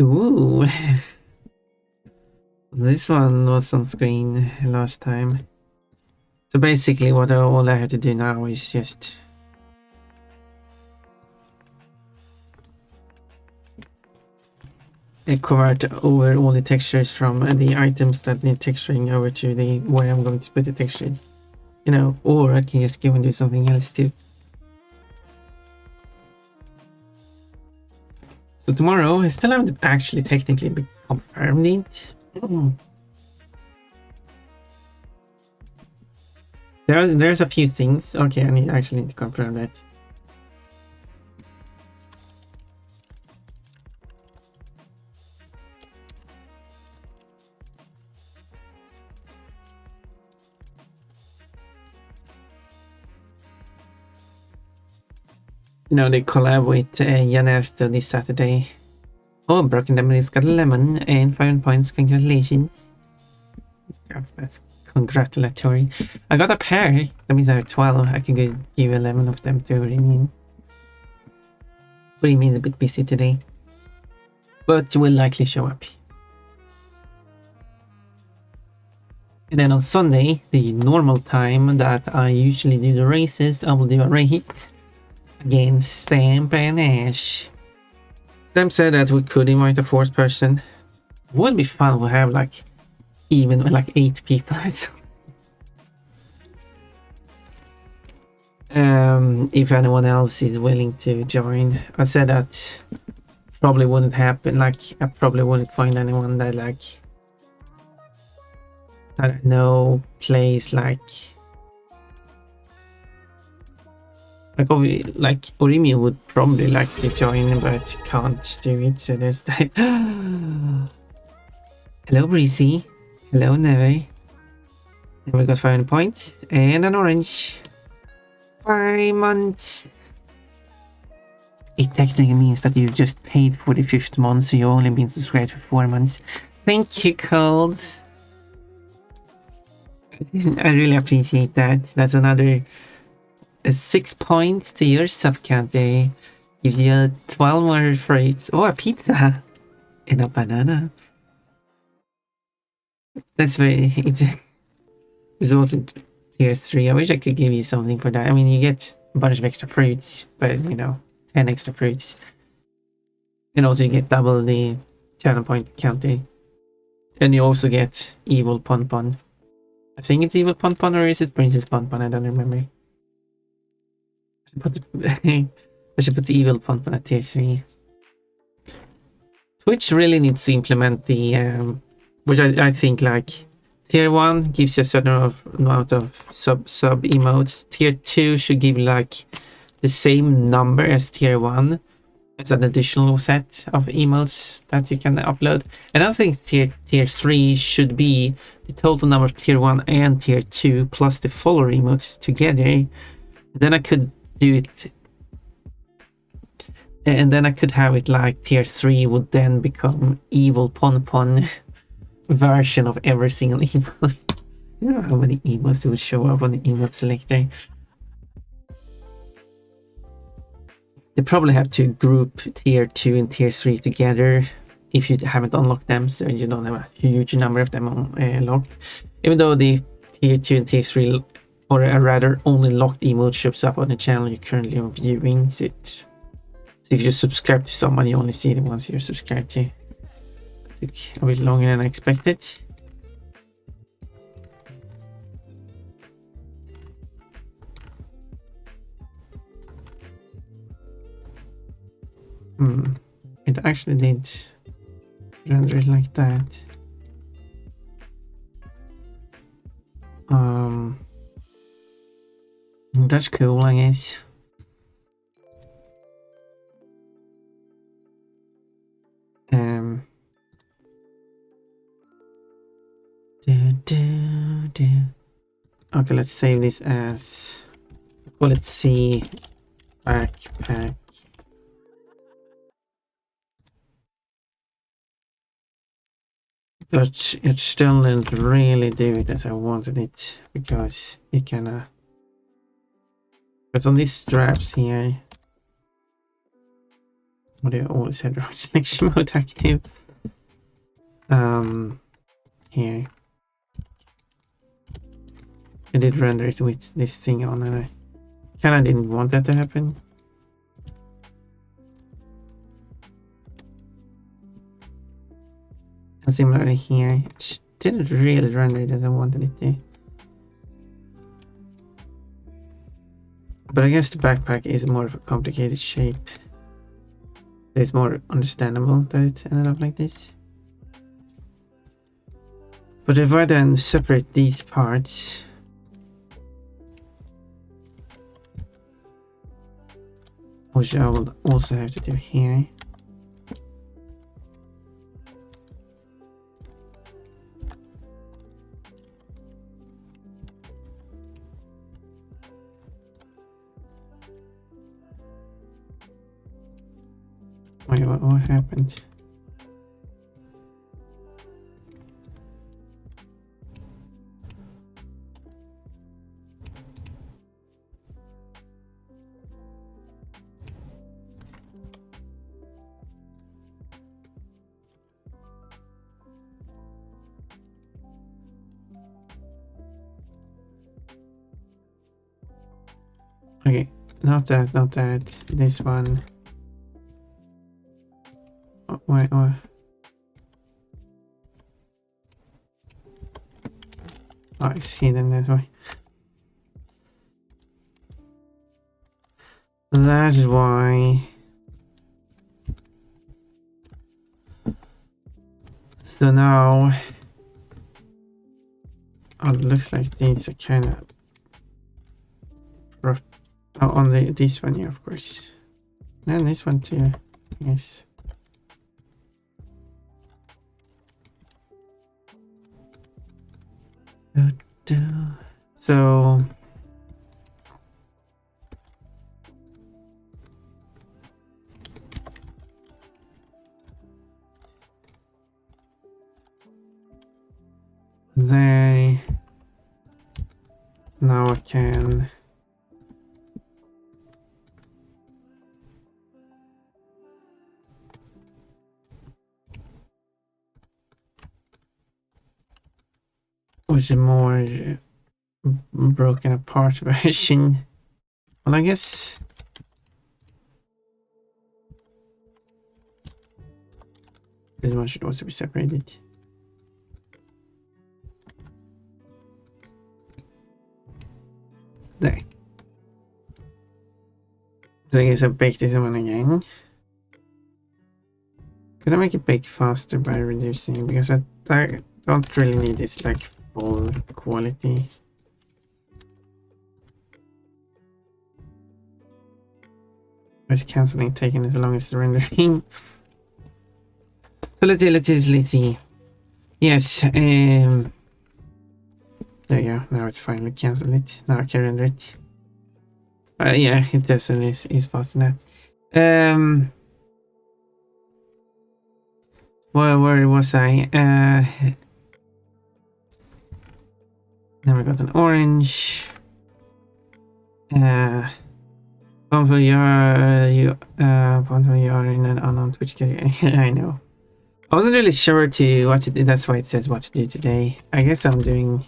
Ooh. This one was on screen last time. So basically what all I have to do now is just convert over all the textures from the items that need texturing over to the where I'm going to put the textures. You know, or I can just go and do something else too. So tomorrow, I still haven't actually technically confirmed it. There's a few things. Okay, I actually need to confirm that. You know, they collab with Janerto this Saturday. Oh, Broken Demon's got a lemon and 5 points. Congratulations. Oh, that's congratulatory. I got a pair. That means I have 12. I can go give 11 of them to Remy. Remy is a bit busy today, but will likely show up. And then on Sunday, the normal time that I usually do the races, I will do a race against Stamp and Ash. Stamp said that we could invite a fourth person. Would be fun to have like even like 8 people or so. If anyone else is willing to join. I said that probably wouldn't happen. Like I probably wouldn't find anyone that like I don't know plays like Orimi would probably like to join but can't do it, so there's that. Hello Breezy, hello Never. And we got 500 points and an orange. 5 months. It technically means that you just paid for the 5th month, so you only been subscribed for 4 months. Thank you, Cold. I really appreciate that. That's another 6 points to your sub count there. Gives you 12 more fruits. Oh, a pizza and a banana. That's very. It's also tier 3. I wish I could give you something for that. I mean, you get a bunch of extra fruits, but you know, 10 extra fruits. And also you get double the channel point counter. And you also get evil Pon Pon. I think it's evil Pon Pon, or is it Princess Pon Pon? I don't remember. I should put the evil Pon Pon at tier 3. Twitch really needs to implement the which I think like tier 1 gives you a certain amount of sub emotes. Tier 2 should give like the same number as tier 1 as an additional set of emotes that you can upload. And I think tier 3 should be the total number of tier 1 and tier 2 plus the follower emotes together. Then I could do it, and then I could have it like tier 3 would then become evil Pon Pon version of every single emote. You know how many emotes would show up on the emote selector. They probably have to group tier 2 and tier 3 together if you haven't unlocked them, so you don't have a huge number of them unlocked. Even though the tier 2 and tier 3, or rather only locked emote, shows up on the channel you're currently viewing. So if you subscribe to someone, you only see the ones you're subscribed to. Took a bit longer than I expected. It actually did render it like that. That's cool, I guess. Okay, let's save this as, well, let's see, backpack. But it still didn't really do it as I wanted it, because it kinda, but on these straps here, Or do I always have the right selection mode active? Here. I did render it with this thing on, and I kind of didn't want that to happen. And similarly here, it didn't really render it as I wanted it to. But I guess the backpack is more of a complicated shape. It's more understandable that it ended up like this. But if I then separate these parts, which I will also have to do here. Wait, what happened? Okay, not that, not that. This one. Oh, wait, what? Oh, it's hidden that way. That's why. So now, oh, it looks like these are kind of rough. Oh, on this one, yeah, of course. And this one too, yes. So they now I can with a more broken apart version. Well, I guess this one should also be separated. There. So I guess I bake this one again. Could I make it bake faster by reducing? Because I don't really need this like full quality. It's canceling taking as long as the rendering. So let's see. Yes, there you go. Now it's finally cancelled it. Now I can render it. Yeah, it definitely is faster now. Where was I? Then we got an orange. You are in an unknown Twitch career. I know. I wasn't really sure what to do. That's why it says what to do today. I guess I'm doing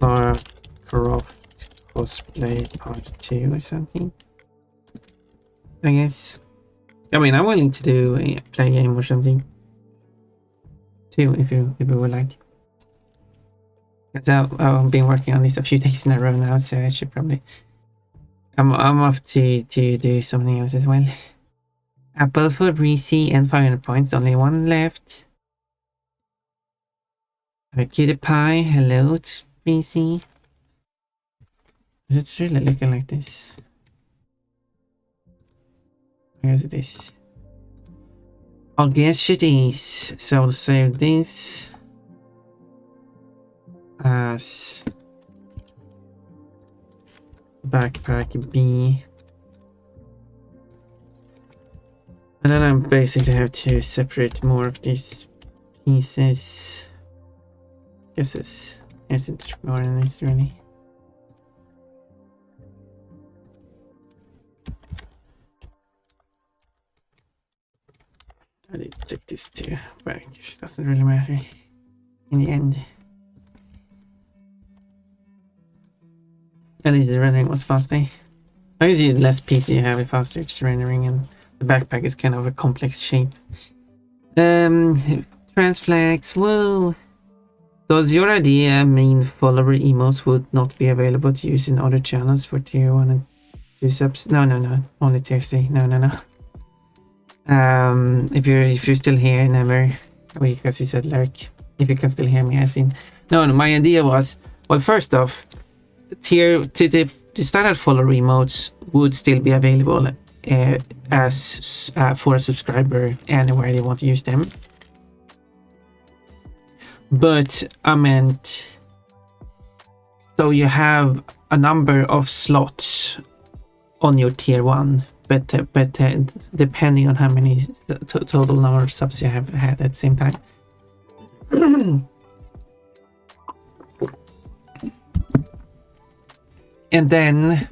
Lara Croft cosplay part 2 or something. I guess. I mean, I'm willing to do a play game or something too, if you would like. Because I've been working on this a few days in a row now, so I should probably. I'm off to do something else as well. Apple for Breezy and 500 points, only one left. Cutie Pie, hello Breezy. It's really looking like this. Where's it is? I guess it is. So I'll save this as backpack B. And then I basically have to separate more of these pieces. Guess this isn't more than this really. I did take this too, but I guess it doesn't really matter in the end. At least the rendering was faster. Obviously, the less PC you have, the faster it's rendering, and the backpack is kind of a complex shape. Transflex, whoa. Does your idea mean follower emotes would not be available to use in other channels for tier 1 and 2 subs? No. Only tier 3. No. If you're still here, never. Because you said lurk. If you can still hear me, I seen. No, my idea was, well, first off, the standard follower emotes would still be available as for a subscriber anywhere they want to use them. But I meant, so you have a number of slots on your tier 1, but depending on how many total number of subs you have had at the same time. And then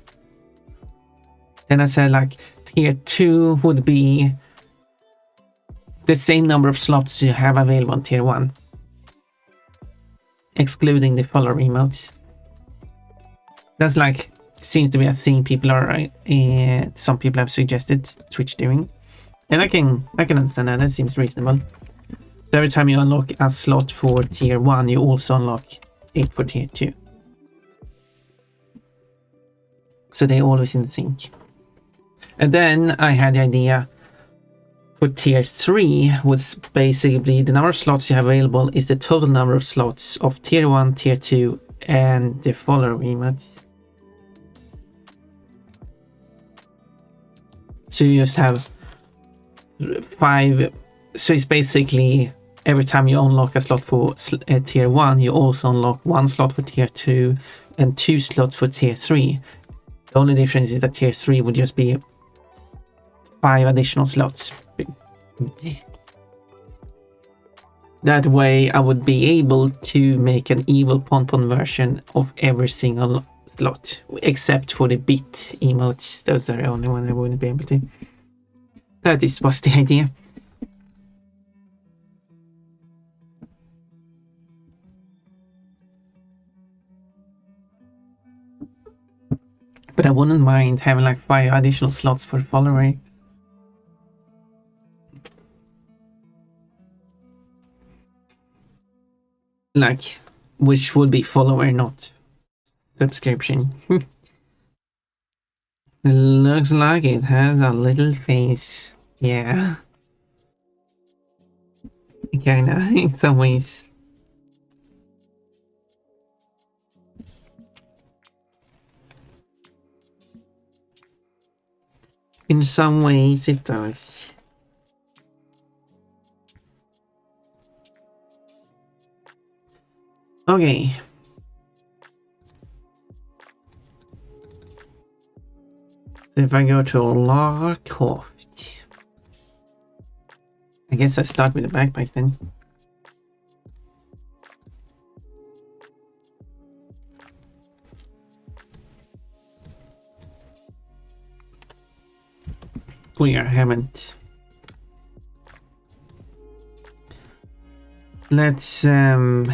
I said, like, tier 2 would be the same number of slots you have available on tier 1, excluding the follower emotes. That's like, seems to be a thing people are some people have suggested Twitch doing, and I can understand that. That seems reasonable. So every time you unlock a slot for tier 1, you also unlock it for tier 2. So they're always in sync. And then I had the idea for tier 3 was basically the number of slots you have available is the total number of slots of tier 1, tier 2, and the follower emotes. So you just have 5. So it's basically every time you unlock a slot for tier 1, you also unlock 1 slot for tier 2 and 2 slots for tier 3. The only difference is that tier 3 would just be 5 additional slots. That way I would be able to make an evil Pon version of every single slot, except for the bit emotes. Those are the only one I wouldn't be able to. That was the idea. But I wouldn't mind having like 5 additional slots for follower. Like, which would be follower, not subscription. It looks like it has a little face. Yeah. Kinda, in some ways. In some ways it does. Okay. So if I go to Chillhop, I guess I start with the backpack then. We haven't. Let's oh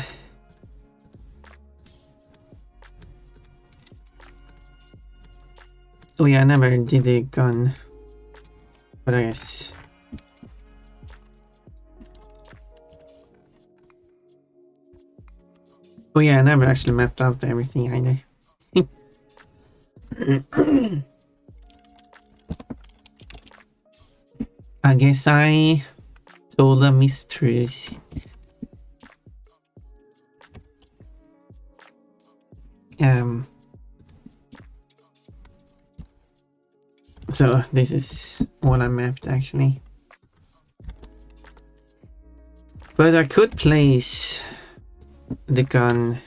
yeah, I never did a gun, but I guess. Oh yeah, I never actually mapped out everything either. I guess I told a mystery. So this is what I mapped actually. But I could place the gun,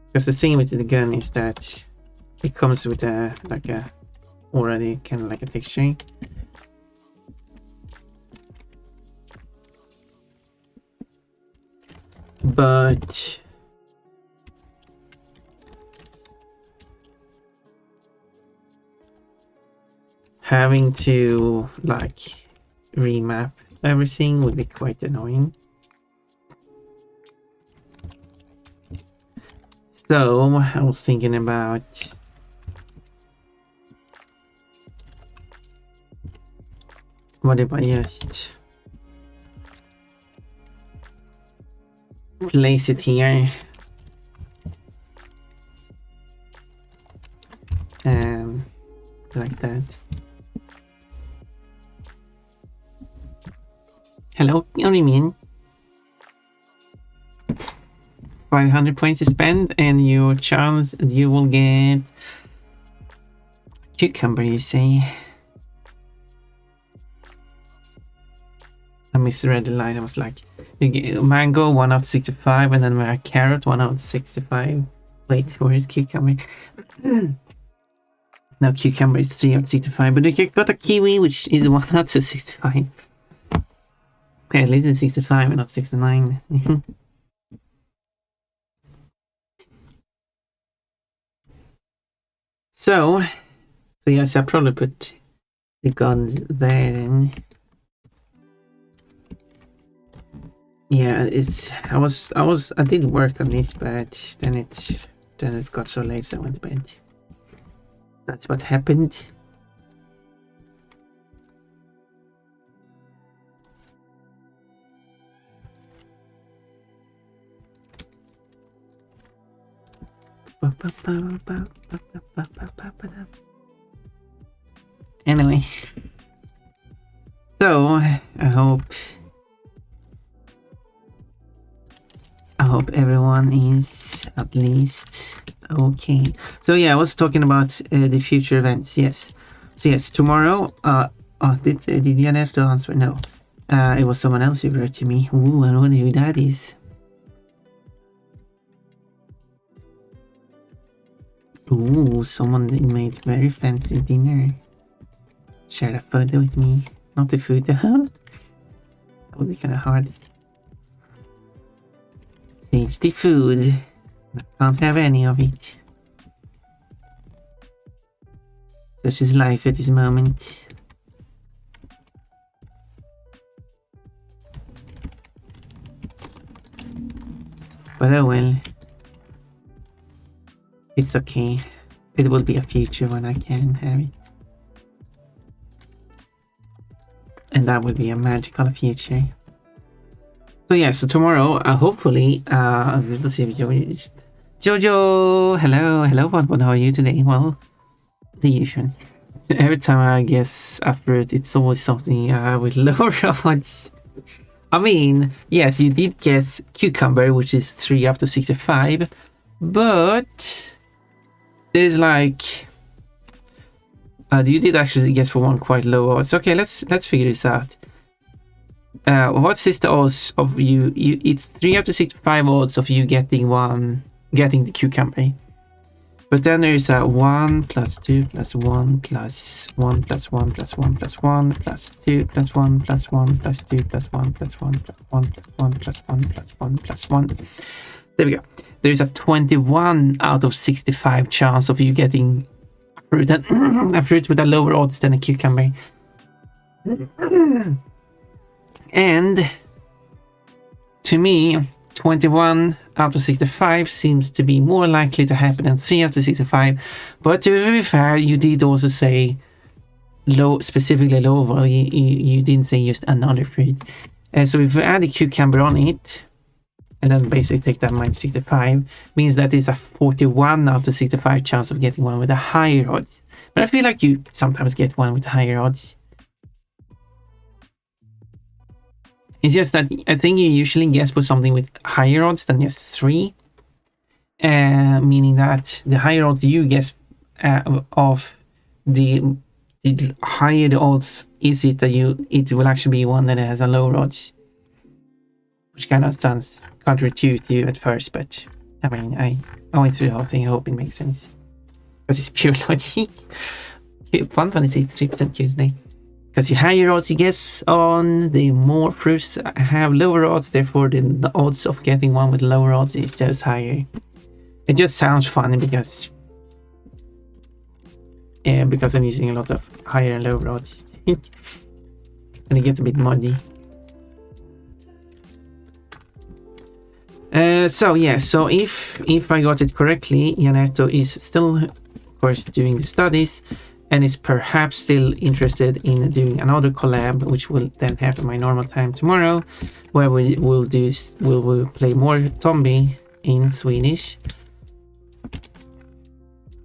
because the thing with the gun is that it comes with a like a already kind of like a texture. But having to like remap everything would be quite annoying. So I was thinking about what if I just place it here like that. Hello, what do you mean? 500 points to spend and your chance you will get cucumber, you say? I misread the line. I was like, you get mango 1 out of 65 and then we have carrot 1 out of 65. Wait, where is cucumber? No, cucumber is 3 out of 65, but you got a kiwi which is 1 out of 65. Okay, at least it's 65 and not 69. So yes, I probably put the guns there then. Yeah, I did work on this, but then it got so late so I went to bed. That's what happened. Anyway, so I hope everyone is at least okay. So yeah, I was talking about the future events. Yes. So yes, tomorrow. Did Janet answer? No. It was someone else who wrote to me. Ooh, I wonder who that is. Ooh, someone made very fancy dinner. Share a photo with me. Not the food. That would be kind of hard. Change the food. I can't have any of it. Such is life at this moment. But oh well. It's okay. It will be a future when I can have it. And that will be a magical future. So yeah, so tomorrow, hopefully, we'll see if Jojo, hello, what are you today? Well, the usual. So every time I guess after it, it's always something with lower odds. I mean, yes, you did guess cucumber, which is 3 up to 65, but there's like, you did actually guess for one quite low odds. Okay, let's figure this out. What's the odds of you? It's 3 up to 65 odds of you getting the cucumber. But then there's a 1 plus 2 plus 1 plus 1 plus 1 plus 1 plus 1 plus 2 plus 1 plus 1 plus 2 plus 1 plus 1 plus 1 plus 1 plus 1 plus 1 plus 1. There we go. There's a 21 out of 65 chance of you getting a fruit with a lower odds than a cucumber. And to me, 21 out of 65 seems to be more likely to happen than 3 out of 65. But to be fair, you did also say specifically low value. You didn't say just another fruit. So if we add a cucumber on it, and then basically take that minus 65, means that it's a 41 out of 65 chance of getting one with a higher odds. But I feel like you sometimes get one with higher odds. It's just that I think you usually guess for something with higher odds than just 3. Meaning that the higher odds you guess of the higher the odds is it that it will actually be one that has a lower odds. Which kind of sounds counterintuitive at first, but I mean, I went through the whole thing. I hope it makes sense. Because it's pure logic. Fun is 83% Q today. Because the higher odds you guess on, the more fruits have lower odds, therefore the odds of getting one with lower odds is just higher. It just sounds funny because I'm using a lot of higher and lower odds. And it gets a bit muddy. So yeah, so if I got it correctly, Janerto is still, of course, doing the studies, and is perhaps still interested in doing another collab, which will then happen my normal time tomorrow, where we will play more Tombi in Swedish.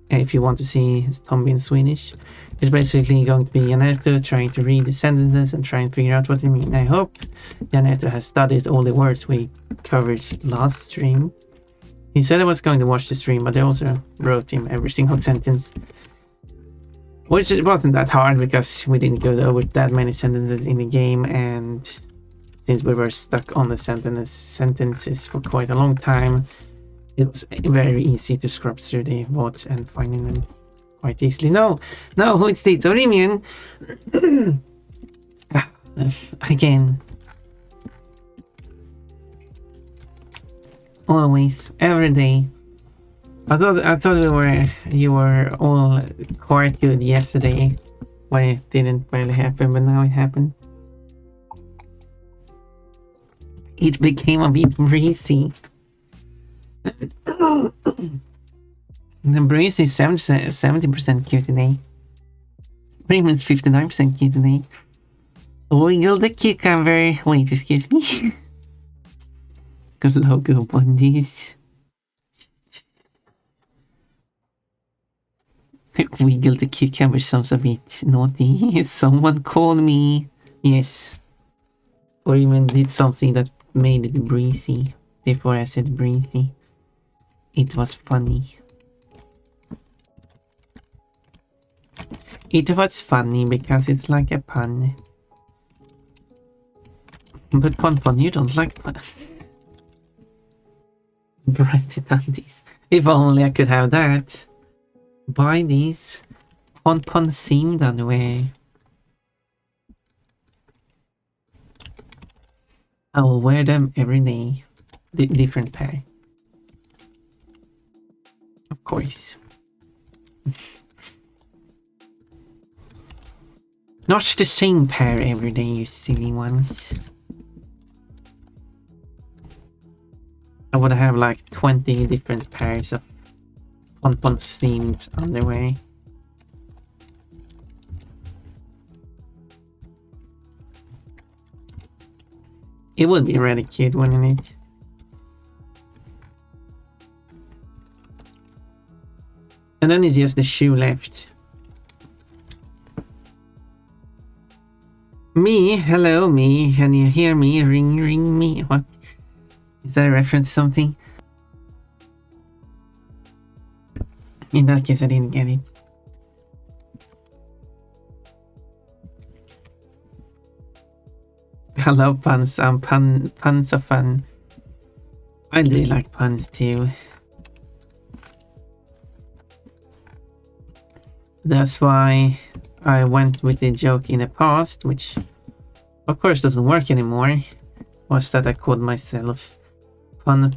If you want to see Tombi in Swedish, it's basically going to be Janerto trying to read the sentences and try and figure out what they mean. I hope Janerto has studied all the words we covered last stream. He said I was going to watch the stream, but I also wrote him every single sentence. Which it wasn't that hard because we didn't go over that many sentences in the game, and since we were stuck on the sentences for quite a long time, it was very easy to scrub through the votes and finding them quite easily. No, who is this? What do you mean? Again. Always, every day. I thought you were all quite good yesterday when it didn't really happen, but now it happened. It became a bit breezy. The breeze is 70% Q today. Premium's 59% Q today. Wiggle the cucumber. Wait, excuse me. Good logo bundies. Wiggle the cucumber sounds a bit naughty. Someone called me. Yes. Or even did something that made it breezy. Before I said breezy. It was funny. It was funny because it's like a pun. But Pon, you don't like puns. Brighty Dandies. If only I could have that. Buy these Pon themed underwear. I will wear them every day. Different pair. Of course. Not the same pair every day, you silly ones. I would have like 20 different pairs of Pon themed underwear. It would be really cute, wouldn't it? And then it's just the shoe left. Me? Hello, me. Can you hear me? Ring me. What? Is that a reference to something? In that case, I didn't get it. I love puns. Puns are fun. I do like puns too. That's why I went with the joke in the past, which of course doesn't work anymore, was that I called myself Pun the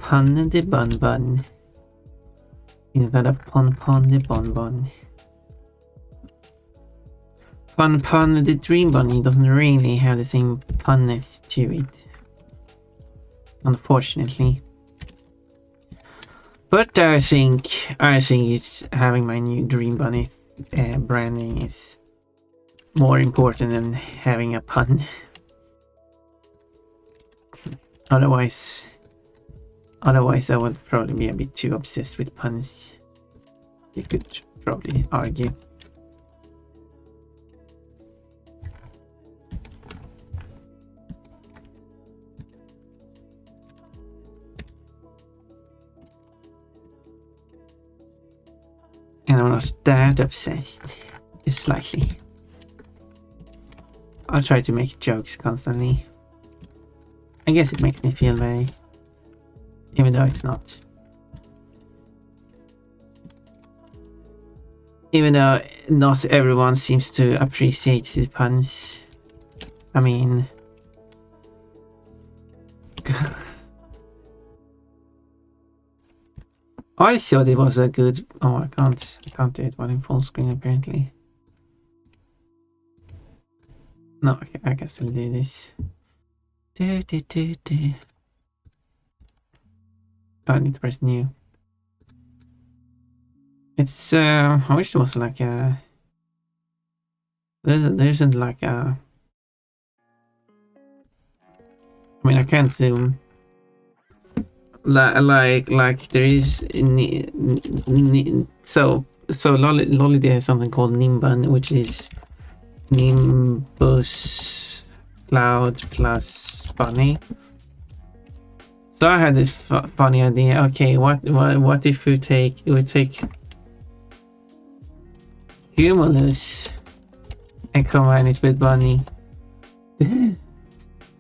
Bun instead of Pun the Bon. Pun the Dream Bunny doesn't really have the same punness to it, unfortunately. But I think it's having my new Dream Bunny branding is more important than having a pun. Otherwise I would probably be a bit too obsessed with puns. You could probably argue. And I'm not that obsessed. Just slightly. I try to make jokes constantly. I guess it makes me feel very... even though it's not. Even though not everyone seems to appreciate the puns. I mean... I thought it was a good... oh, I can't do it while in full screen apparently. No, okay, I can still do this. Oh, I need to press new. It's I wish there was like a there isn't like a, I mean I can't zoom like there is so Lolly has something called Nimbun, which is Nimbus Cloud plus Bunny. So I had this funny idea. Okay, what if we would take Cumulus and combine it with Bunny in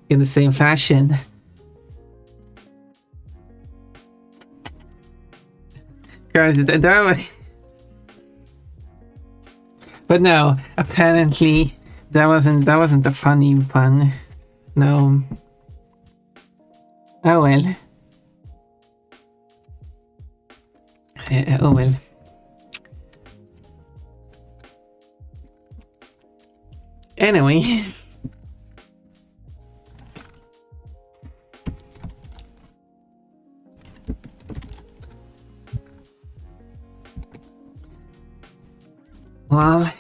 the same fashion? Guys, that was... But no, apparently that wasn't a funny pun. No. Oh well. Oh well. Anyway. Well.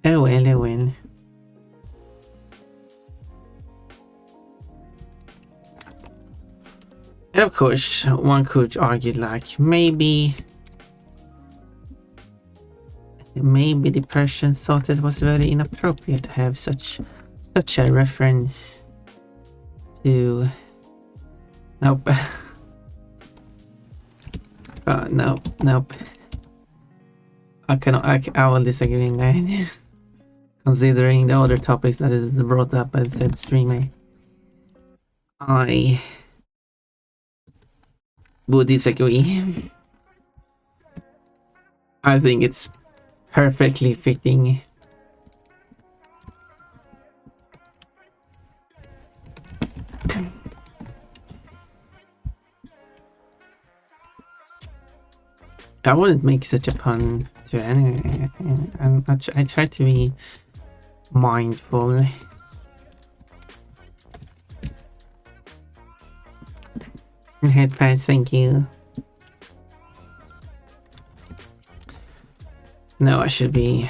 Oh well, oh well. And of course, one could argue like maybe the person thought it was very inappropriate to have such a reference to... Nope. Nope. I will disagree on that. Considering the other topics that is brought up by said streamer, I would disagree. I think it's perfectly fitting. I wouldn't make such a pun to any. I try to be mindful. Headpad, thank you. No, I should be.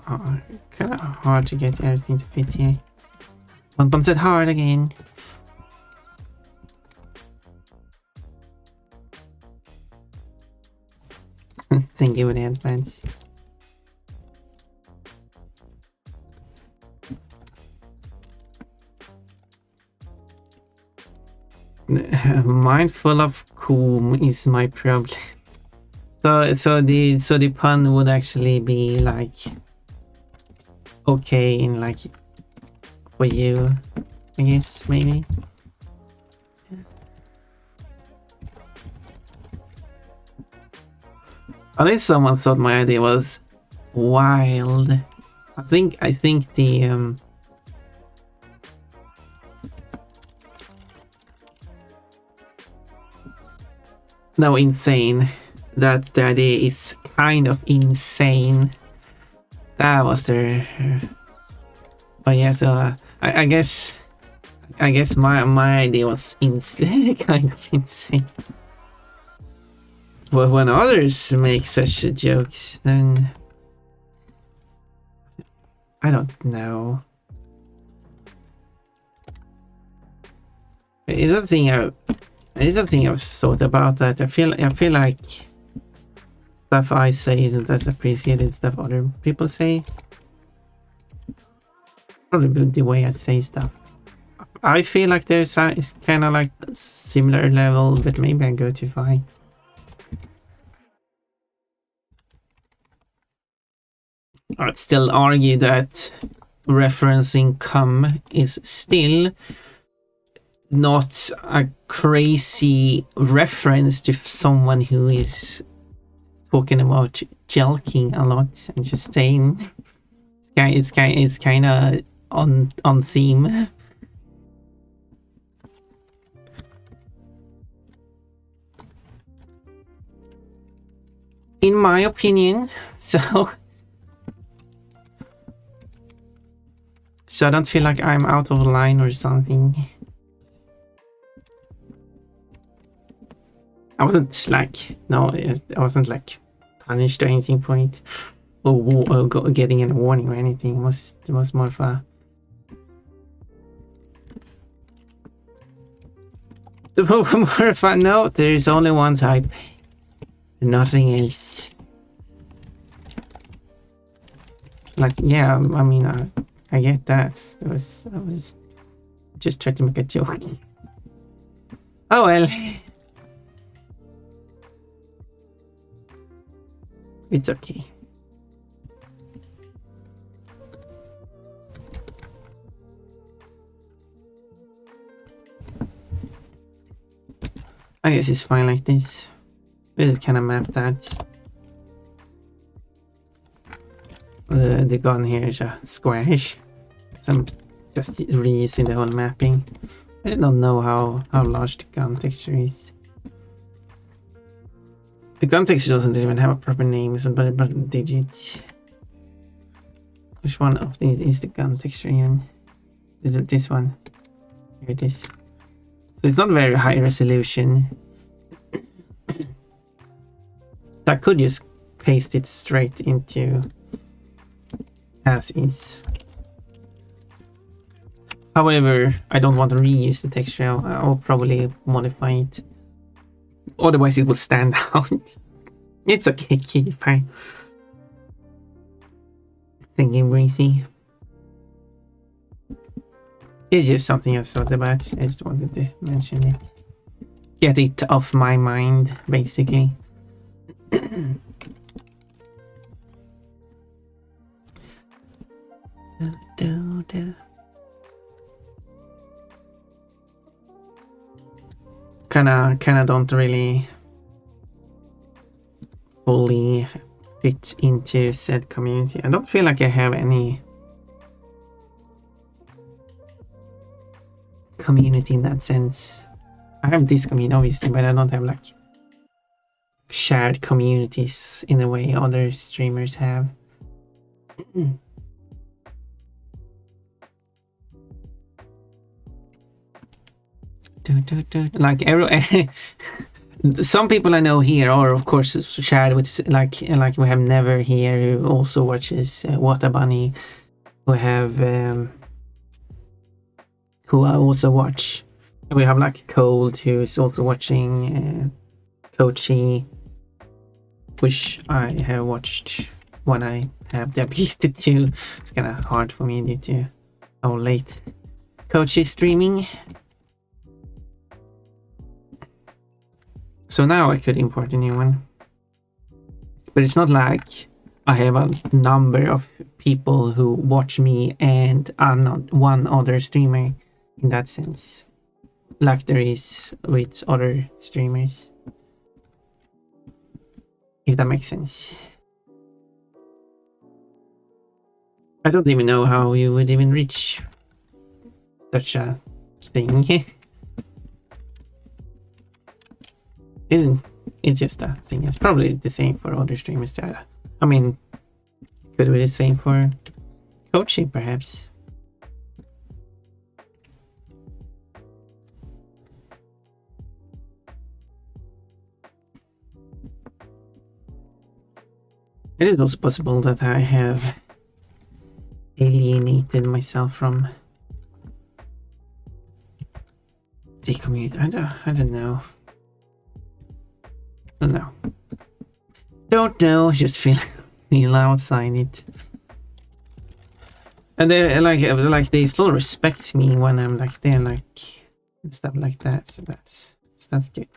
Oh, kind of hard to get everything to fit here. Bump said hard again. Thank you for the headbands. Mindful of coom is my problem. So the pun would actually be like okay in like for you, I guess, maybe. At least someone thought my idea was wild. I think the no, insane. That the idea is kind of insane. That was the. But yeah, so I guess my idea was kind of insane. But when others make such jokes, then I don't know. It's a thing I've thought about, that I feel like stuff I say isn't as appreciated as stuff other people say. Probably the way I say stuff. I feel like there's it's kind of like similar level, but maybe I go too far. I'd still argue that referencing cum is still not a crazy reference to someone who is talking about jelking a lot and just saying it's kind of on theme. in my opinion. So I don't feel like I'm out of line or something. I wasn't like, no, I wasn't like punished or anything for it, or getting a warning or anything. It was more of a more of a no. There is only one type, nothing else. Like, yeah, I mean, I get that. I was just trying to make a joke. Oh well. It's okay. I guess it's fine like this. We just kind of map that. The gun here is a squarish. So I'm just reusing the whole mapping. I don't know how large the gun texture is. The gun texture doesn't even have a proper name, it's a button digit. Which one of these is the gun texture even? Is it this one? Here it is. So it's not very high resolution. So I could just paste it straight into as is. However, I don't want to reuse the texture. I'll probably modify it. Otherwise it will stand out. It's okay, keep fine. Thinking breezy. It's just something I thought about. I just wanted to mention it. Get it off my mind, basically. Kinda don't really fully fit into said community. I don't feel like I have any community in that sense. I have this community obviously, but I don't have like shared communities in the way other streamers have. Like some people I know here are of course shared with like we have Never here who also watches Water Bunny, who have who I also watch. And we have like Cold who is also watching Kochi, which I have watched when I have the ability to. It's kind of hard for me due to how late Kochi is streaming. So now I could import a new one. But it's not like I have a number of people who watch me and are not one other streamer in that sense. Like there is with other streamers. If that makes sense. I don't even know how you would even reach such a thing. It's just a thing. It's probably the same for other streamers that I mean, could be the same for Kochi perhaps. It is also possible that I have alienated myself from the community. I don't know. Don't know, just feel outside it. And they like they still respect me when I'm like there, like and stuff like that. So that's good.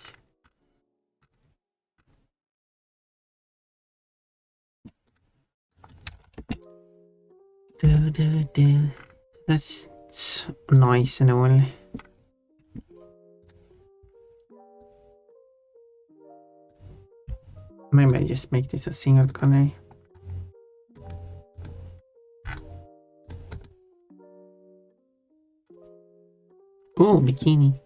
That's nice and all. Maybe I just make this a single color. Oh, bikini.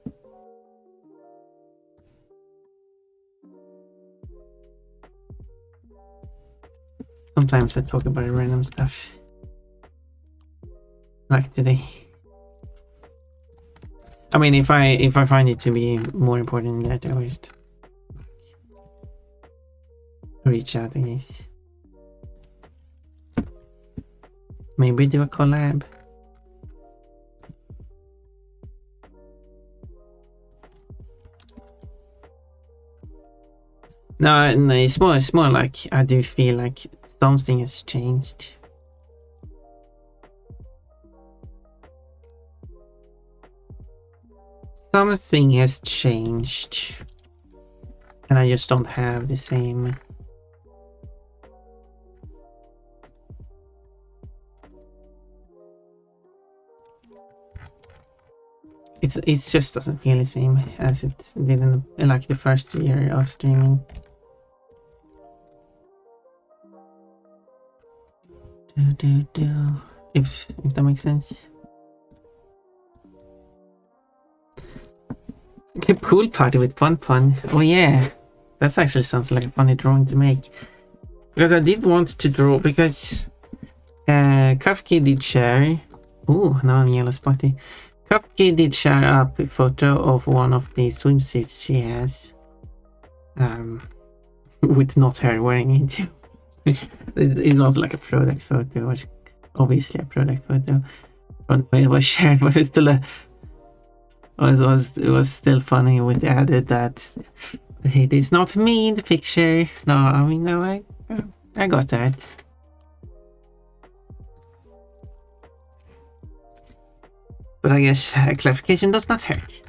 sometimes I talk about random stuff. Like today. I mean, if I find it to be more important than that, I would reach out, I guess. Maybe do a collab. No, it's more like I do feel like something has changed. Something has changed. And I just don't have the same. It just doesn't feel the same as it did in like the first year of streaming. If that makes sense. The pool party with Pun. Oh yeah, that actually sounds like a funny drawing to make. Because I did want to draw, because Kafki did share. Oh, now I'm yellow spotty. Kafki did share up a photo of one of the swimsuits she has. With not her wearing it. It was like a product photo. It was obviously a product photo. But it was shared, but it's still a... It was still funny with added that it is not me in the picture. No, I mean, no, I got that. But I guess clarification does not hurt.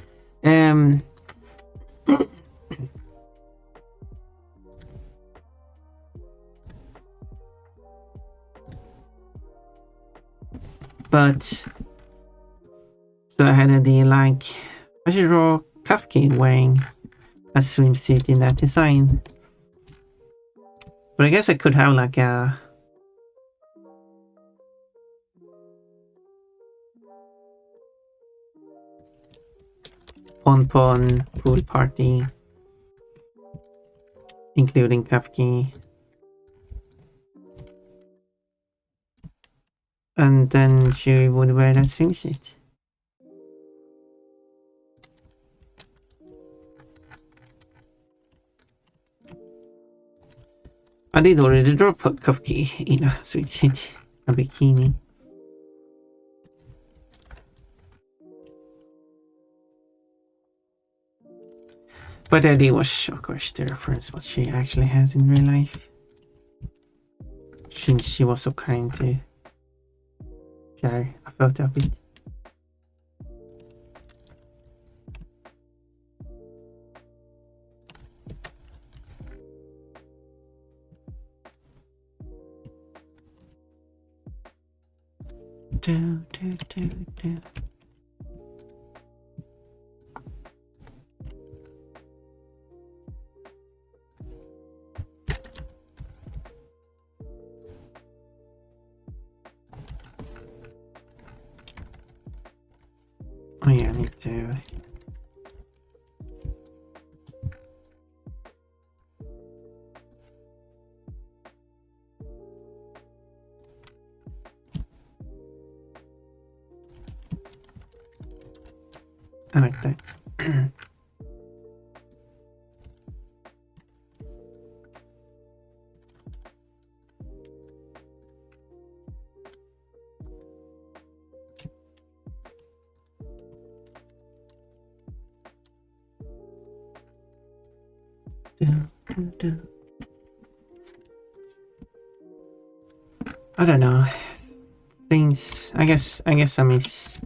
But so I had a deal like I should draw Kafki wearing a swimsuit in that design. But I guess I could have like a Pon pool party, including Kafki. And then she would wear that swimsuit. I did already draw Kafki in a swimsuit, a bikini. But the idea was, of course, to reference what she actually has in real life. Since she was so kind to share a photo of it. Do. Oh yeah, I need to... I like that. Do. I don't know. Things. I guess I miss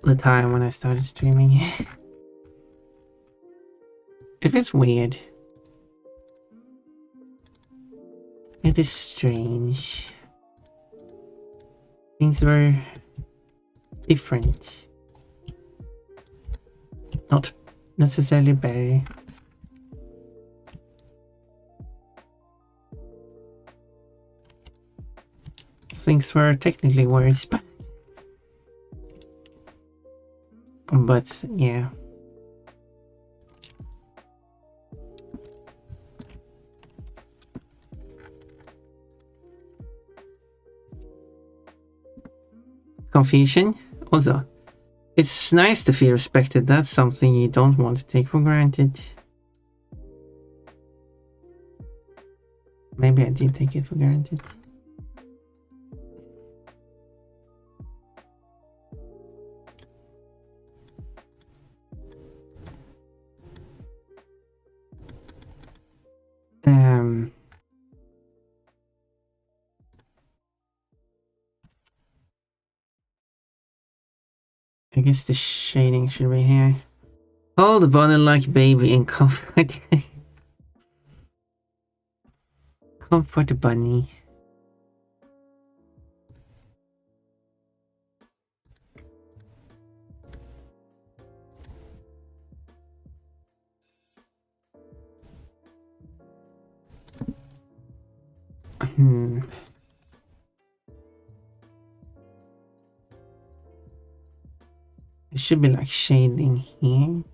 the time when I started streaming. It feels weird. It is strange. Things were different. Not necessarily better. Things were technically worse, but yeah. confusion. Also, it's nice to feel respected. That's something you don't want to take for granted. Maybe I did take it for granted. I guess the shading should be here. Hold the bunny like a baby and comfort. Comfort the bunny. It should be like shading here.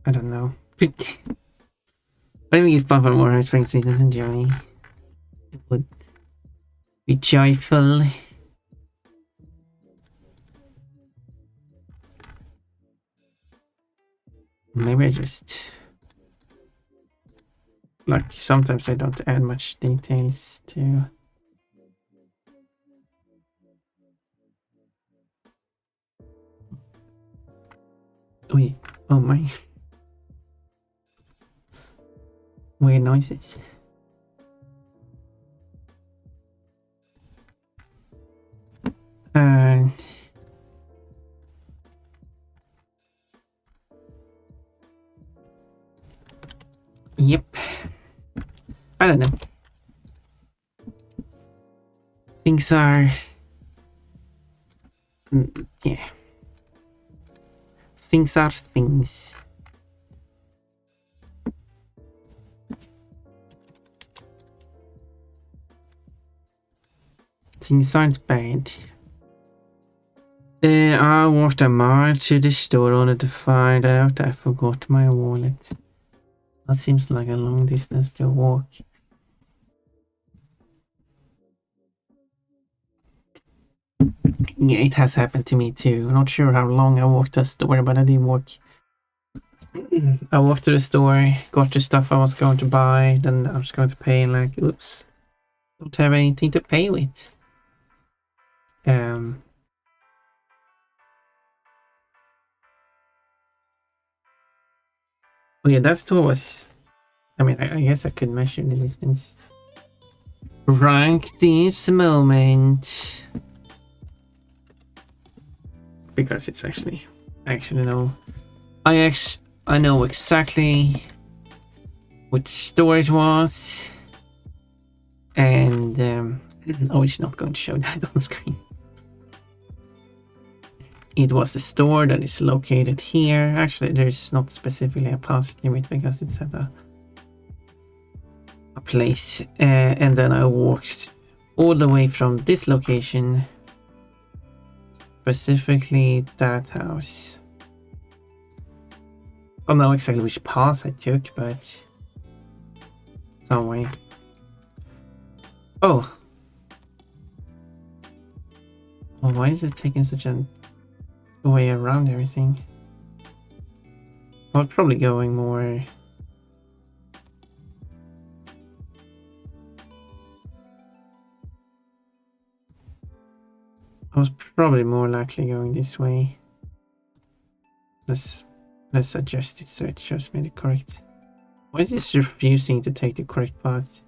I don't know. But I think it's Papa more brings sweetness and joy. It would be joyful. Maybe I just like sometimes I don't add much details to. Oh my. Weird noises. Yep. I don't know. Things are... yeah. Things are things. Things aren't bad. I walked a mile to the store only to find out I forgot my wallet. That seems like a long distance to walk. Yeah, it has happened to me too. Not sure how long I walked to the store, but I did walk. I walked to the store, got the stuff I was going to buy, then I was going to pay, and like, oops, don't have anything to pay with. Oh yeah, that store was... I mean, I guess I could measure the distance. Rank this moment. Because it's actually no. I know exactly which store it was. And oh, it's not going to show that on the screen. It was the store that is located here. Actually, there's not specifically a past limit because it's at a place. And then I walked all the way from this location, specifically that house. I don't know exactly which path I took, but some way. Oh, why is it taking such a way around everything? I was probably going more... I was probably more likely going this way. Let's adjust it so it shows me the correct... Why is this refusing to take the correct path?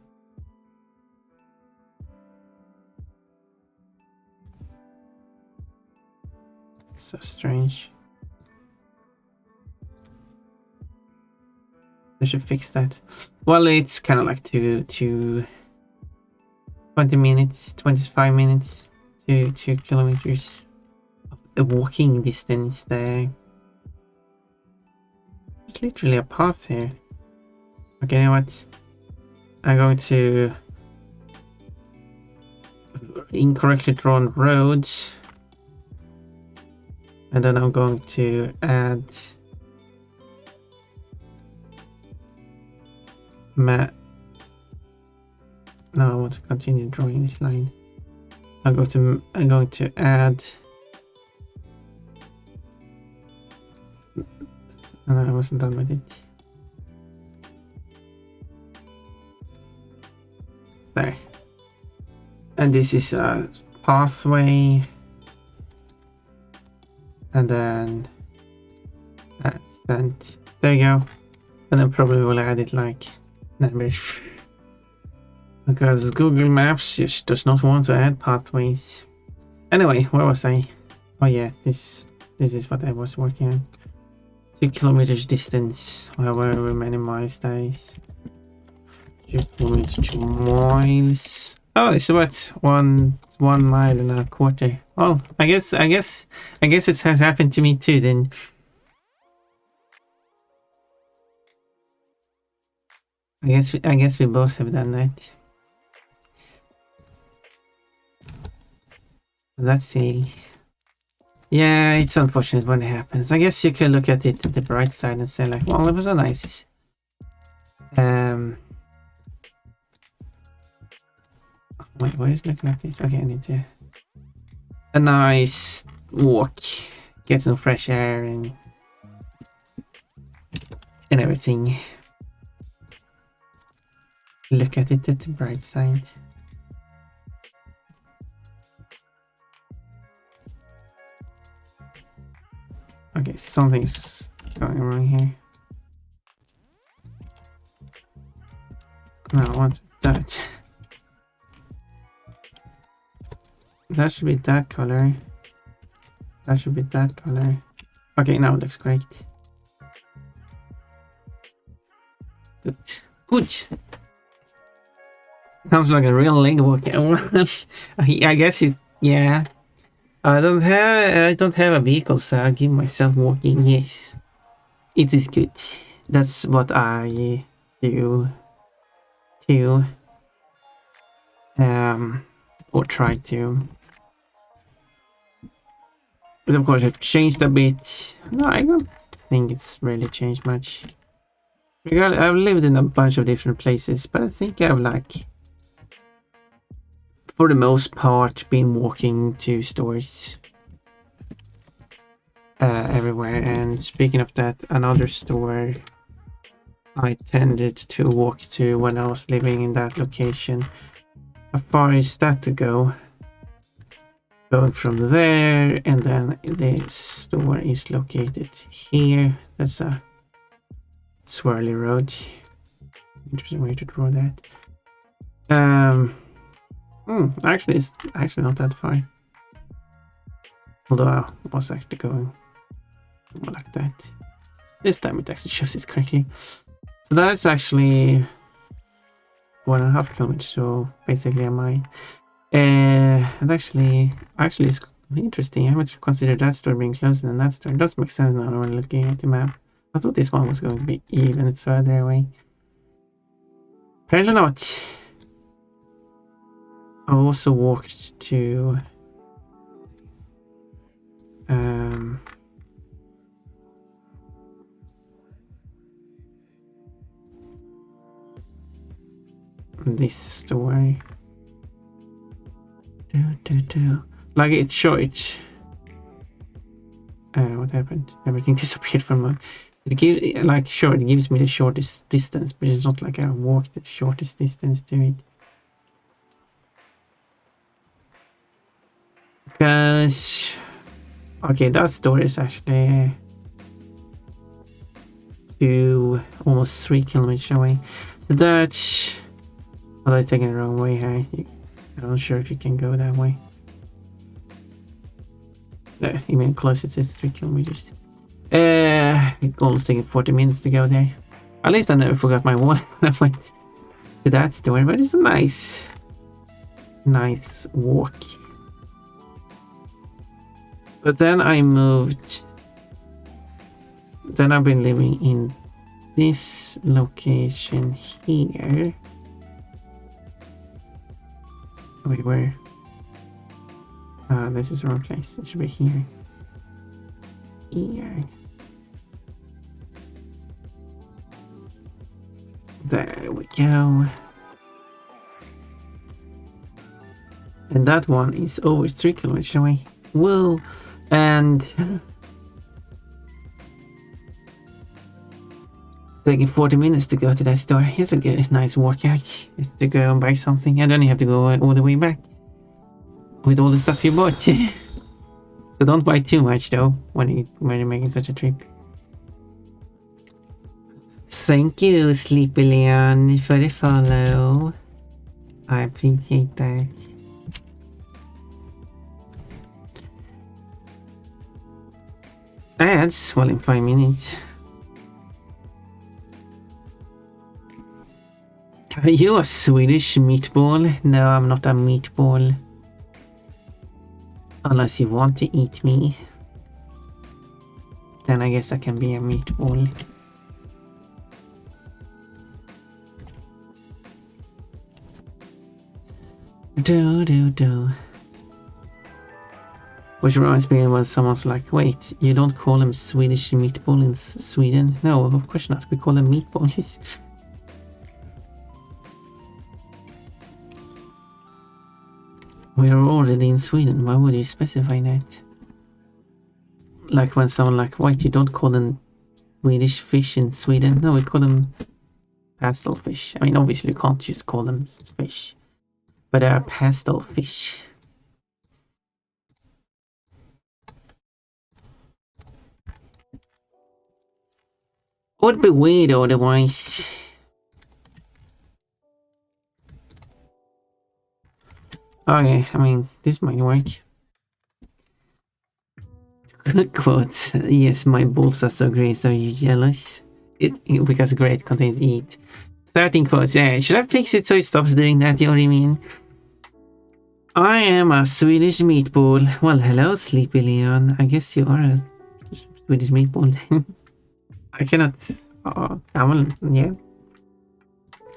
So strange. I should fix that. Well, it's kind of like 20 minutes, 25 minutes to 2 kilometers of walking distance there. There's literally a path here. Okay, you know what? I'm going to incorrectly drawn roads. And then I'm going to add map. No, I want to continue drawing this line. I'm going to add. No, I wasn't done with it. There. And this is a pathway. And then sent. There you go. And then probably will add it like numbers. Because Google Maps just does not want to add pathways. Anyway, where was I? Oh yeah, this is what I was working on. 2 kilometers distance, however many miles that is. 2 kilometers to miles. Oh, it's about one mile and a quarter. Well, I guess it has happened to me too then. I guess we both have done that. Let's see. Yeah, it's unfortunate when it happens. I guess you can look at it at the bright side and say like, well, it was a nice wait, why is it looking like this? Okay, I need to a nice walk, get some fresh air and everything. Look at it at the bright side. Okay, something's going wrong here. No, I want that. That should be that color. That should be that color. Okay, now it looks great. Good. Good. Sounds like a real leg walk. I guess you. Yeah. I don't have a vehicle, so I give myself walking. Yes, it is good. That's what I do too. Or try to. But of course, it changed a bit. No, I don't think it's really changed much. I've lived in a bunch of different places, but I think I've like, for the most part, been walking to stores everywhere. And speaking of that, another store I tended to walk to when I was living in that location. How far is that to go? Going from there, and then the store is located here. That's a swirly road. Interesting way to draw that. Actually, it's actually not that far. Although I was actually going more like that. This time it actually shows it correctly. So that's actually 1.5 kilometers. So basically a mile. And actually it's interesting. I haven't considered that store being closer than that store. It does make sense now when looking at the map. I thought this one was going to be even further away. Apparently not. I also walked to this store. Like it short. What happened? Everything disappeared from my. It gives me the shortest distance, but it's not like I walked the shortest distance to it. Because okay, that store is actually almost 3 kilometers away. So that's. Well, I'm taking the wrong way here. I'm not sure if you can go that way. Even closer to 3 kilometers. It almost taking 40 minutes to go there. At least I never forgot my wallet when I went to that store, but it's a nice walk. But then I moved. Then I've been living in this location here. Wait, where? This is the wrong place. It should be here. Here. There we go. And that one is over 3 kilometers away. Whoa! And it's taking 40 minutes to go to that store. It's a good, nice workout. Just to go and buy something, and then you have to go all the way back with all the stuff you bought. So don't buy too much though when you're making such a trip. Thank you, Sleepy Leon, for the follow. I appreciate that. Ads, well, in 5 minutes. Are you a Swedish meatball? No, I'm not a meatball. Unless you want to eat me. Then I guess I can be a meatball. Do. Which reminds me when someone's like, wait, you don't call them Swedish meatball in Sweden? No, of course not. We call them meatballs. We are already in Sweden. Why would you specify that? Like when someone like, wait, you don't call them Swedish fish in Sweden? No, we call them pastel fish. I mean, obviously you can't just call them fish. But they are pastel fish. Would be weird otherwise. Okay, I mean, this might work. Good quote. Yes, my balls are so great, so you jealous? Because great contains eat. 13 quotes. Yeah, should I fix it so it stops doing that? You know what I mean? I am a Swedish meatball. Well, hello, Sleepy Leon. I guess you are a Swedish meatball then. I cannot. I will. Yeah.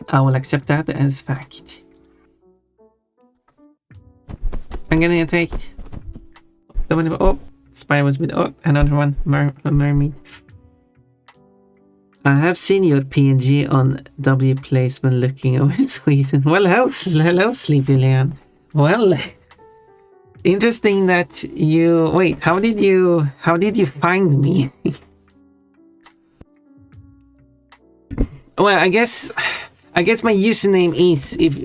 I will accept that as fact. I'm getting attacked. Oh, spider was with. Oh, another one. Mermaid. I have seen your PNG on W placement looking over Sweden. Well, hello, Sleepy Leon. Well, interesting that you. Wait, how did you find me? Well, I guess my username is if.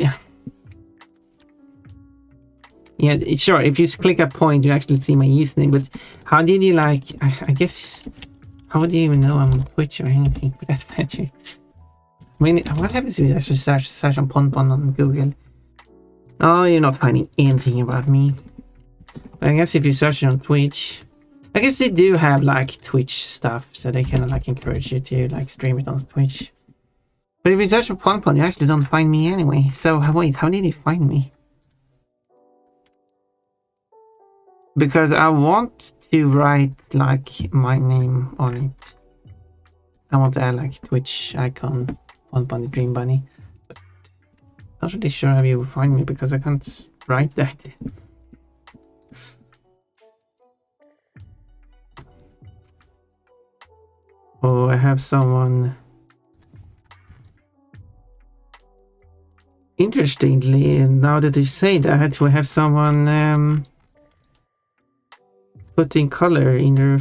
Yeah, sure. If you click a point, you actually see my username. But how did you like? I guess. How do you even know I'm on Twitch or anything? But that's matter. I mean, what happens if you actually search on Ponpon on Google? Oh, you're not finding anything about me. But I guess if you search it on Twitch, I guess they do have like Twitch stuff, so they kind of like encourage you to like stream it on Twitch. But if you search for Ponpon, you actually don't find me anyway. So wait, how did you find me? Because I want to write like my name on it. I want to add like Twitch icon on the Dream Bunny. But not really sure how you will find me because I can't write that. Oh, I have someone. Interestingly, now that you say that, we have someone putting color in their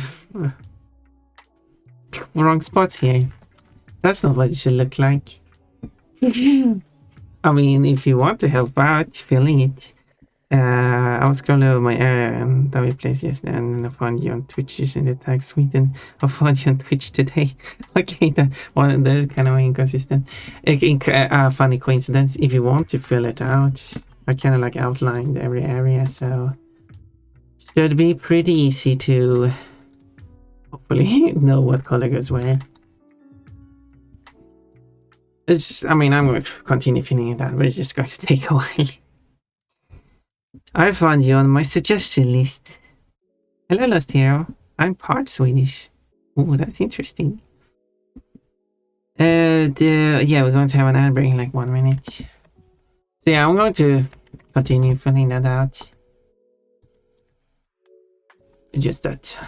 wrong spot here. That's not what it should look like. I mean, if you want to help out filling it, I was scrolling over my W place yesterday and I found you on Twitch using the tag Sweden. I found you on Twitch today. Okay, that is kind of inconsistent. Funny coincidence. If you want to fill it out, I kind of like outlined every area, so should be pretty easy to hopefully know what color goes where. I mean, I'm going to continue filling it out, but it's just going to take a while. I found you on my suggestion list. Hello, Lost Hero. I'm part Swedish. Oh, that's interesting. Yeah, we're going to have an ad break in like 1 minute. So yeah, I'm going to continue filling that out. Just that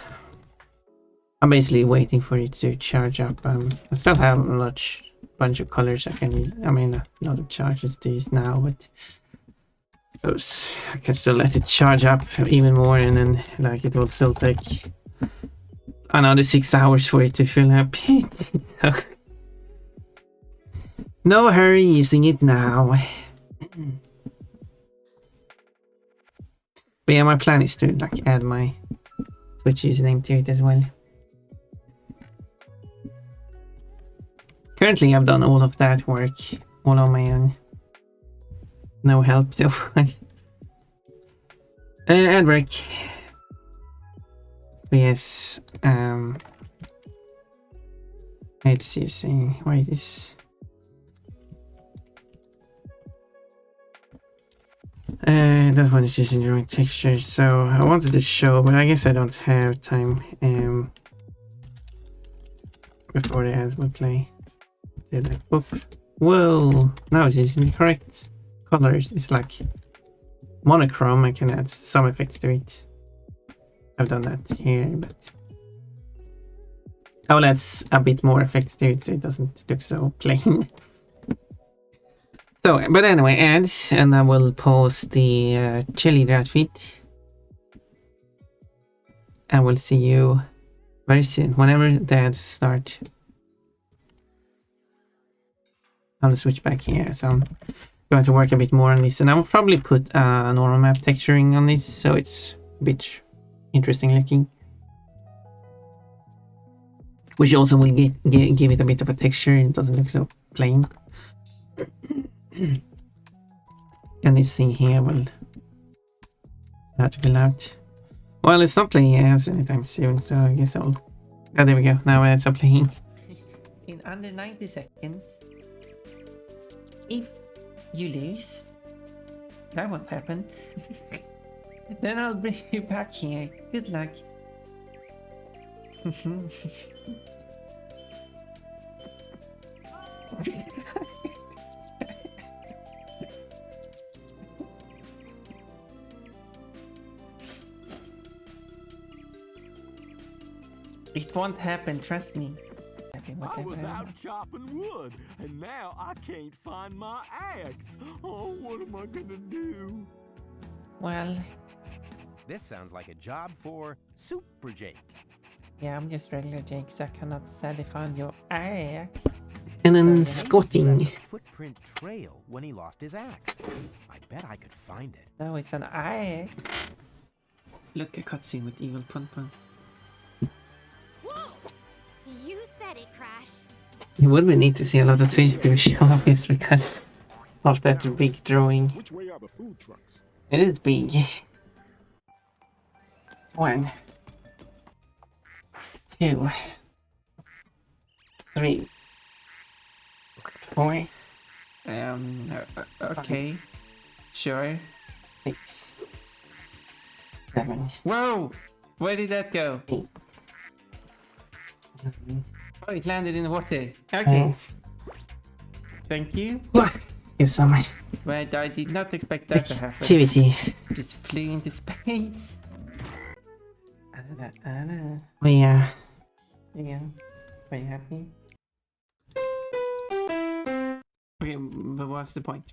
I'm basically waiting for it to charge up. I still have a bunch of colors I can use. I mean, a lot of charges to use now, but Those, I can still let it charge up even more, and then like it will still take another 6 hours for it to fill up. So, no hurry using it now. But yeah, my plan is to like add my Twitch username to it as well. Currently, I've done all of that work all on my own. No help so far. Ad break. Yes. It's using. Why this? That one is using drawing textures. So I wanted to show, but I guess I don't have time. Before the ads will play. They're like, whoop. Whoa! Now it's using the correct colors. It's like monochrome. I can add some effects to it. I've done that here, but I will add a bit more effects to it so it doesn't look so plain. So, but anyway, ads, and I will post the chili feed. And we'll see you very soon, whenever the ads start. I'll switch back here, so I'm going to work a bit more on this, and I will probably put a normal map texturing on this, so it's a bit interesting looking. Which also will give it a bit of a texture, and it doesn't look so plain. And this thing here will have to be out. Well, it's not playing ads anytime soon, so I guess I'll... Oh, there we go. Now ads are playing. In under 90 seconds. If you lose, that won't happen. Then I'll bring you back here. Good luck. It won't happen, trust me. I was out chopping wood, and now I can't find my axe. Oh, what am I gonna do? Well, this sounds like a job for Super Jake. Yeah, I'm just regular Jake, so I cannot sadly find your axe. And then squatting. Footprint trail when he lost his axe. I bet I could find it. No, it's an axe. Look, a cutscene with evil Pun Pun. You said it, Crash. You would be neat to see a lot of 3D people show up just because of that big drawing. Which way are the food trucks? It is big. 1, 2, 3, 4. Okay. Sure. 6, 7. Whoa! Where did that go? 8. Oh, it landed in the water. Okay. Thank you. Yes, I'm But I did not expect that to happen. activity. Just flew into space. Oh yeah. Yeah. Are you happy? Okay, but what's the point?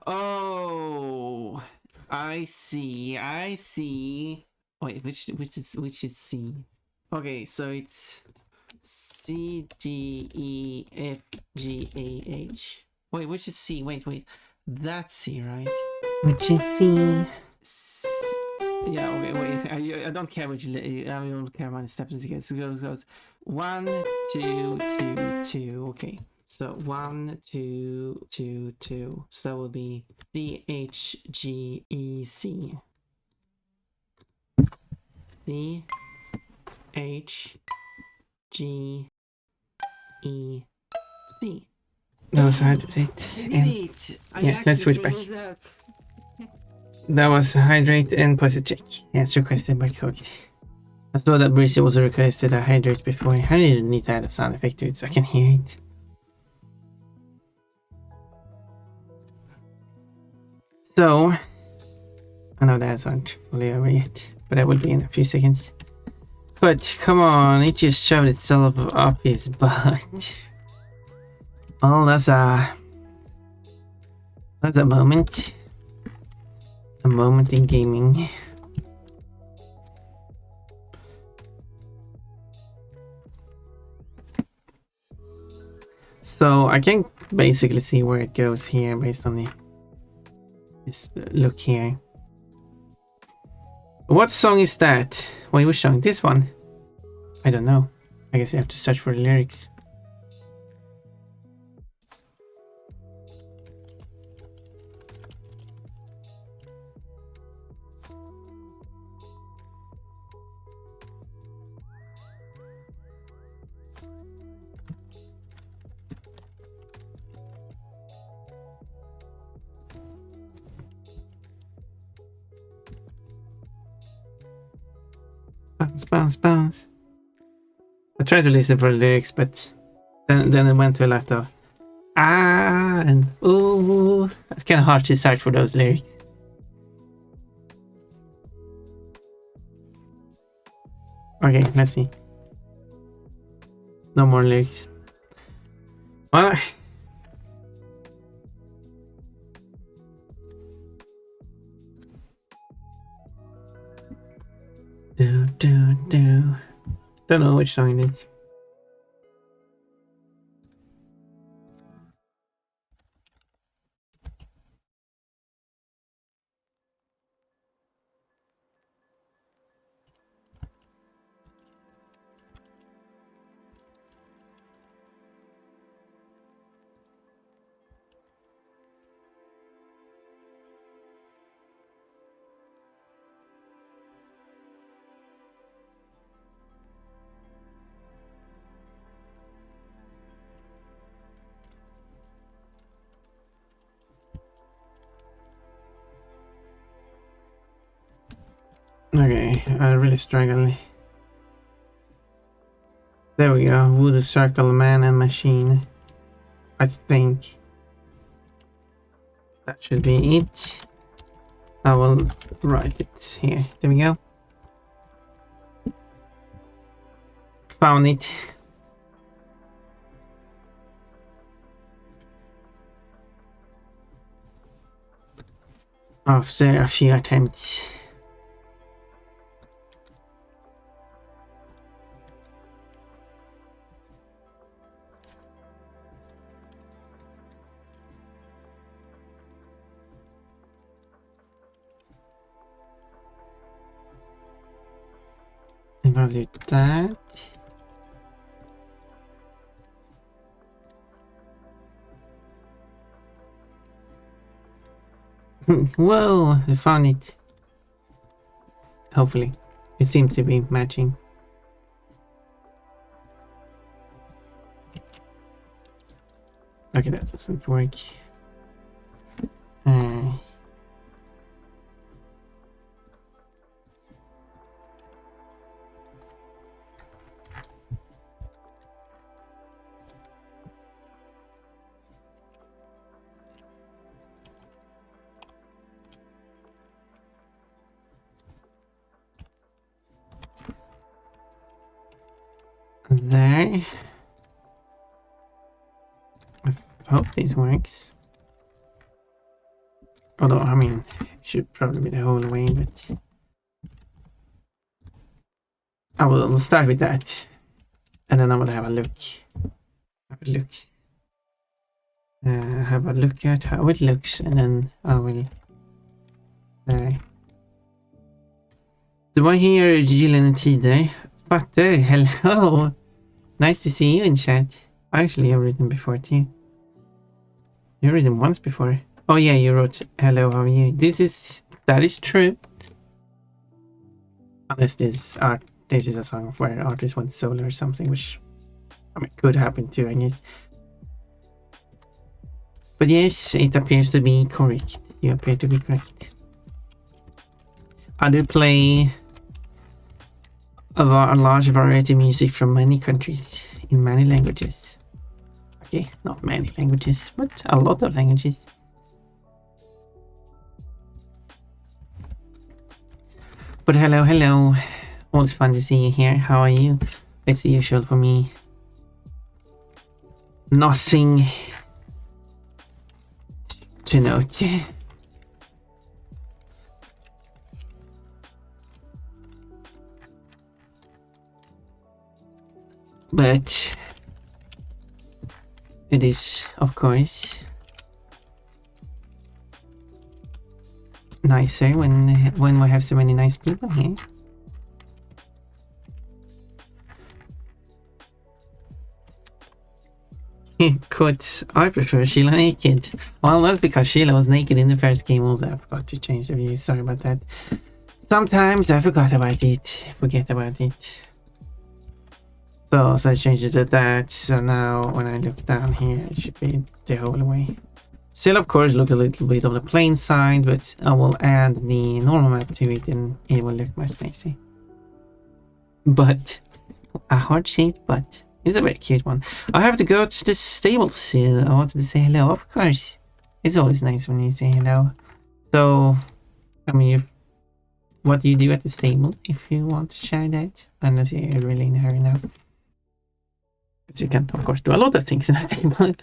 Oh, I see. I see. Wait, which is C? Okay, so it's C, D, E, F, G, A, H. Wait, which is C? Wait. That's C, right? Which is C. Yeah, okay, wait. I don't care which. I don't care how many steps it goes. So it goes 1, 2, 2, 2. Okay. So 1, 2, 2, 2. So that will be C, H, G, E, C. C, H, G, E, C. That was hydrate. Yeah, let's switch back. That was hydrate and pulse check. Yes, requested by Cody. I saw that Breezy also requested a hydrate before. I really need to add a sound effect to it so I can hear it. So, I know the ads aren't fully over yet, but I will be in a few seconds. But come on, it just shoved itself up his butt. Well, that's a moment. moment in gaming. So I can basically see where it goes here based on this look here. What song is that? What was song? This one? I don't know. I guess you have to search for the lyrics. Bounce, bounce, bounce. I tried to listen for the lyrics, but then it went to a lot of and ooh. It's kind of hard to search for those lyrics. Okay, let's see. No more lyrics. Well, do. Don't know which song it is. Okay, I really struggle. There we go. Wood Circle Man and Machine. I think that should be it. I will write it here. There we go. Found it. After a few attempts. I'll do that. Whoa, I found it. Hopefully. It seems to be matching. Okay, that doesn't work. There. I hope this works. Although, I mean, it should probably be the whole way, but I will start with that. And then I will have a look. Have a look at how it looks, and then I will. Do I hear Gyllene Tider? Fatter, hello! Nice to see you in chat. Actually, I've written before too. You've written once before. Oh yeah, you wrote hello, how are you? That is true. Unless this is a song where artist went solo or something, which I mean could happen too, I guess. But yes, it appears to be correct. You appear to be correct. I do play a large variety of music from many countries in many languages. Okay, not many languages, but a lot of languages. But hello. Always fun to see you here. How are you? It's the usual for me. Nothing to note. but it is, of course, nicer when we have so many nice people here. Quote, I prefer Sheila naked. Well, that's because Sheila was naked in the first game also. I forgot to change the view, sorry about that. Sometimes I forget about it. So I changed it to that, so now when I look down here, it should be the whole way. Still, of course, look a little bit on the plain side, but I will add the normal map to it and it will look much nicer. But, a heart-shaped butt. It's a very cute one. I have to go to the stable soon. I wanted to say hello, of course. It's always nice when you say hello. So, I mean, what do you do at the stable if you want to share that? Unless you're really in a hurry now. Because you can, of course, do a lot of things in a stable.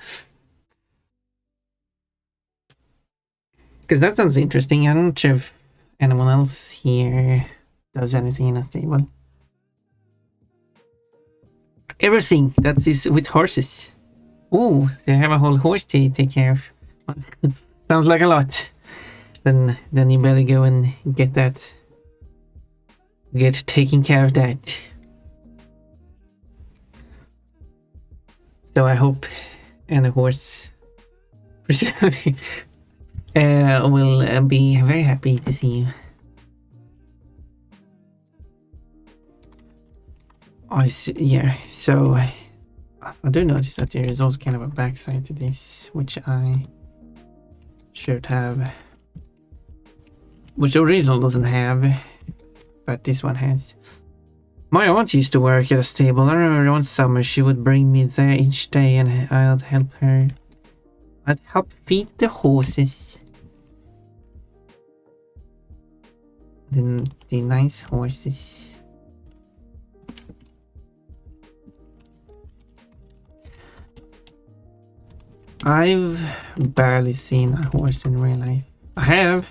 Because that sounds interesting. I'm not sure if anyone else here does anything in a stable. Everything that is with horses. Oh, they have a whole horse to take care of. Sounds like a lot. Then you better go and get that. Get taking care of that. So I hope any horse will be very happy to see you. Yeah, so I do notice that there is also kind of a backside to this, which I should have, which the original doesn't have, but this one has. My aunt used to work at a stable. I remember one summer she would bring me there each day and I'd help her. I'd help feed the horses. The nice horses. I've barely seen a horse in real life. I have.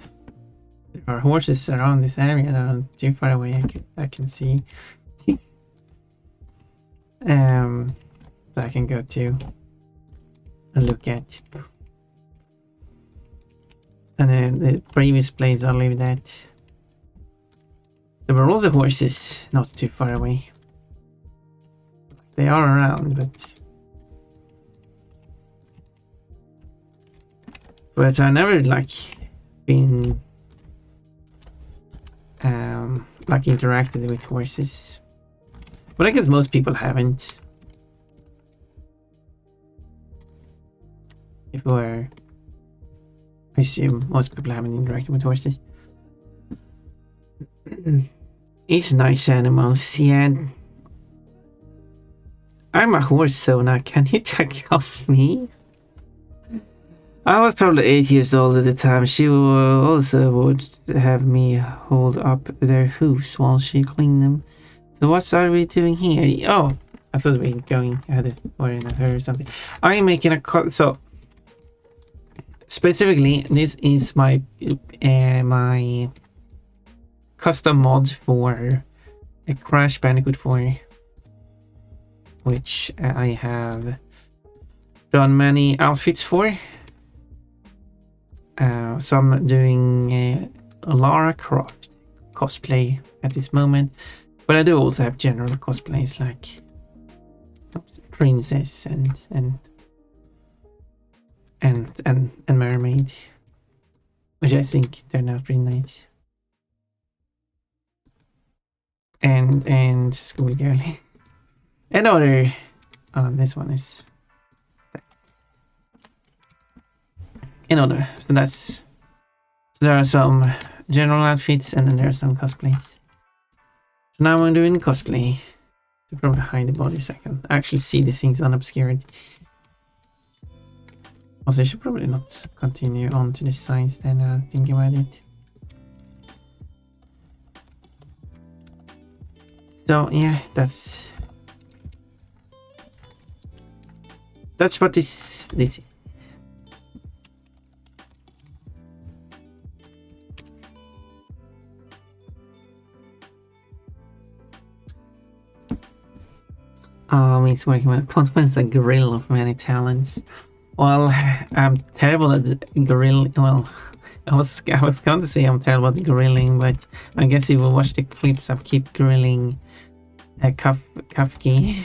There are horses around this area that are too far away I can see. That I can go to and look at. And the previous place I lived at, there were also horses not too far away. They are around, but I never been interacted with horses. But I guess most people haven't. I assume most people haven't interacted with horses. It's nice animals, yeah. I'm a horse, so now can you check off me? I was probably 8 years old at the time. She also would have me hold up their hooves while she cleaned them. So what are we doing here? Oh, I thought we were going ahead or in her or something. I'm making a cut. So specifically, this is my my custom mod for a Crash Bandicoot 4, which I have done many outfits for. So I'm doing a Lara Croft cosplay at this moment, but I do also have general cosplays like princess and mermaid, which I think turned out pretty nice, and schoolgirl. Another this one is another. So there are some general outfits and then there are some cosplays. So now I'm doing cosplay to probably hide the body so I can actually see the things unobscured. Also, I should probably not continue on to the sides then think about it. So yeah, that's what this is. Means working with Pontman is a grill of many talents. Well, I'm terrible at grill. Well, I was going to say I'm terrible at grilling, but I guess if you watch the clips, I keep grilling a kafki.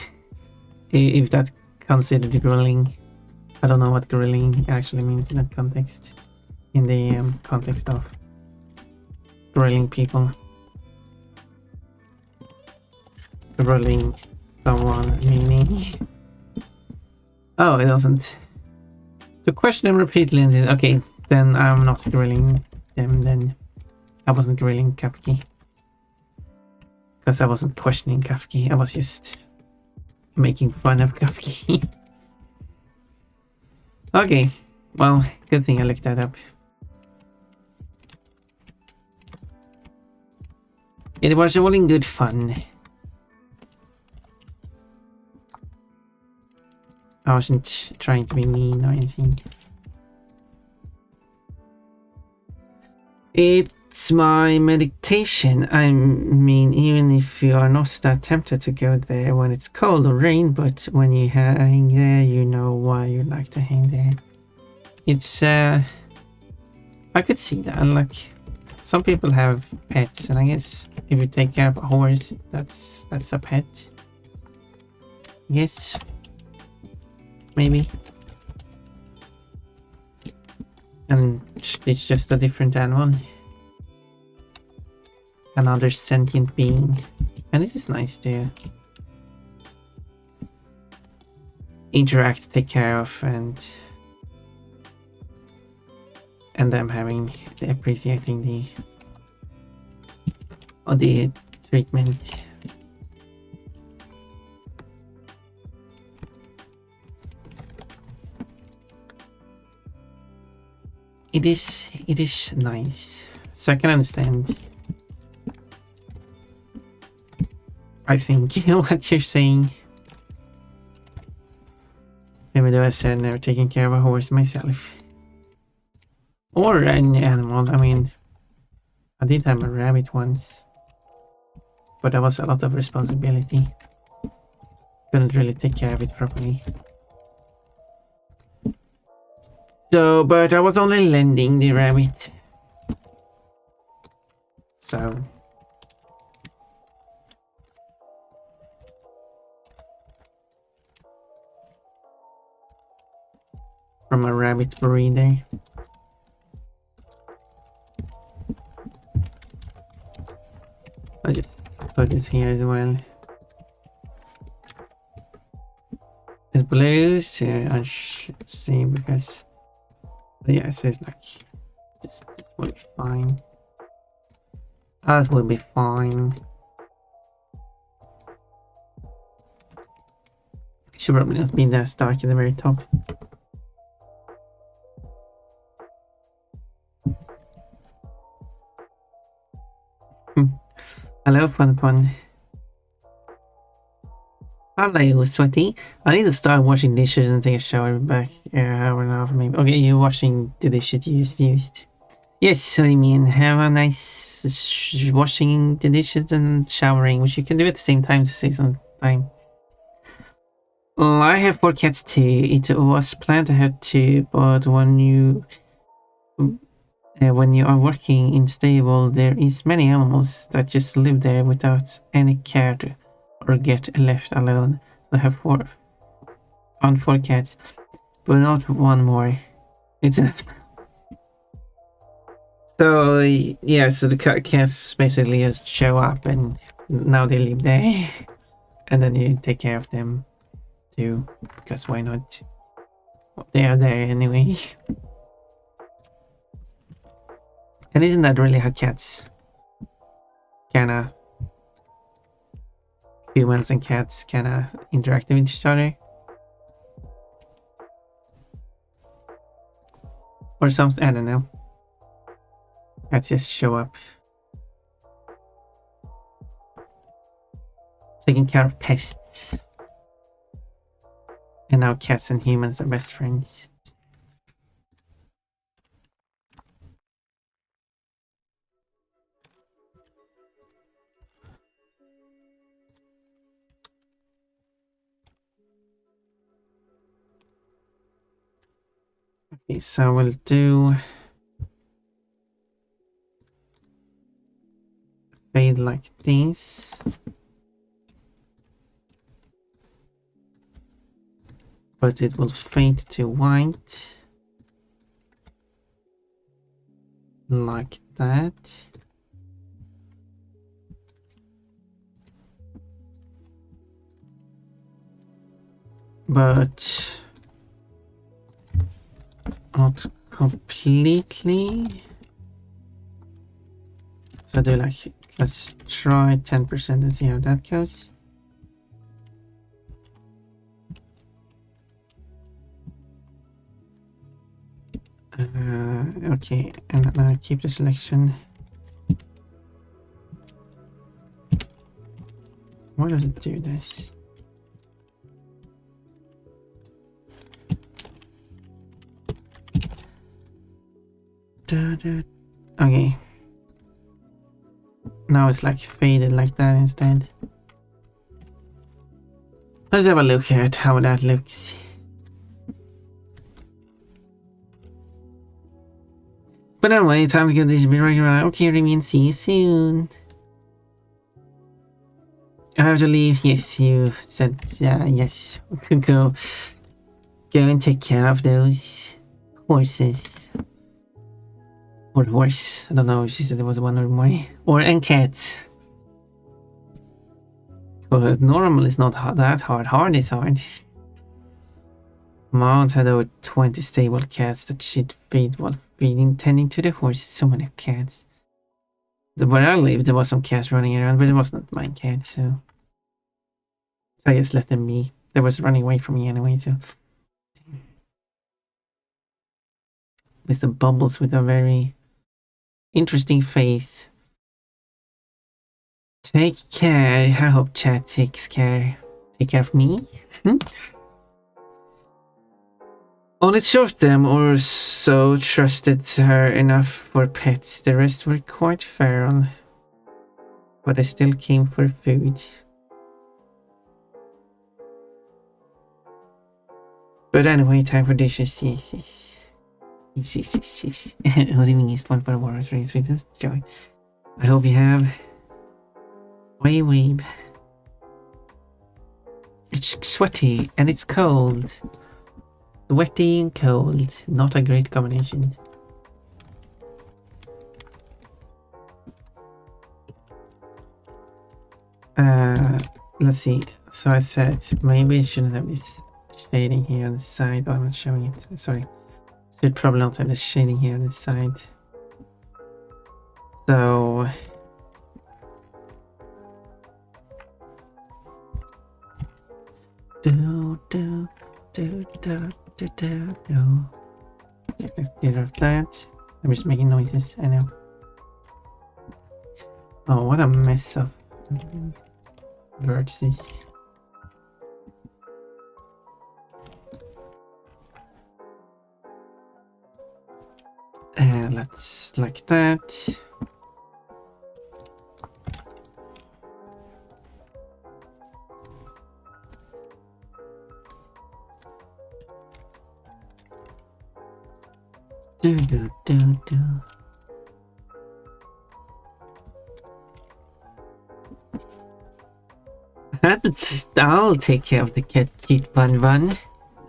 If that's considered grilling. I don't know what grilling actually means in that context. In the context of grilling people. Grilling someone, meaning... Oh, it doesn't. To question them repeatedly and okay, then I'm not grilling them then. I wasn't grilling Kafki. Because I wasn't questioning Kafki, I was just making fun of Kafki. Okay, well, good thing I looked that up. It was all in good fun. I wasn't trying to be mean or anything. It's my meditation. I mean, even if you are not that tempted to go there when it's cold or rain, but when you hang there, you know why you like to hang there. It's, I could see that. Like, some people have pets, and I guess if you take care of a horse, that's a pet. Yes. Maybe. And it's just a different animal. Another sentient being. And it is nice to interact, take care of, and them having appreciating the treatment. It is nice. So I can understand. I think what you're saying. Maybe though I said never taking care of a horse myself. Or an animal. I mean, I did have a rabbit once. But that was a lot of responsibility. Couldn't really take care of it properly. So, but I was only lending the rabbit. So. From a rabbit breeder. I just put this here as well. It's blue, so I should see because. Yeah, so it's like this will be fine. Ours will be fine. Should probably not be that dark at the very top. Hello, Fun. Hello, Sweaty. I need to start washing dishes and take a shower back. Hour and a half maybe. Okay, you're washing the dishes you used. Yes, what do you mean? Have a nice washing the dishes and showering, which you can do at the same time to save some time. Well, I have 4 cats too. It was planned to have 2, but when you are working in stable, there is many animals that just live there without any care to, or get left alone. So I have found 4 cats, but not one more. It's so yeah. So the cats basically just show up, and now they live there, and then you take care of them too, because why not? They are there anyway. And isn't that really how cats kinda humans and cats kinda interact with each other? Or something, I don't know. Cats just show up. Taking care of pests. And now cats and humans are best friends. Okay, so we'll do fade like this. But it will fade to white. Like that. But not completely. So do like, let's try 10% and see how that goes. Okay, and then I keep the selection. Why does it do this? Okay. Now it's like faded like that instead. Let's have a look at how that looks. But anyway, time to get this bit right around. Okay, Remy, see you soon. I have to leave. Yes, you said yes. We could go and take care of those horses. Or horse. I don't know if she said there was one or more. And cats. But normal is not that hard. Hard is hard. Mount had over 20 stable cats that she'd feed while feeding, tending to the horses. So many cats. Where I lived, there was some cats running around, but it wasn't my cat, so I just let them be. They was running away from me anyway, so. Mr. Bubbles with a very interesting face. Take care. I hope chat takes care. Take care of me. Only two of them or so trusted her enough for pets. The rest were quite feral, but I still came for food. But anyway, time for dishes. Yes. What do you mean he's fun for Warriors Race Sweetest Joy? I hope you have. Weeb. It's sweaty and it's cold. Sweaty and cold. Not a great combination. Let's see. So I said maybe it shouldn't have this shading here on the side. Oh, I'm not showing it. Sorry. Should probably not have the shading here on the side. So let's get rid of that. I'm just making noises, I know. Oh, what a mess of vertices. And let's like that. Do. I'll take care of the cat cute bun.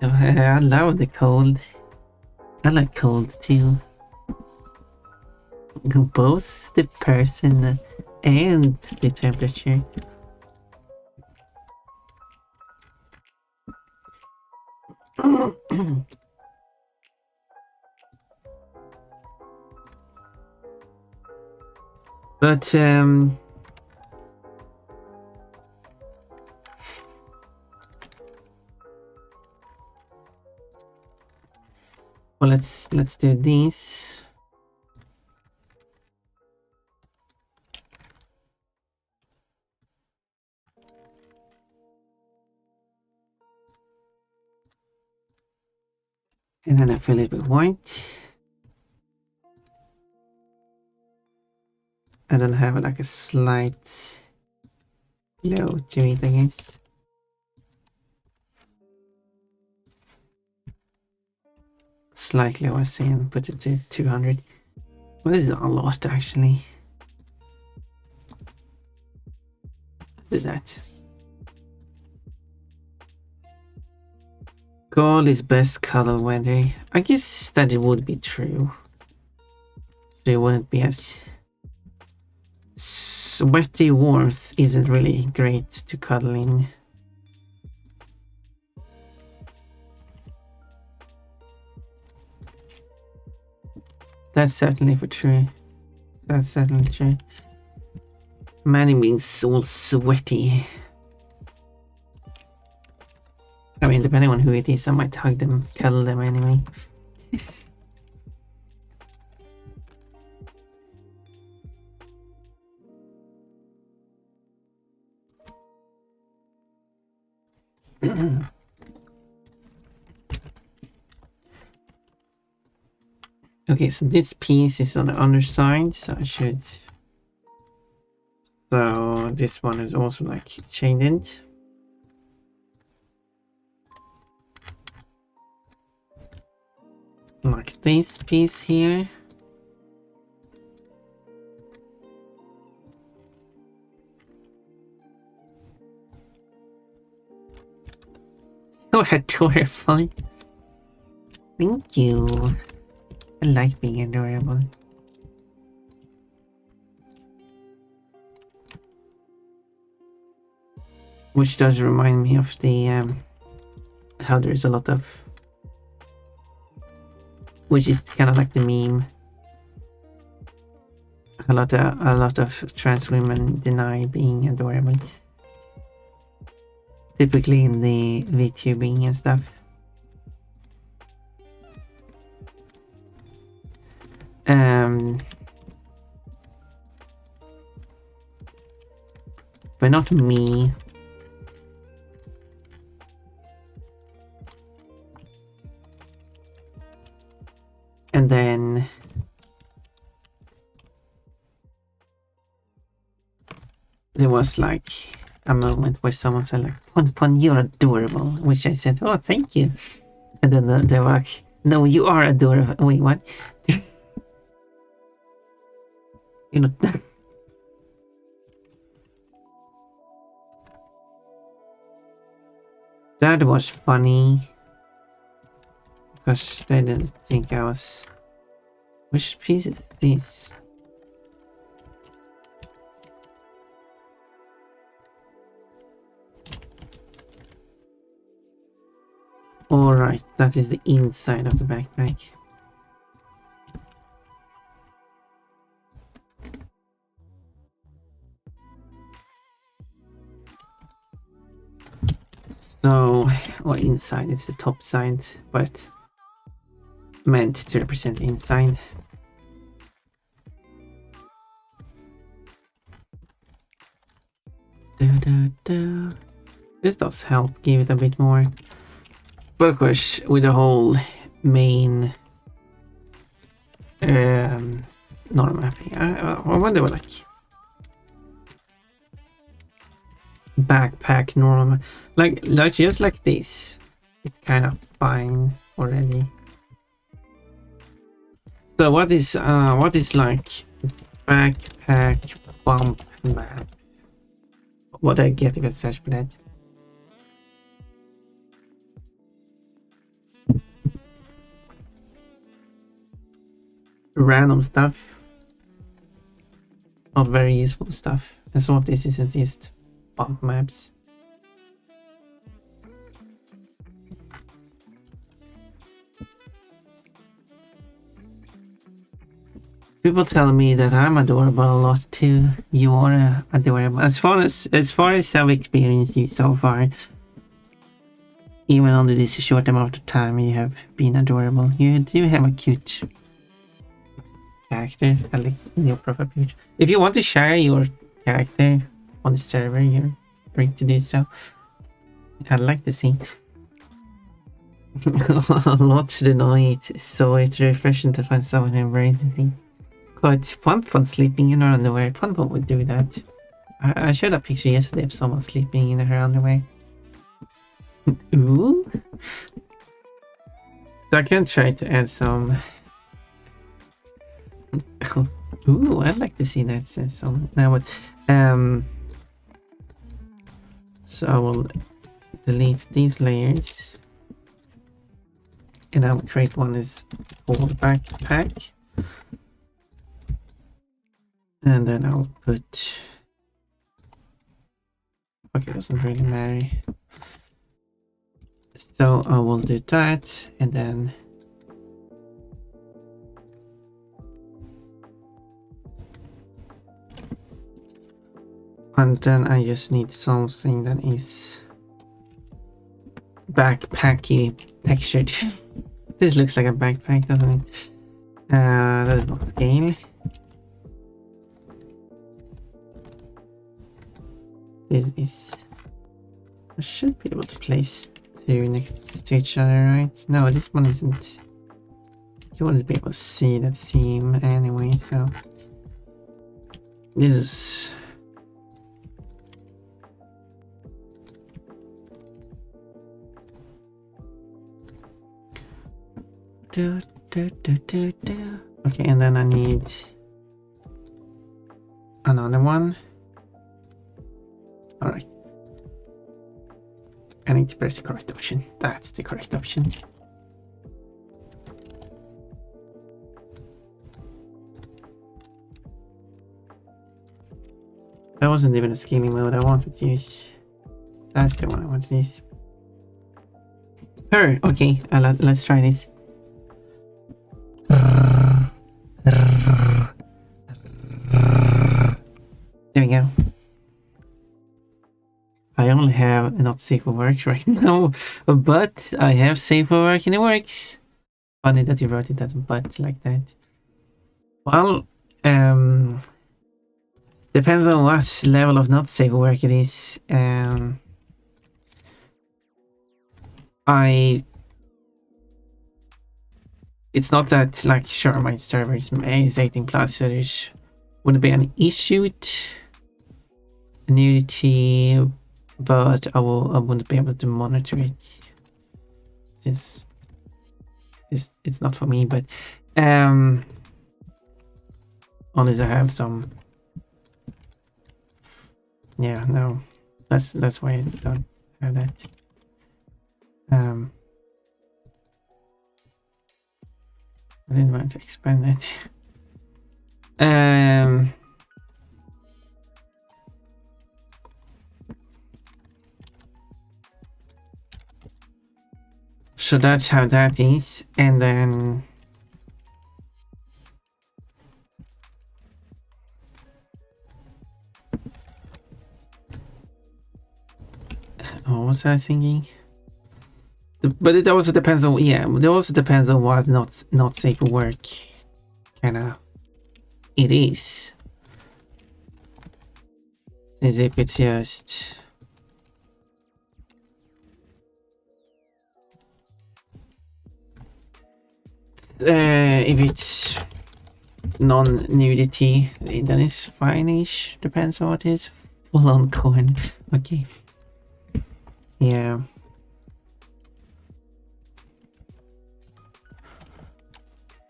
I love the cold. I like cold too. Both the person and the temperature. But well, let's do this. And then I fill it with white. And then have like a slight glow to it, I guess. slightly, I was saying, put it to 200. Well, this is not a lot, actually. Let's do that. Gold is best cuddle weather. I guess that it would be true. So it wouldn't be as sweaty. Warmth isn't really great to cuddle in. That's certainly for true. That's certainly true. Manny means all sweaty. I mean, depending on who it is, I might hug them, cuddle them anyway. Okay, so this piece is on the underside, so I should... So this one is also like shaded. Like this piece here. You're adorable. Thank you. I like being adorable. Which does remind me of the how there's a lot of, which is kind of like the meme. A lot of trans women deny being adorable. Typically in the VTubing and stuff. But not me. And then there was like a moment where someone said like, Pon Pon, you're adorable, which I said, oh, thank you. And then they were like, no, you are adorable. Wait, what? You know. That was funny. Because they didn't think I was... Which piece is this? Alright, that is the inside of the backpack. So, or inside is the top side, but meant to represent inside. This does help give it a bit more. But of course, with the whole main normal mapping, I wonder what like backpack normal, like just like this, it's kind of fine already. So what is like backpack bump map? What I get if I search for that? Random stuff. Not very useful stuff. And some of this isn't just bump maps. People tell me that I'm adorable a lot too. You are adorable. As far as I've experienced you so far, even under this short amount of time, you have been adorable. You do have a cute character, at least in your profile picture. If you want to share your character on the server, you're free to do so. I'd like to see. A lot to deny it, so it's refreshing to find someone who embraces it. Quite Pon Pon sleeping in her underwear. Pon Pon would do that. I showed a picture yesterday of someone sleeping in her underwear. Ooh. So I can try to add some. Ooh, I'd like to see that some now. But so I will delete these layers, and I'll create one is called backpack, and then I'll put. Okay, it doesn't really matter. So I will do that, and then I just need something that is backpacky textured. This looks like a backpack, doesn't it? That is not scale. This is. I should be able to place two next to each other, right? No, this one isn't. You wouldn't be able to see that seam anyway, so this is. Okay, and then I need another one. All right. I need to press the correct option. That's the correct option. That wasn't even a scaling mode I wanted to use. That's the one I want to use. Okay, let's try this. There we go. I only have not safe for work right now, but I have safe for work and it works. Funny that you wrote it as but like that. Well, depends on what level of not safe for work it is. It's not that like sure my server is 18 plus, so there's wouldn't be an issue with nudity, but I wouldn't be able to monitor it since it's not for me. But unless I have some, yeah, no, that's why I don't have that. I didn't want to expand it. So that's how that is, and then what was I thinking? But it also depends on, yeah, it also depends on what not safe for work kinda it is. As if it's just if it's non-nudity, then it's fine-ish. Depends on what it is. Full-on coin. Okay. Yeah.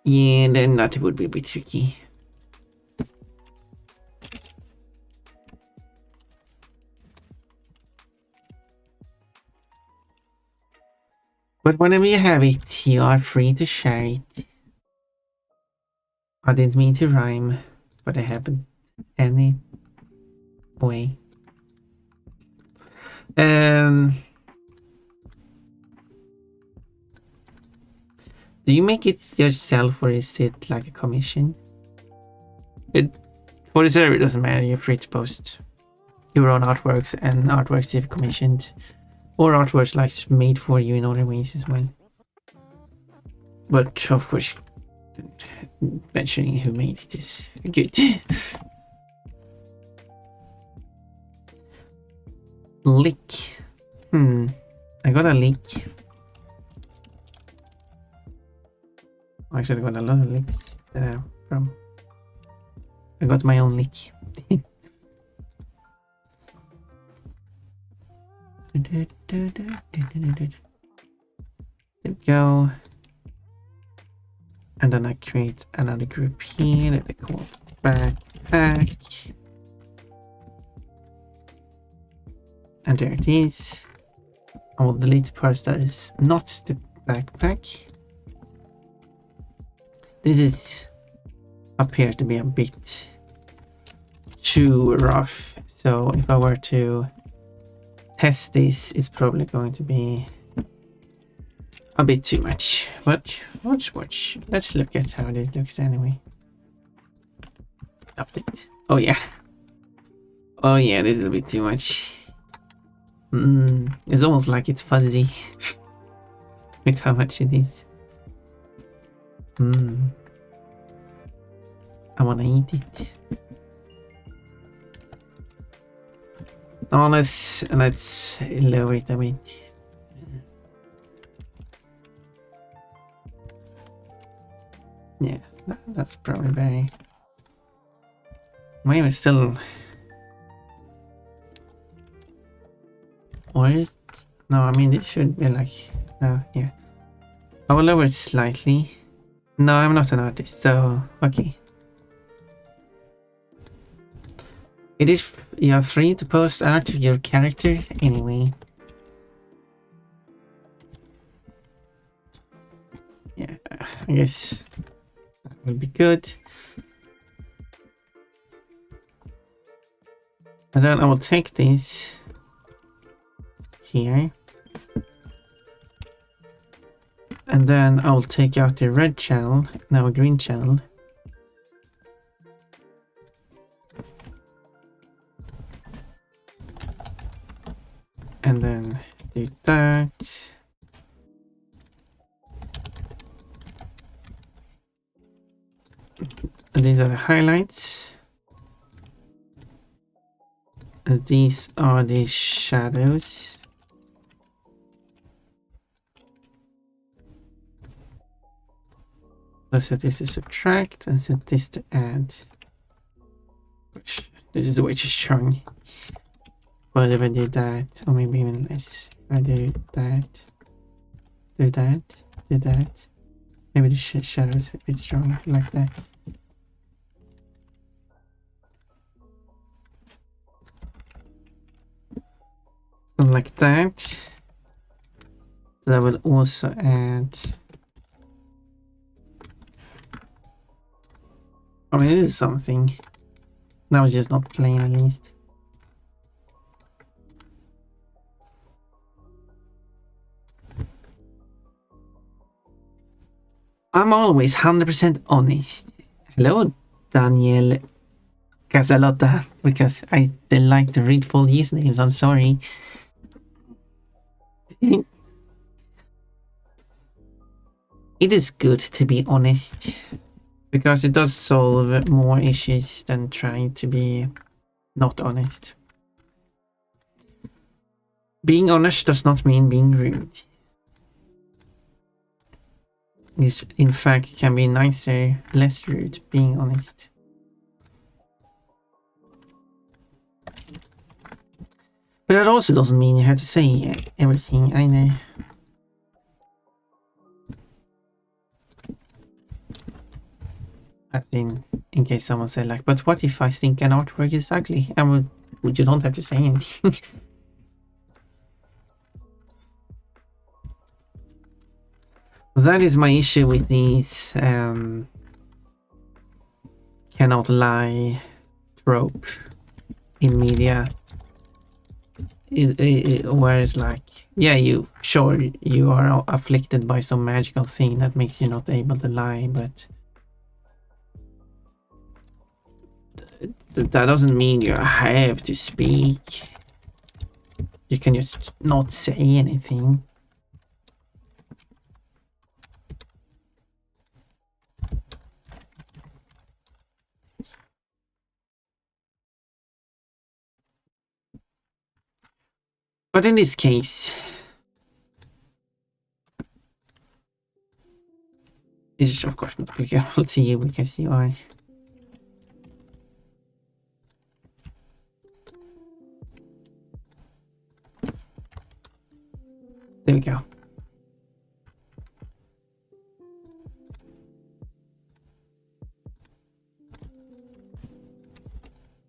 Yeah, then that would be a bit tricky. But whenever you have it, you are free to share it. I didn't mean to rhyme, but I happened anyway. Do you make it yourself or is it like a commission? For the server, it doesn't matter. You're free to post your own artworks and artworks you've commissioned, or artworks like made for you in other ways as well. But of course, mentioning who made it is good. Lick. I got a lick. I actually got a lot of licks from. I got my own lick. There we go. And then I create another group here that I call backpack. And there it is. I will delete the part that is not the backpack. This is appears to be a bit too rough. So if I were to test this, it's probably going to be a bit too much. But watch. Let's look at how this looks anyway. Update. Oh yeah. Oh yeah, this is a bit too much. It's almost like it's fuzzy with how much it is. I wanna eat it. Oh, let's lower it a bit. Yeah, that's probably very. Maybe still. Or is it? No, I mean it should be like. No, yeah. I will lower it slightly. No, I'm not an artist, so okay. It is. You are free to post art of your character anyway. Yeah, I guess that will be good. And then I will take this here. And then I will take out the red channel, now a green channel. And then do that. And these are the highlights. And these are the shadows. Let's set this to subtract and set this to add. Which, this is way too strong. But if I do that, or maybe even less, if I do that, do that, do that. Maybe the shadow is a bit stronger, like that. Something like that. So I will also add. I mean, it is something. Now it's just not plain, at least. I'm always 100% honest. Hello, Daniel Casalotta, because I still like to read full usernames, I'm sorry. It is good to be honest, because it does solve more issues than trying to be not honest. Being honest does not mean being rude. It, in fact, can be nicer, less rude, being honest. But that also doesn't mean you have to say everything, I know. As in case someone said like, but what if I think an artwork is ugly? And would you don't have to say anything. That is my issue with these cannot lie trope in media. Where it's like, yeah, you are afflicted by some magical thing that makes you not able to lie, but that doesn't mean you have to speak. You can just not say anything. But in this case, it's of course not applicable to you because you are. There we go.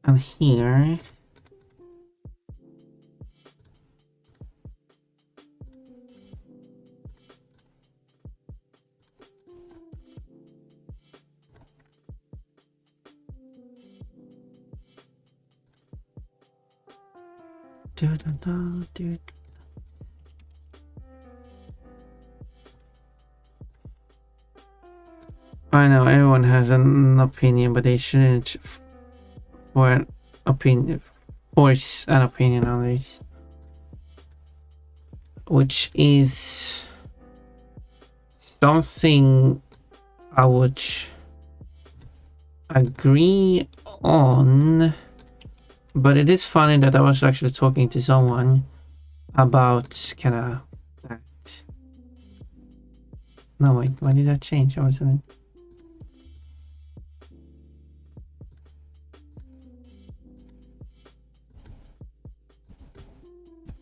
And here. I know everyone has an opinion, but they shouldn't for an opinion force an opinion on this, which is something I would agree on. But it is funny that I was actually talking to someone about kind of that. No, wait, why did that change? I wasn't.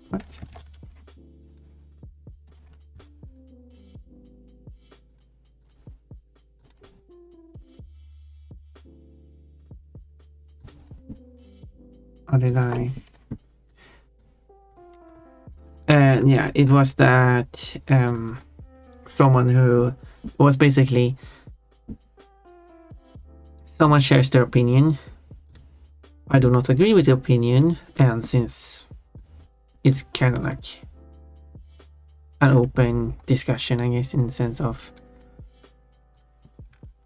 What? Or did I? Yeah, it was that someone who was basically someone shares their opinion. I do not agree with the opinion, and since it's kind of like an open discussion, I guess, in the sense of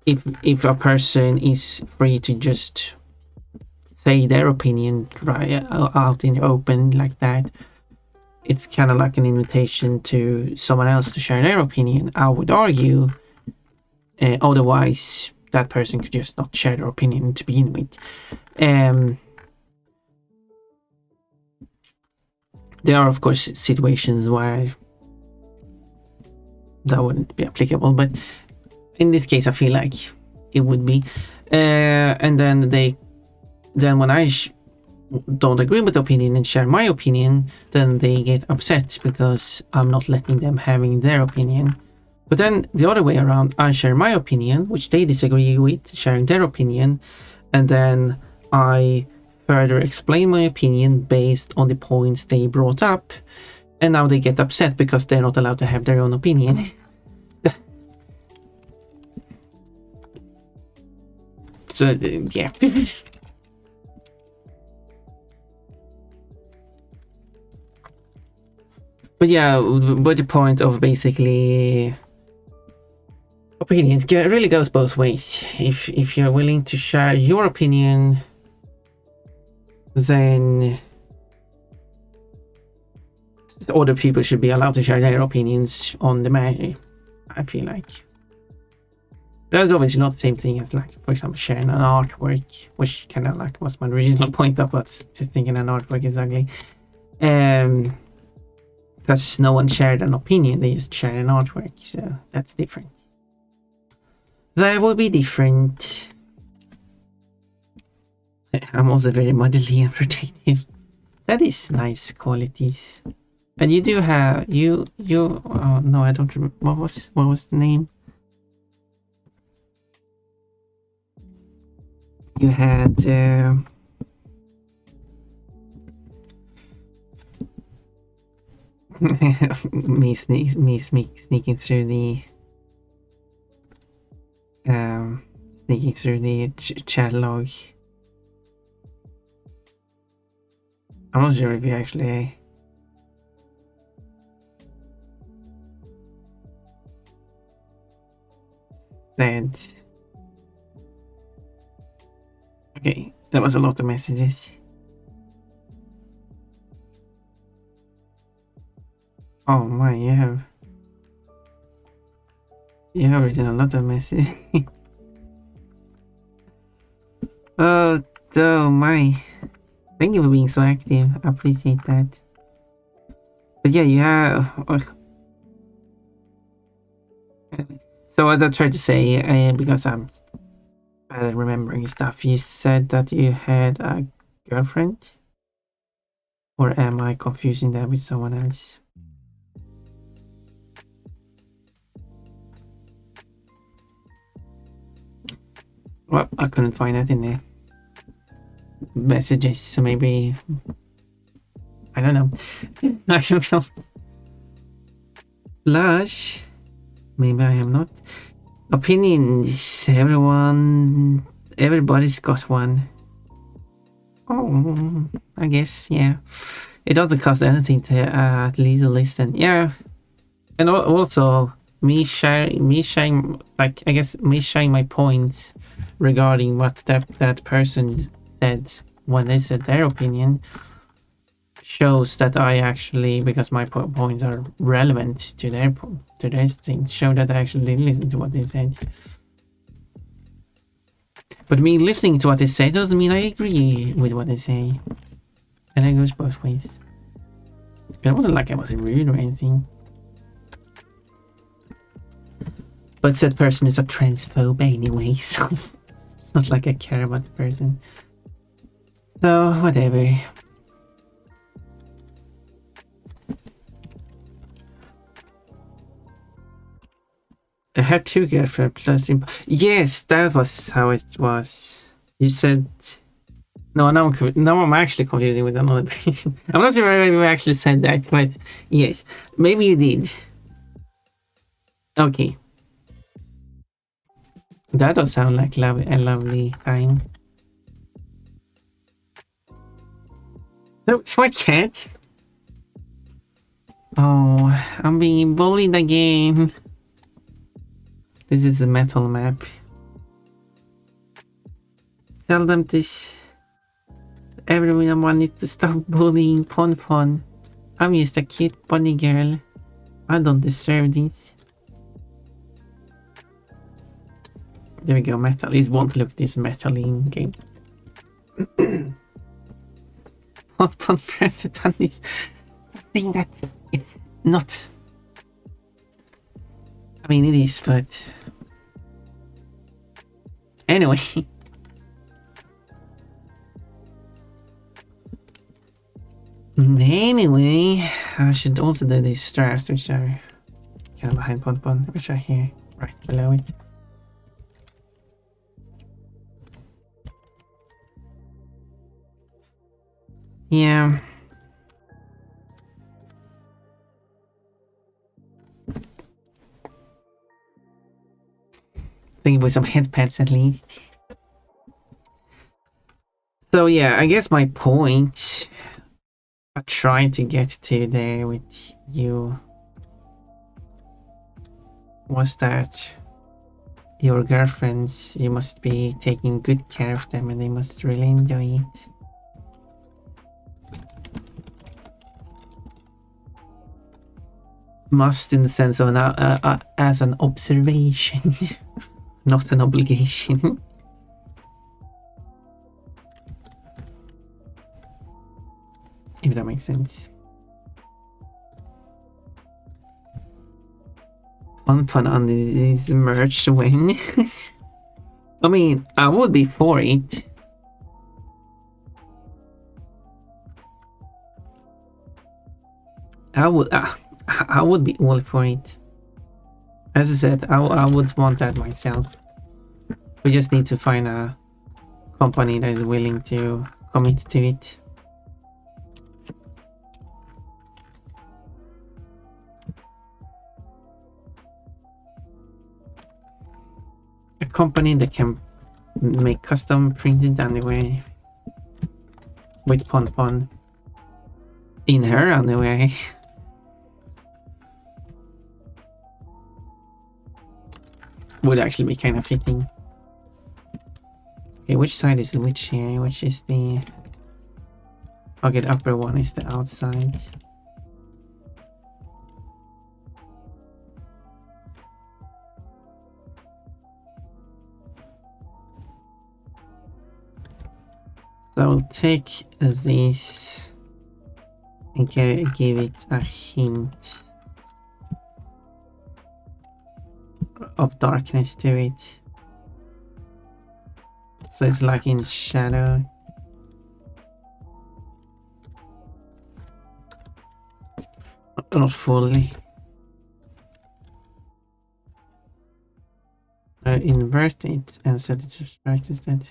if a person is free to just say their opinion right out in the open like that, it's kind of like an invitation to someone else to share their opinion. I would argue otherwise that person could just not share their opinion to begin with. There are of course situations where that wouldn't be applicable, but in this case I feel like it would be. And then when I don't agree with the opinion and share my opinion, then they get upset because I'm not letting them having their opinion. But then the other way around, I share my opinion, which they disagree with, sharing their opinion, and then I further explain my opinion based on the points they brought up, and now they get upset because they're not allowed to have their own opinion. So yeah. But yeah, but the point of basically opinions really goes both ways. If you're willing to share your opinion, then other people should be allowed to share their opinions on the matter, I feel like. That's obviously not the same thing as, like, for example, sharing an artwork, which kind of like was my original point of what's just thinking an artwork is ugly. Because no one shared an opinion, they just shared an artwork, so that's different. That would be different. I'm also very motherly and protective. That is nice qualities. And you do have you oh no, I don't remember what was the name? You had me sneaking through the chat log. I'm not sure if you actually said. Okay, that was a lot of messages. Oh my, you have written a lot of messages. Oh my. Thank you for being so active. I appreciate that. But yeah, you have. So as I tried to say, because I'm bad at remembering stuff, you said that you had a girlfriend? Or am I confusing that with someone else? Well, I couldn't find that in there. messages, so maybe I don't know. I don't know. Blush. Maybe I am not. Opinions. Everybody's got one. Oh, I guess, yeah. It doesn't cost anything to at least listen. Yeah. And also me sharing like, I guess me sharing my points regarding what that person said when they said their opinion shows that I actually, because my points are relevant to their thing, show that I actually did listen to what they said. But me listening to what they say doesn't mean I agree with what they say. And it goes both ways. It wasn't like I was rude or anything. But said person is a transphobe anyway, so not like I care about the person. So, whatever. I had 2 girlfriends plus yes, that was how it was. You said no. Now I'm actually confusing with another person. I'm not sure if you actually said that, but yes, maybe you did. Okay, that does sound like a lovely time. So it's my cat. Oh, I'm being bullied again. This is a metal map. Tell them this. Everyone needs to stop bullying Pon Pon. I'm just a cute bunny girl. I don't deserve this. There we go, metal. It won't look this metal in game. Pon Pon printed on this. Stop saying that. It's not. I mean, it is, but anyway. Anyway, I should also do these straps, which are kind of behind Pon Pon, which are here, right below it. Yeah. Thinking with some headpads at least. So yeah, I guess my point I tried to get to there with you was that your girlfriends, you must be taking good care of them and they must really enjoy it. Must in the sense of as an observation. Not an obligation. If that makes sense. Pon Pon on this merch when. I mean, I would be for it. I would be all for it. As I said, I would want that myself. We just need to find a company that is willing to commit to it. A company that can make custom printed underwear with Pon Pon in her underwear. Would actually be kind of fitting. Okay, which side is which here? Which is the... Okay, the upper one is the outside. So I'll take this and give it a hint of darkness to it. So it's like in shadow. Not fully. Invert it and set it to strike instead.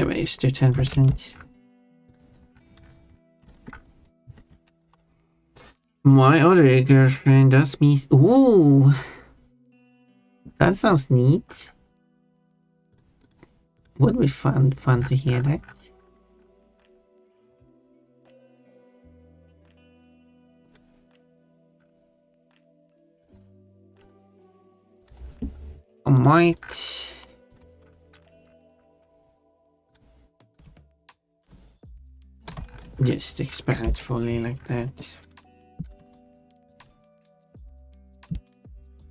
Maybe let's do 10%. My other girlfriend does me. Ooh, that sounds neat. Would be fun to hear that. I might just expand it fully like that.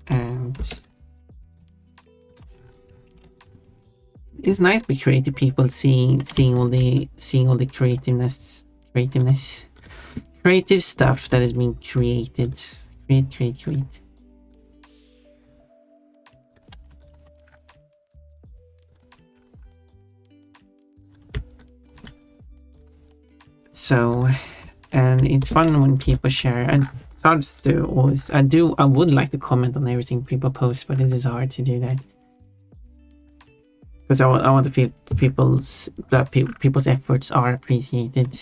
And it's nice with creative people seeing all the creative stuff that is being created. Create. So, and it's fun when people share, and it's hard to always, I would like to comment on everything people post, but it is hard to do that. Because I want the people's efforts are appreciated.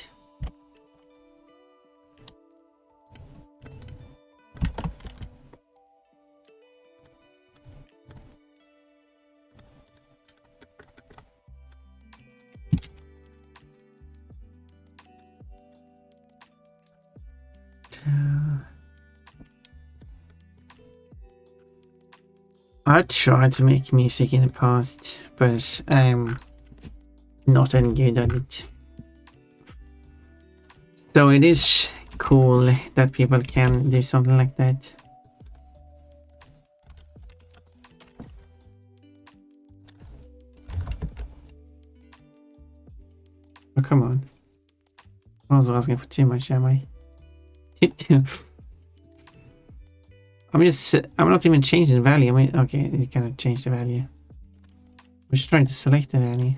I tried to make music in the past, but I'm not any good at it. So it is cool that people can do something like that. Oh, come on. I was asking for too much, am I? I'm not even changing the value. Okay, you cannot change the value. I'm just trying to select the value.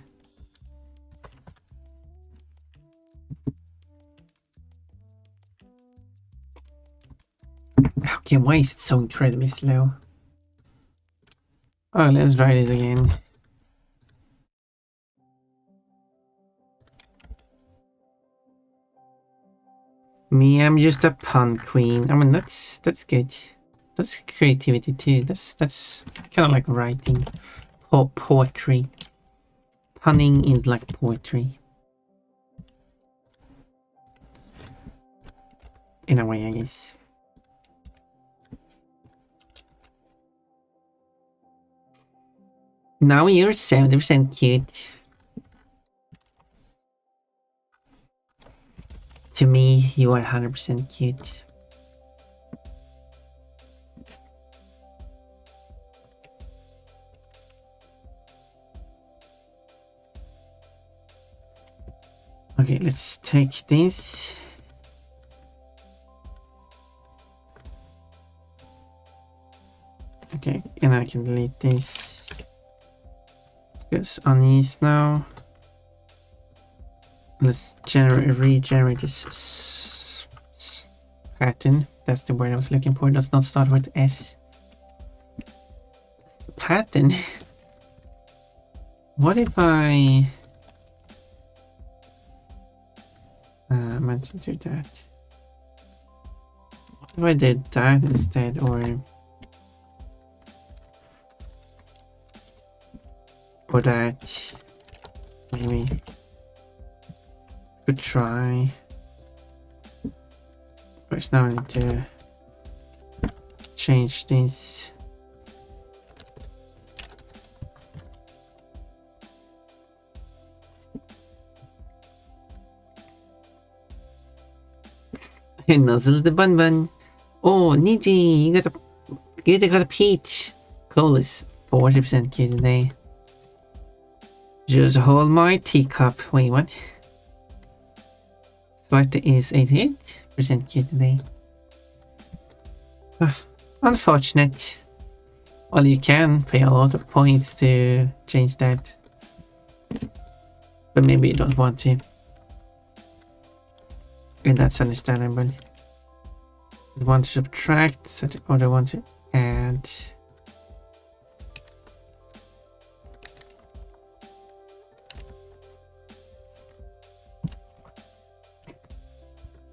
Okay, why is it so incredibly slow? Oh, let's try this again. Me, I'm just a pun queen. I mean, that's good. That's creativity too. That's kind of like writing, poetry. Punning is like poetry. In a way, I guess. Now you're 70% cute. To me, you are 100% cute. Okay, let's take this. Okay, and I can delete this. Because unease now. Let's regenerate this pattern. That's the word I was looking for. It does not start with S. Pattern. What if I meant to do that? What if I did that instead, or that? Maybe. Could try. First, now I need to change this. He nuzzles the bun. Oh, Niji, you got a peach. Coal is 40% Q today. Just hold my teacup. Wait, what? Sweater is 88% Q today. Unfortunate. Well, you can pay a lot of points to change that. But maybe you don't want to. And that's understandable. I want to subtract, or I want to add.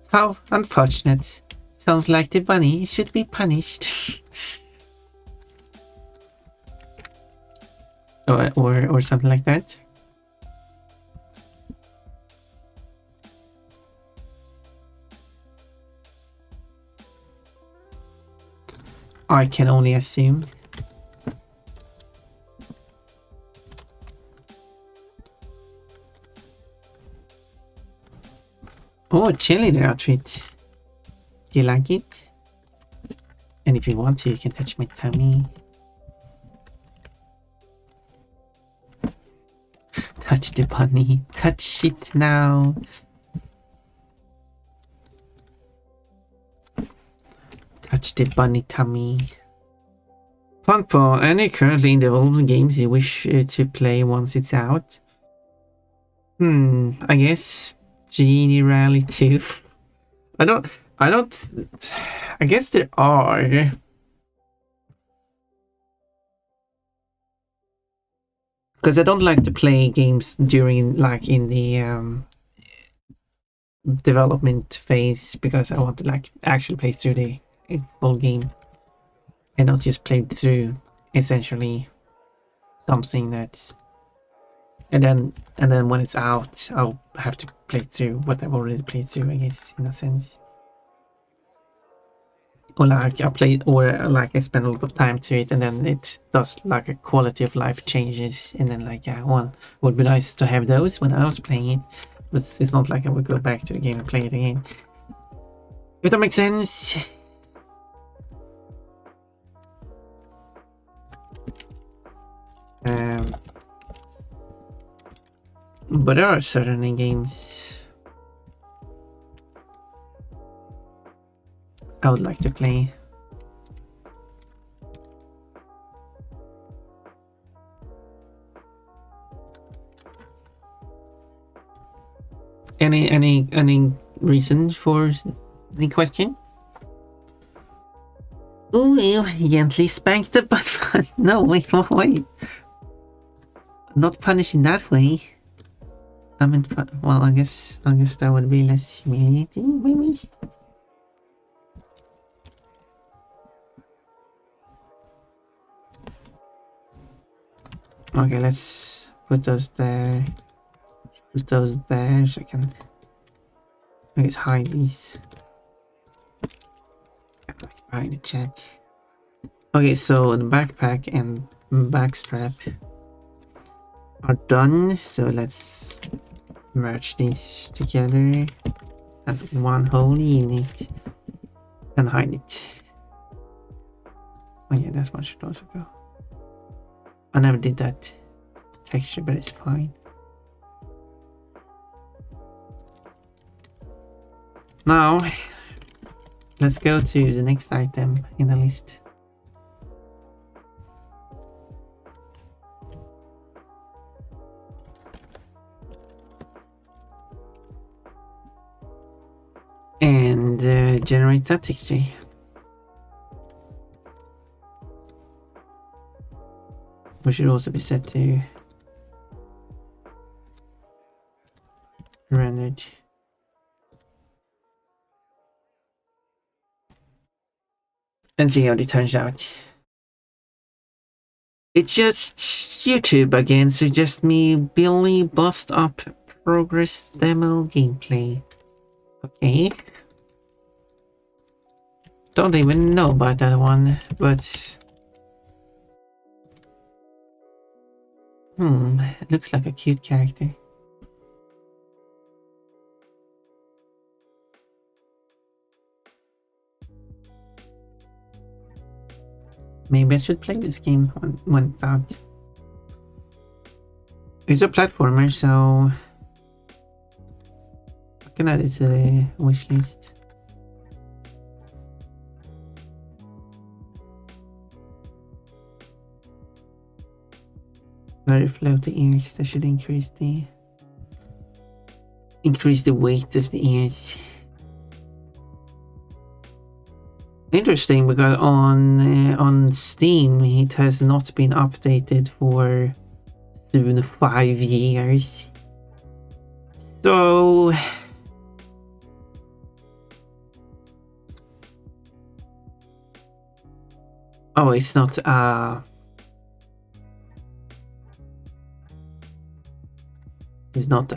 How unfortunate. Sounds like the bunny should be punished. or something like that. I can only assume. Oh, chilly the outfit. Do you like it? And if you want to, you can touch my tummy. Touch the bunny. Touch it now. Touch the bunny tummy. Funpo, any currently in development games you wish to play once it's out? I guess Genie Rally 2. I guess there are. Because I don't like to play games during, like, in the development phase, because I want to, like, actually play through the full game and not just play through essentially something that's, and then when it's out, I'll have to play through what I've already played through, I guess, in a sense. Or like I spend a lot of time to it, and then it does like a quality of life changes, and then like, yeah, well, it would be nice to have those when I was playing it, but it's not like I would go back to the game and play it again. If that makes sense. But there are certain games I would like to play. Any reason for the question? Oh, you gently spanked the butt. No, wait. Not punish in that way. I mean, well, I guess that would be less humiliating, maybe. Okay, let's put those there. Put those there so I can, I guess, hide these. Behind the chat. Okay, so the backpack and backstrap are done. So let's merge these together as one whole unit and hide it. Oh yeah, that's one should also go. I never did that texture, but it's fine. Now, let's go to the next item in the list. And generate that texture. Which should also be set to rendered. And see how it turns out. It's just YouTube again, so just me Billy bust up progress demo gameplay. Okay. Don't even know about that one, but it looks like a cute character. Maybe I should play this game when it's out. It's a platformer, so I can add it to the wish list. Very floaty ears. That should increase the weight of the ears. Interesting, because on Steam it has not been updated for soon 5 years. So Oh, it's not it's not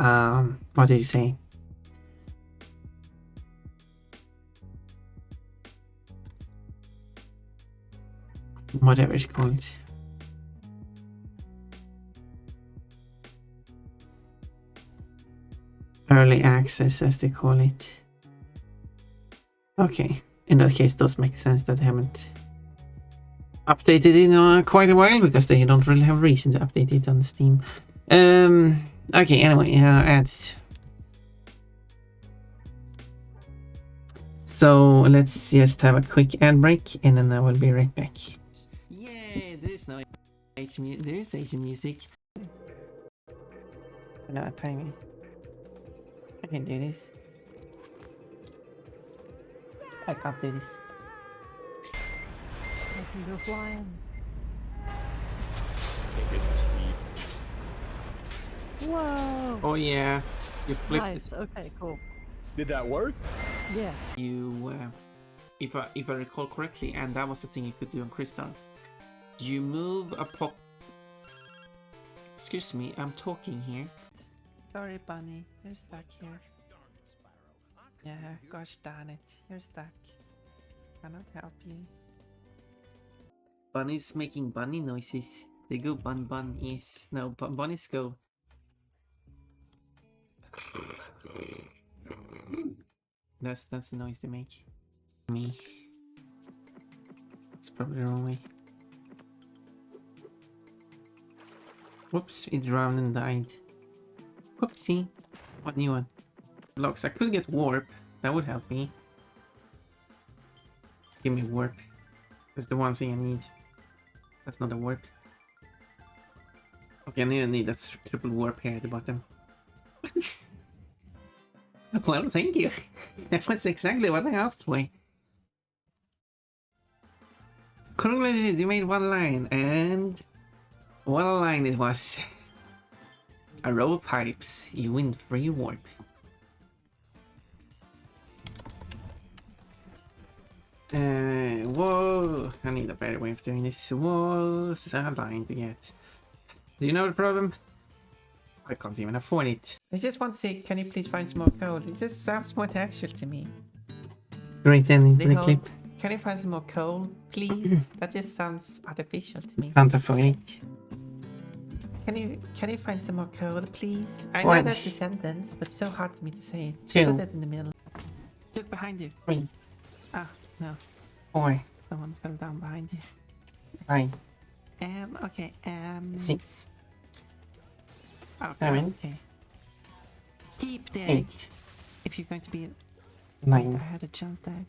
what did you say? Whatever it's called. Early access, as they call it. Okay, in that case, it does make sense that they haven't updated in quite a while, because they don't really have a reason to update it on Steam. Okay, anyway, ads. So let's just have a quick ad break, and then I will be right back. Yay! There's no there is Asian music. Not tiny. I can do this. I can't do this. I can go flying. Whoa! Oh yeah, you flipped Nice. it. Okay, cool. Did that work? Yeah. You, if I recall correctly, and that was the thing you could do on Crystal. You move a pop. Excuse me, I'm talking here. Sorry, Bunny, you're stuck here. Yeah, gosh darn it, you're stuck. Cannot help you. Bunny's making bunny noises. They go bunnies. No, bunnies go. That's the noise they make. Me. It's probably the wrong way. Whoops, it drowned and died. Whoopsie. What new one? Blocks. I could get warp. That would help me. Give me warp. That's the one thing I need. That's not a warp. Okay, I need that triple warp here at the bottom. Well, thank you. That was exactly what I asked for. Congratulations, you made one line, and what a line it was. A row of pipes, you win free warp. Whoa, I need a better way of doing this. Whoa, a line to get. Do you know the problem? I can't even afford it. I just want to say, can you please find some more coal? It just sounds more natural to me. Great ending to the clip. Can you find some more coal, please? That just sounds artificial to me. Can't afford it. Can you find some more coal, please? I know that's a sentence, but it's so hard for me to say it. Put that in the middle. Look behind you. 3. Ah, no. 4. Someone fell down behind you. 5. Okay, 6. Okay, 7. Okay. Keep there. 8. If you're going to be 9. I had a jump there.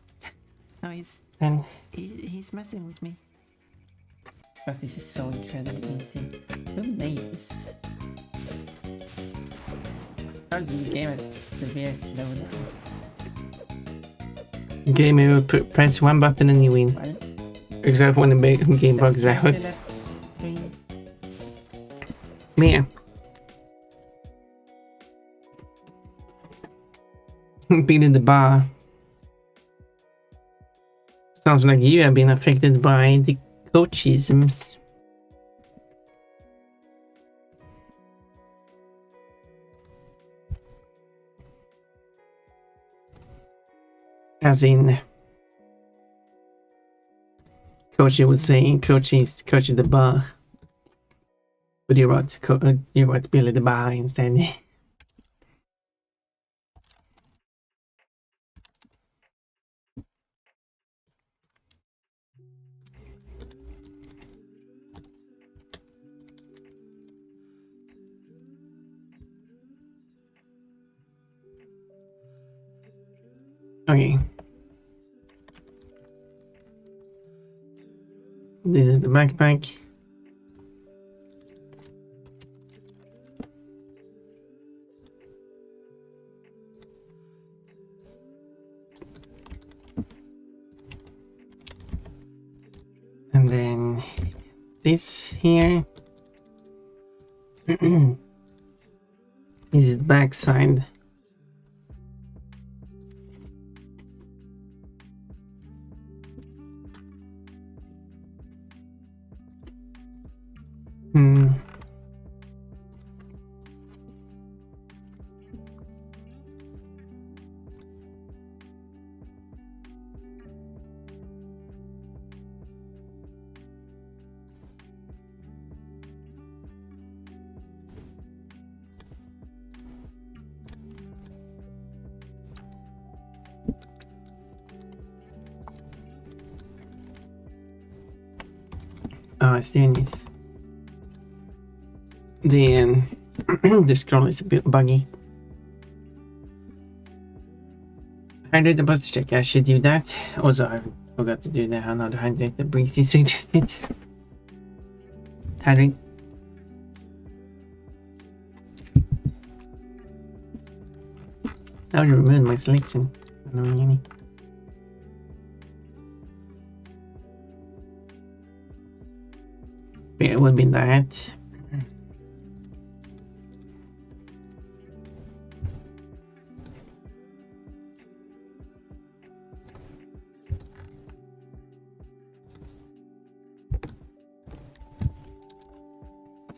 No, he's 10. He's messing with me. Because this is so incredibly easy. Who made this? The game is very slow down. Game, you press one button and you win. Right. Except when the game bugs out. Man. Beating the bar. Sounds like you have been affected by the coachisms. As in, Coachy was saying, coaching the bar. But you wrote Billy the bar instead. Okay. This is the backpack. And then this here. This is the back side. Hmm. Oh, it's doing this. The the scroll is a bit buggy. Hydrate the bus check. I should do that. Also, I forgot to do the another hydrate that Breezy suggested. Hydrate. I already removed my selection. Annoying any. Yeah, it would be that.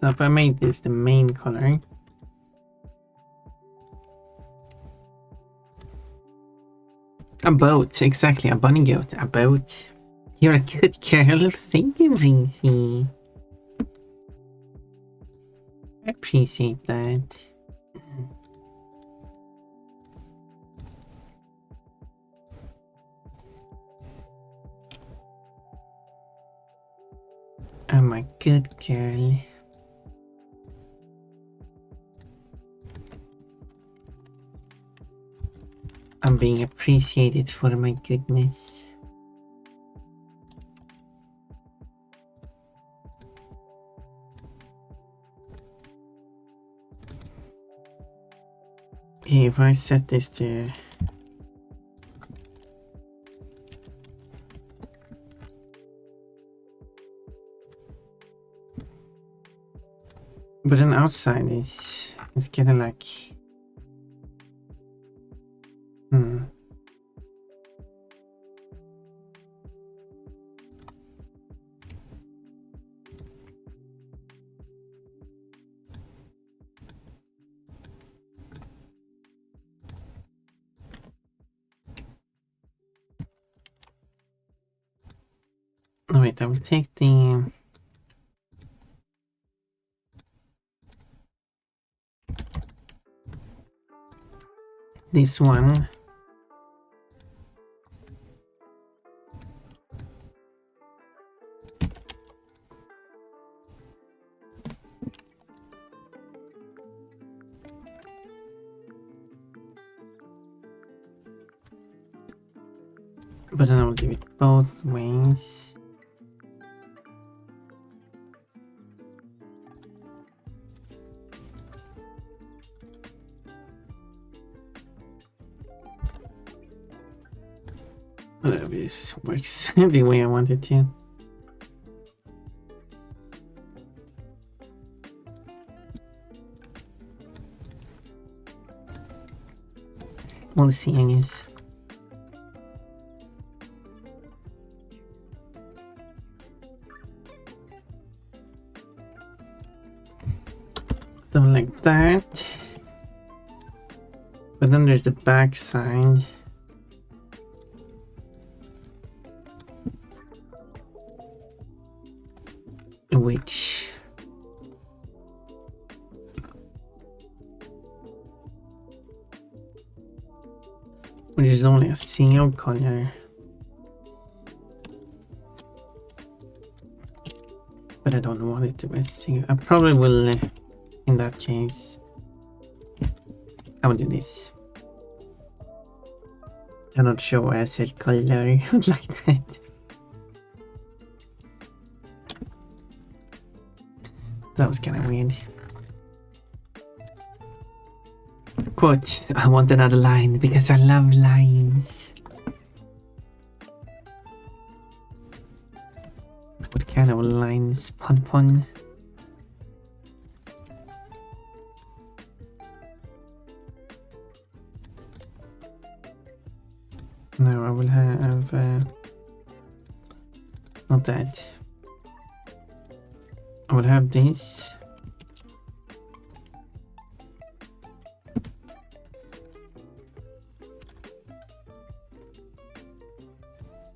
So if I make this the main color, a boat, exactly, a bunny goat, a boat. You're a good girl, thank you, Breezy. I appreciate that. I'm a good girl. I'm being appreciated for my goodness. Okay, if I set this to but then outside is it's kind of like oh wait, I will take the this one. But then I will do it both ways. Whatever, this works the way I want it to. We'll see, I guess. So like that. But then there's the back side. Which is only a single color. But I don't want it to be a single. I probably will, in that case, I will do this. I'm not sure why I said color like that. That was kind of weird. Quote, I want another line because I love lines. What kind of lines? Pun pun. No, I will have not that. I will have this.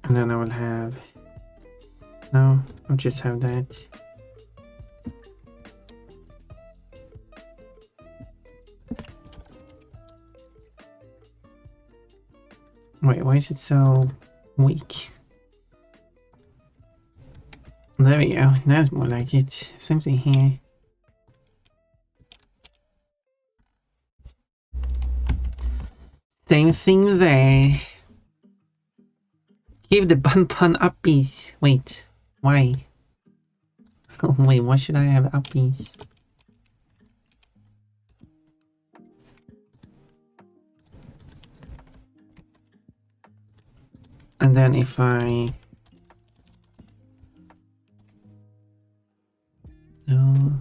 And then I will have... No, I'll just have that. Wait, why is it so weak? There we go, that's more like it. Something here. Same thing there. Keep the bun uppies. Wait, why? Oh, wait, why should I have uppies? And then if I... No.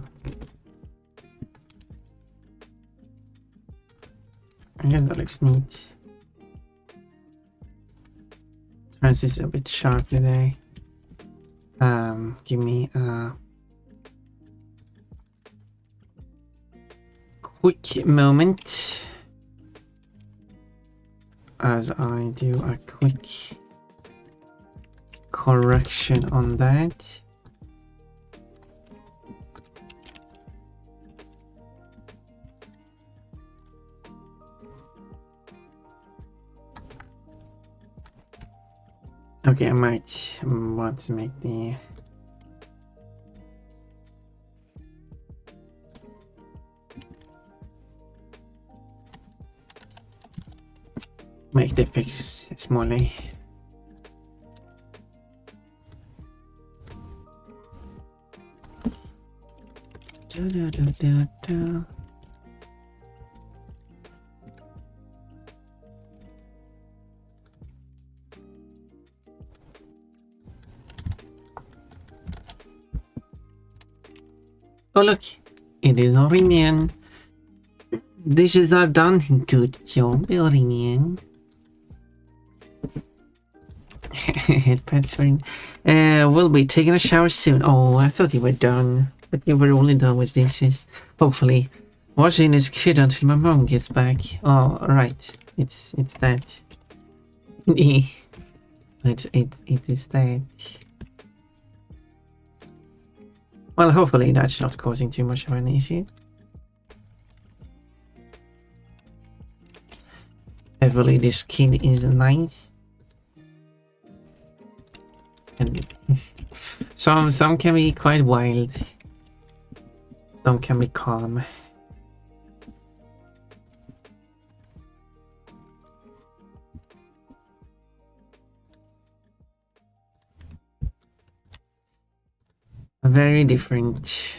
I guess that looks neat. Turns this a bit sharply there. Give me a quick moment as I do a quick correction on that. Okay, I might want to make the pictures smaller. Oh look, it is Orimian. Dishes are done. Good job, Orimian. Headpads for we'll be taking a shower soon. Oh, I thought you were done. But you were only done with dishes. Hopefully. Washing is good until my mom gets back. Oh, right. It's that. But it is that. Well, hopefully that's not causing too much of an issue. Hopefully this kid is nice. And some can be quite wild. Some can be calm. Very different.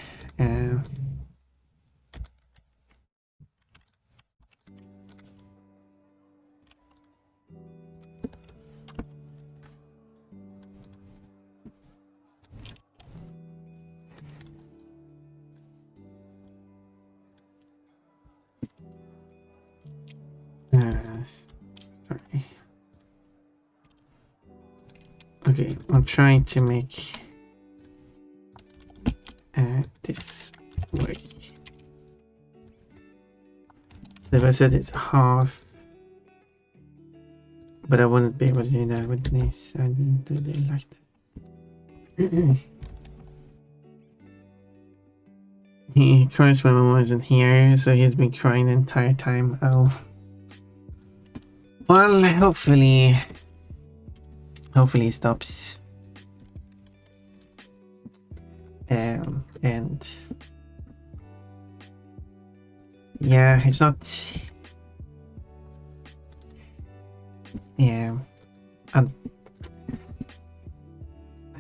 Sorry. Okay, I'm trying to make this work. If I said it's half, but I wouldn't be able to do that with this. I didn't really like that. He cries when Mama isn't here, so he's been crying the entire time. Oh. Well, hopefully he stops. And yeah, it's not. Yeah, I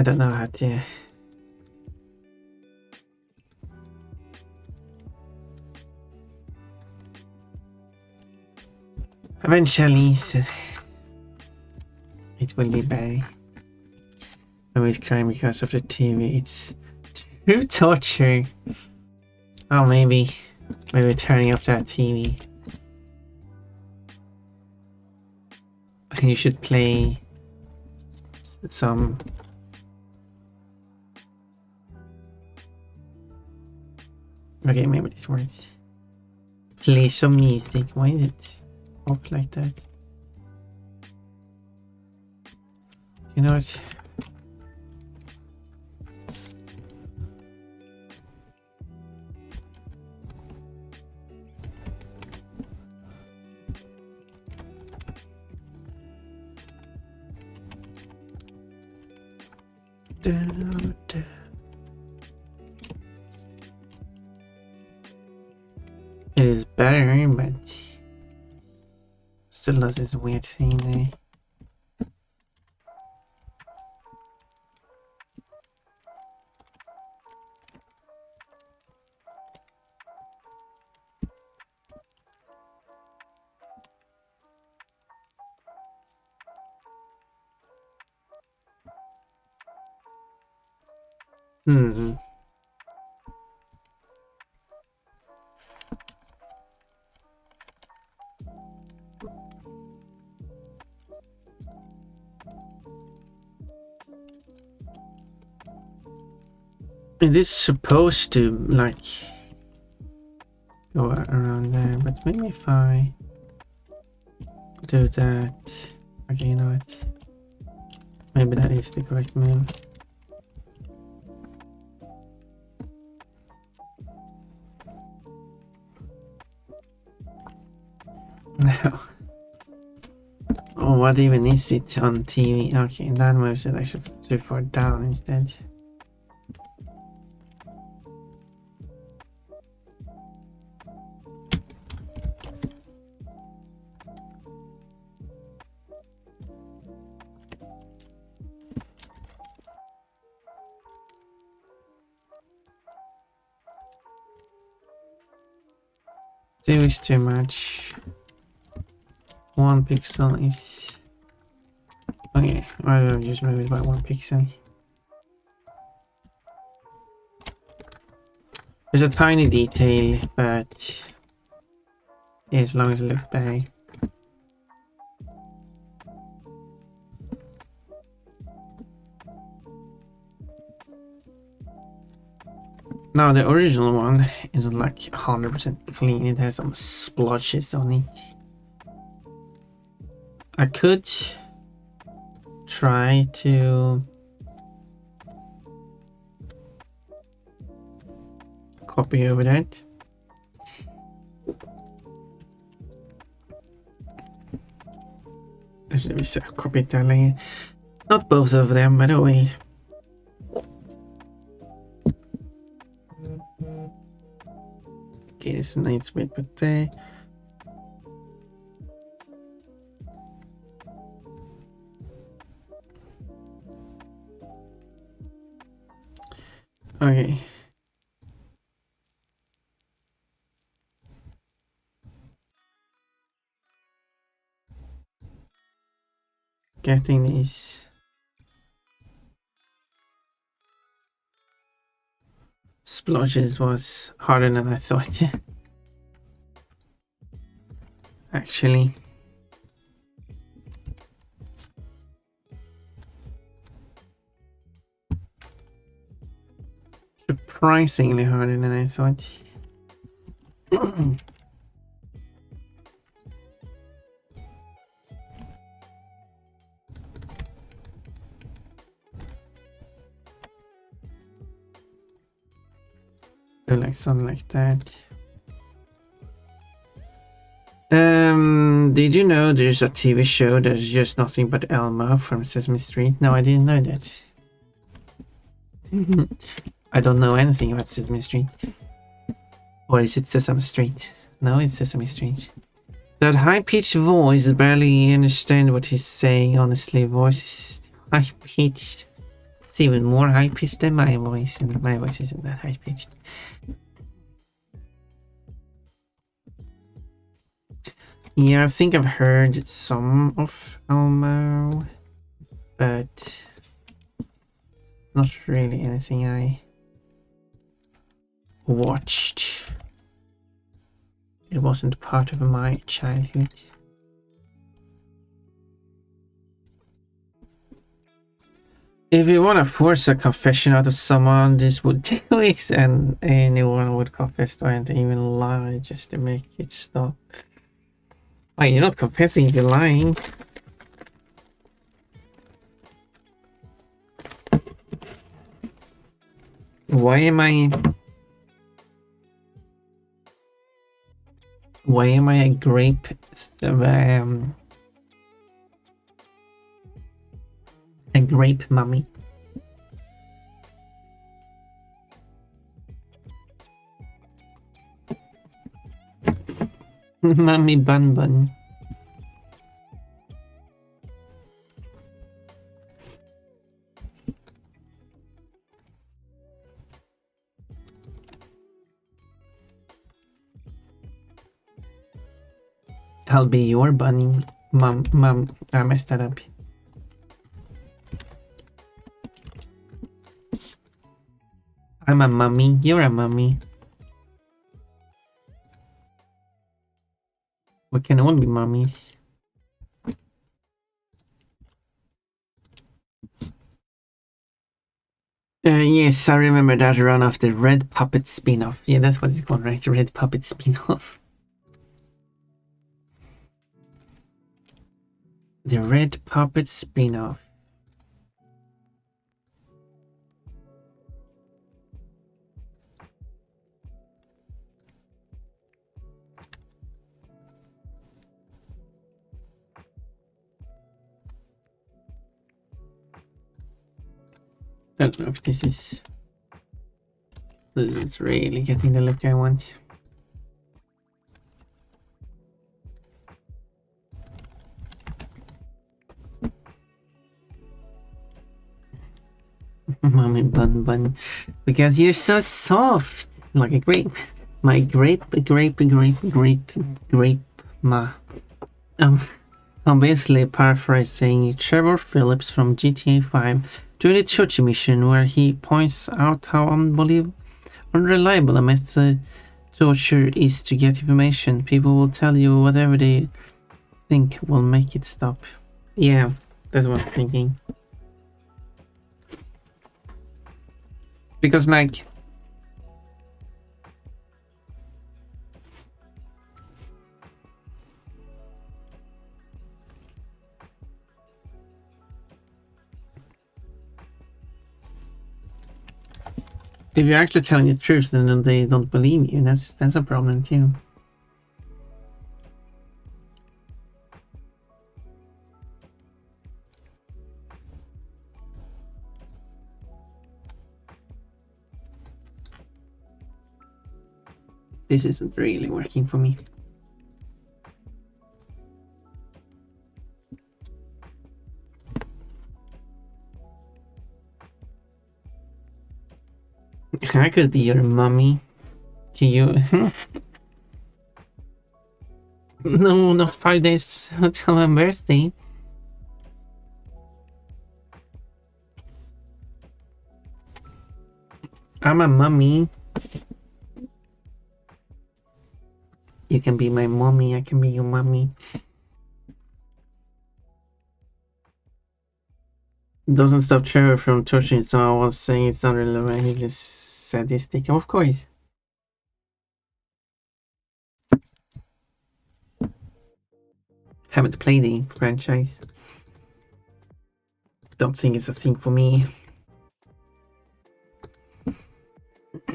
don't know how to. Eventually, it will be better. I'm always crying because of the TV. It's true torture. Oh, maybe turning off that TV. You should play Okay, maybe this works. Play some music. Why is it off like that? You know what? It is better, but still does this weird thing there. Hmm. It is supposed to like go around there, but maybe if I do that, okay, you know what? Maybe that is the correct move. No. Oh, what even is it on TV? Okay, that moves it. I should do far down instead. Two is too much. 1 pixel is... Okay, I'll just move it by 1 pixel. There's a tiny detail, but yeah, as long as it looks better. Now the original one isn't like 100% clean, it has some splotches on it. I could try to copy over that. Let me copy it later. Not both of them, but oh well. Okay, this is a nice bit, but okay. Getting these splotches was harder than I thought. Actually. Surprisingly harder than I thought. Do like something like that. Did you know there's a TV show that's just nothing but Elmo from Sesame Street? No, I didn't know that. I don't know anything about Sesame Street. Or is it Sesame Street? No, it's Sesame Street. That high-pitched voice, barely understand what he's saying, honestly. Voice is high-pitched. It's even more high-pitched than my voice, and my voice isn't that high-pitched. Yeah, I think I've heard some of Elmo, but not really anything I watched. It wasn't part of my childhood. If you want to force a confession out of someone, this would do it, and anyone would confess to it, even lie just to make it stop. Wait, you're not confessing, you're lying. Why am I a grape mummy? Mummy bun bun. I'll be your bunny. Mum, I messed that up. I'm a mummy, you're a mummy. We can all be mummies. Yes, I remember that run of the Red Puppet spin-off. Yeah, that's what it's called, right? Red Puppet spin-off. The Red Puppet spin-off. I don't know if this is really getting the look I want. Mommy bun bun, because you're so soft, like a grape. My grape ma. I'm basically paraphrasing Trevor Phillips from GTA 5 during the church mission, where he points out how unreliable a method torture is to get information. People will tell you whatever they think will make it stop. Yeah, that's what I'm thinking. Because like if you're actually telling the truth, then they don't believe you. That's a problem too. This isn't really working for me. I could be your mummy. Can you? No, not 5 days until my birthday. I'm a mummy. You can be my mommy, I can be your mummy. Doesn't stop Trevor from touching, so I was saying it's unrelevant. He just sadistic, of course. Haven't played the franchise. Don't think it's a thing for me.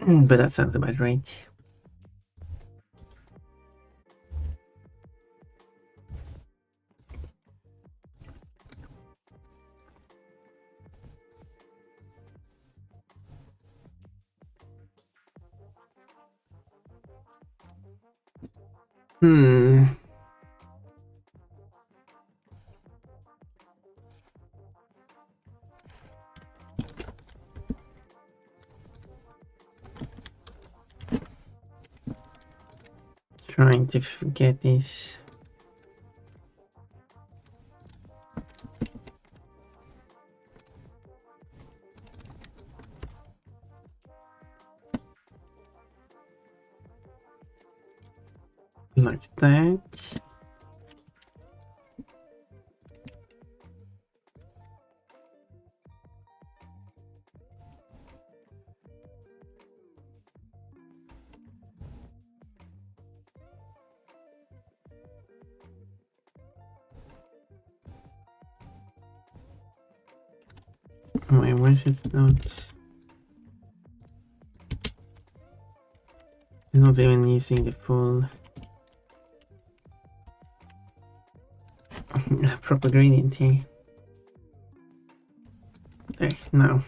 But that sounds about right. Trying to forget this. Like that. Wait, why is it not? It's not even using the full proper gradient here. There, no.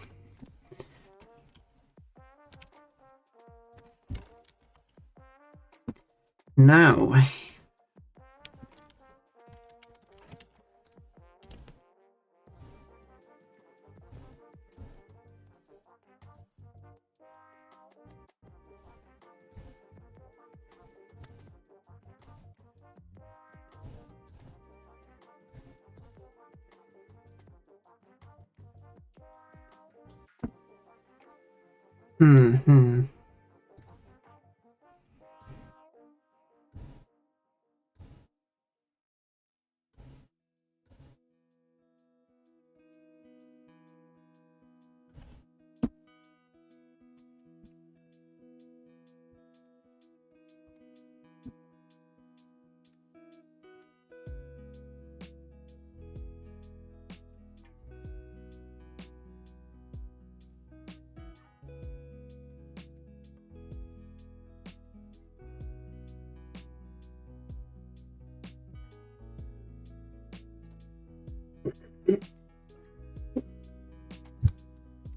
Now. Hmm.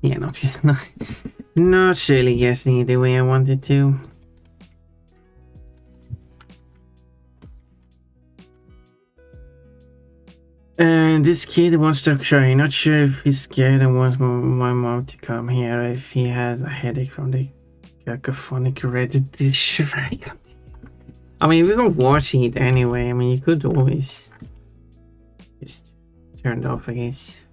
Yeah, not really getting it the way I wanted to. And this kid wants to cry. Not sure if he's scared and wants my mom to come here, or if he has a headache from the cacophonic red dish. I mean, we're not watching it anyway. I mean, you could always just turn it off, I guess.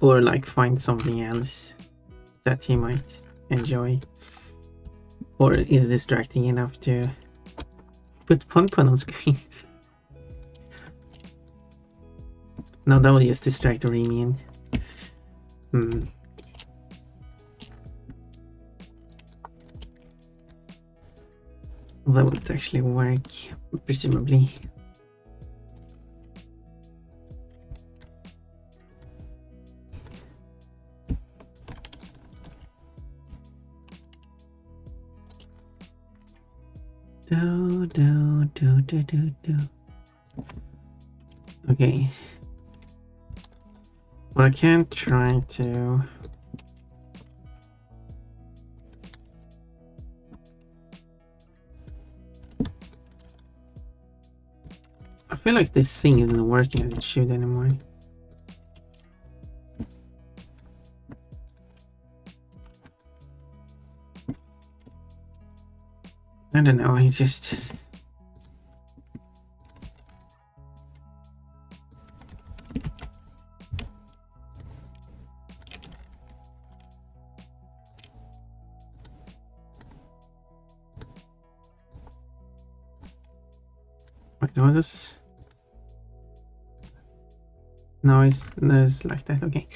Or like find something else that he might enjoy, or is distracting enough to put Pun on screen. No, that will just distract Remian. That would actually work, presumably. Do. Okay. Well, I can't try to. I feel like this thing isn't working as it should anymore. I don't know, he just... Wait, what is... No, it's like that, okay.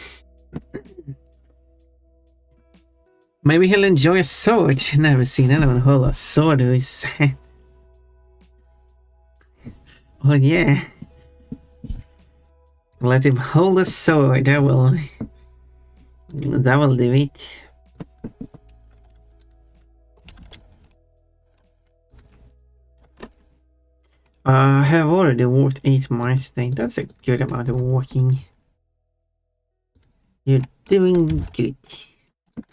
Maybe he'll enjoy a sword. Never seen anyone hold a sword who is... Oh yeah. Let him hold a sword, that will do it. I have already walked 8 miles today. That's a good amount of walking. You're doing good.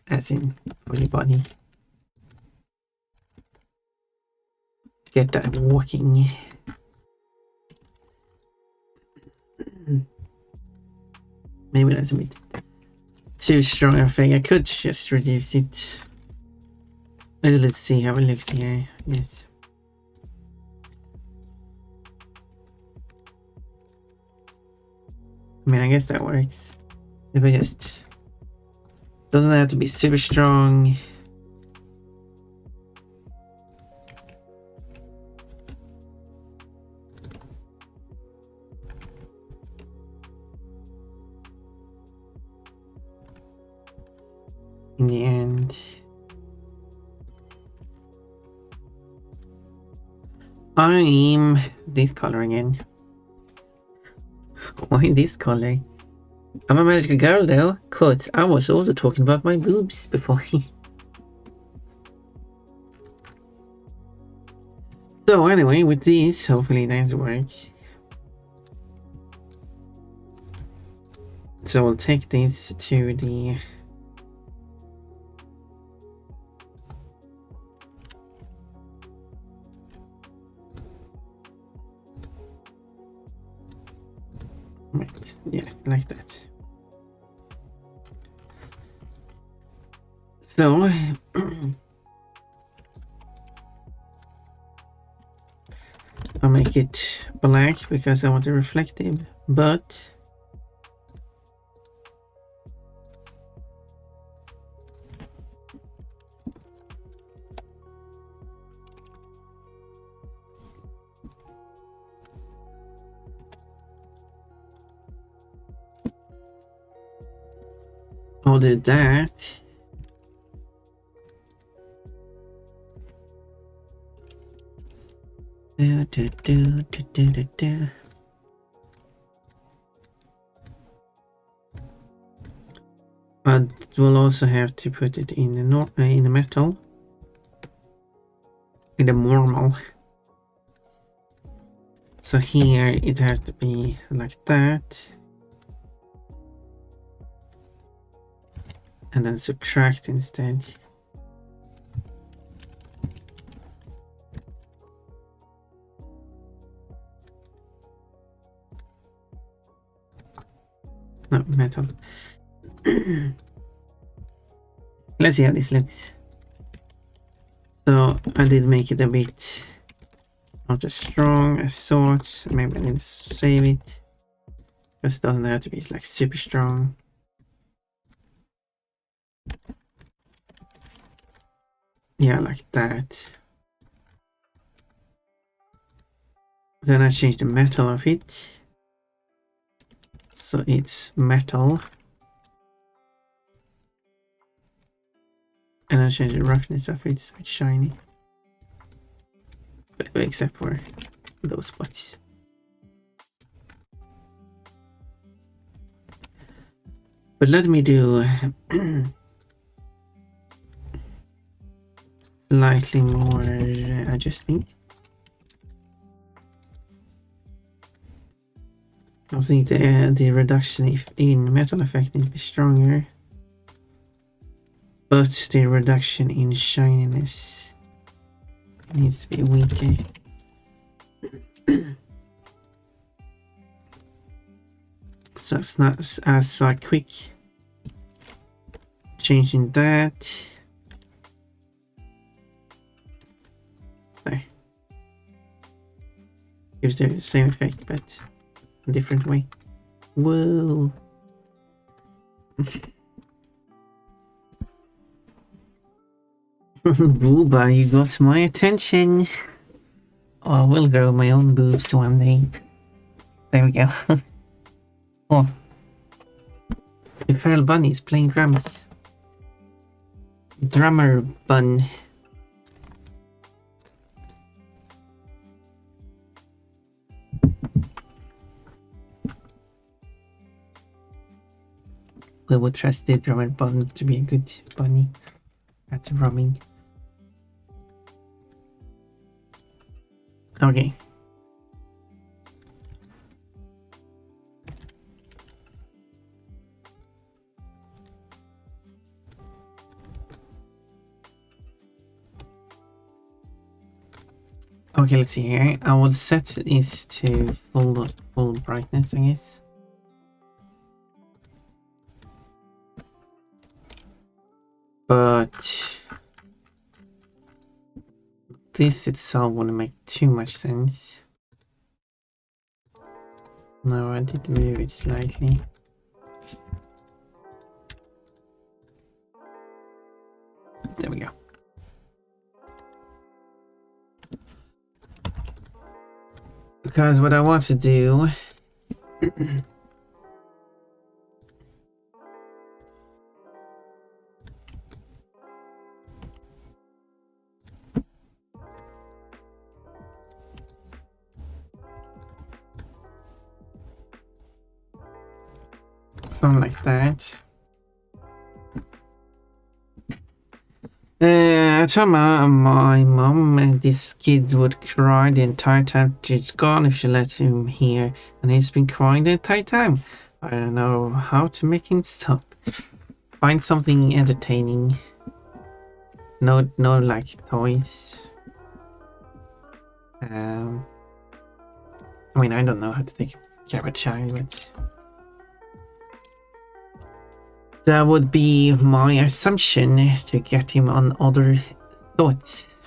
As in, for your body. Get that walking. Maybe that's a bit too strong, I think. I could just reduce it. Let's see how it looks here. Yes. I mean, I guess that works. If I just... Doesn't have to be super strong. In the end... I'm this color again. Why this color? I'm a magical girl though. Cut. I was also talking about my boobs before. So anyway, with this, hopefully that works. So we'll take this to the yeah, like that. So I'll make it black because I want it reflective, but I'll do that. But we'll also have to put it in the metal, in the normal. So here it has to be like that, and then subtract instead. No, metal. Let's see how this looks. So I did make it a bit not as strong as thought. Maybe I need to save it, because it doesn't have to be like super strong. Yeah, like that. Then I change the metal of it. So it's metal. And I change the roughness of it so it's shiny. Except for those spots. But let me do slightly more adjusting. I think the reduction in metal effect needs to be stronger, but the reduction in shininess needs to be weaker. So it's not as quick changing that. There. Gives the same effect, but a different way. Whoa. Booba, you got my attention. Oh, I will grow my own boobs one day. There we go. Oh. The feral bunny is playing drums. Drummer bun. We would trust the drummer bun to be a good bunny at drumming. Okay. Okay, let's see here. I will set this to full brightness, I guess. But this itself wouldn't make too much sense. No, I did move it slightly. There we go. Because what I want to do Something like that. I told my mom this kid would cry the entire time she's gone if she let him here, and he's been crying the entire time. I don't know how to make him stop. Find something entertaining. No like toys. I mean, I don't know how to take care of a child, but that would be my assumption to get him on other thoughts.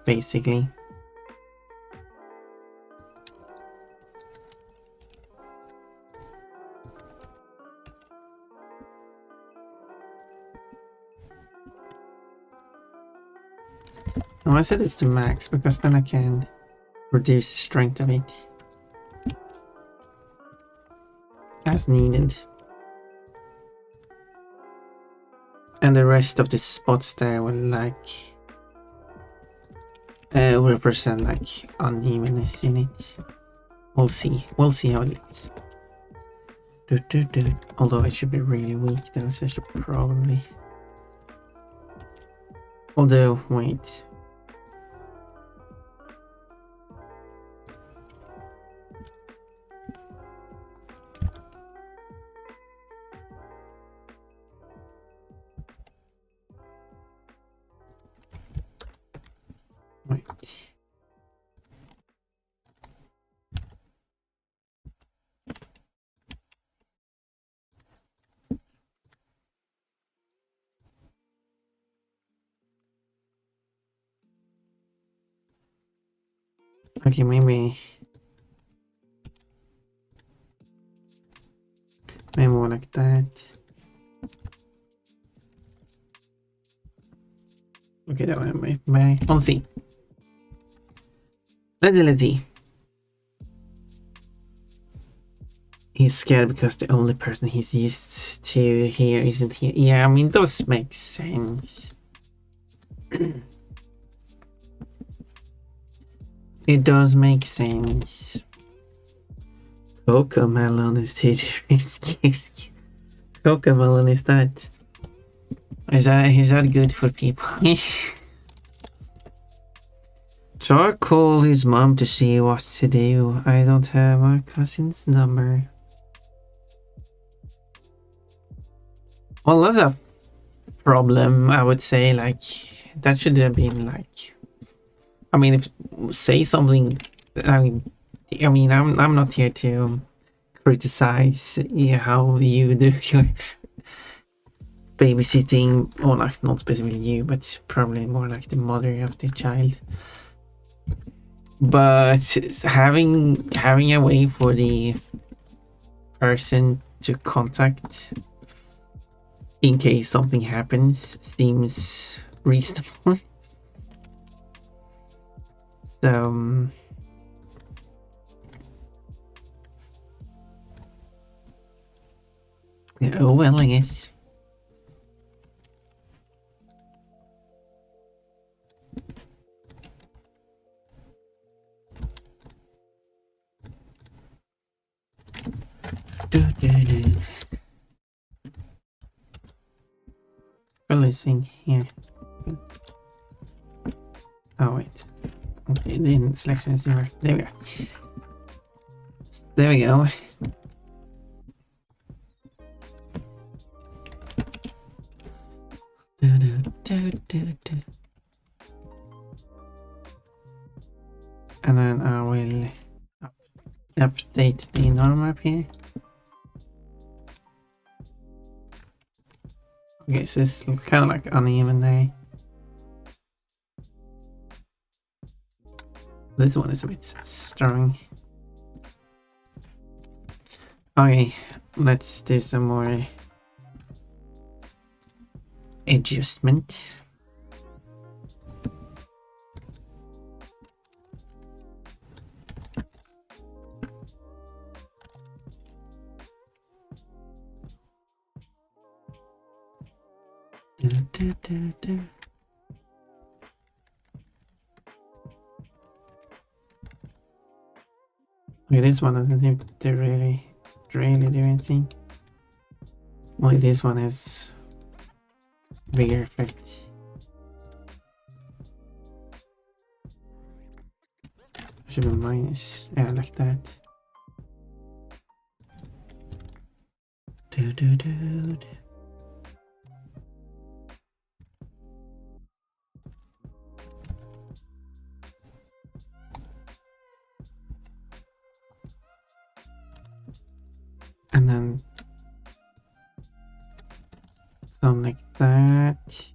Basically. Oh, I set this to max because then I can reduce the strength of it as needed. And the rest of the spots there will like represent like unevenness in it. We'll see how it is. Although it should be really weak though, so I should probably... Although, wait. Wait. Okay, maybe more like that. Okay, that one maybe. Let's see. Let's see. He's scared because the only person he's used to here isn't here. Yeah, I mean, those make sense. It does make sense. Cocomelon is too risky. Cocomelon is that? Is that good for people? Char call his mom to see what to do. I don't have my cousin's number. Well, that's a problem, I would say. Like, that should have been like... I mean, if say something... I mean, I'm not here to criticize how you do your babysitting, or like, not specifically you, but probably more like the mother of the child. But having a way for the person to contact in case something happens seems reasonable. So yeah, oh well, I guess. Releasing here. Oh wait. Okay, the selection is here. There we go. There we go. And then I will update the norm map here. Okay, so it's kind of like uneven there. This one is a bit strong. Okay, let's do some more adjustment. Okay, this one doesn't seem to really do anything. Only this one has bigger effect. Should be minus. Yeah, like that. Do do do. And then something like that.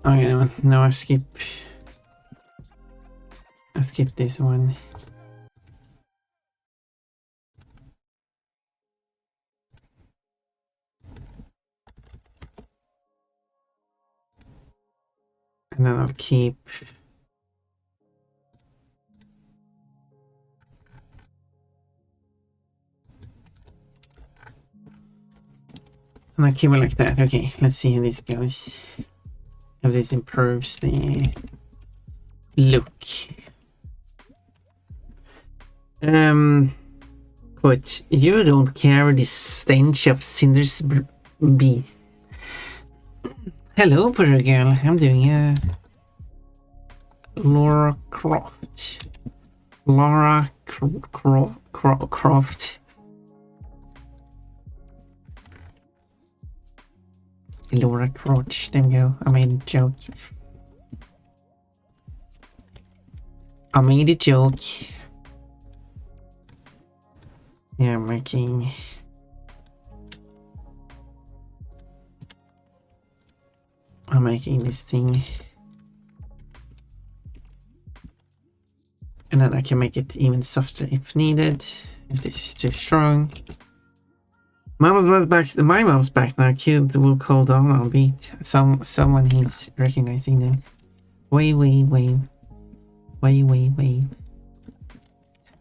Okay, now I skip this one. And then I'll keep and I keep it like that. Okay, let's see how this goes. If this improves the look. But you don't carry the stench of Cinder's beast. Hello, pretty girl. I'm doing a Laura Croft. Laura Croft. Laura Crotch. There we go. I made a joke. Yeah, I'm making this thing. And then I can make it even softer if needed. If this is too strong. My mom's back now. Kid will call down on beat. Someone he's recognizing them. Wave.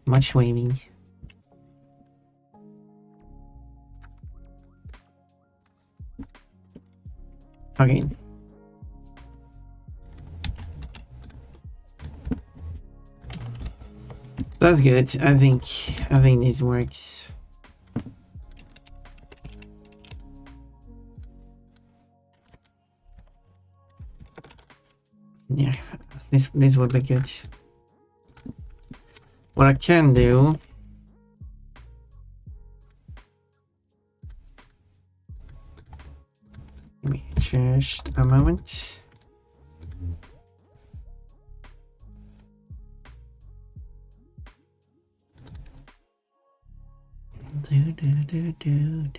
Much waving. Okay. That's good. I think this works. Yeah, this would be good. What I can do. Give me just a moment. Do.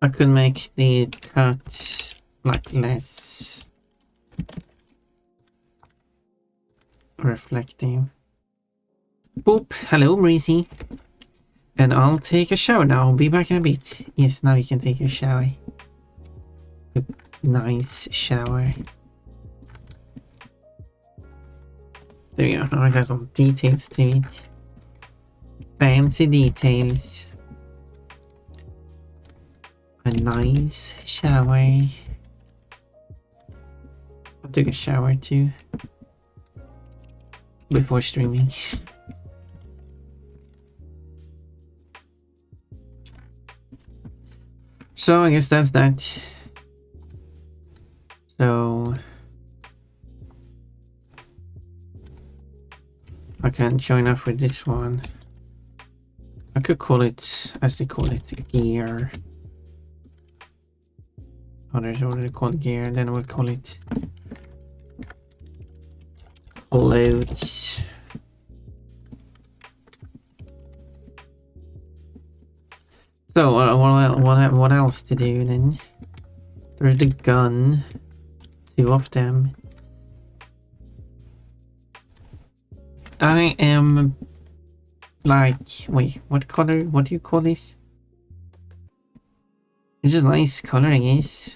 I could make the cut like less reflective. Boop. Hello, Breezy. And I'll take a shower now. I'll be back in a bit. Yes, now you can take your shower. A nice shower. There we go. Now I got some details to it. Fancy details. A nice shower. I took a shower too before streaming. So I guess that's that. So I can join up with this one. I could call it, as they call it, gear. Others already called gear, then we'll call it Loads. So what else to do then? There's the gun. 2 of them. I am like, wait, what color? What do you call this? It's just nice coloring is.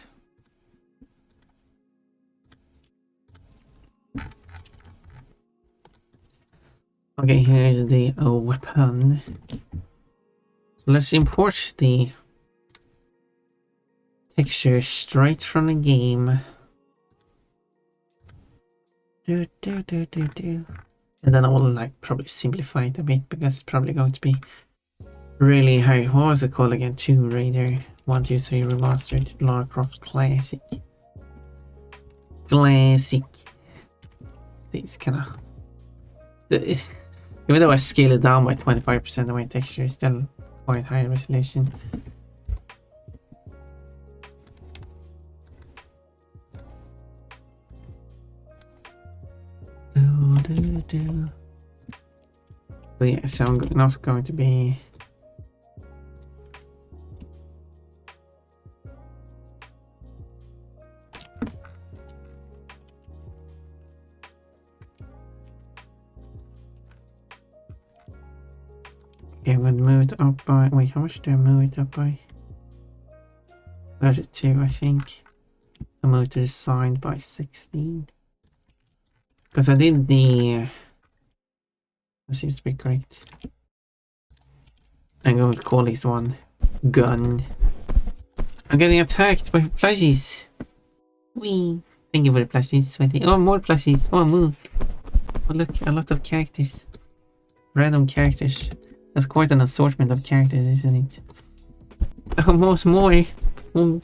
Okay, here's the weapon. So let's import the texture straight from the game. And then I will like probably simplify it a bit because it's probably going to be really high. What was it called again? Tomb Raider 1, 2, 3 Remastered. Lara Croft Classic. Classic. It's kind of... Even though I scale it down by 25% of my texture, it's still quite high resolution. So yeah, so I'm not going to be... Okay, I'm going to move it up by... Wait, how much do I move it up by? 32, I think. I moved to the side by 16. Because I did the... That seems to be correct. I'm going to call this one gun. I'm getting attacked by plushies. Wee. Thank you for the plushies, Sweaty. Oh, more plushies. Oh, move. Oh, look, a lot of characters. Random characters. That's quite an assortment of characters, isn't it? Almost more. Oh.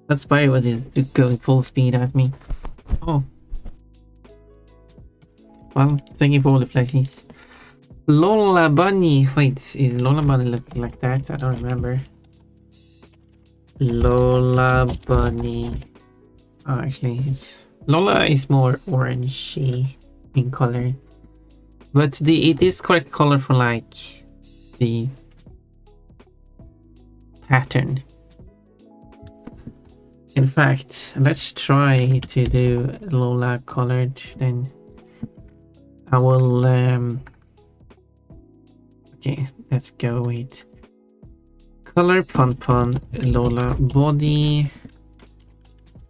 That spider was just going full speed at me. Oh. Well, thank you for all the plushies. Lola Bunny. Wait, is Lola Bunny looking like that? I don't remember. Lola Bunny. Oh, actually, Lola is more orangey in color. But it is quite colorful, like the pattern. In fact, let's try to do Lola colored then. I will okay, let's go with color Pon Lola body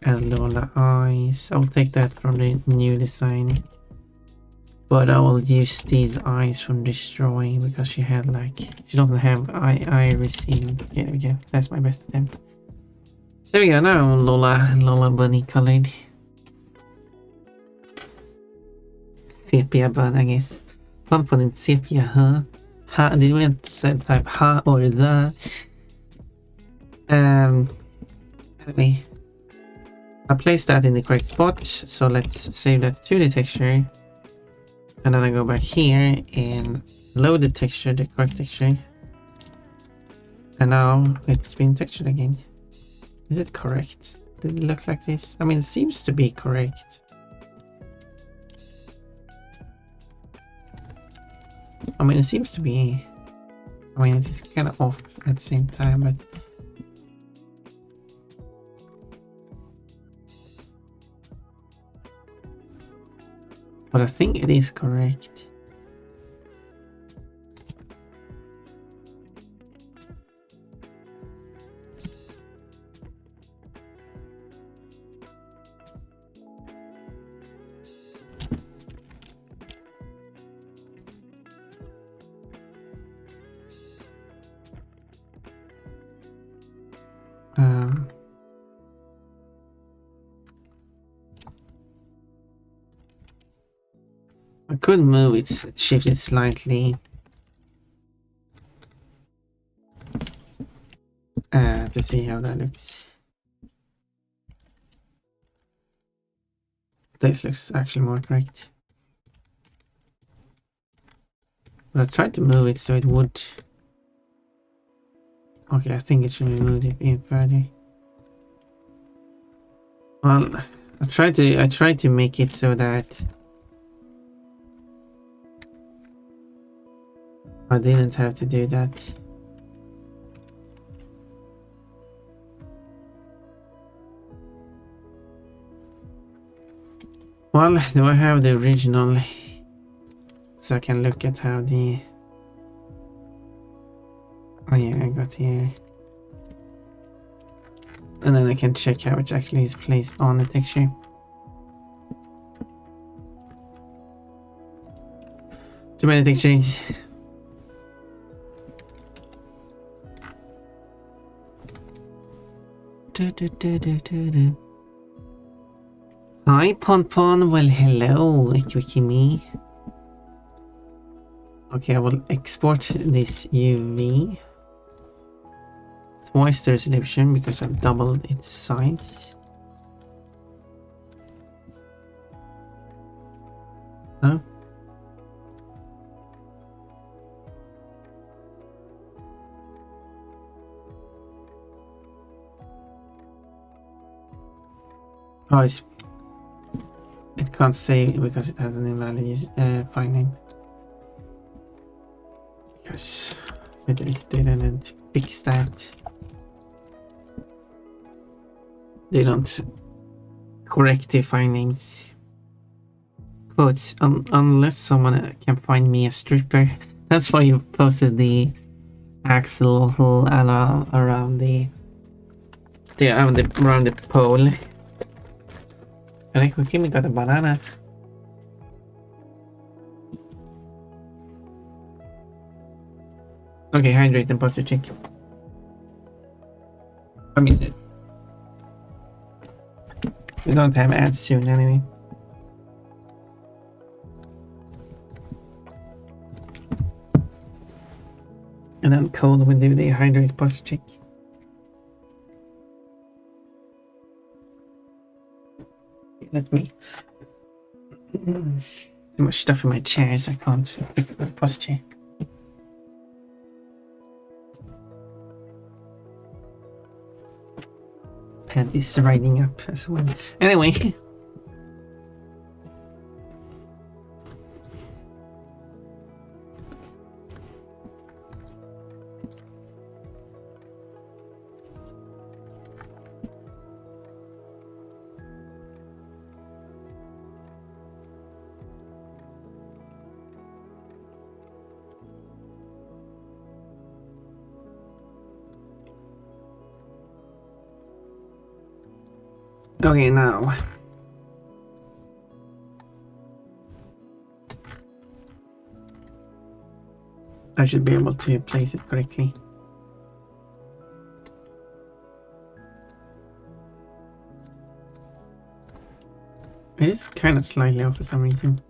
and Lola eyes. I'll take that from the new design, but I will use these eyes from destroying because she had like, she doesn't have irising. Okay, there we go. That's my best attempt. There we go. Now Lola bunny colored. Sepia bun, I guess. Pon in sepia, huh? Ha, did we say type ha or the? Anyway, I placed that in the correct spot, so let's save that to the texture, and then I go back here and load the texture, the correct texture, and now it's been textured again. Is it correct? Did it look like this? I mean, it seems to be correct. I mean, it seems to be... I mean, it's kind of off at the same time, but... But I think it is correct. I could move it, shift it slightly. To see how that looks. This looks actually more correct. But I tried to move it so it would... Okay, I think it should be moved even further. Well, I tried to make it so that I didn't have to do that. Well, do I have the original? So I can look at how the... Oh yeah, I got here. And then I can check how it actually is placed on the texture. Too many textures. Hi Pon. Well, hello, Wiki me. Okay, I will export this UV. Twice the resolution because I've doubled its size. Huh? Oh, it can't save because it has an invalid file name. Because they didn't fix that. They don't correct the file names. Quotes, unless someone can find me a stripper. That's why you posted the axle around the around the pole. And we got a banana. Okay, hydrate and posture check. I mean, we don't have ads soon anyway. And then Cole will do the hydrate posture check. Let me. Too much stuff in my chairs, I can't fix my posture. Panties riding up as well. Anyway. Okay, now. I should be able to place it correctly. It is kind of slightly off for some reason.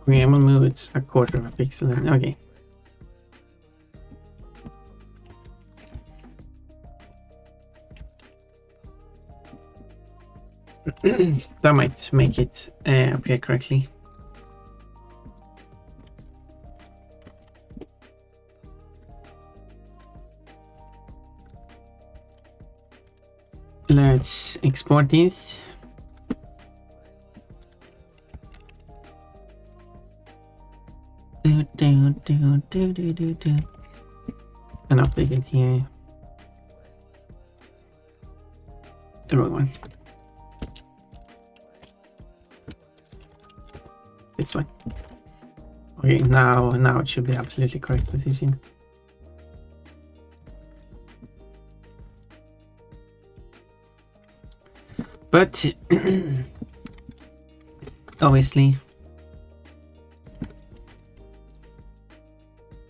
Okay, I'm gonna move it a quarter of a pixel. Okay. That might make it appear correctly. Let's export this. And update it here. The wrong one. This one. Okay, now it should be absolutely correct position. But obviously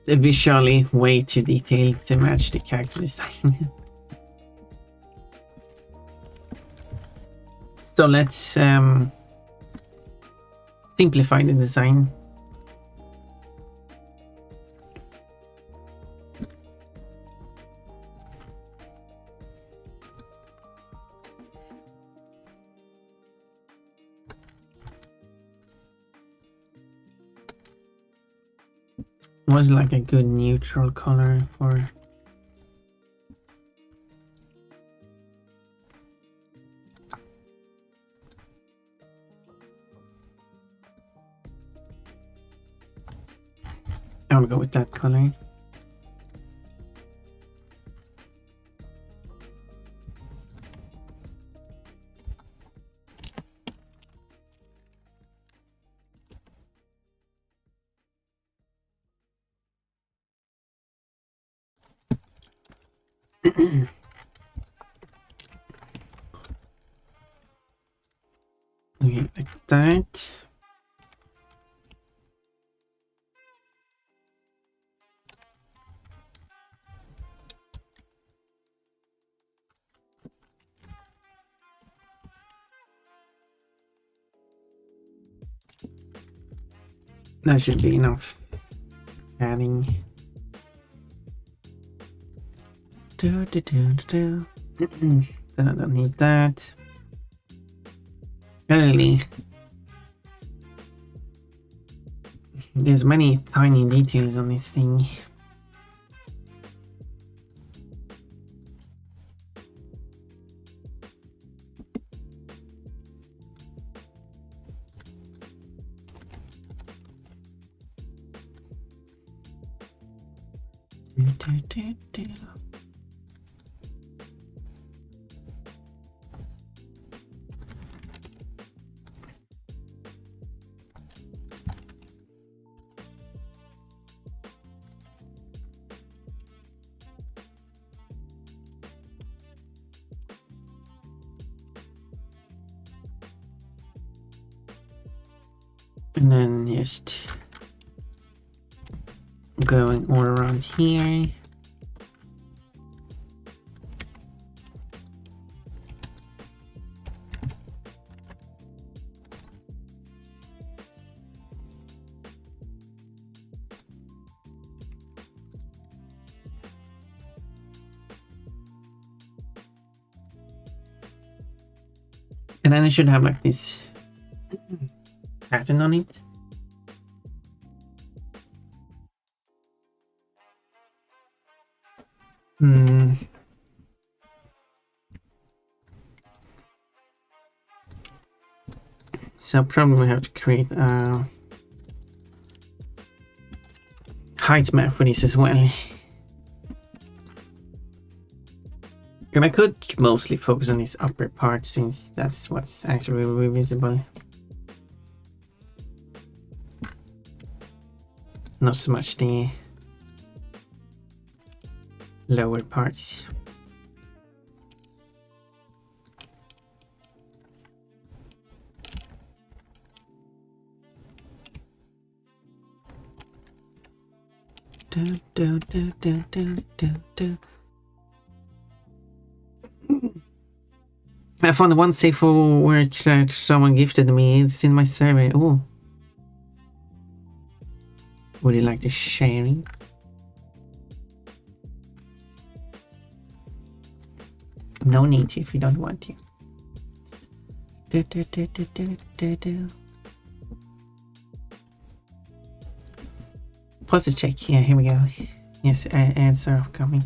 they're visually way too detailed to match the character design. So let's simplify the design. Was like a good neutral color for I'll go with that color. Okay, like that. That should be enough adding. I don't need that. Really, there's many tiny details on this thing. And then just going all around here. And then it should have like this pattern on it. So probably we have to create a height map for this as well. And I could mostly focus on this upper part since that's what's actually visible. Not so much the lower parts. I found one safe word that someone gifted me. It's in my survey. Oh, would you like to share it? No need to if you don't want to. Pause check. Yeah, here we go. Yes, ads are upcoming.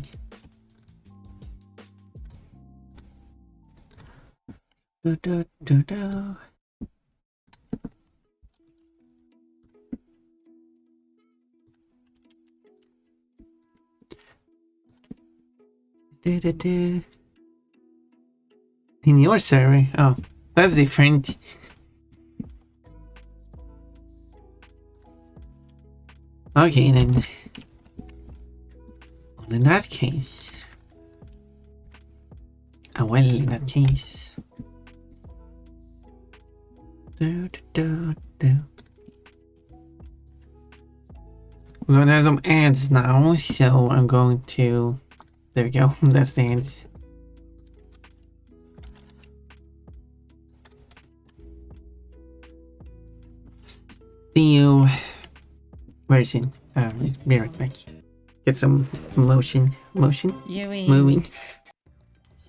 In your server? Oh, that's different. Okay, then. Well, in that case. Oh, well, in that case. We're gonna have some ads now, so I'm going to... There we go, that's the ads. See you very soon. Just be right back. Get some motion. Moving. She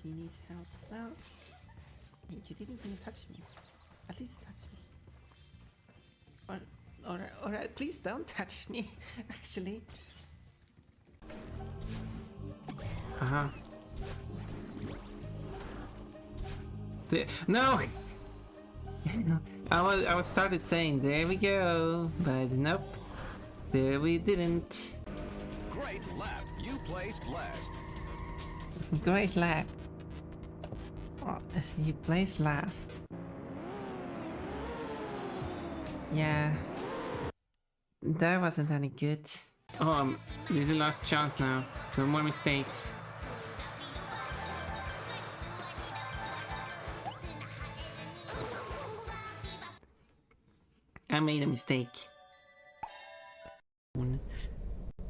needs help. No. You didn't even touch me. At least touch me. Or please don't touch me, actually. Uh-huh. No! I was started saying, there we go, but nope. There we didn't. Great lap. You placed last. Great lap. Oh, you placed last. Yeah. That wasn't any good. Oh, this is the last chance now. No more mistakes. I made a mistake.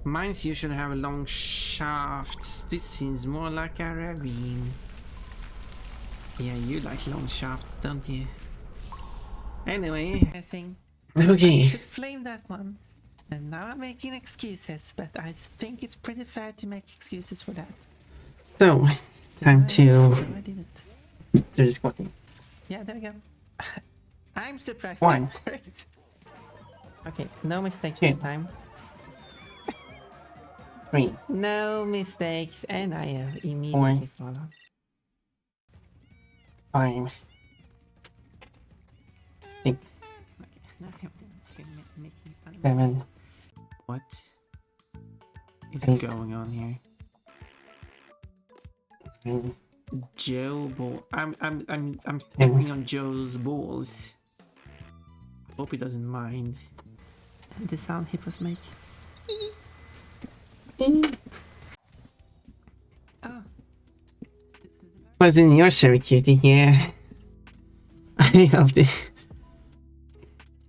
Mines usually have long shafts. This seems more like a ravine. Yeah, you like long shafts, don't you? Anyway, I think okay. I should flame that one. And now I'm making excuses, but I think it's pretty fair to make excuses for that. So, time to No, I didn't. do the squatting. Yeah, there we go. I'm surprised One. it worked. Okay, no mistakes Two. this time. 3, No mistakes, and I immediately fall off. 5, 6, 7. What is going on here? Joe ball. I'm stepping on Joe's balls. Hope he doesn't mind. The sound hippos make. Oh. Was in your sorry cutie here. I hope the...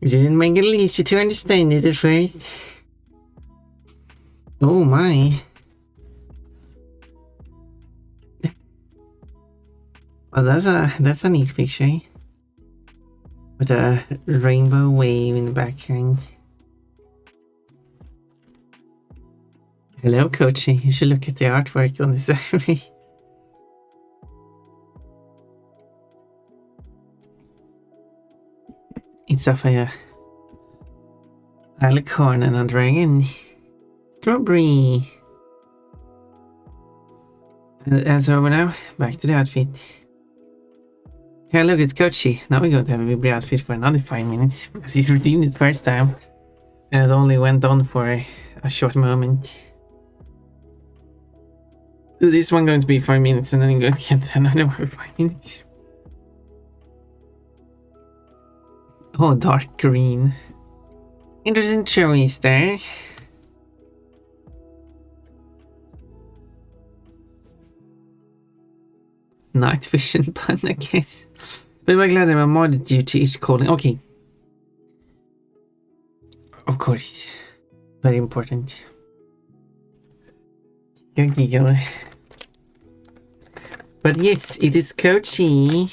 You didn't make it easy to understand it at first. Oh my. Well, that's a neat picture. With a rainbow wave in the background. Hello, Coachy. You should look at the artwork on the survey. It's of a alicorn and a dragon. Strawberry. And that's over now. Back to the outfit. Hey, look, it's Coachy. Now we're going to have a Vibri outfit for another 5 minutes because you've seen it first time. And it only went on for a short moment. This one going to be 5 minutes and then I'm going to get another one for 5 minutes. Oh, dark green. Interesting choice there. Night vision pun, I guess. But we're glad I modded you to each calling. Okay. Of course. Very important. Giggle. But yes, it is Coachy.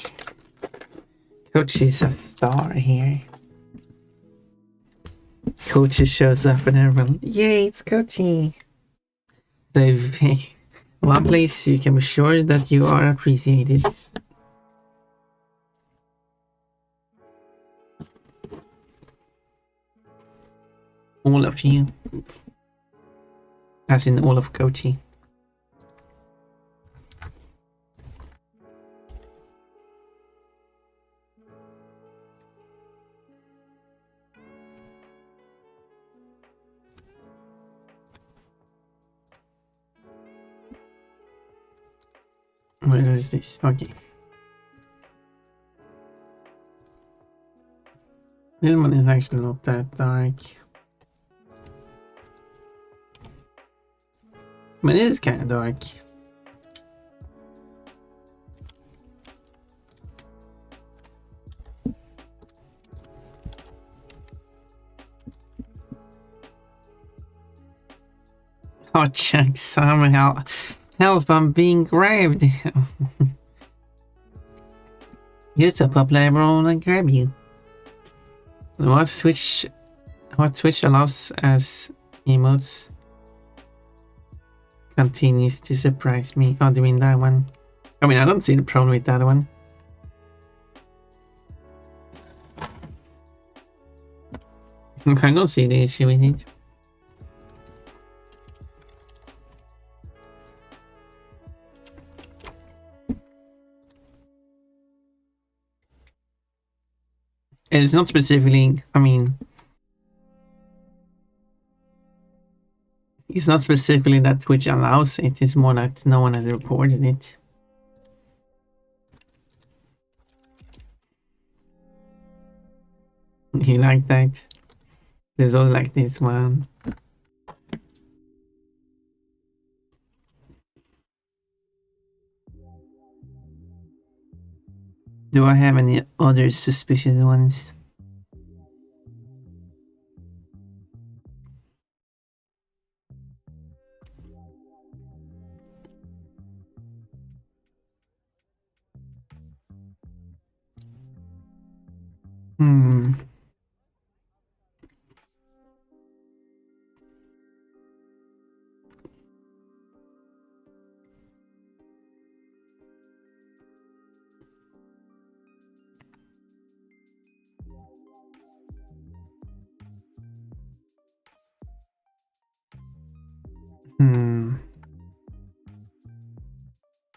Coachy is a star here. Coachy shows up and everyone, yay, it's Coachy. So, one place you can be sure that you are appreciated. All of you. As in all of Coachy. Where is this? Okay. This one is actually not that dark. But it is kind of dark. Oh, Chuck, somehow. Help, I'm being grabbed. Use a popular everyone and grab you. What switch allows as emotes continues to surprise me. Oh, do you mean that one? I mean, I don't see the problem with that one. I don't see the issue with it. It's not specifically, I mean, it's not specifically that Twitch allows it, it's more that no one has reported it. You like that? There's also like this one. Do I have any other suspicious ones? Hmm.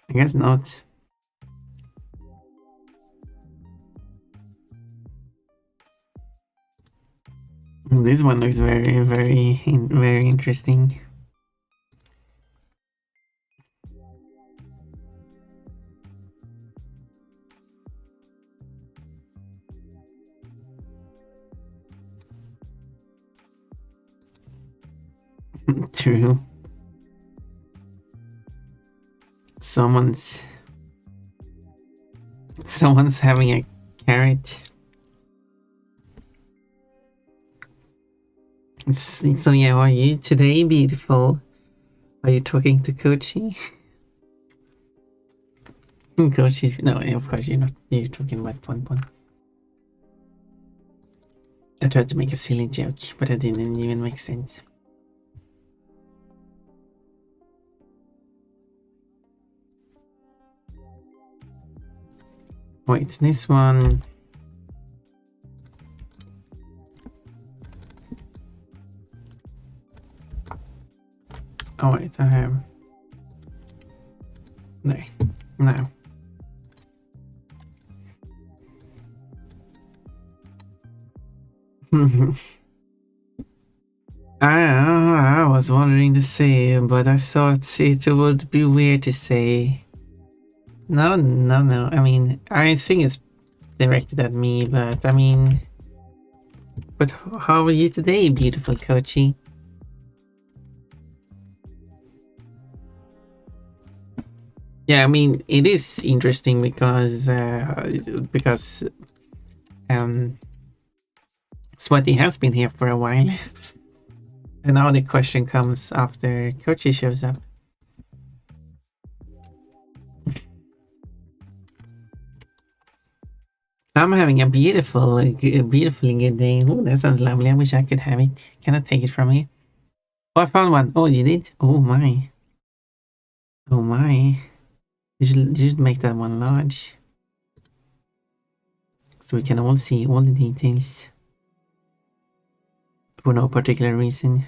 I guess not. This one looks very interesting. True. Someone's having a carrot. So yeah, how are you today, beautiful? Are you talking to Kochi? Kochi's no, of course you're not. You're talking about Pon. I tried to make a silly joke, but it didn't even make sense. Wait, this one. Oh wait, I have. No. I was wondering to say, but I thought it would be weird to say. No. I mean, I think it's directed at me, but I mean, but how are you today, beautiful Kochi? Yeah, I mean, it is interesting because Sweaty has been here for a while. And now the question comes after Kochi shows up. I'm having a beautifully good day. Oh, that sounds lovely. I wish I could have it. Can I take it from you? Oh, I found one. Oh, you did? Oh my. Oh my. You should make that one large. So we can all see all the details. For no particular reason.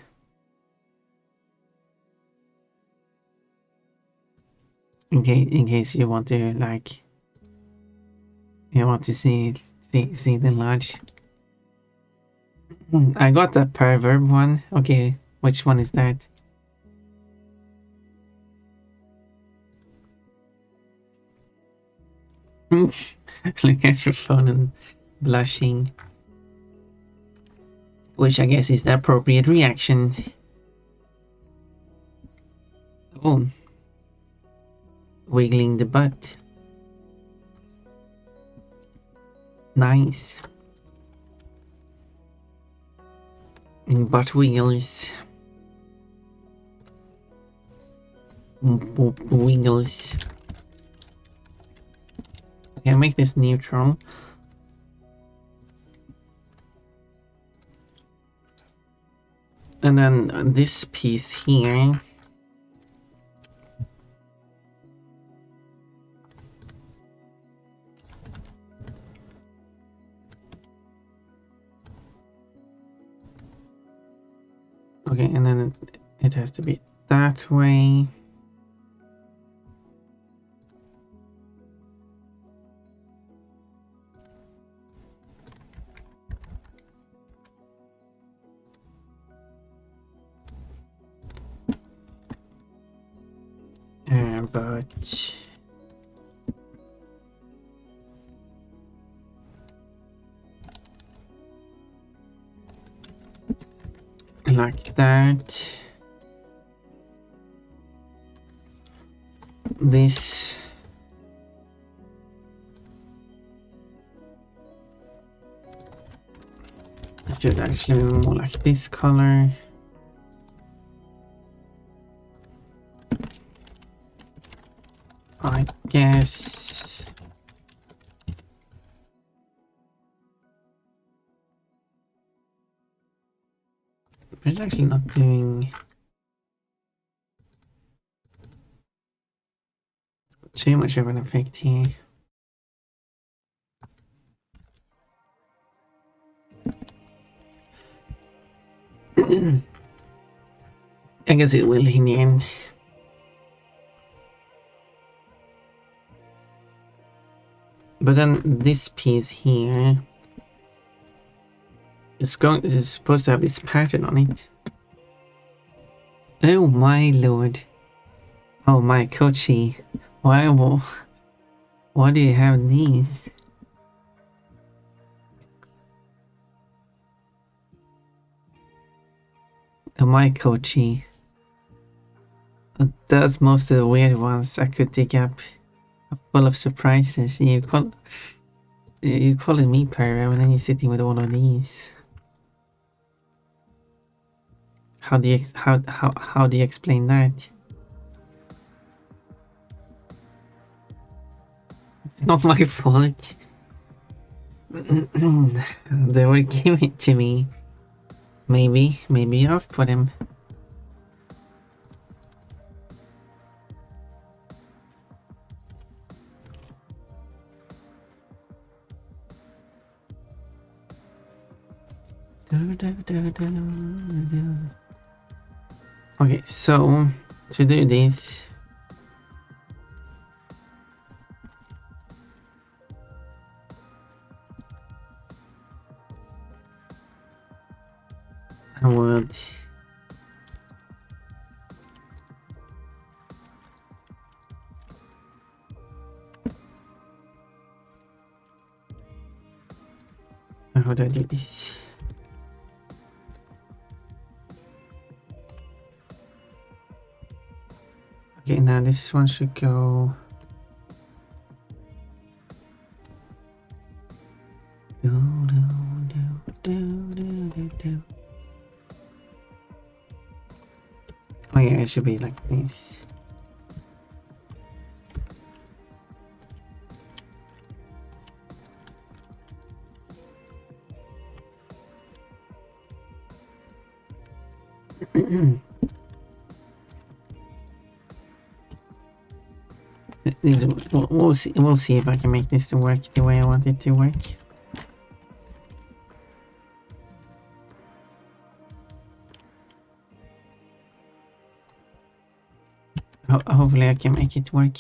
In case you want to like, you want to see the large. I got the perverb one. Okay, which one is that? Look at your phone and blushing. Which I guess is the appropriate reaction. Oh. Wiggling the butt. Nice. Butt wiggles. wiggles. Okay, make this neutral. And then this piece here. Okay, and then it has to be that way. But like that. This should actually be more like this color. I guess. But it's actually not doing too much of an effect here. I guess it will in the end. But then this piece here is supposed to have this pattern on it. Oh my lord. Oh my Kochi. Why do you have these? Oh my Kochi. That's most of the weird ones I could dig up. Full of surprises. You calling me Pyro and then you're sitting with all of these. How do you explain that? It's not my fault. They were giving it to me. Maybe you asked for them. Okay, so to do this, I would how do I do this? Okay, now this one should go. Oh yeah, it should be like this. We'll see. We'll see if I can make this to work the way I want it to work. Hopefully, I can make it work.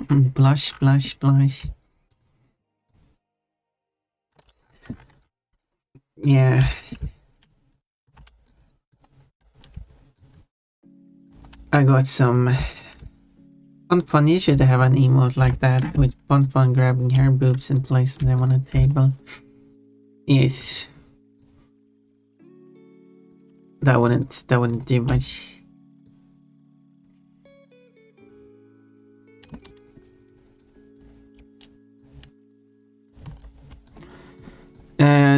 Blush, blush, blush. Yeah. I got some Pon. You should have an emote like that with Pon grabbing her boobs and placing them on a table. Yes. That wouldn't do much.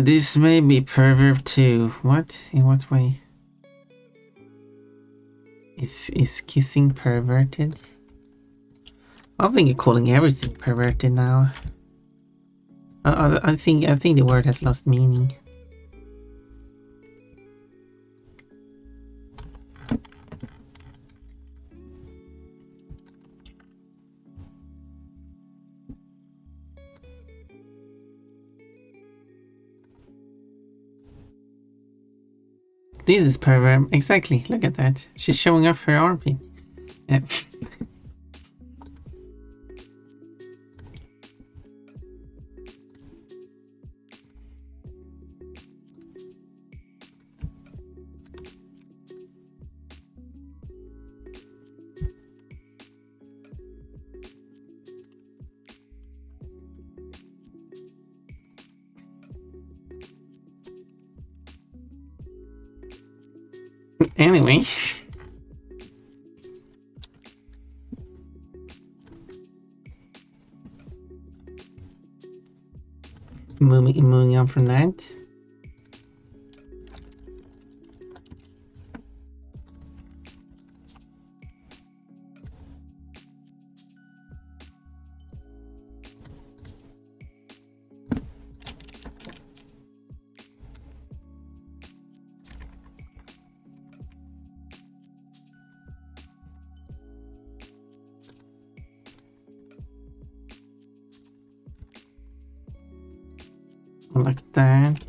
This may be pervert too. What? In what way? Is kissing perverted? I don't think you're calling everything perverted now. I think the word has lost meaning. This is pervert. Exactly. Look at that. She's showing off her armpit. Yeah. Anyway. Moving on from that. Like that.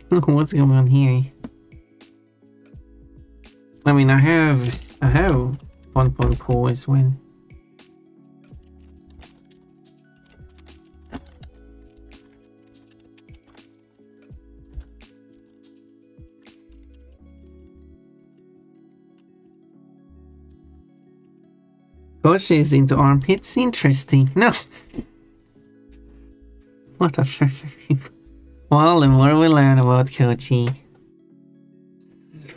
What's going on here? I mean, I have one point as well. Coach is into armpits. Interesting. No. What a well, the more we learn about Kochi,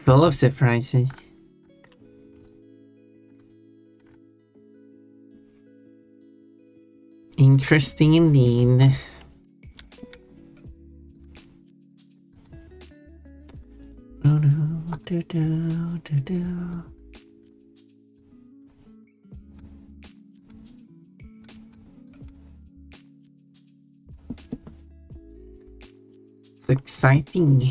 full of surprises. Interesting indeed. Exciting.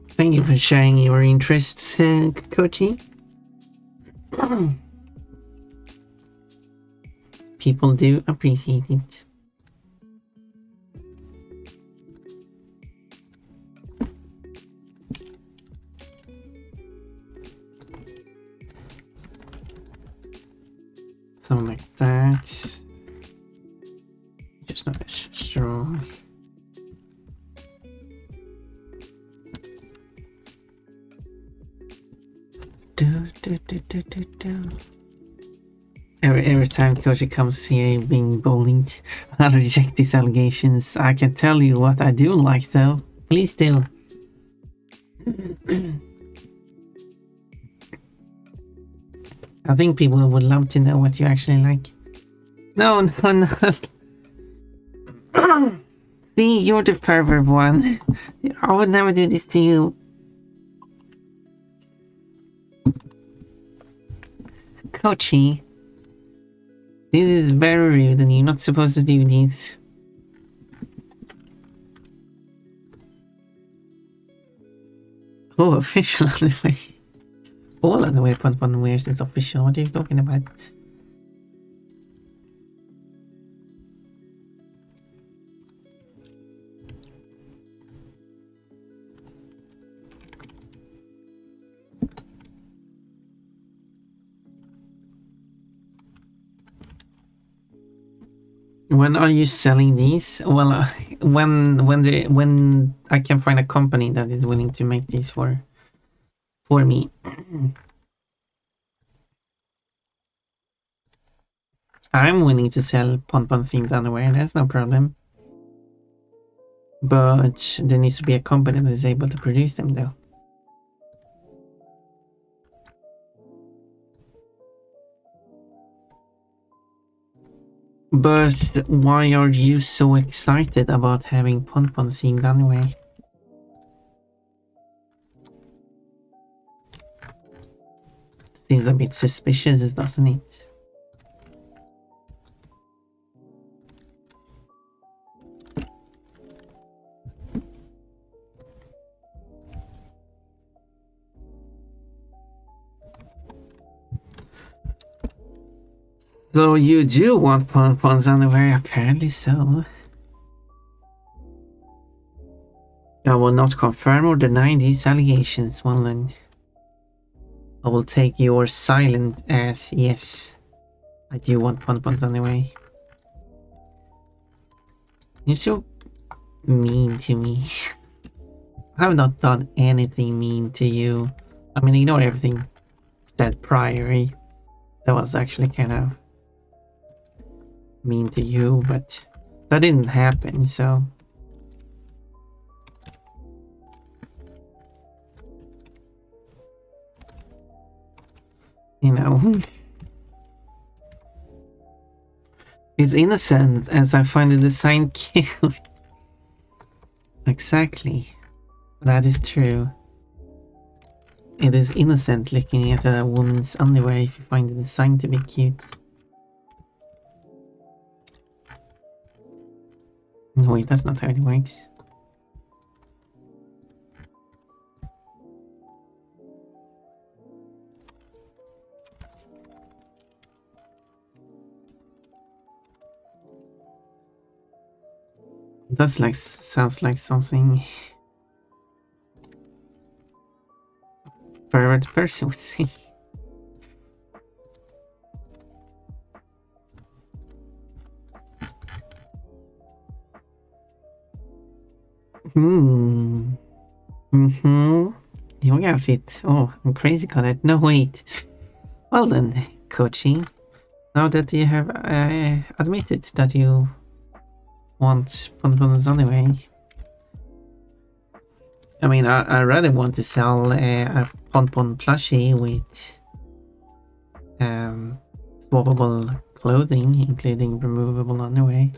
Thank you for sharing your interests, Kochi. People do appreciate it. Something like that. Just not as strong. Every time Koji comes here being bullied, I'll reject these allegations. I can tell you what I do like though. Please do. I think people would love to know what you actually like. No. See, you're the pervert one. I would never do this to you. Kochi, this is very rude and you're not supposed to do this. Oh, official on the way. All of the way, but where's this official? What are you talking about? When are you selling these? Well, when I can find a company that is willing to make these for me. I'm willing to sell Pon themed underwear, that's no problem. But there needs to be a company that is able to produce them, though. But why are you so excited about having Pon seemed anyway? Seems a bit suspicious, doesn't it? So you do want Pon's underwear? Apparently so. I will not confirm or deny these allegations, Wanlin. I will take your silent as yes. I do want Pon's underwear. You're so mean to me. I have not done anything mean to you. I mean, ignore everything said prior. That was actually kind of mean to you, but that didn't happen, so you know. It's innocent as I find the design cute. Exactly. That is true. It is innocent looking at a woman's underwear if you find the design to be cute. No, wait, that's not how it works. That's like, sounds like something pervert person would say. Your outfit. Oh, I'm crazy colored. No, wait. Well then, Kochi. Now that you have admitted that you want Ponpon's anyway. I mean, I rather want to sell a Ponpon plushie with swappable clothing, including removable underwear.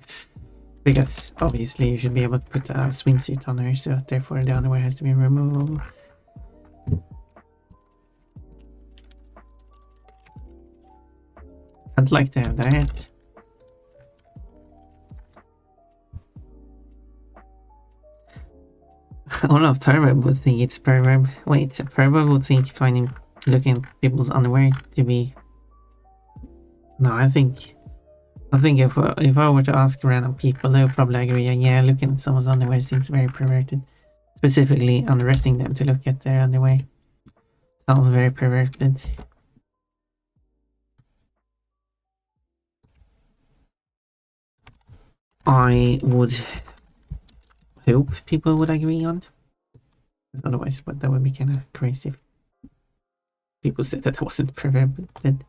Because obviously you should be able to put a swimsuit on her, so therefore the underwear has to be removable. I'd like to have that. All of pervert would think it's pervert. Wait, a pervert would think looking at people's underwear to be. No, I think if I were to ask random people, they would probably agree. Yeah, looking at someone's underwear seems very perverted. Specifically, undressing them to look at their underwear sounds very perverted. I would hope people would agree on. Otherwise, but that would be kind of crazy if people said that I wasn't perverted.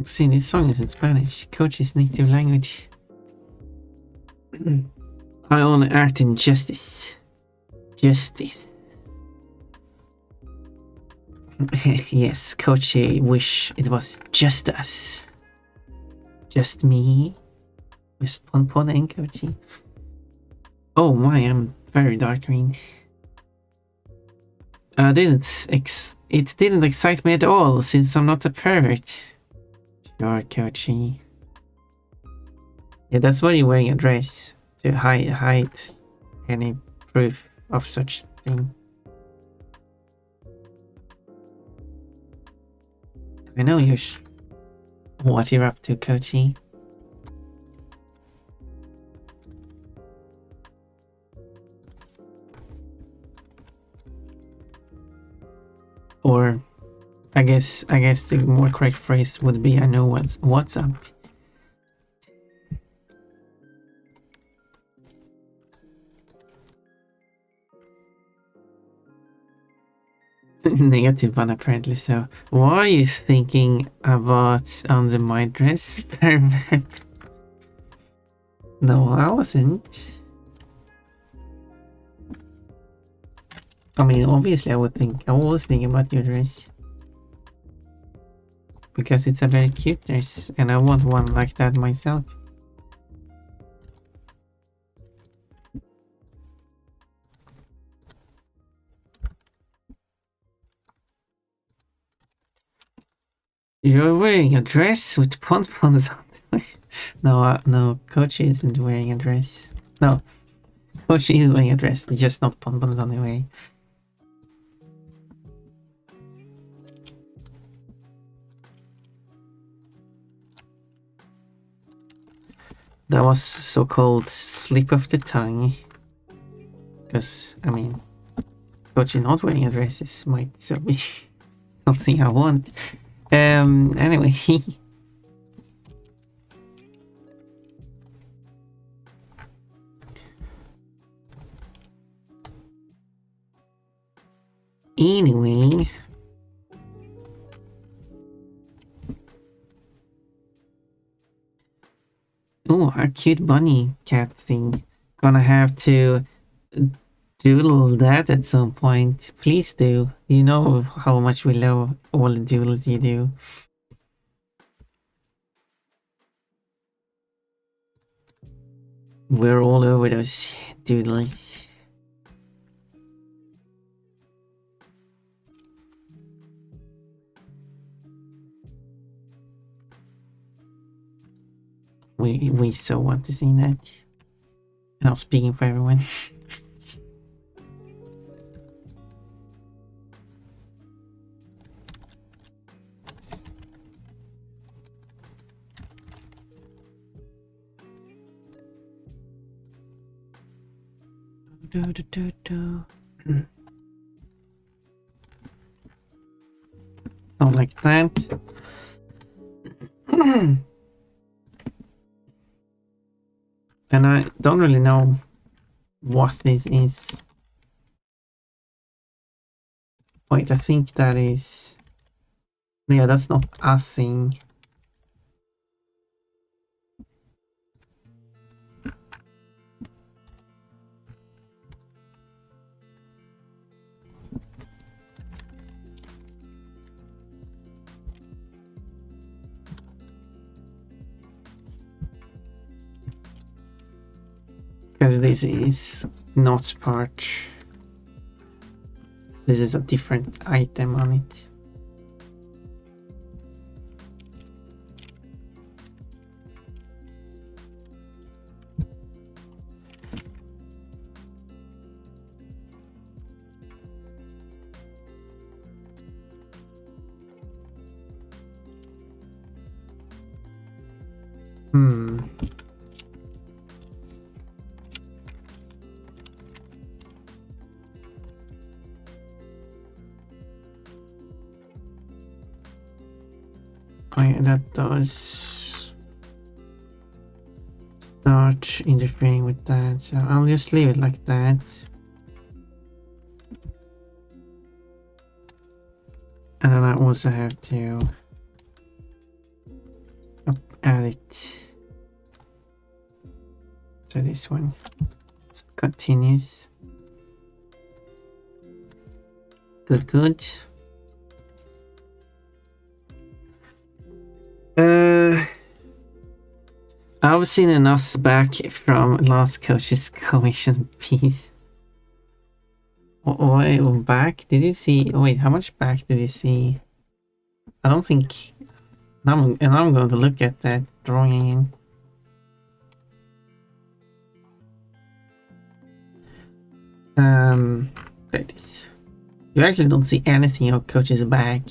See, this song is in Spanish, Coach's native language. I only act in justice. Justice. Yes, Coach, I wish it was just us. Just me. Just Ponpon and Kochi. Oh my, I'm very dark green. It didn't excite me at all, since I'm not a pervert. Sure, Kochi. Yeah, that's why you're wearing a dress, to hide any proof of such thing. I know what you're up to, Kochi. Or I guess the more correct phrase would be I know what's up. Negative one, apparently. So, what are you thinking about under my dress? No, I wasn't. I mean, obviously, I was thinking about your dress. Because it's a very cute dress, and I want one like that myself. You're wearing a dress with pompons on it. No, no, Coach isn't wearing a dress. No, Coach is wearing a dress, just not pompons on the way. That was so-called slip of the tongue. Because, I mean, Coach is not wearing a dress. This might so be something I want. Anyway. Anyway. Oh, our cute bunny cat thing. Gonna have to doodle that at some point. Please do. You know how much we love all the doodles you do. We're all over those doodles. We so want to see that. And I'm speaking for everyone. Sound like that. And I don't really know what this is. Wait, I think that is... Yeah, that's not a thing. Because this is not part. This is a different item on it. Oh yeah, that does start interfering with that, so I'll just leave it like that. And then I also have to add it to this one. So it continues. Good. I've seen enough back from last coach's commission piece. Oh, back? Did you see? Wait, how much back did you see? I don't think. I'm going to look at that drawing. There it is. You actually don't see anything of Coach's back.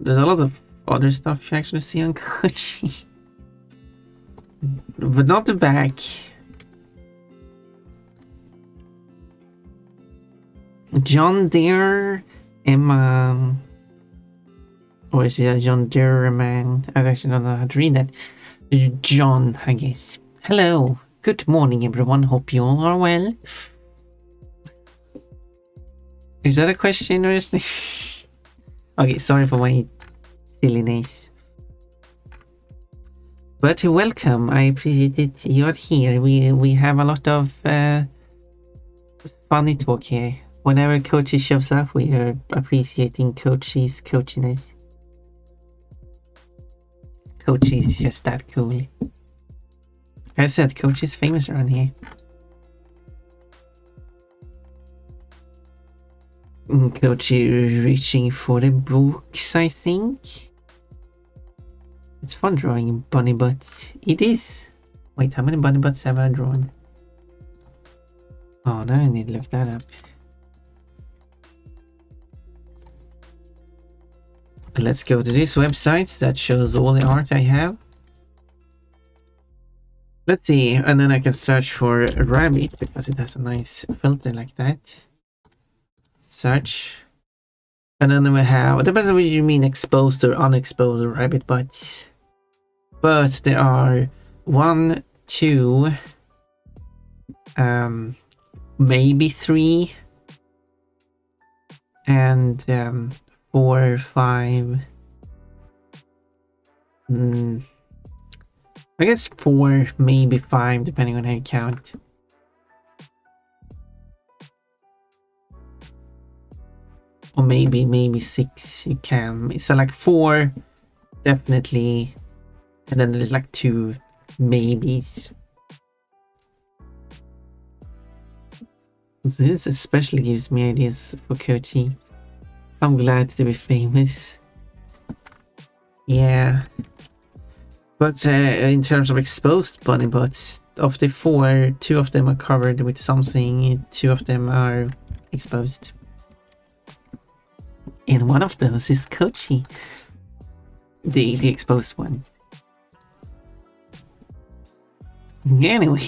There's a lot of other stuff you actually see on Coach. But not the back. John Deere, Emma. Or is it a John Deere man? I actually don't know how to read that. John, I guess. Hello. Good morning, everyone. Hope you all are well. Is that a question or is this? Okay, sorry for my silliness. But welcome, I appreciate it. You're here. We have a lot of funny talk here. Whenever Coachy shows up, we are appreciating Coachy's coachiness. Coachy's just that cool. As I said, Coachy's famous around here. Coachy reaching for the books, I think. It's fun drawing bunny butts. It is. Wait, how many bunny butts have I drawn? Oh, now I need to look that up. Let's go to this website that shows all the art I have. Let's see, and then I can search for a rabbit because it has a nice filter like that. Search. And then we have, it depends on what you mean, exposed or unexposed rabbit butts. But there are 1, 2, maybe 3, and 4, 5. I guess 4, maybe 5, depending on how you count. Or maybe 6 you can. So like 4, definitely. And then there's like 2 maybes. This especially gives me ideas for Coachy. I'm glad to be famous. Yeah. But in terms of exposed bunny butts, of the 4, 2 of them are covered with something, 2 of them are exposed. And one of those is Coachy. The exposed one. Anyway.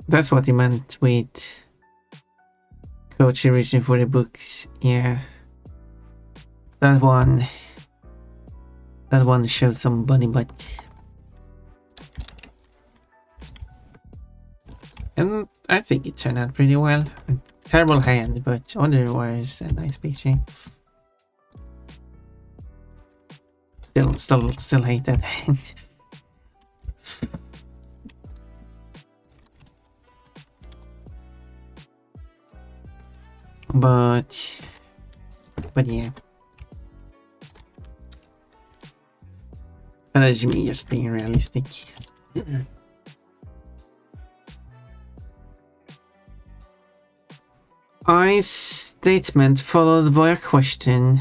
That's what he meant with Coachy reaching for the books. Yeah. That one shows some bunny butt. And I think it turned out pretty well. Terrible hand, but otherwise a nice picture. Still hate that hand. But yeah. And that's me just being realistic. A statement followed by a question.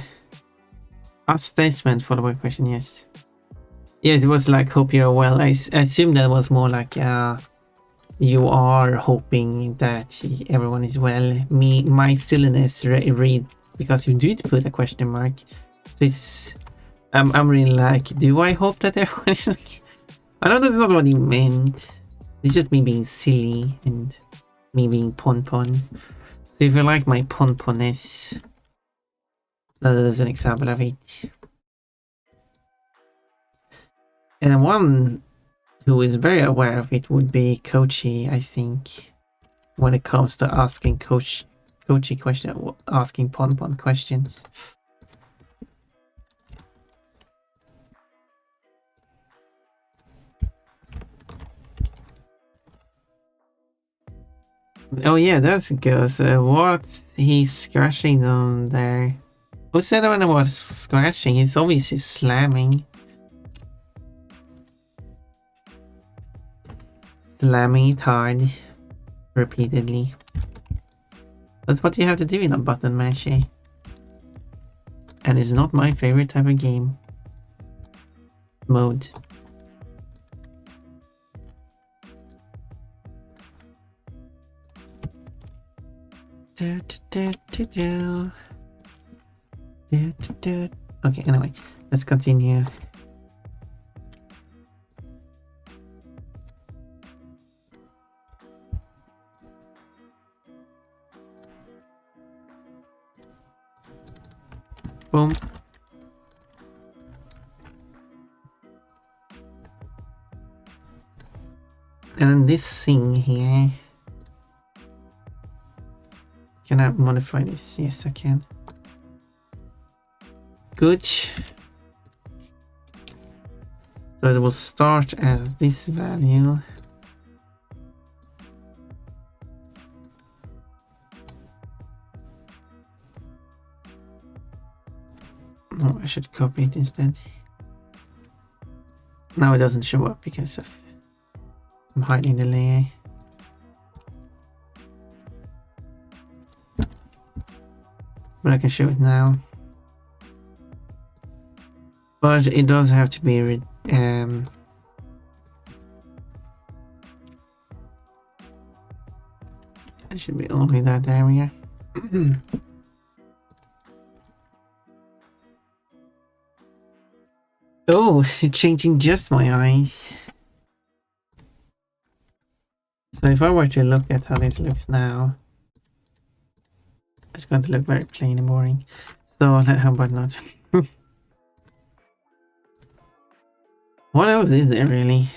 A statement followed by a question, yes. Yes, it was like, hope you're well. I assume that was more like, you are hoping that everyone is well. My silliness read, because you did put a question mark. So it's, I'm really like, do I hope that everyone is okay? I know that's not what he meant. It's just me being silly and me being pon-pon. So if you like my pon-ponness, that is an example of it. And one who is very aware of it would be Coachy, I think, when it comes to asking Coachy question, asking pon-pon questions. Oh yeah, that's good. What's he scratching on there? Who said about scratching? He's obviously slamming. Slamming it hard. Repeatedly. That's what you have to do in a button mashy. And it's not my favorite type of game. Mode. Okay, anyway, let's continue. Boom. And then this thing here. Can I modify this? Yes, I can. Good. So it will start as this value. No, I should copy it instead. Now it doesn't show up because of I'm hiding the layer. But I can show it now. But it does have to be it should be only that area. Oh, it's changing just my eyes. So if I were to look at how this looks now, it's going to look very plain and boring. So how about not? What else is there really?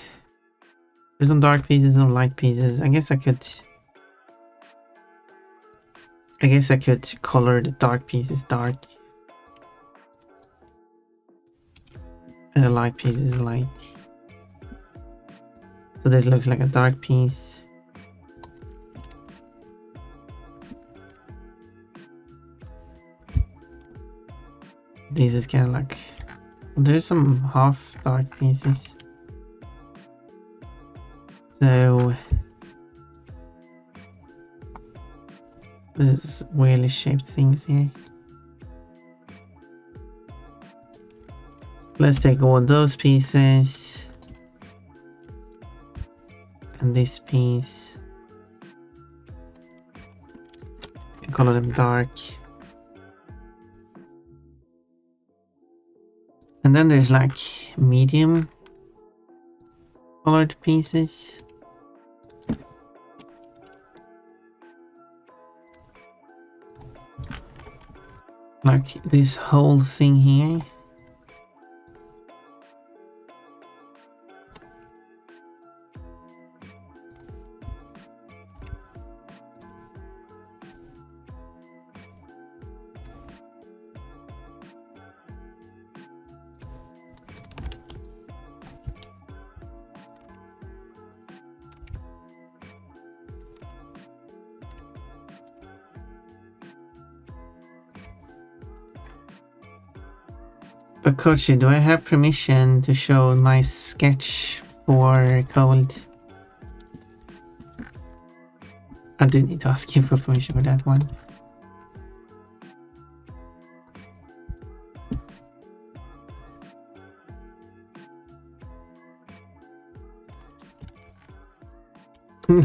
There's some dark pieces, some light pieces. I guess I could color the dark pieces dark. And the light piece is light. So this looks like a dark piece. This is kind of like... There's some half dark pieces. So... This is weirdly shaped things here. Let's take all those pieces and this piece and color them dark. And then there's like medium colored pieces. Like this whole thing here. But Kochi, do I have permission to show my sketch for Cold? I do need to ask you for permission for that one.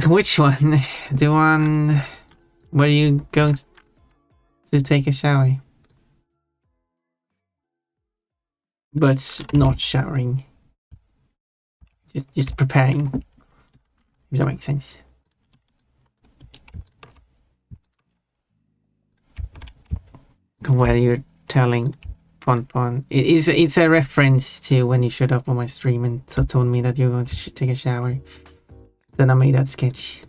Which one? The one where you going to take a shower? But not showering. Just preparing. If that makes sense. Where you're telling Pon. It's a reference to when you showed up on my stream and so told me that you're going to take a shower. Then I made that sketch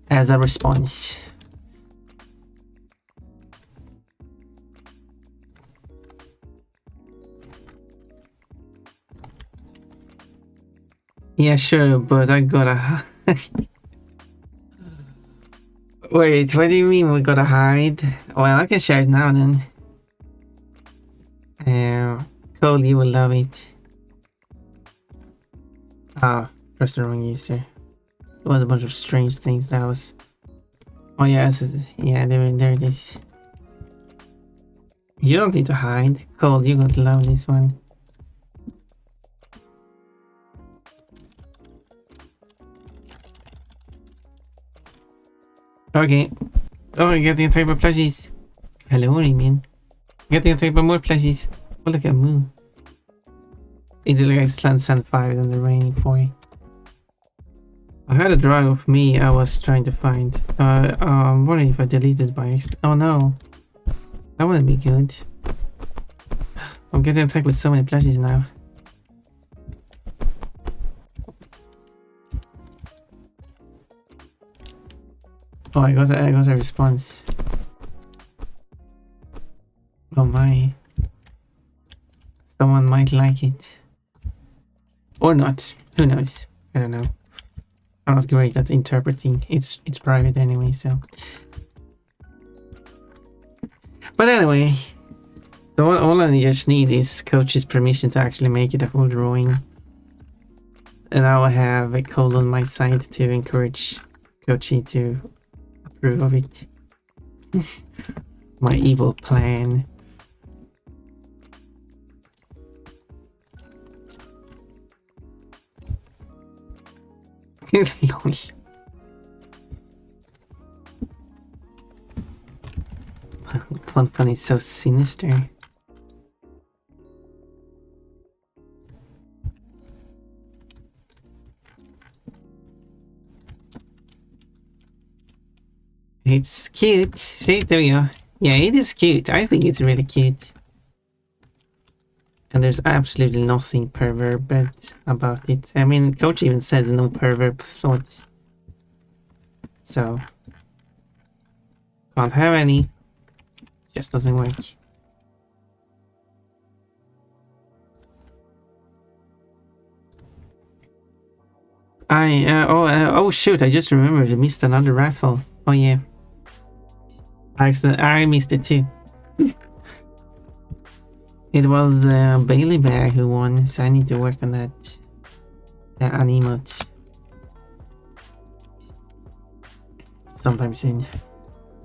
as a response. Yeah, sure, but I gotta... Wait, what do you mean we gotta hide? Well, I can share it now then. Cole, you will love it. Ah, press the wrong user. It was a bunch of strange things that was... Oh yeah, yeah, there it is. You don't need to hide. Cole, you're going to love this one. Okay. Oh, I'm getting attacked by plushies. Hello, Remian. Getting attacked by more plushies. Oh, look at Moo. It did like a sand 5 in the rain boy. I had a drawing of me I was trying to find. I'm wondering if I deleted by accident. Oh no. That wouldn't be good. I'm getting attacked with so many plushies now. Oh, I got a response. Oh my. Someone might like it. Or not. Who knows? I don't know. I'm not great at interpreting. It's private anyway, so. But anyway. So all I just need is coach's permission to actually make it a full drawing. And now I have a code on my side to encourage Coachy to approve of it. My evil plan. Lol. Fun is so sinister. It's cute. See, there we go. Yeah, it is cute. I think it's really cute. And there's absolutely nothing perverted about it. I mean, Coach even says no pervert thoughts. So, can't have any. Just doesn't work. Oh shoot! I just remembered I missed another raffle. Oh yeah. I missed it too. It was Bailey Bear who won, so I need to work on that an emote sometime soon.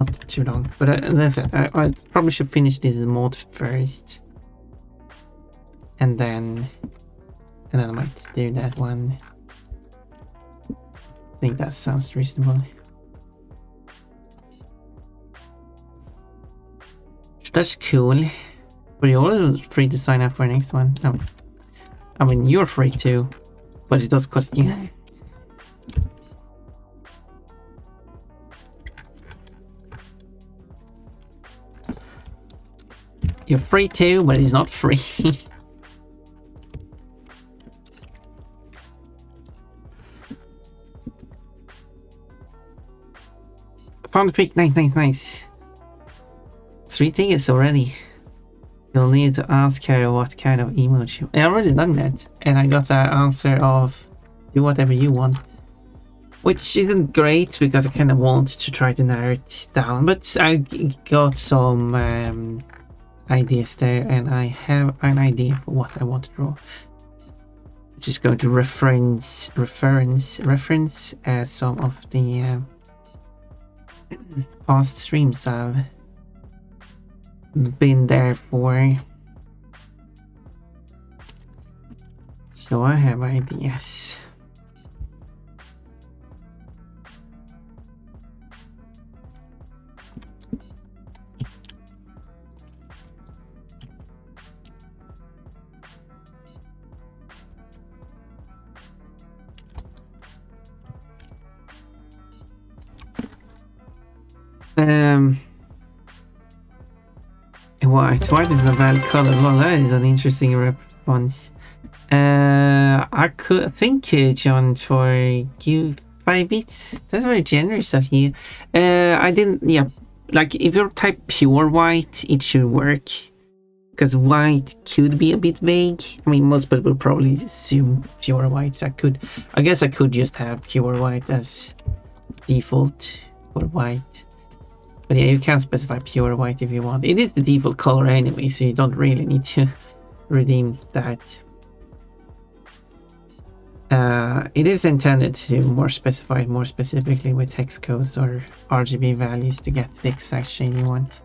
Not too long, but as I said, I probably should finish this mod first, and then I might do that one. I think that sounds reasonable. That's cool. But you're also free to sign up for the next one. No. I mean, you're free too, but it does cost you. You're free too, but it's not free. Found the pick. Nice. 3 tickets already. You'll need to ask her what kind of emoji. I already done that, and I got an answer of do whatever you want, which isn't great because I kind of want to try to narrow it down. But I got some ideas there, and I have an idea for what I want to draw. I'm just going to reference some of the past streams I've been there for. So I have ideas. White is a valid color. Well, that is an interesting response. I could think, John, for you 5 bits. That's very generous of you. I didn't. Yeah, like if you type pure white, it should work. Because white could be a bit vague. I mean, most people probably assume pure white. So I guess I could just have pure white as default for white. But yeah, you can specify pure white if you want. It is the default color anyway, so you don't really need to redeem that. It is intended to specify it more specifically with hex codes or RGB values to get the exact shade you want.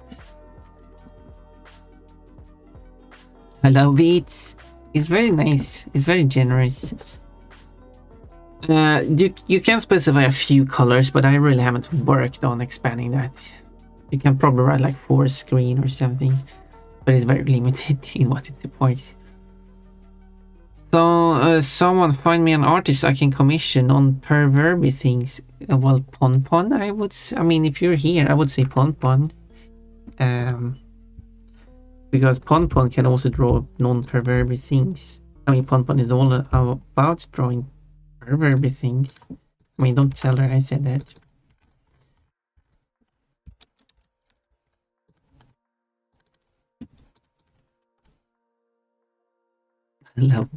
I love it. It's very nice. It's very generous. You can specify a few colors, but I really haven't worked on expanding that. You can probably write like 4 screen or something, but it's very limited in what it supports. So someone find me an artist I can commission on perverby things. Well, Pon, I mean, if you're here, I would say Pon. Because Pon can also draw non-perverby things. I mean, Pon is all about drawing perverby things. I mean, don't tell her I said that. I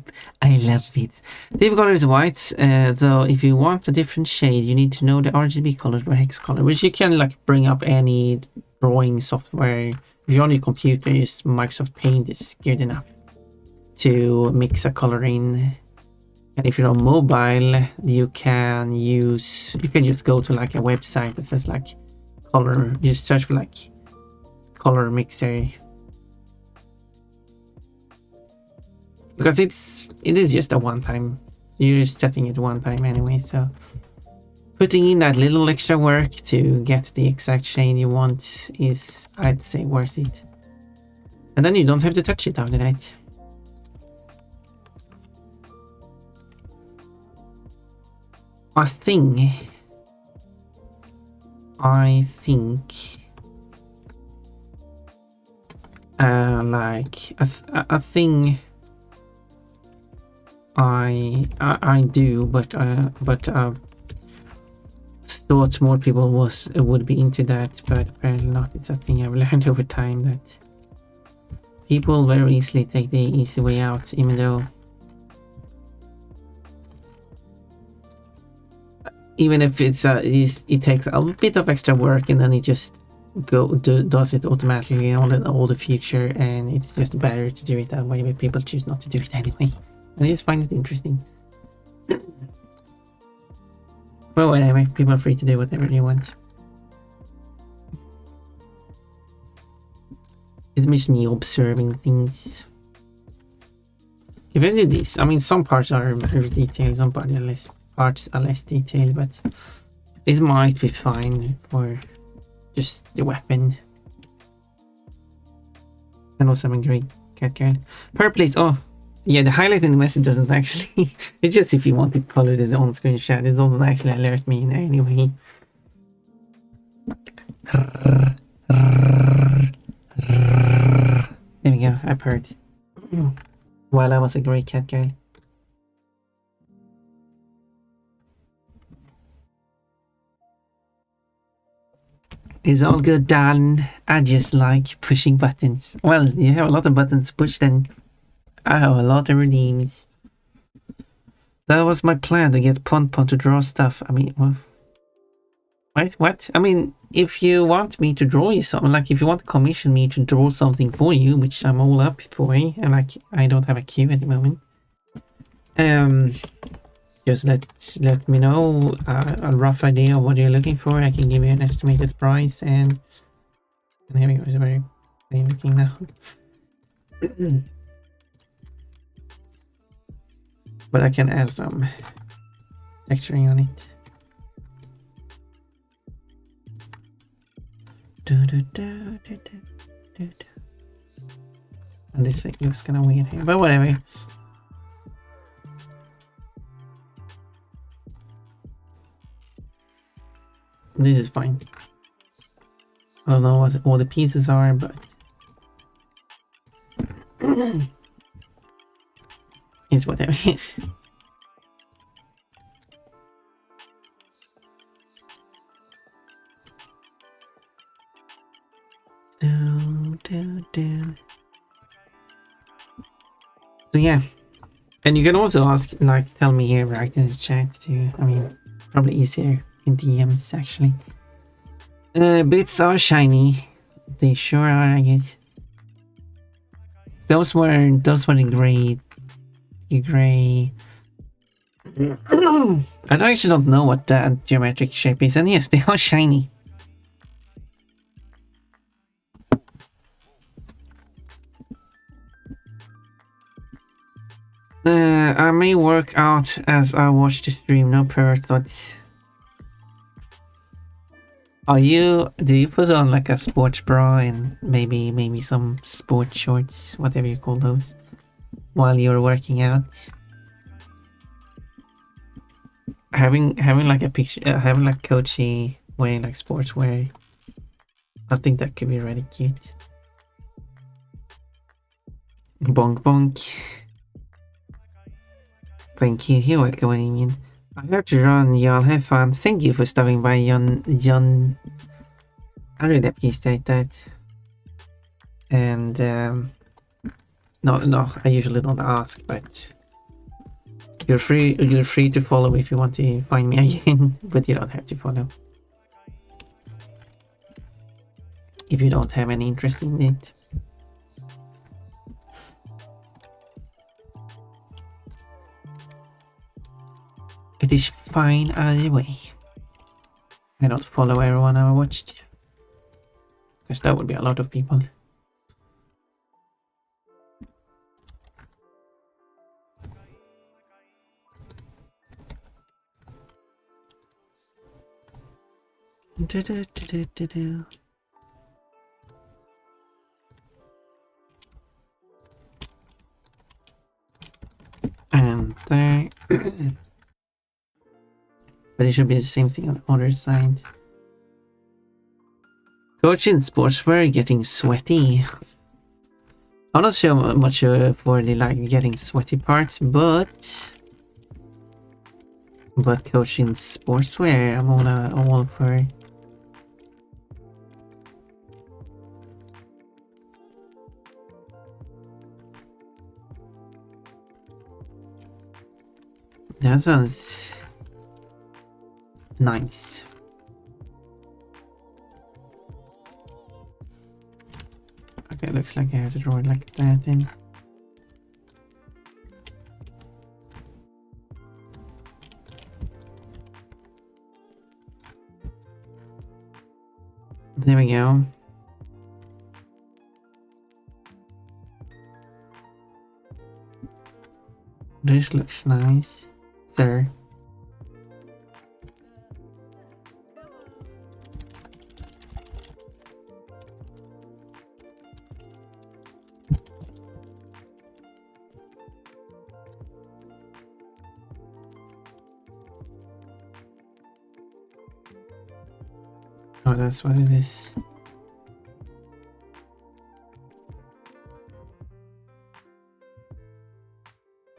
love it. Default color is white, so if you want a different shade, you need to know the RGB colors or hex color, which you can like bring up any drawing software. If you're on your computer, use Microsoft Paint is good enough to mix a color in. And if you're on mobile, you can just go to like a website that says like color. Just search for like color mixer. Because it is just a one time. You're just setting it one time anyway, so putting in that little extra work to get the exact shade you want is, I'd say, worth it. And then you don't have to touch it after that. I think like a thing I do, but thought more people would be into that, but apparently not. It's a thing I've learned over time that people very easily take the easy way out, even if it takes a bit of extra work, and then it just does it automatically in all the future, and it's just better to do it that way, but people choose not to do it anyway. I just find it interesting. Well, anyway, people are free to do whatever they want. It's just me observing things. If I do this, I mean, some parts are very detailed, some parts are less detailed, but this might be fine for just the weapon. And also, I'm a great cat card. Per place. Oh, yeah, the highlight in the message doesn't actually. It's just if you want it colored in the on-screen chat. It doesn't actually alert me in any way. There we go. I purred. While I was a great cat guy. It's all good, darling. I just like pushing buttons. Well, you have a lot of buttons to push, then I have a lot of redeems. That was my plan, to get Pon to draw stuff. I mean, well, wait, what? I mean, if you want me to draw you something, like if you want to commission me to draw something for you, which I'm all up for, and like I don't have a queue at the moment, just let me know a rough idea of what you're looking for. I can give you an estimated price, and here we go. It's very plain looking now. But I can add some texturing on it. And this thing looks kind of weird here, but whatever. This is fine. I don't know what all the pieces are, but it's whatever. So yeah, and you can also ask, like, tell me here right in the chat too. I mean, probably easier in DMs actually. Bits are shiny. They sure are, I guess. Those were the gray. I actually don't know what that geometric shape is, and yes, they are shiny. I may work out as I watch the stream, no prayer thoughts. Do you put on like a sports bra and maybe some sports shorts, whatever you call those, while you're working out? Having like a picture, having like coachy wearing like sportswear, I think that could be really cute. Bonk bonk. Thank you, you're welcome, Ian. I have to run, y'all have fun. Thank you for stopping by, John. I really appreciate that. And No, I usually don't ask, but you're free to follow if you want to find me again, but you don't have to follow. If you don't have any interest in it. It is fine either way. I don't follow everyone I watched. Because that would be a lot of people. And there. But it should be the same thing on the other side. Coach in sportswear getting sweaty. I'm not sure much for the like getting sweaty parts, but coach in sportswear, I'm all for. That sounds nice. Okay, looks like I have to draw it like that then. There we go. This looks nice, sir. Oh, that's what it is.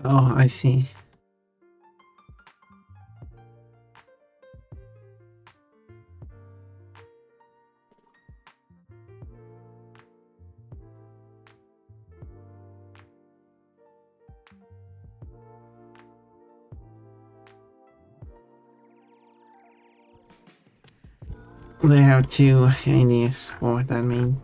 Oh, I see. They have two ideas for what that means.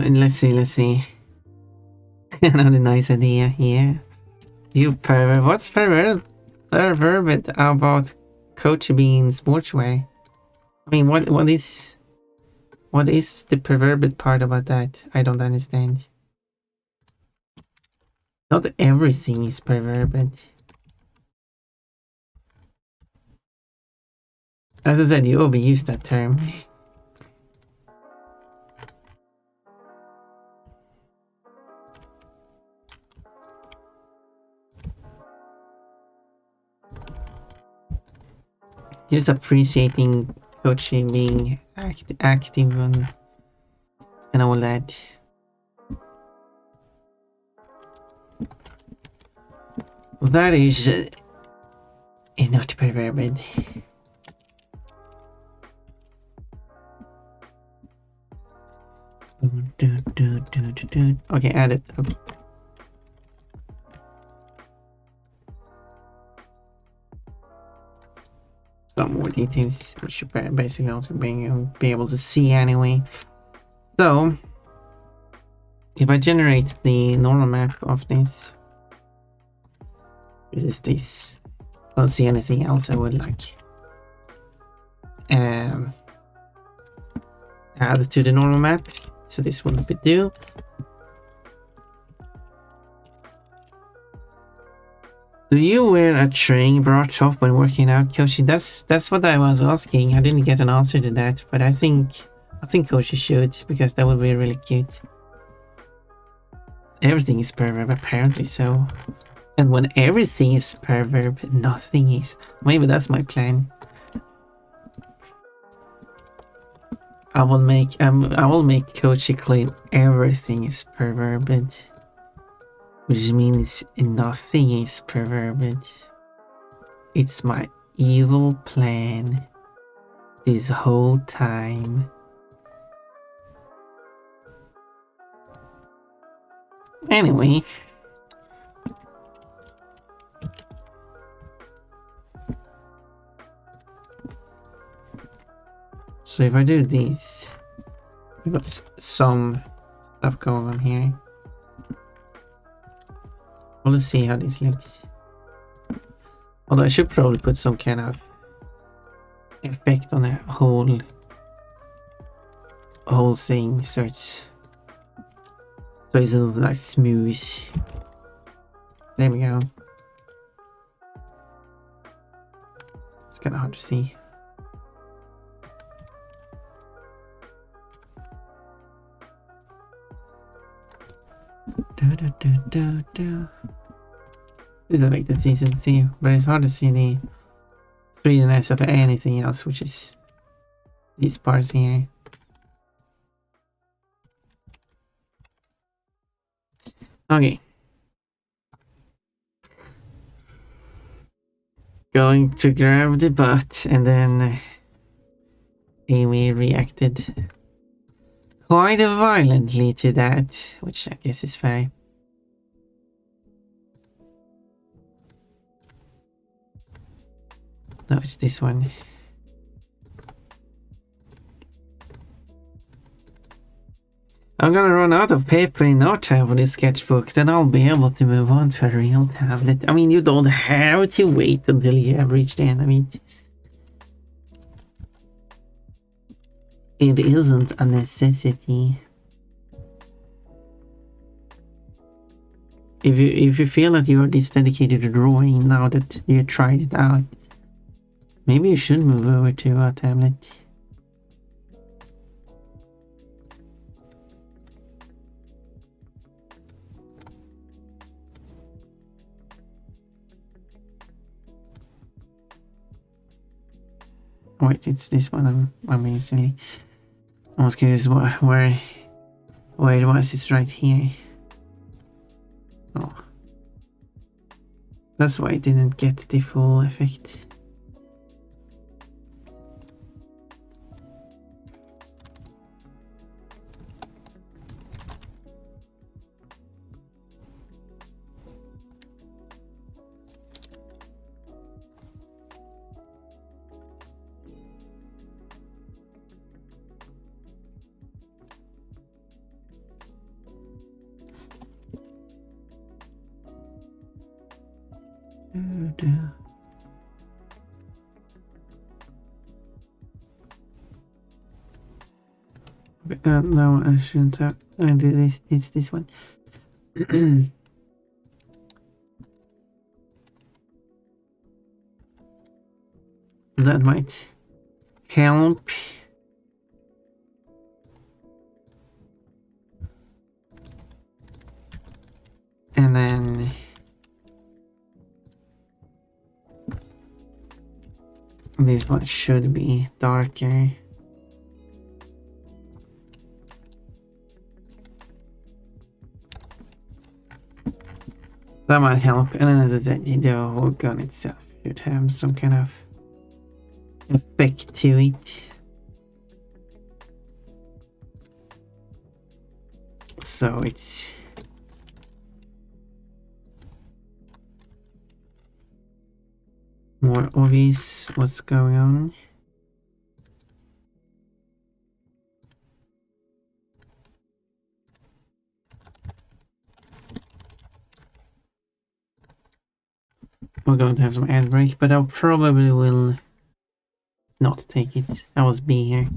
And let's see. Another nice idea here. You pervert. What's pervert about coach being sportswear? I mean, what is the perverted part about that? I don't understand. Not everything is perverted. As I said, you overuse that term. Just appreciating coaching being active and all that. That is not perverted. Okay, add it up. Some more details, which you basically also be able to see anyway. So, if I generate the normal map of this, which is this, I don't see anything else I would like add to the normal map. So this will be do. Do you wear a training bra top when working out, Koshi? That's what I was asking. I didn't get an answer to that, but I think I think Koshi should, because that would be really cute. Everything is perverb, apparently so. And when everything is perverb, nothing is. Maybe that's my plan. I will make Kochi claim everything is perverted, which means nothing is perverted. It's my evil plan this whole time. Anyway. So if I do this, we got some stuff going on here. Well, let's see how this looks. Although I should probably put some kind of effect on the whole thing, so it's like smooth. There we go. It's kind of hard to see. This will make this easy to see, but it's hard to see the 3Dness of anything else, which is these parts here. Okay. Going to grab the butt, and then Amy reacted quite violently to that, which I guess is fair. No, it's this one. I'm gonna run out of paper in no time for this sketchbook, then I'll be able to move on to a real tablet. I mean, you don't have to wait until you have reached the end of it. It isn't a necessity. If you feel that you are this dedicated to drawing now that you tried it out, maybe you should move over to a tablet. Wait, it's this one. I'm being silly. I was curious where it was. It's right here. Oh, that's why it didn't get the full effect. No, I shouldn't have. I do this. It's this one. That might help. And then this one should be darker. That might help. And then as I said, the whole gun itself should have some kind of effect to it. So it's more obvious what's going on. We're going to have some ad break, but I probably will not take it. I was B here.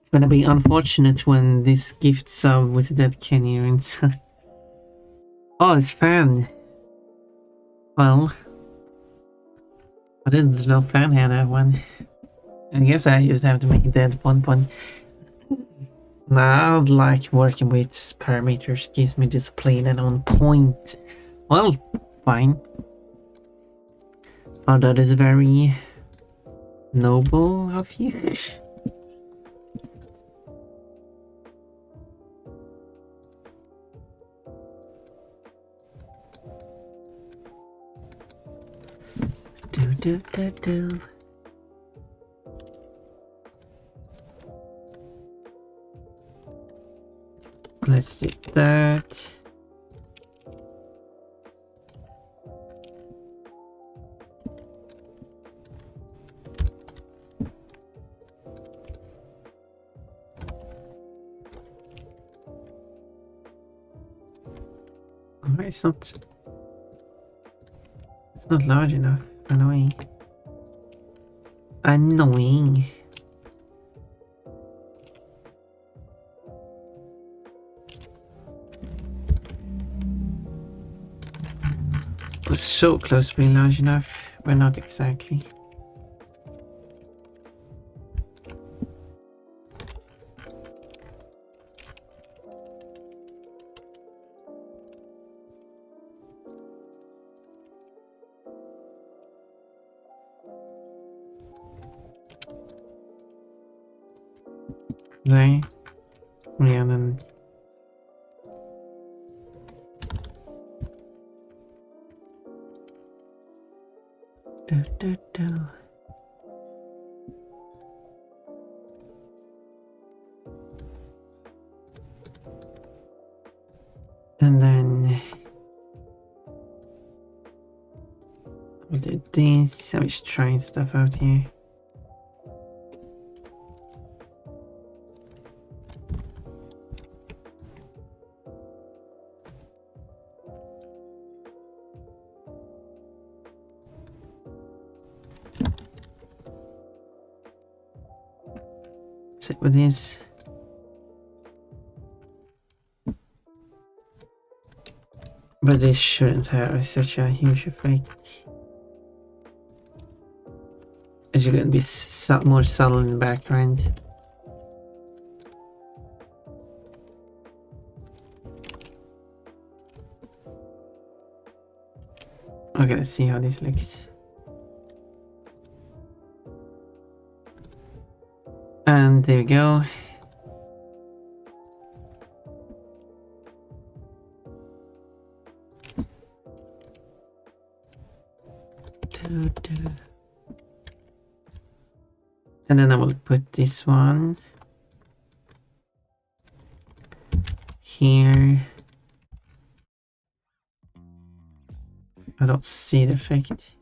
It's gonna be unfortunate when this gift sub with that Kenny inside. Oh, it's fan. Well, I didn't know fan had that one. I guess I just have to make that 1 point. Now, like working with parameters gives me discipline and on point. Well, fine. Oh, that is very noble of you. do. Let's do that. Oh, it's not large enough. Annoying. Annoying. We're so close to being large enough, but not exactly. There. Yeah, and then do. And then we'll do this. I'm just trying stuff out here. Sit with this. But this shouldn't have such a huge effect. It's going to be more subtle in the background. Okay, let's see how this looks. And there we go. And then I will put this one here. I don't see the effect.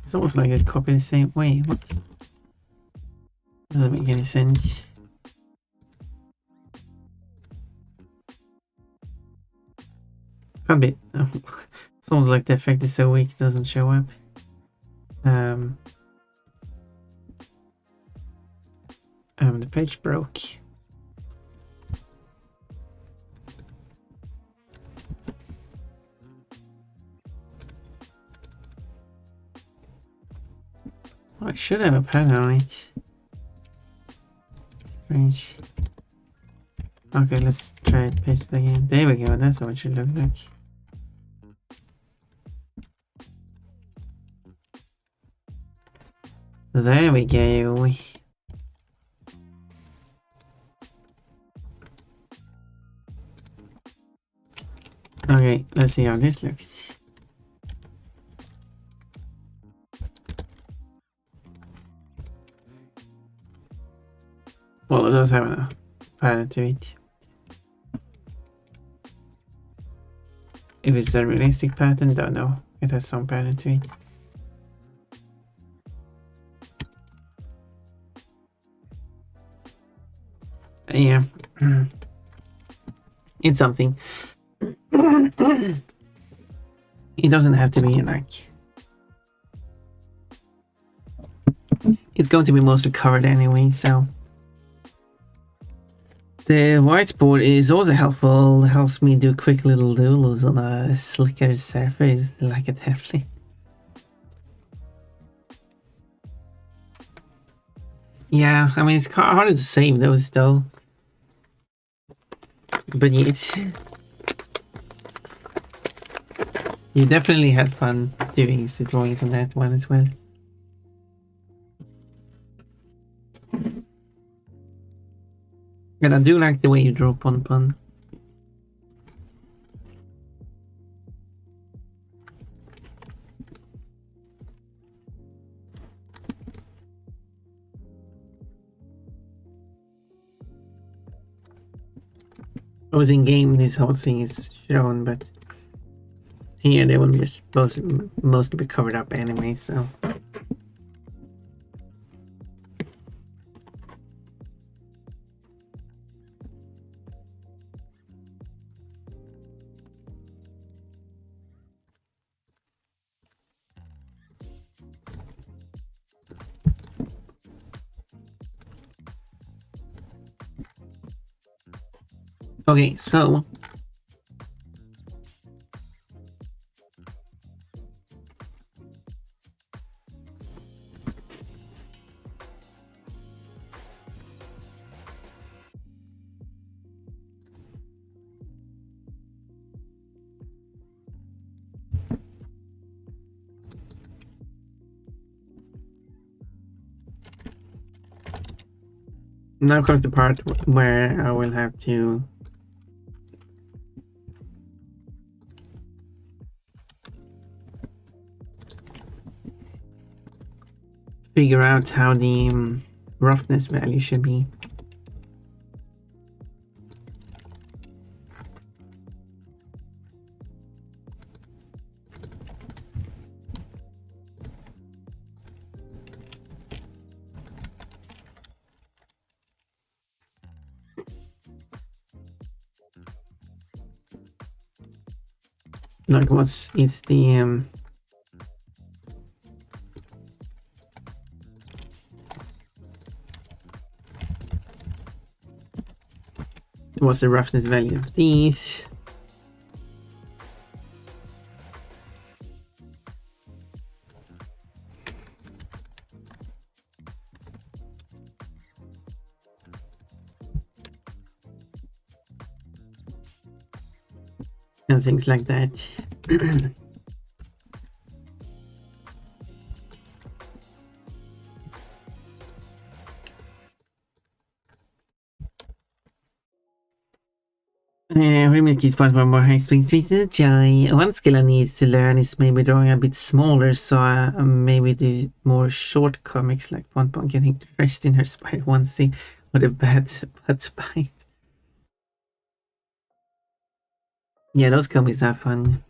It's almost like it copied the same way. What? Doesn't make any sense. Can't be. It's almost like the effect is so weak it doesn't show up. The page broke. I should have a pattern on it. Strange. Okay, let's try it, paste it again. There we go, that's what it should look like. There we go. Okay, let's see how this looks. Well, it does have a pattern to it. If it's a realistic pattern, don't know. It has some pattern to it. Yeah. It's something. It doesn't have to be like... It's going to be mostly covered anyway, so... The whiteboard is also helpful. Helps me do quick little doodles on a slicker surface like a tablet. Yeah, I mean, it's harder to save those though. But yes, you definitely had fun doing the drawings on that one as well. And I do like the way you draw Pon Pon. I was in game, this whole thing is shown, but here they will just mostly be covered up anyway, so. Okay, so now comes the part where I will have to figure out how the roughness value should be. Like what is the what's the roughness value of these? And things like that. Remake keys part one more high springs to joy. One skill I need to learn is maybe drawing a bit smaller, so I maybe do more short comics like Pon Pon getting dressed in her spider onesie with a bad bite. Yeah, those comics are fun.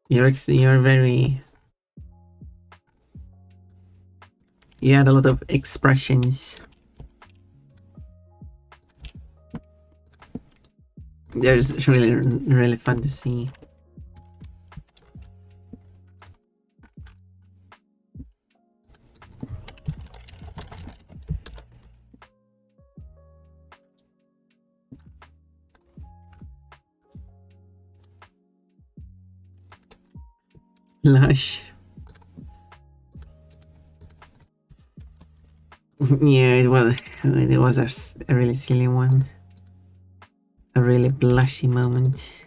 You're very. You had a lot of expressions. There's really fun to see. Lush. Yeah, it was a really silly one. A really blushy moment.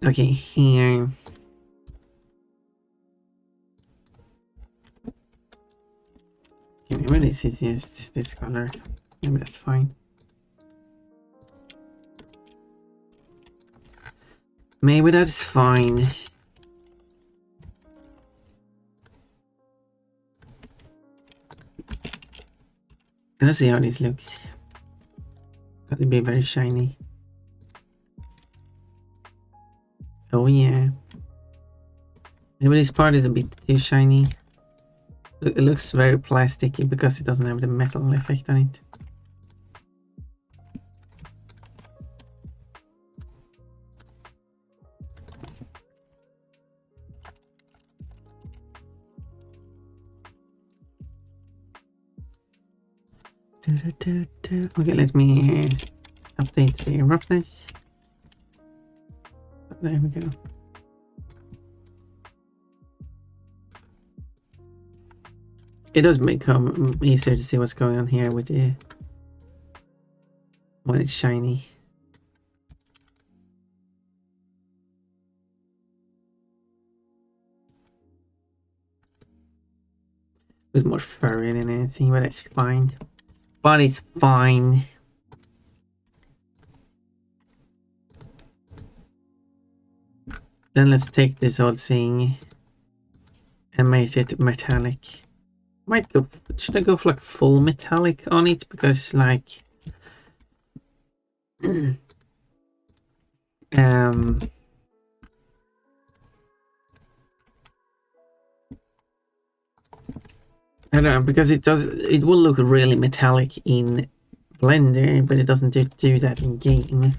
Okay, here. Okay, maybe this is just this color. Maybe that's fine. Maybe that's fine. Let's see how this looks. Got to be very shiny. Oh yeah. Maybe this part is a bit too shiny. It looks very plasticky because it doesn't have the metal effect on it. Okay, let me update the roughness. There we go. It does become easier to see what's going on here with the when it's shiny. There's more furry than anything, but it's fine. But it's fine. Then let's take this old thing and make it metallic. Might go. Should I go for like full metallic on it? Because like, I don't know, because it will look really metallic in Blender, but it doesn't do that in game.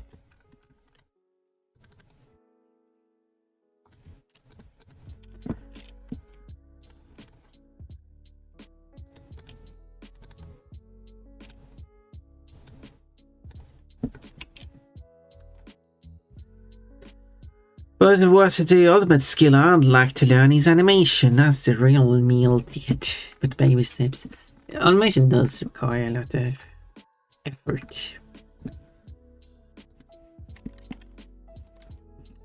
But what the ultimate skill I'd like to learn is animation. That's the real meal ticket. But baby steps. Animation does require a lot of effort.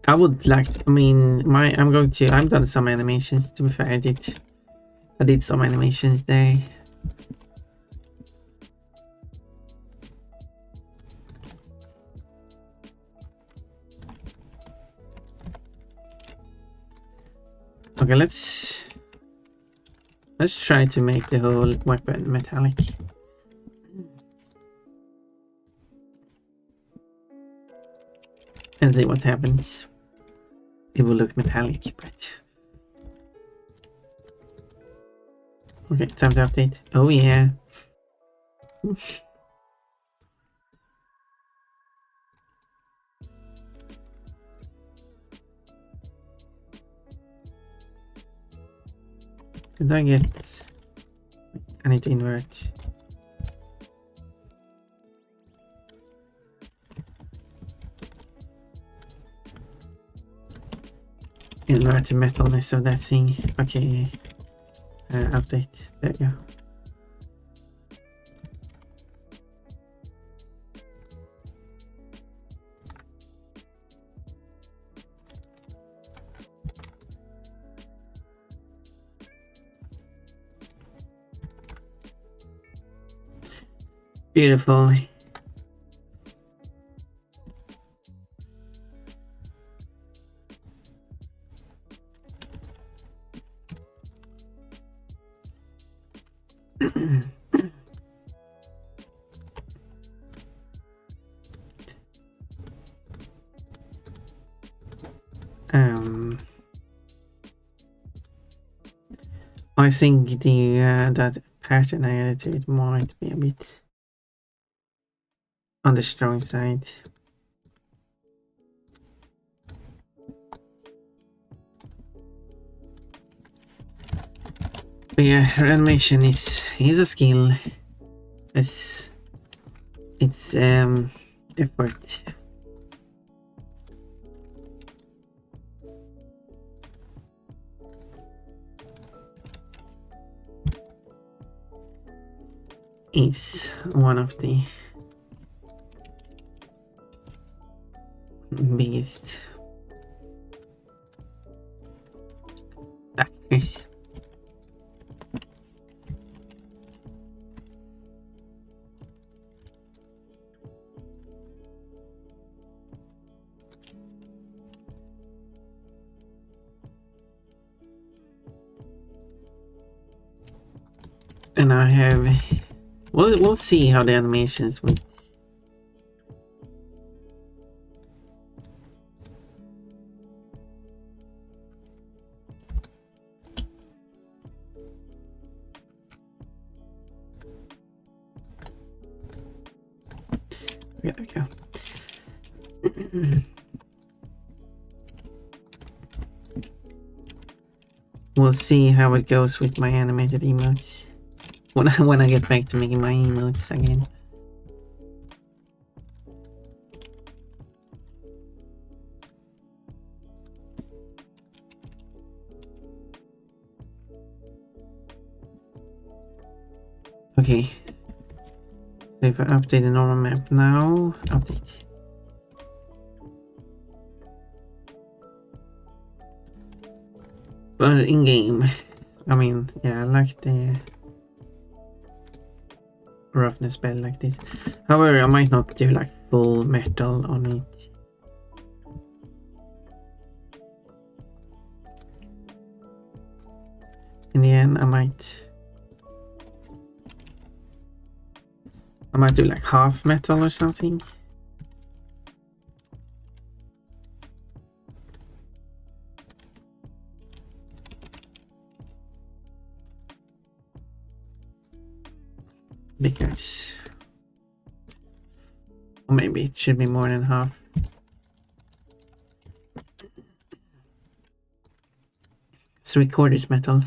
I would like to, I mean, I've done some animations, to be fair. I did some animations there. Okay, let's try to make the whole weapon metallic. And see what happens. It will look metallic, but... Okay, time to update. Oh yeah. Did I get... I need to invert. Invert the metalness of that thing. Okay. Update. There you go. Beautiful. I think the that pattern I added to it might be a bit on the strong side. But yeah, animation is a skill. It's effort. Is one of the biggest factors. And I have... We'll see how the animations will... There we go. We'll see how it goes with my animated emotes. when I get back to making my emotes again. Okay. So if I update the normal map now, update. But in game, I mean, yeah, I like the roughness better like this. However, I might not do like full metal on it. In the end, I might do like half metal or something. Because or maybe it should be more than half. Three-quarters metal.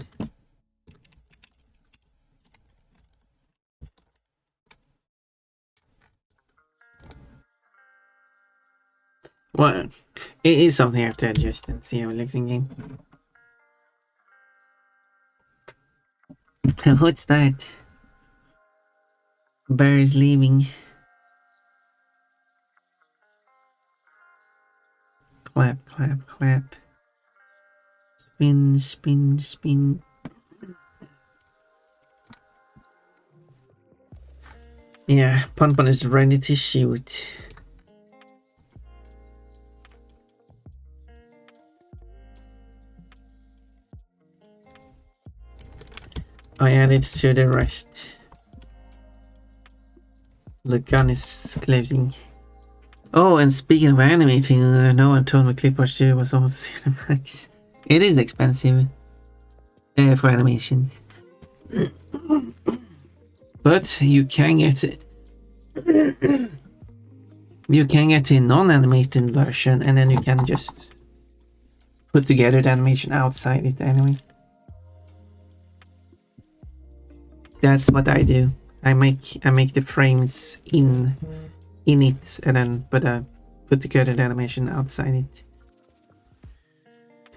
Well, it is something I have to adjust and see how it looks in game. What's that? Bear's leaving. Clap, clap, clap. Spin, spin, spin. Yeah, Pon is ready to shoot. I added to the rest. The gun is closing. Oh, and speaking of animating, no one told me Clipboard Studio was almost 300 bucks. It is expensive for animations. But you can get it. You can get a non-animated version and then you can just put together the animation outside it anyway. That's what I do. I make the frames in it and then put together the animation outside it.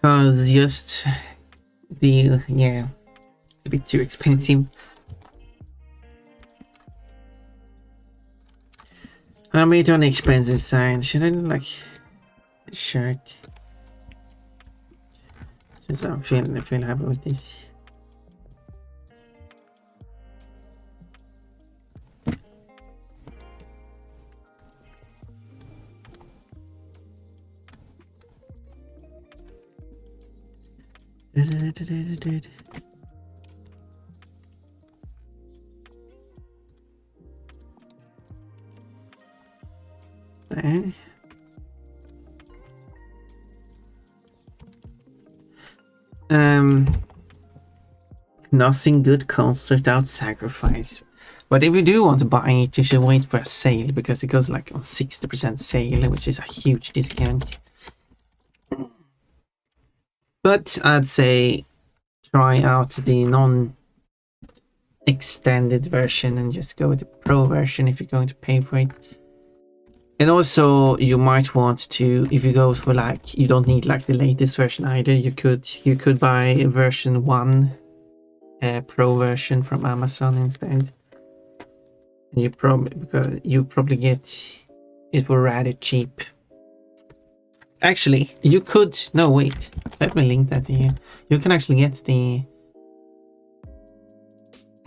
Cause just the it's a bit too expensive. I'm a bit on the expensive side. Should I do like a shirt? Just I feel happy with this. There. Nothing good comes without sacrifice. But if you do want to buy it, you should wait for a sale because it goes like on 60% sale, which is a huge discount. But I'd say try out the non-extended version and just go with the pro version if you're going to pay for it. And also you might want to, if you go for like, you don't need like the latest version either, you could buy version 1 pro version from Amazon instead. And you probably get it for rather cheap. Actually, you could, no wait, let me link that to you. You can actually get the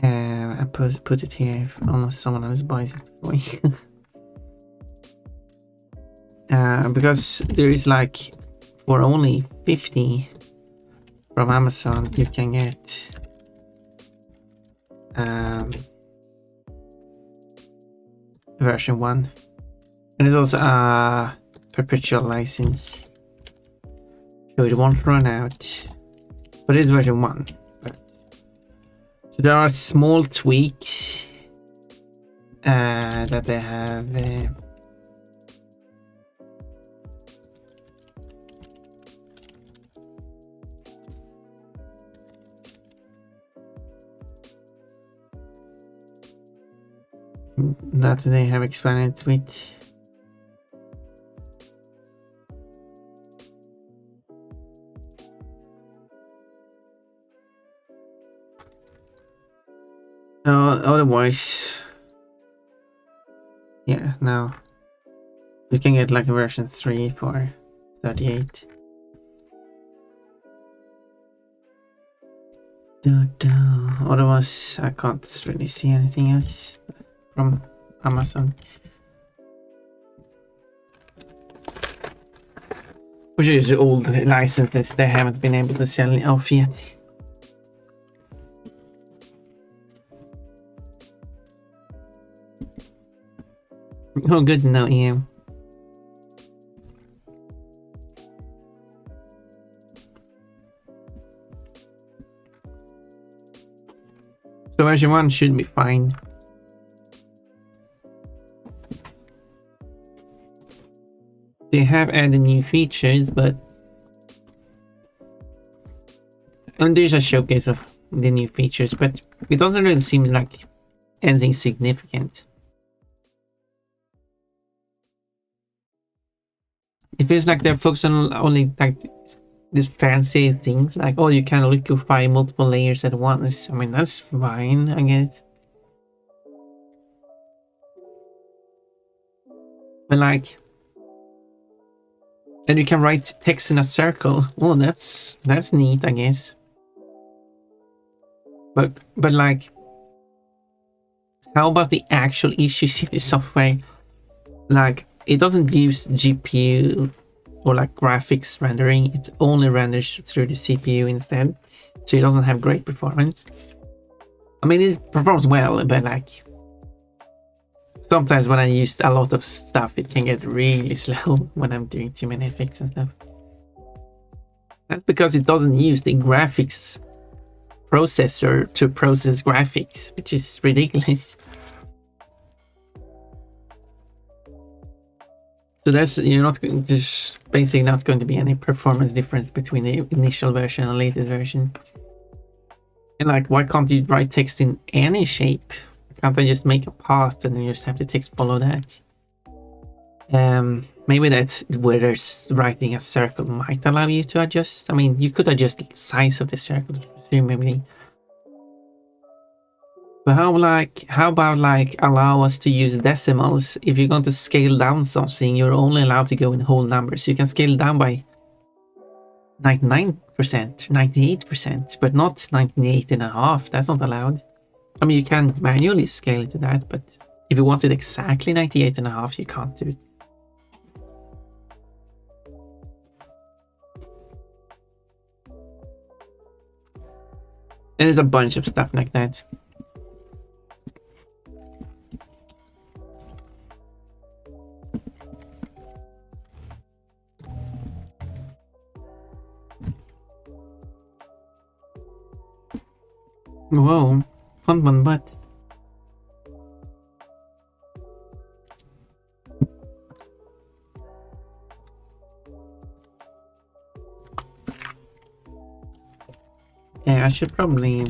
I put it here unless someone else buys it for you. Because there is like for only 50 from Amazon you can get version 1, and it's also a perpetual license, so it won't run out, but it's version 1. So there are small tweaks that they have that they have expanded with. Otherwise, yeah, now you can get like a version 3 for 38. Otherwise, I can't really see anything else from Amazon. Which is old licenses they haven't been able to sell off yet. Oh, good to know, Ian. So version 1 should be fine. They have added new features, but and there's a showcase of the new features, but it doesn't really seem like anything significant. It feels like they're focused on only like these fancy things, like, oh, you can liquefy multiple layers at once. I mean, that's fine, I guess. But like, and you can write text in a circle. Oh, that's neat, I guess. But like, how about the actual issues in the software? Like, it doesn't use GPU or like graphics rendering. It only renders through the CPU instead, so it doesn't have great performance. I mean, it performs well, but like sometimes when I use a lot of stuff, it can get really slow when I'm doing too many effects and stuff. That's because it doesn't use the graphics processor to process graphics, which is ridiculous. So there's, you're not just basically not going to be any performance difference between the initial version and latest version. And like, why can't you write text in any shape? Can't I just make a path and then you just have the text follow that? Maybe that's where there's writing a circle might allow you to adjust. I mean, you could adjust the size of the circle, presumably. But how about like allow us to use decimals? If you're going to scale down something, you're only allowed to go in whole numbers. You can scale down by 99%, 98%, but not 98.5%. That's not allowed. I mean, you can manually scale it to that, but if you want it exactly 98.5%, you can't do it. And there's a bunch of stuff like that. Whoa, fun one, but yeah, I should probably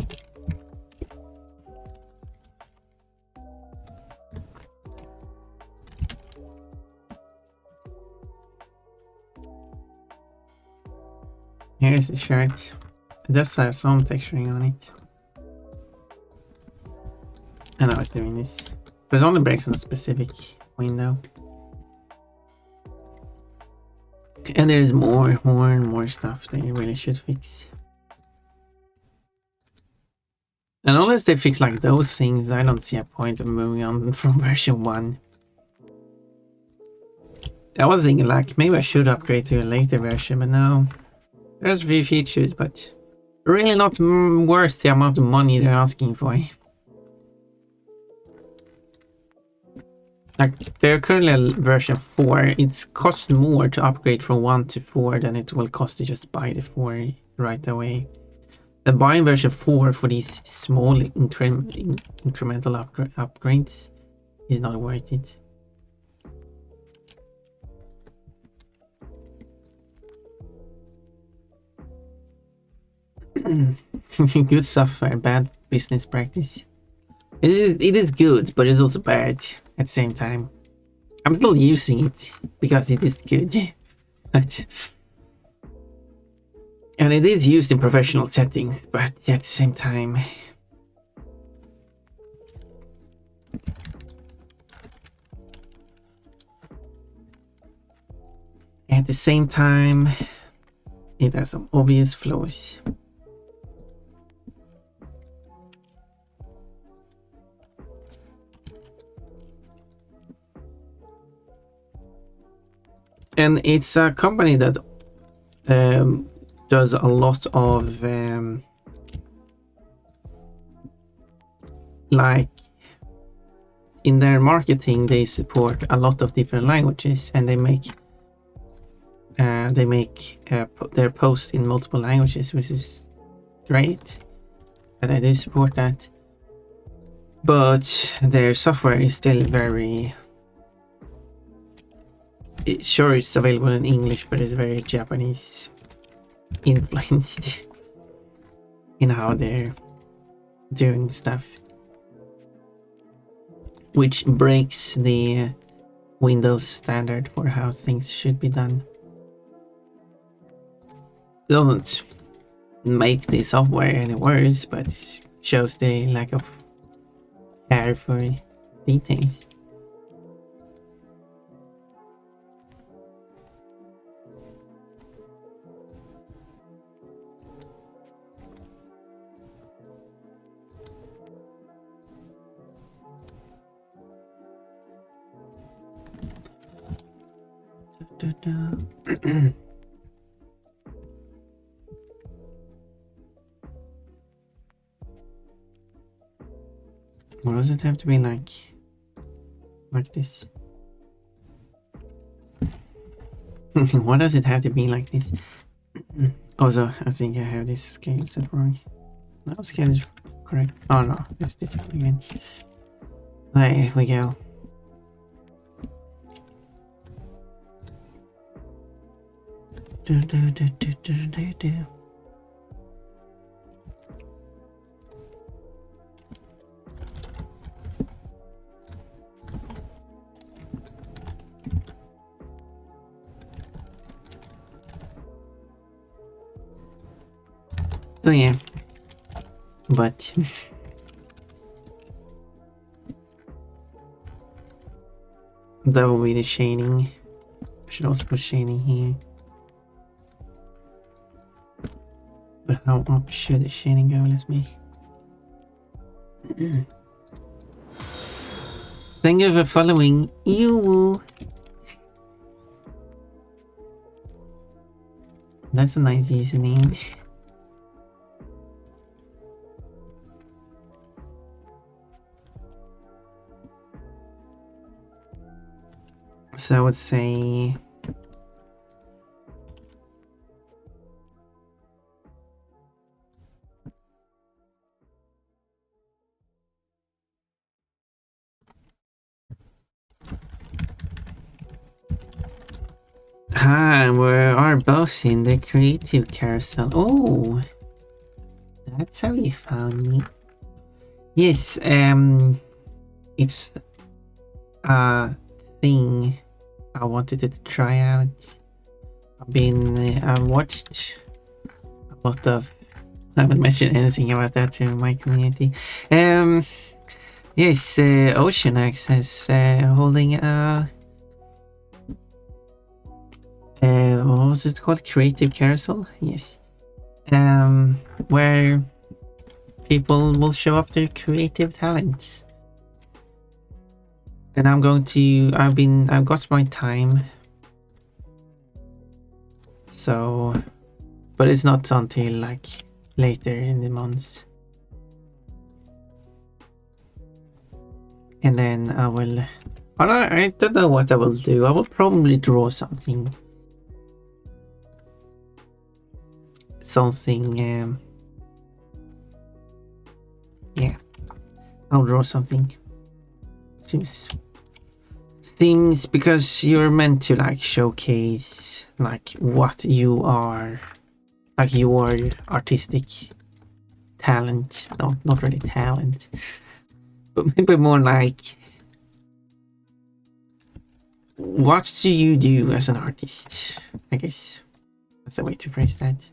here's the shirt. It does have some texturing on it. And I was doing this, but it only breaks on a specific window. And there's more and more stuff that you really should fix. And unless they fix like those things, I don't see a point of moving on from version 1. I was thinking like maybe I should upgrade to a later version, but no. There's a few features, but really not worth the amount of money they're asking for. Like, they're currently at version 4. It's cost more to upgrade from 1 to 4 than it will cost to just buy the 4 right away. And buying version 4 for these small incremental upgrades is not worth it. Good software, bad business practice. It is good, but it's also bad at the same time. I'm still using it because it is good. But, and it is used in professional settings, but at the same time, it has some obvious flaws. And it's a company that does a lot of like in their marketing. They support a lot of different languages, and they make their posts in multiple languages, which is great. And I do support that. But their software is still very... Sure, it's available in English, but it's very Japanese influenced in how they're doing stuff, which breaks the Windows standard for how things should be done. It doesn't make the software any worse, but it shows the lack of care for details. Why does it have to be like this? Why does it have to be like this? Also, I think I have this scale set wrong. No, scale is correct. Oh no, it's this one again. There we go. So yeah, but that will be the shading. I should also put shading here. But how up should the shading go? Let's me. Thank you for following you. That's a nice username. So I would say hi, we are both in the creative carousel. Oh, that's how you found me. Yes, it's a thing I wanted to try out. I've watched a lot of... I haven't mentioned anything about that to my community. Yes, Ocean Access holding a... what was it called? Creative Carousel? Yes. Where people will show up their creative talents. And I'm going to... I've got my time. So... But it's not until like later in the month. And then I will... I don't know what I will do. I will probably draw something. Yeah. I'll draw something. Seems because you're meant to like showcase like what you are, like your artistic talent. No, not really talent, maybe more like, what do you do as an artist? I guess that's the way to phrase that.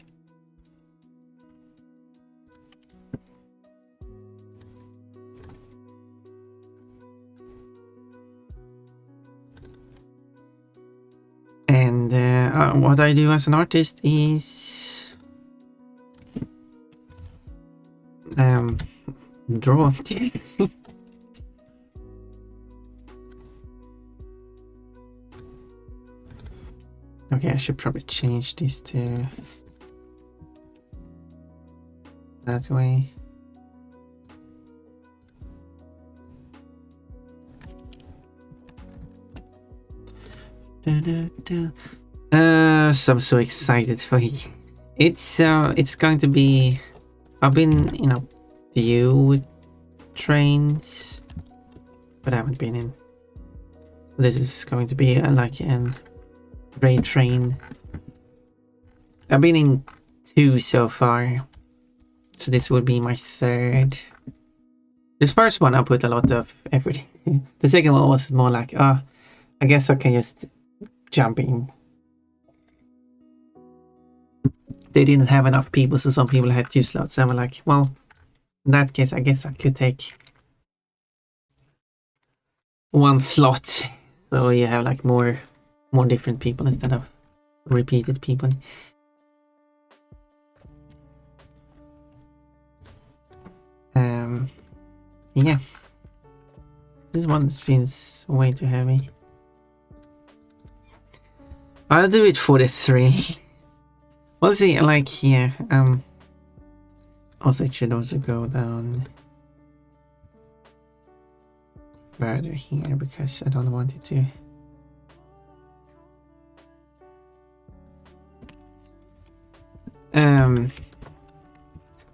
And what I do as an artist is draw. Okay, I should probably change this to that way. So I'm so excited for it. It's going to be. I've been in a few trains, but I haven't been in. This is going to be like an raid train. I've been in 2 so far, so this will be my 3rd. This first one I put a lot of effort in. The second one was more like, I guess I can just jump in. They didn't have enough people, so some people had 2 slots. I was like, well, in that case, I guess I could take 1 slot, so you have like more different people instead of repeated people. Yeah, this one feels way too heavy. I'll do it for the 3. We'll see, like here. Also, it should also go down further here because I don't want it to.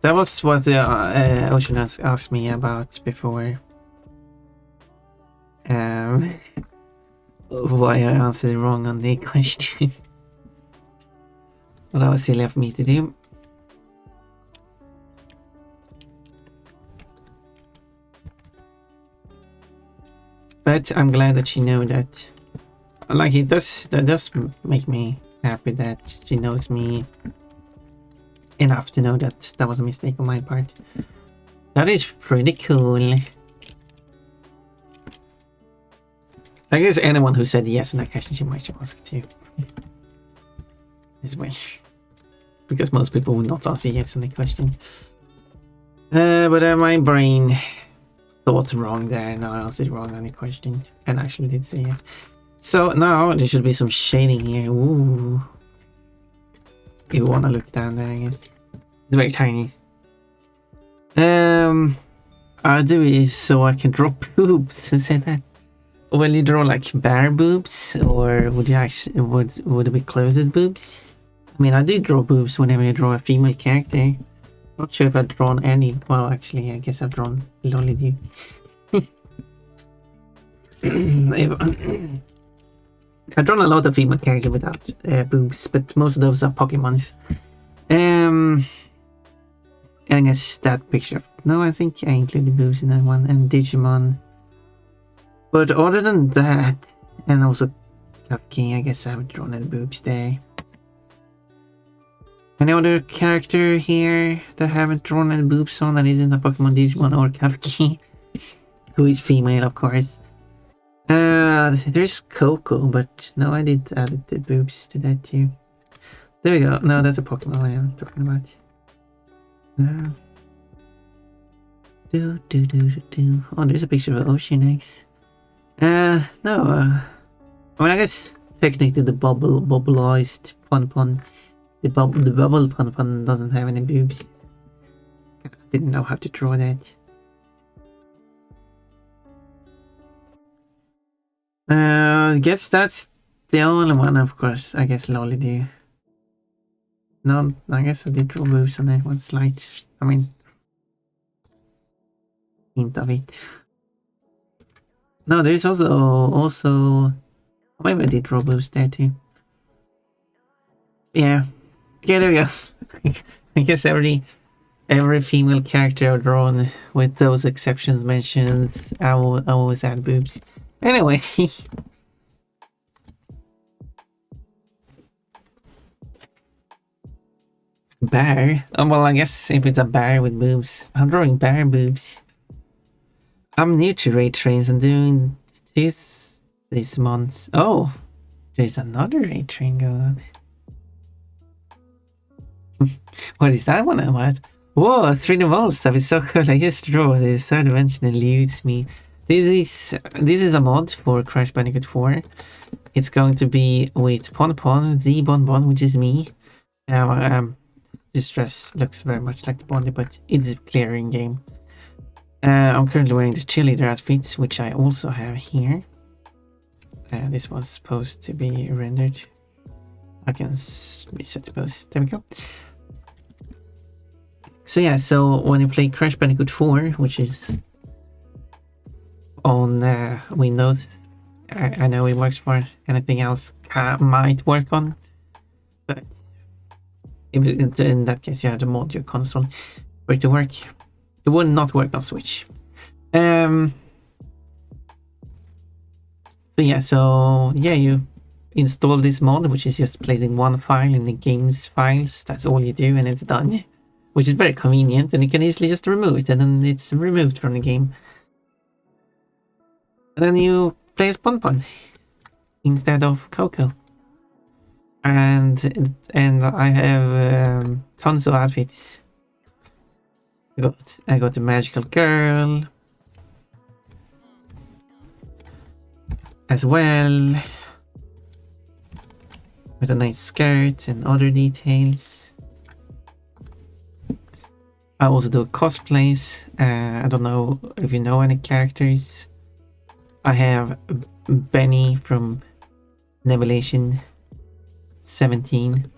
That was what the Ocean asked me about before. Why I answered wrong on the question. Well, that was silly of me to do. But I'm glad that she knows that. Like, that does make me happy that she knows me enough to know that that was a mistake on my part. That is pretty cool. I guess anyone who said yes in that question, she might ask too. As well. Because most people would not answer yes in the question. But my brain thought wrong there, and I answered wrong on the question. And actually did say yes. So now there should be some shading here. Ooh. If you wanna look down there, I guess. It's very tiny. I'll do it so I can draw boobs. Who said that? Will you draw like bare boobs, or would you actually would it be closed boobs? I mean, I do draw boobs whenever I draw a female character. Not sure if I've drawn any. Well, actually, I guess I've drawn Lolly. I've drawn a lot of female characters without boobs, but most of those are Pokemons. I guess that picture. No, I think I included boobs in that one, and Digimon. But other than that, and also Cupkey, I guess I haven't drawn any boobs there. Any other character here that I haven't drawn any boobs on that isn't a Pokemon, Digimon, or Cupkey? Who is female, of course. There's Coco, but no, I did add the boobs to that too. There we go. No, that's a Pokemon I am talking about. Oh, there's a picture of Ocean eggs. No. I mean, I guess technically the bubbleized Pon, the bubble Pon doesn't have any boobs. I didn't know how to draw that. I guess that's the only one, of course. I guess Lolly do. No, I guess I did draw boobs on that one slight. I mean, hint of it. No, there's also maybe I did draw boobs there too. Yeah. Okay, there we go. I guess every every female character I've drawn, with those exceptions mentioned, I always add boobs. Anyway. Bear? Oh, well, I guess if it's a bear with boobs. I'm drawing bear boobs. I'm new to ray trains. I'm doing this month. Oh, there's another ray train going on. What is that one about? Whoa, 3D-modelling stuff is so cool. I just draw the third dimension eludes me. This is a mod for Crash Bandicoot 4. It's going to be with Pon, the Bon, which is me. This dress looks very much like the Bondi, but it's a clear in game. I'm currently wearing the cheerleader outfits, which I also have here. This was supposed to be rendered. I can reset the pose. There we go. So yeah, so when you play Crash Bandicoot 4, which is on Windows, I know it works for anything else might work on, but in that case you have to mod your console for it to work. It would not work on Switch. So yeah, you install this mod, which is just placing one file in the game's files. That's all you do and it's done, which is very convenient, and you can easily just remove it and then it's removed from the game. And then you play as Pon instead of Coco. And I have tons of outfits. I got the magical girl as well, with a nice skirt and other details. I also do cosplays. I don't know if you know any characters. I have Benny from Nevelation 17,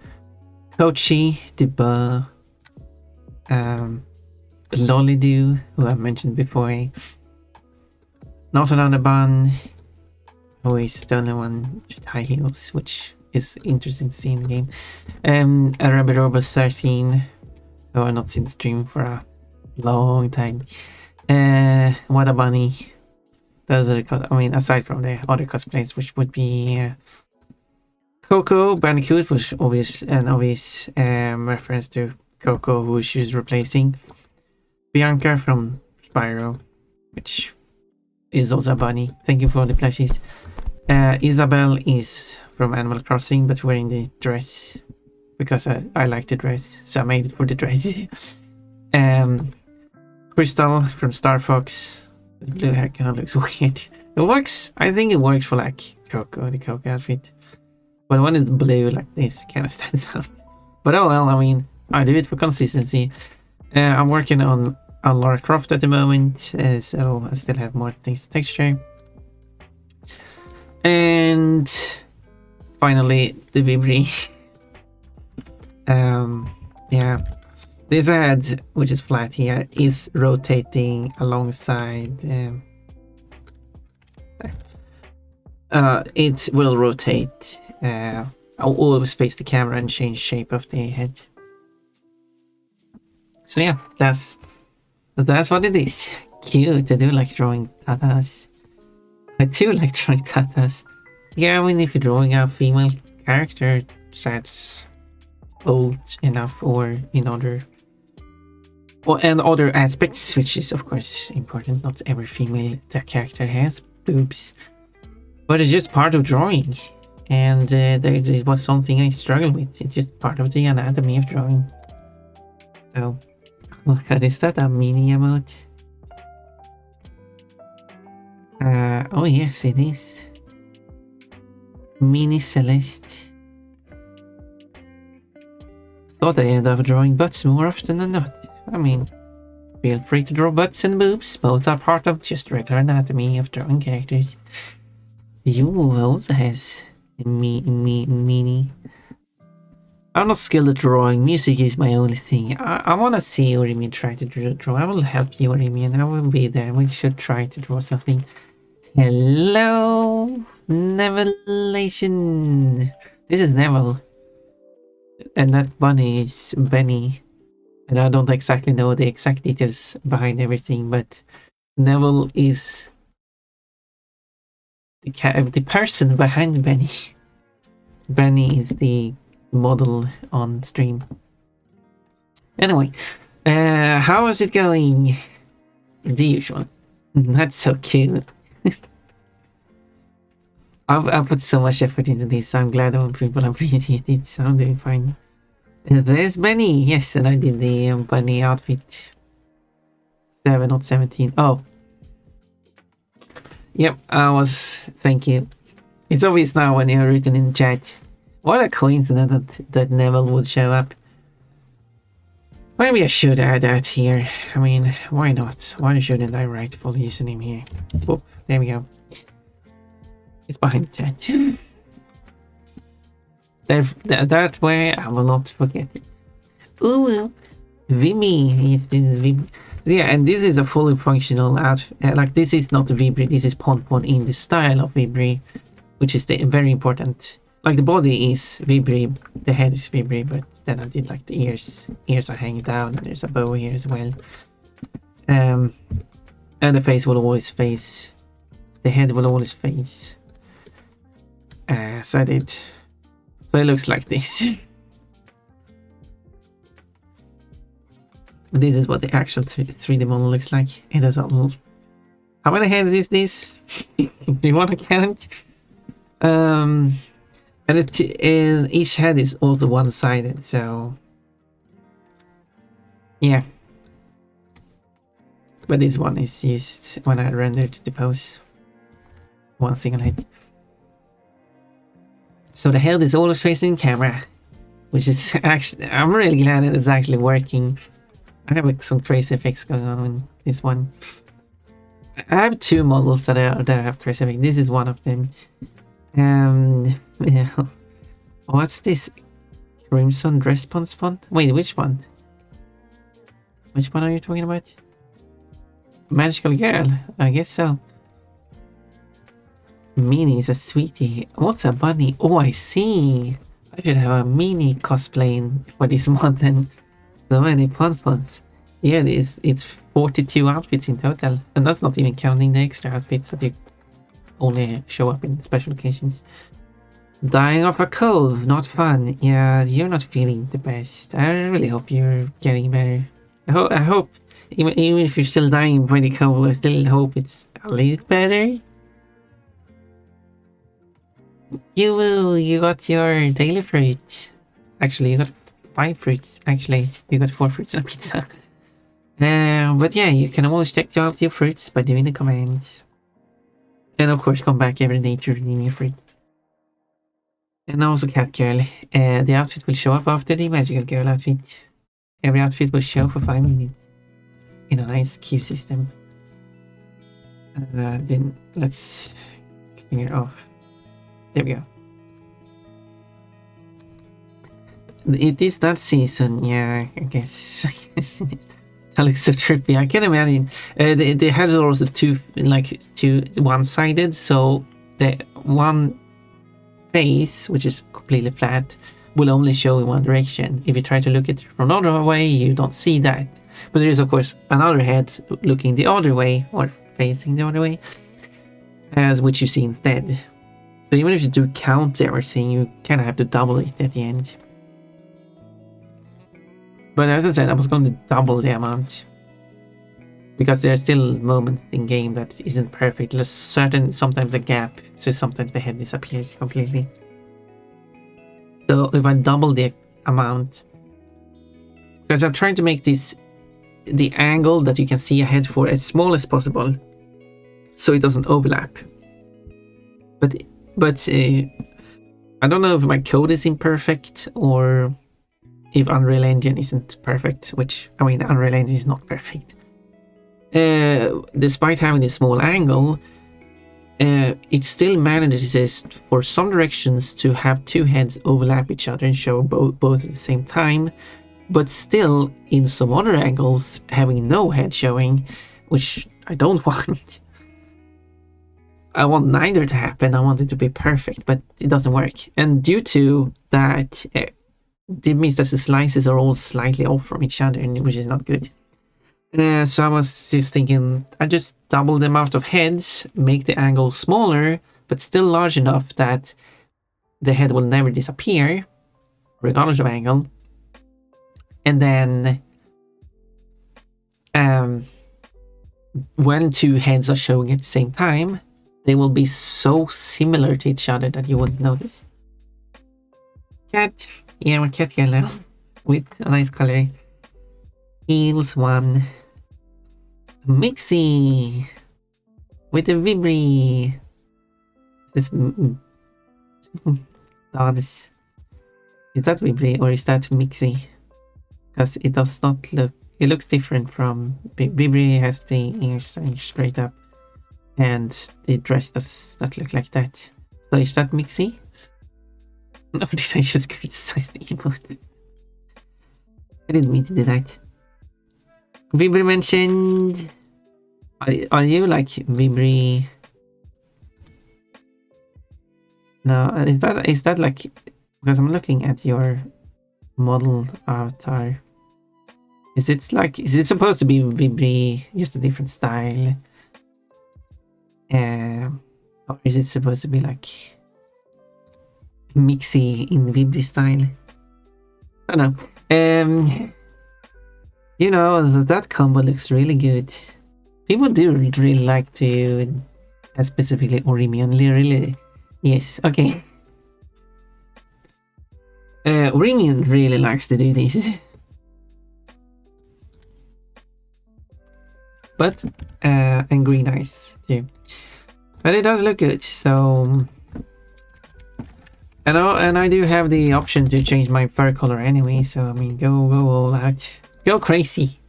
Kochi, Deba, Lollydo, who I mentioned before, Not Another Bun, who is the only one with high heels, which is interesting to see in the game, a Rabbit Robot 13, who I've not seen stream for a long time, What a Bunny. Those are the, I mean, aside from the other cosplays, which would be Coco Bandicoot, which an obvious reference to Coco, who she's replacing. Bianca from Spyro, which is also a bunny. Thank you for the plushies. Isabel is from Animal Crossing, but wearing the dress because I like the dress, so I made it for the dress. Crystal from Star Fox. The blue hair kind of looks weird. It works. I think it works for like Coco, the Coco outfit. But when it's blue like this, it kind of stands out. But oh well, I mean, I do it for consistency. I'm working on Lara Croft at the moment, so I still have more things to texture. And finally, the Vibri. Yeah. This ad, which is flat here, is rotating alongside. It will rotate. I'll always face the camera and change shape of the head. So yeah, that's what it is. Cute. I do like drawing tatas. I do like drawing tatas. Yeah, I mean, if you're drawing a female character that's old enough or in other and other aspects, which is of course important. Not every female character has boobs, but it's just part of drawing, and it was something I struggled with. It's just part of the anatomy of drawing. So, oh god, is that a mini emote? Oh yes, it is. Mini Celeste. Thought I end up drawing butts more often than not. I mean, feel free to draw butts and boobs. Both are part of just regular anatomy of drawing characters. You also has mini. I'm not skilled at drawing. Music is my only thing. I want to see Urimi try to draw. I will help you, Urimi, and I will be there. We should try to draw something. Hello, Nevelation. This is Neville. And that bunny is Benny. And I don't exactly know the exact details behind everything, but Neville is the person behind Benny. Benny is the model on stream. Anyway, how is it going? The usual. That's so cute. I've put so much effort into this. I'm glad all people appreciate it. So I'm doing fine. There's Benny. Yes, and I did the bunny outfit. 7, not 17. Oh. Yep, I was. Thank you. It's obvious now when you're written in chat. What a coincidence that Neville would show up. Maybe I should add that here. I mean, why not? Why shouldn't I write full username here? Whoop, there we go. It's behind the chat. That way I will not forget it. Ooh, Vimy. This is Vimy. Yeah, and this is a fully functional outfit. Like, this is not Vibri, this is Ponpon in the style of Vibri, which is very important. Like, the body is Vibri, the head is Vibri, but then I did like the ears. Ears are hanging down, and there's a bow here as well. And the face will always face. The head will always face. So I did. So it looks like this. This is what the actual 3D model looks like. It has a little... How many heads is this? Do you want to count? And each head is also one-sided, so... Yeah. But this one is used when I rendered the pose. One single head. So the head is always facing camera. Which is actually... I'm really glad that it's actually working. I have like some crazy effects going on in this one. I have two models that have crazy effects. This is one of them. Yeah. What's this? Crimson Response font? Wait, which one? Which one are you talking about? Magical Girl? I guess so. Minnie is a sweetie. What's a bunny? Oh, I see. I should have a Minnie cosplay for this mod then. So many Ponpons. Yeah, it's 42 outfits in total. And that's not even counting the extra outfits that you only show up in special occasions. Dying of a cold, not fun. Yeah, you're not feeling the best. I really hope you're getting better. I hope, even if you're still dying by the cold, I still hope it's at least better. You got your daily fruit. Actually, you got 5 fruits. Actually, you got 4 fruits and a pizza. But yeah, you can always check out your fruits by doing the commands. And of course, come back every day to redeem your fruit. And also Cat Girl. The outfit will show up after the Magical Girl outfit. Every outfit will show for 5 minutes. In a nice queue system. Then let's clear off. There we go. It is that season, yeah, I guess. That looks so trippy. I can imagine. The heads are also two one-sided, so the one face, which is completely flat, will only show in one direction. If you try to look at it from another way, you don't see that. But there is, of course, another head looking the other way, or facing the other way, as which you see instead. So even if you do count everything, you kind of have to double it at the end. But as I said, I was going to double the amount. Because there are still moments in game that isn't perfect. There's sometimes a gap, so sometimes the head disappears completely. So if I double the amount, because I'm trying to make the angle that you can see ahead for as small as possible, so it doesn't overlap. But I don't know if my code is imperfect or if Unreal Engine isn't perfect, which, I mean, Unreal Engine is not perfect. Despite having this small angle, it still manages for some directions to have two heads overlap each other and show both at the same time, but still in some other angles having no head showing, which I don't want. I want neither to happen. I want it to be perfect, but it doesn't work. And due to that, It means that the slices are all slightly off from each other, which is not good. So I was just thinking, I just double the amount of heads, make the angle smaller, but still large enough that the head will never disappear, regardless of angle. And then, when two heads are showing at the same time, they will be so similar to each other that you wouldn't notice. Cat, yeah, my cat yellow with a nice color. Heels 1. Mixie with a Vibri. This dance. Is that Vibri or is that Mixie? Because it does not look. It looks different from Vibri. Has the ears straight up, and the dress does not look like that. So is that Mixie? Or did I just criticize the emote? I didn't mean to do that. Vibri mentioned. Are you like Vibri? No, is that like, because I'm looking at your model avatar. Is it supposed to be Vibri, just a different style? Or is it supposed to be like Mixie in Vibri style? I don't know. You know, that combo looks really good. People do really like to, specifically Orimian, really. Yes, okay. Orimian really likes to do this. But, and green eyes too. But it does look good, so... And I do have the option to change my fur color anyway, so I mean, go all out. Go crazy.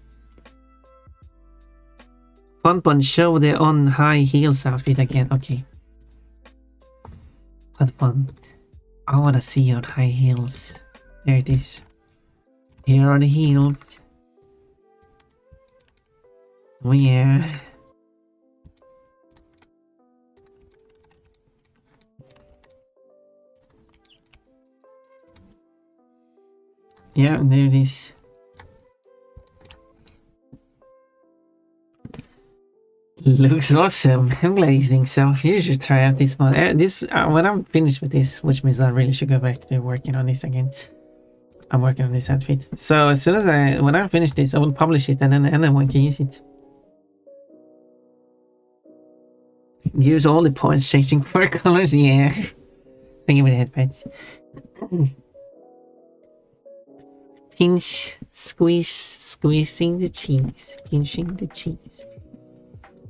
Fun, show the on high heels outfit again. Okay. Fun. I wanna see your high heels. There it is. Here are the heels. Oh yeah. Yeah, there it is. Looks awesome. I'm glad you think so. You should try out this mod. When I'm finished with this, which means I really should go back to working on this again. I'm working on this outfit. So as soon as when I finish this, I will publish it and then anyone can use it. Use all the points changing fur colors. Yeah. Thank you for the headpads. Pinch, squeeze, squeezing the cheeks, pinching the cheeks.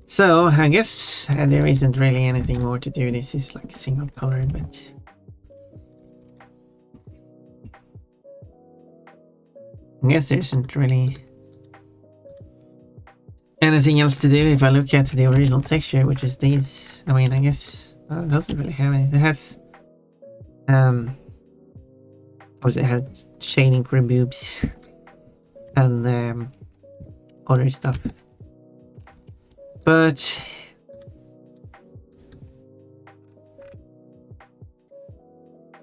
So I guess there isn't really anything more to do. This is like single color, but I guess there isn't really anything else to do if I look at the original texture, which is these. I mean, I guess it doesn't really have anything. It has it had shading for boobs and other stuff. But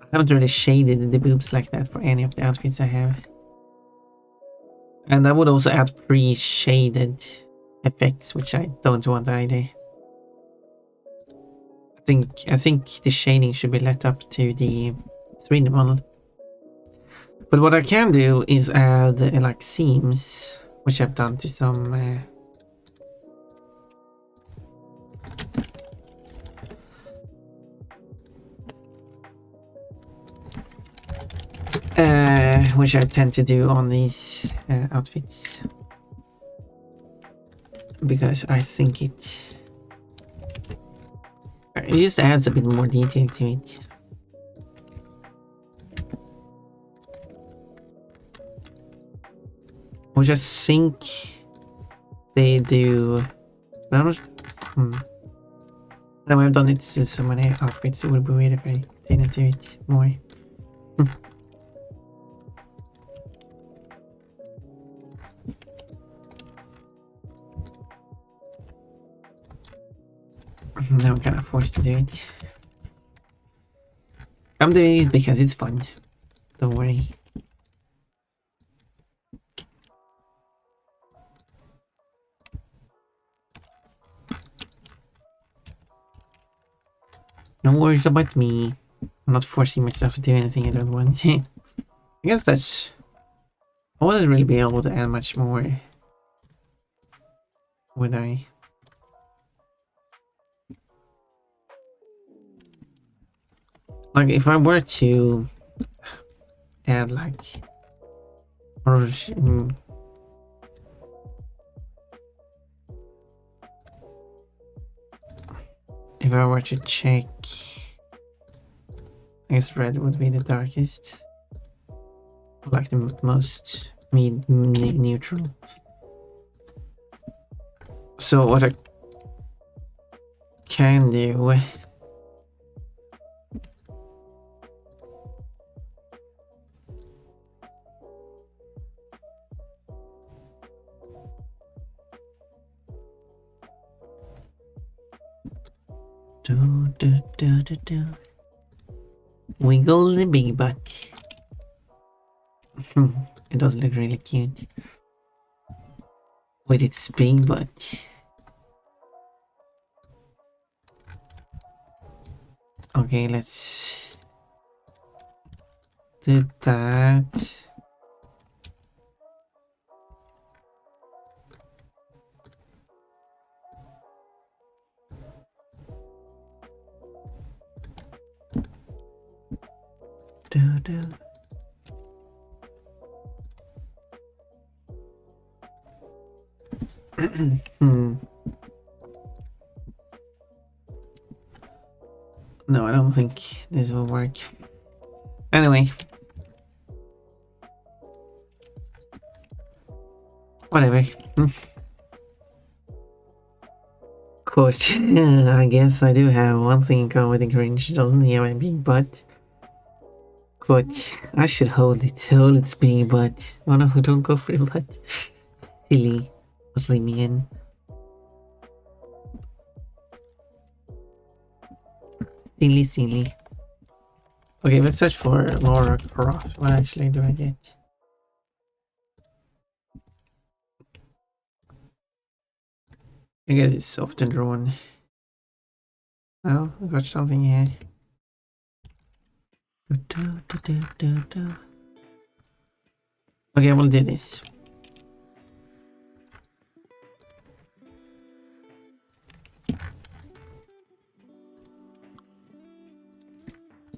I haven't really shaded the boobs like that for any of the outfits I have. And I would also add pre-shaded effects, which I don't want either. I think the shading should be let up to the 3D model. But what I can do is add like seams, which I've done to some which I tend to do on these outfits, because I think it just adds a bit more detail to it. Which I think they do. But I'm not. Now I've done it to so many outfits, it would be weird if I didn't do it more. Now I'm kind of forced to do it. I'm doing it because it's fun. Don't worry. No worries about me. I'm not forcing myself to do anything I don't want to. I guess that's... I wouldn't really be able to add much more. Would I? Like, if I were to add, like... Or, if I were to check... I guess red would be the darkest. Like the most neutral. So what I can do... Do. Wiggle the big butt. It does look really cute. With its big butt. Okay, let's do that. Do. No, I don't think this will work. Anyway. Whatever. Quote, I guess I do have one thing in common with the Grinch, doesn't he have a big butt? Quote, I should hold its big butt. Oh no, don't go for it, butt. Silly. What do you mean? Silly. Okay, let's search for Laura Croft. What actually do I get? I guess it's often drawn. Oh, I got something here. Okay, we'll do this.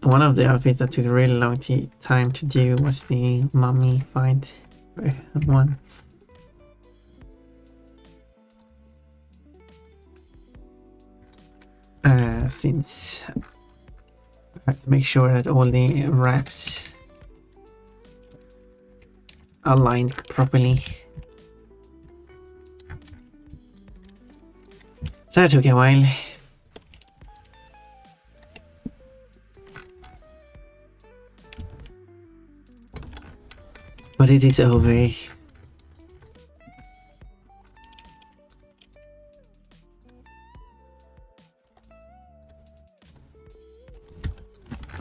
One of the outfits that took a really long time to do was the mummy fight one. Since I have to make sure that all the wraps are aligned properly. So that took a while. But it is over.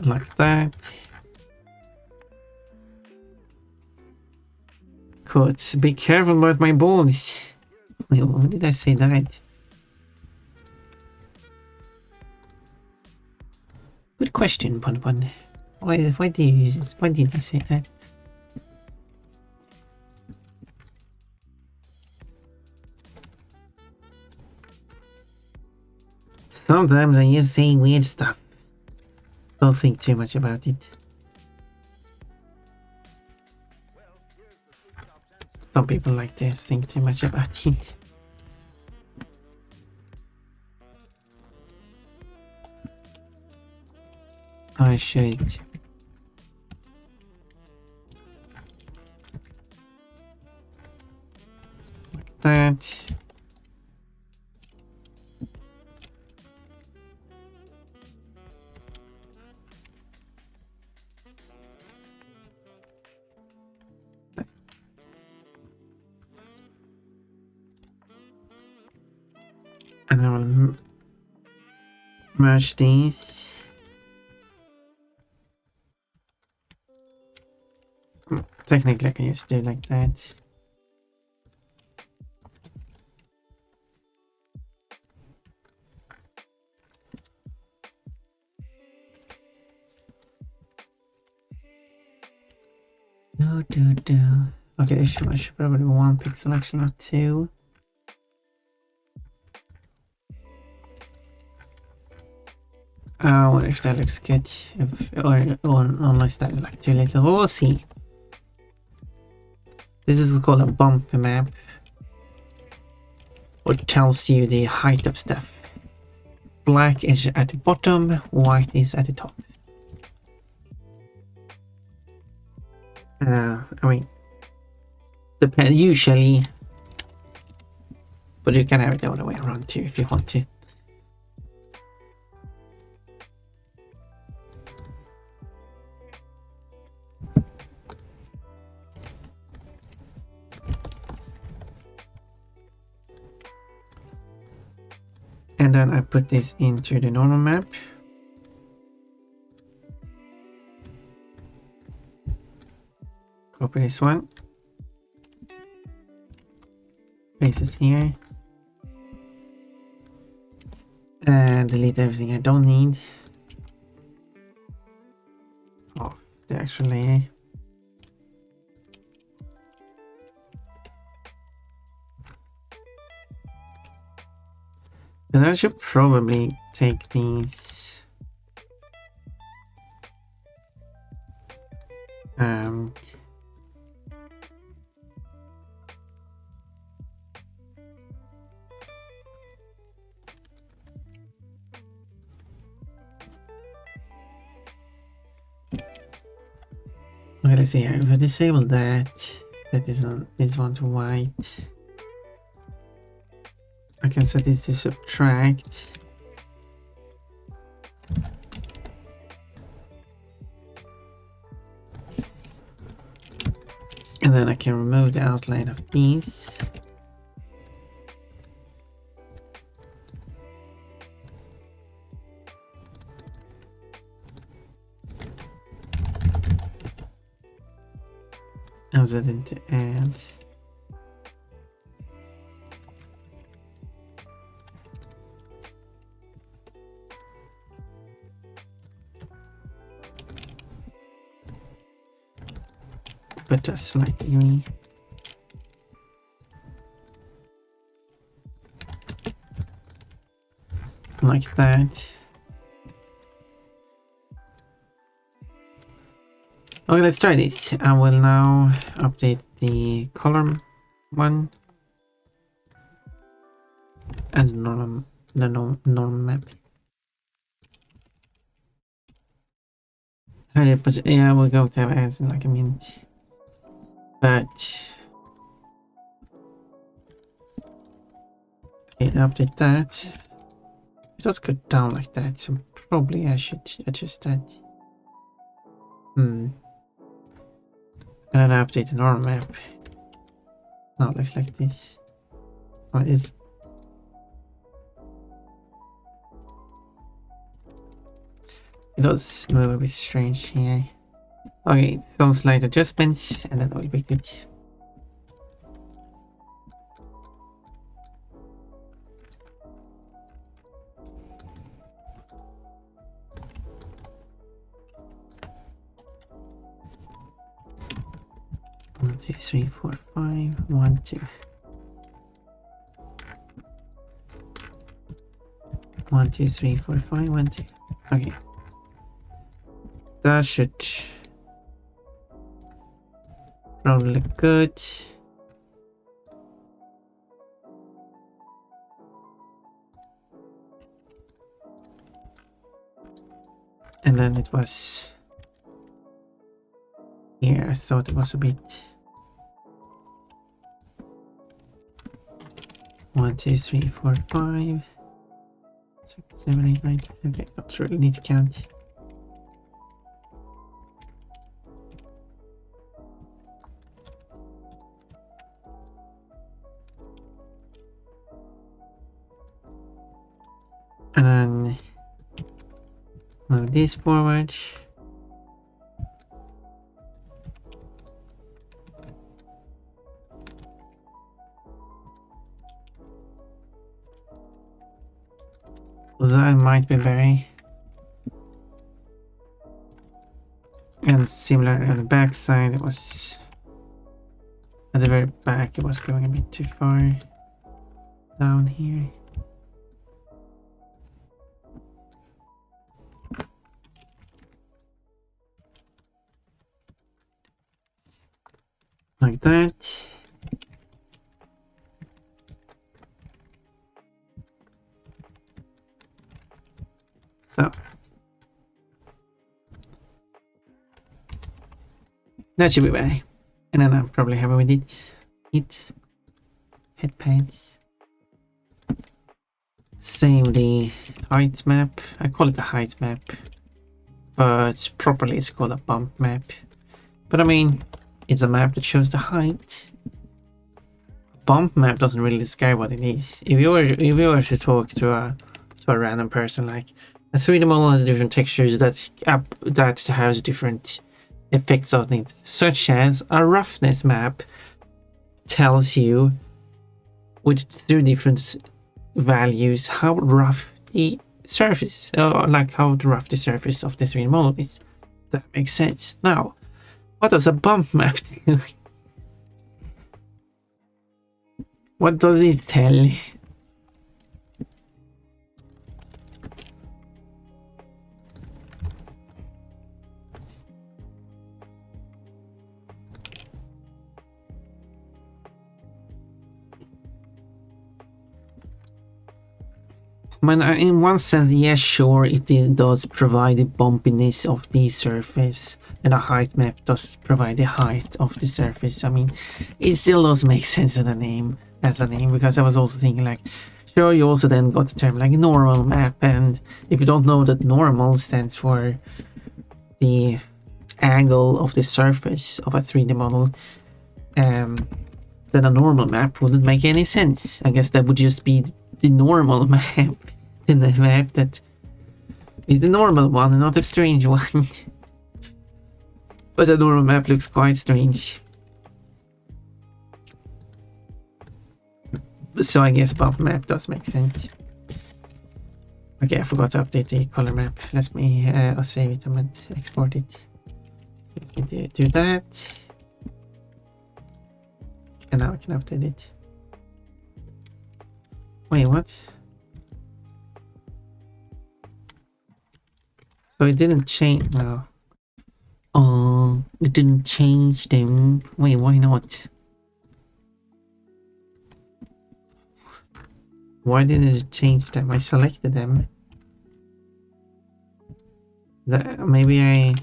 Like that. Quotes, be careful about my balls. Wait, when did I say that? Good question, Pun. Why did you say that? Sometimes I just say weird stuff. Don't think too much about it. Some people like to think too much about it. I should. Like that. And I will merge these. Technically I can just do like that. Okay, I should probably one pixel actually, not two. I wonder if that looks good, or unless that's like too little. We'll see. This is called a bump map, which tells you the height of stuff. Black is at the bottom, white is at the top. I mean, depend usually, but you can have it the other way around too if you want to. And then I put this into the normal map. Copy this one. Paste this here. And delete everything I don't need. Off the extra layer. And I should probably take these okay, let's see here. If I disable that is on this one to white. I can set this to subtract. And then I can remove the outline of these. And set it to add. But a slight degree. Like that. Okay, let's try this. I will now update the color one and the normal map. Yeah, we'll go to have ads in like a minute. But okay, update that. It does go down like that, so probably I should adjust that. And then I update the normal map. Now it looks like this. Oh, it is. It does move a bit strange here. Okay, some slight adjustments and then will be good. One, two, three, four, five. 1, 2. 1, 2, 3, 4, 5. 1, 2. Okay. That should probably look good. And then it was here. I thought it was a bit 1, 2, 3, 4, 5, 6, 7, 8, 9. Okay, don't really need to count. And then move this forward. That might be very. And similar on the back side, it was At the very back, it was going a bit too far down here. Like that. So that should be better. And then I'm probably happy with it. Head paints. Save the height map. I call it the height map, but properly it's called a bump map. But I mean, it's a map that shows the height. Bump map doesn't really describe what it is. If you were to talk to a random person, like a 3D model has different textures that has different effects on it, such as a roughness map tells you with 3 different values how rough the surface, like how rough the surface of the 3D model is. That makes sense. Now, what does a bump map do? What does it tell? In one sense, yes, sure, it does provide the bumpiness of the surface, and a height map does provide the height of the surface. I mean, it still does make sense as a name, because I was also thinking, like, sure, you also then got the term like normal map, and if you don't know that normal stands for the angle of the surface of a 3D model, then a normal map wouldn't make any sense. I guess that would just be the normal map, in the map that is the normal one and not a strange one. But the normal map looks quite strange. So I guess bump map does make sense. Okay, I forgot to update the color map. Let me save it and export it. So we can do that. And now I can update it. Wait, what? So it didn't change. No. Oh, it didn't change them. Wait, why not? Why didn't it change them? I selected them. Maybe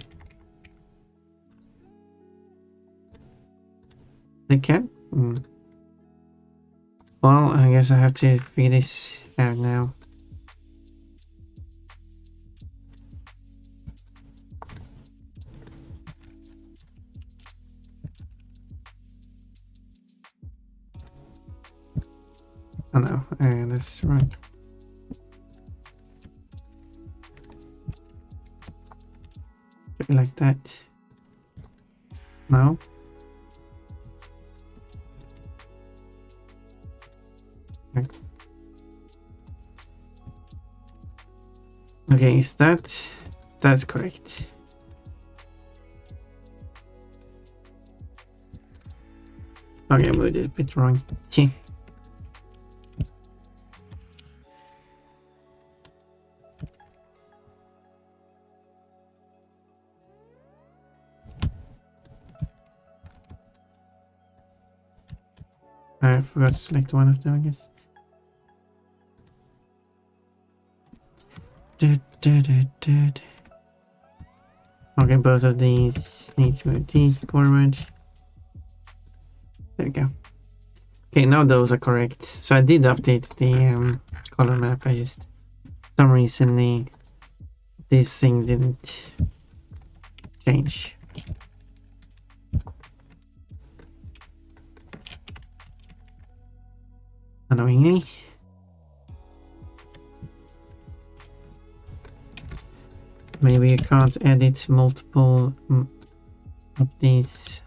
they can? Well, I guess I have to figure this out now. Oh no, that's right. Like that. No. Okay, is that's correct. Okay, I did a bit wrong. I forgot to select one of them, I guess. Okay, both of these need to move these forward. There we go. Okay, now those are correct. So I did update the color map. I just, for some reason, this thing didn't change. Annoyingly. Maybe you can't edit multiple of these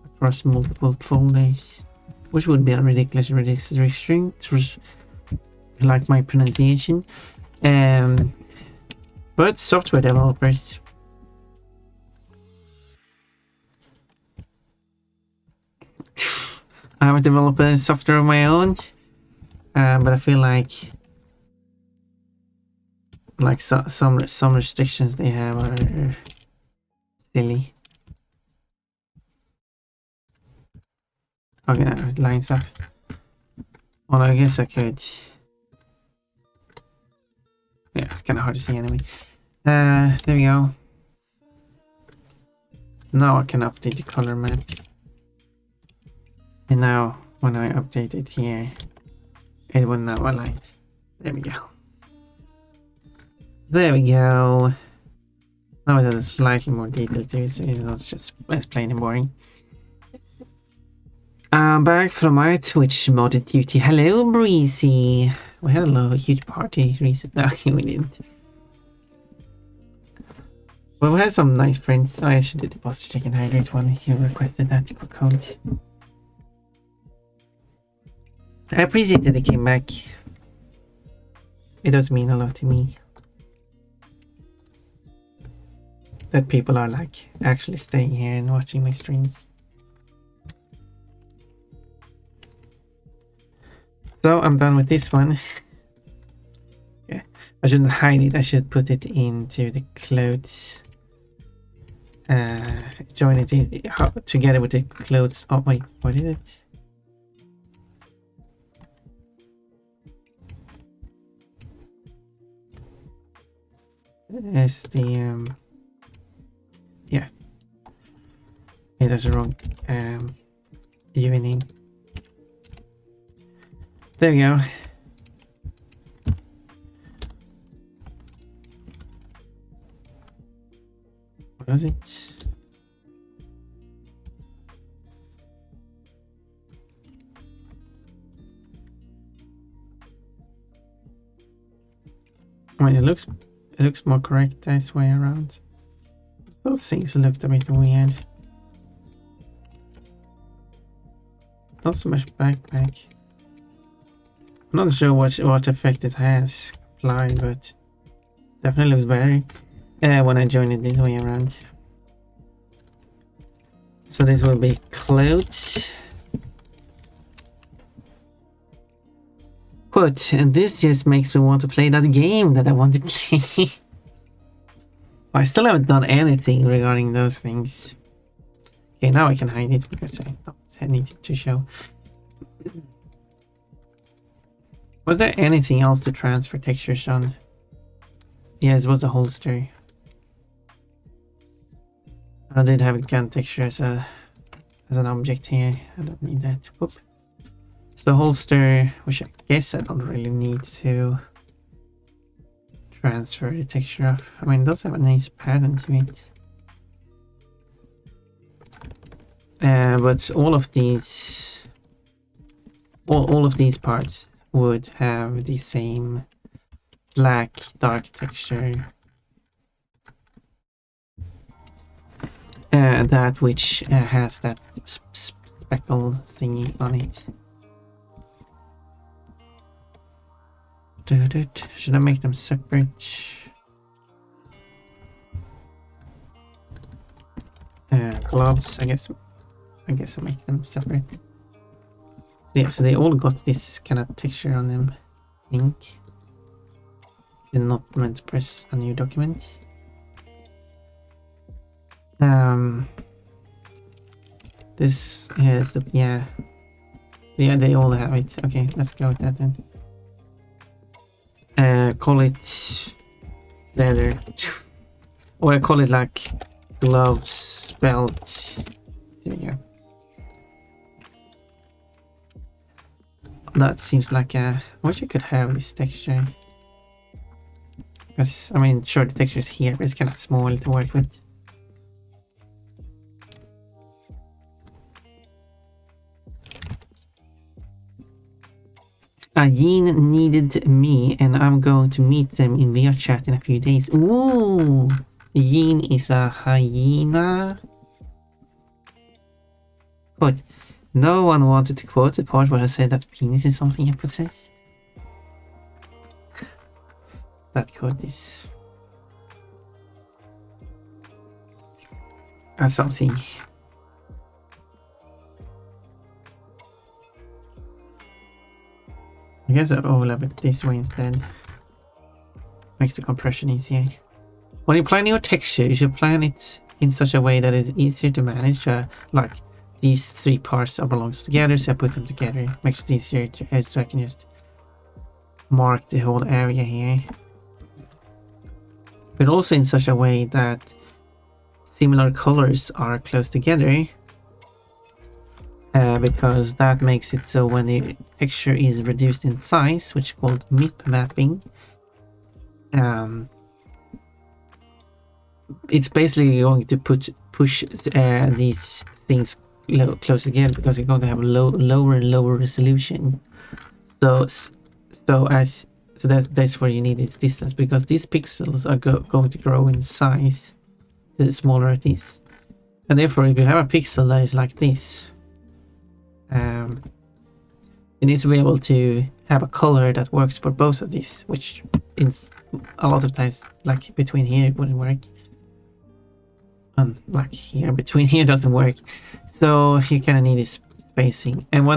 across multiple folders, which would be a ridiculous restriction, like my pronunciation. But software developers. I'm a developer software of my own, but I feel like some restrictions they have are silly. Okay, now it lines up. Well, I guess I could. Yeah, it's kind of hard to see anyway. There we go. Now I can update the color map. And now when I update it here, it will now align. There we go. There we go. Now it has slightly more detail to it, so it's not just as plain and boring. I'm back from my Twitch modded duty. Hello, Breezy. We had a huge party recently. No, we didn't. Well, we had some nice prints. I actually did the posture chicken hydrate one. You requested that to cook cold. I appreciate that it came back. It does mean a lot to me. That people are like actually staying here and watching my streams. So I'm done with this one. Yeah, I shouldn't hide it. I should put it into the clothes. Join it in, together with the clothes. Oh wait, what is it? It's the yeah. It is wrong UV name. There we go. What was it? I mean, it looks more correct this way around. Those things looked a bit weird. Not so much backpack. I'm not sure what effect it has applied, but definitely looks better when I join it this way around. So this will be clothes. But this just makes me want to play that game that I want to play. I still haven't done anything regarding those things. Okay, now I can hide it because I don't need it to show. Was there anything else to transfer textures on? Yes, it was the holster. I did have a gun texture as an object here. I don't need that. Whoop. So the holster, which I guess I don't really need to transfer the texture of. I mean, it does have a nice pattern to it. But all of these parts would have the same black dark texture. That which has that speckle thingy on it. Should I make them separate? Gloves, I guess I'll make them separate. Yeah, so they all got this kind of texture on them. I think. Did not meant to press a new document. This is the yeah, they all have it. Okay, let's go with that then. Call it leather, or I call it like gloves, belt. There you go. That seems like a. I wish I could have this texture. Because I mean, sure, the texture is here, but it's kind of small to work with. Yin needed me, and I'm going to meet them in VR chat in a few days. Ooh, Yin is a hyena. But no one wanted to quote the part where I said that penis is something I possess. That quote is something. guess I'll overlap it this way instead. Makes the compression easier. When you plan your texture, you should plan it in such a way that it's easier to manage. Like these three parts are belongs together, so I put them together. Makes it easier to, so I can just mark the whole area here. But also in such a way that similar colors are close together. Because that makes it so when the texture is reduced in size, which is called MIP mapping, it's basically going to push these things close together because you're going to have lower and lower resolution. So that's where you need its distance, because these pixels are going to grow in size the smaller it is, and therefore if you have a pixel that is like this, you need to be able to have a color that works for both of these, which in a lot of times, like between here, it wouldn't work. And like here, between here doesn't work. So you kind of need this spacing. And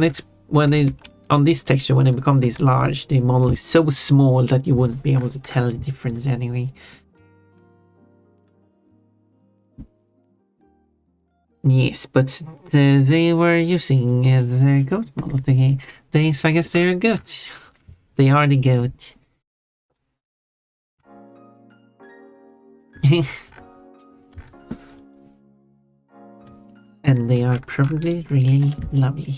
on this texture, when it becomes this large, the model is so small that you wouldn't be able to tell the difference anyway. Yes, but they were using their goat model thingy. So I guess they're a goat. They are the goat. And they are probably really lovely.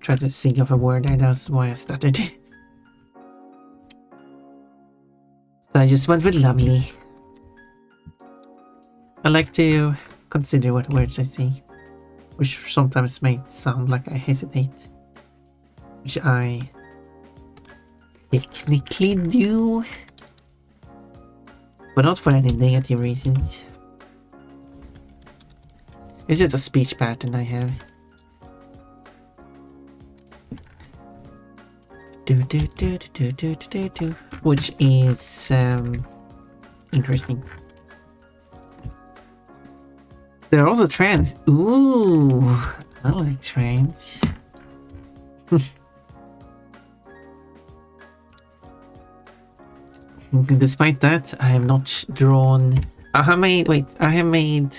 Try to think of a word there, that's why I stuttered. So I just went with lovely. I like to consider what words I say, which sometimes may sound like I hesitate, which I technically do, but not for any negative reasons. It's just a speech pattern I have. Which is interesting. There are also trans. Ooh, I like trans. Despite that, I have not drawn. I have made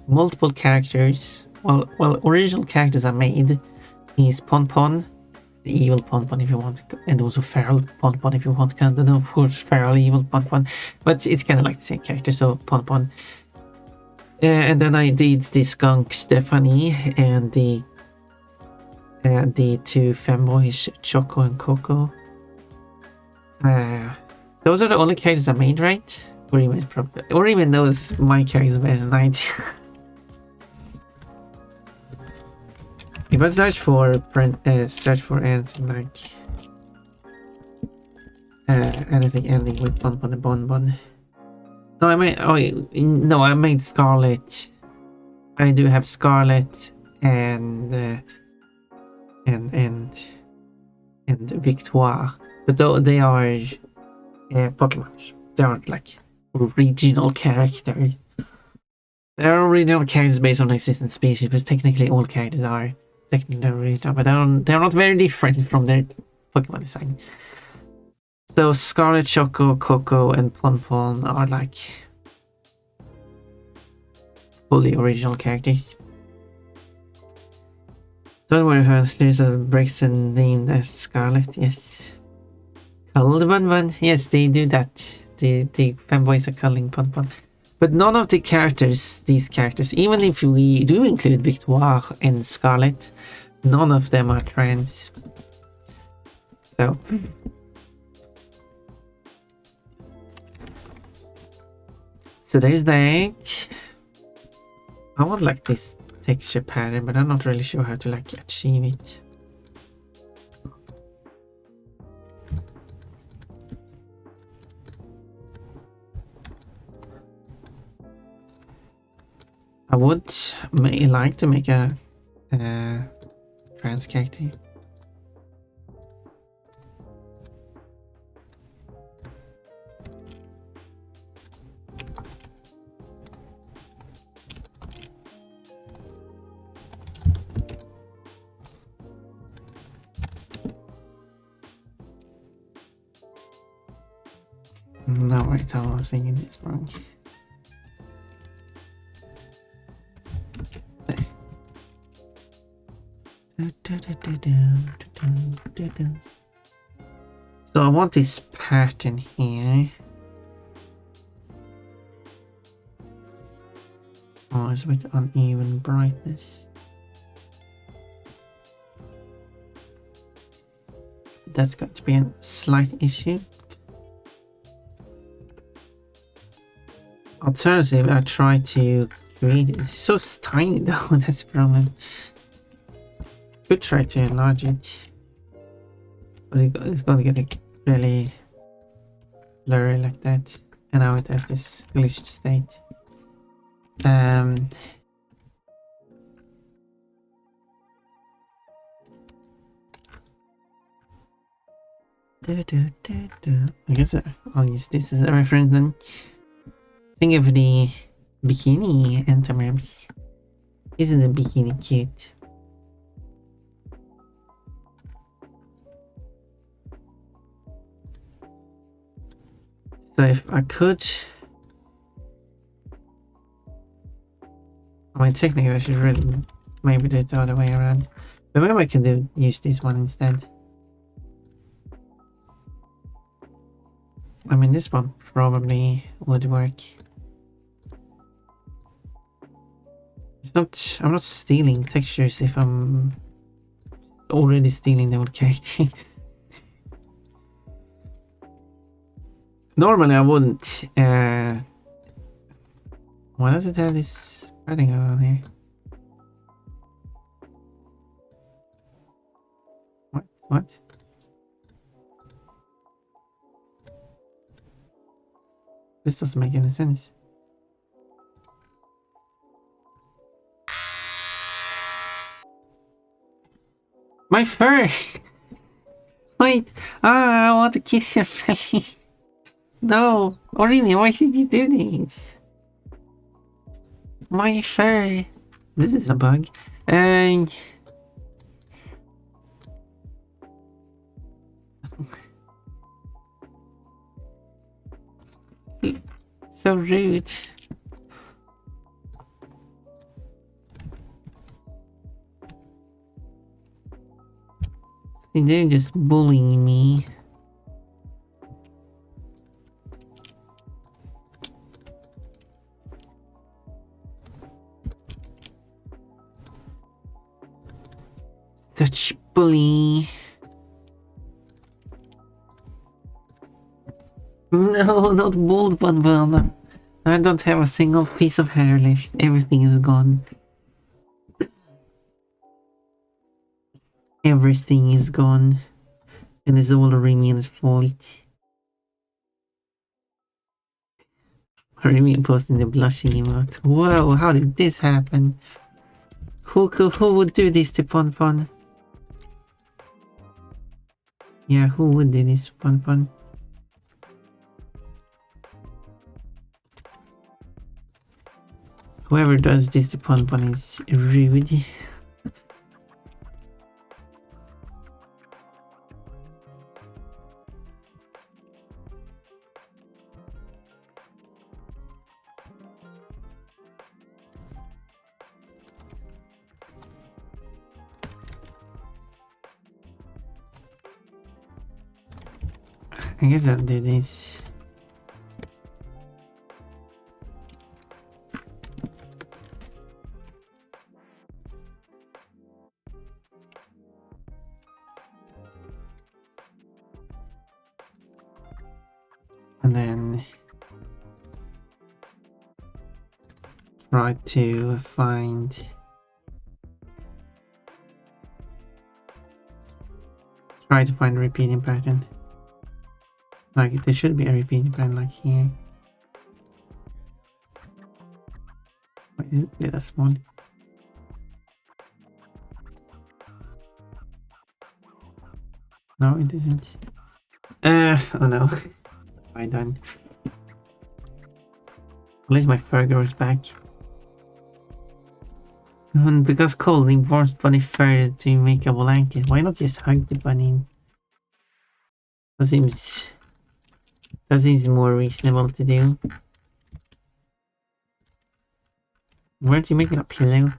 multiple characters. Well, original characters I made is Pon, the evil Pon if you want, and also feral Pon if you want. Kind of, of course, feral evil Pon, but it's kind of like the same character. So Pon. And then I did the skunk Stephanie and the two femboys Choco and Coco. Those are the only characters I made, right? Or even those my characters better than I do. If I search for anything like anything ending with Bon and Bon. No, I made Scarlet. I do have Scarlet and Victoire, but though they are Pokemons, they aren't like original characters. They are original characters based on existing species, but technically all characters are technically original, but they're not very different from their Pokemon design. So Scarlet, Choco, Coco, and Pon are like fully original characters. Don't worry, there's a Brixton named as Scarlet, yes. Cuddle the Bun. Yes, they do that. The fanboys are cuddling Pon. But none of the characters, these characters, even if we do include Victoire and Scarlet, none of them are trans. So there's that. I would like this texture pattern, but I'm not really sure how to like achieve it. I would like to make a trans character. Oh wait, I was thinking this wrong. So I want this pattern here. Oh, it's with uneven brightness. That's got to be a slight issue. Alternatively, I try to create it. It's so tiny though, that's the problem. Could try to enlarge it, but it's going to get really blurry like that. And now it has this glitched state. I guess I'll use this as a reference then. Think of the bikini entomemes. Isn't the bikini cute? So if I could... I mean, technically I should really maybe do it the other way around. But maybe I can use this one instead. I mean, this one probably would work. I'm not stealing textures if I'm already stealing the old character. Normally I wouldn't. Why does it have this padding on here? What? This doesn't make any sense. My fur! Wait! I want to kiss your belly. No! Orimi, why did you do this? My fur! This is a bug. So rude. See, they're just bullying me. Such bully. No, not bald one. I don't have a single piece of hair left. Everything is gone. Everything is gone. And it's all Remian's fault. Remian posting the blushing emote. Whoa, how did this happen? Who would do this to Pon? Yeah, who would do this to Pon? Whoever does this to Pon is rude. I guess I'll do this. And then try to find a repeating pattern. Like there should be a repeating pattern like here. Wait, is it that small? No, it isn't. Oh no. I done. At least my fur grows back. And because cold imports bunny fur to make a blanket, why not just hug the bunny? That seems That seems more reasonable to do. Weren't you making a pillow?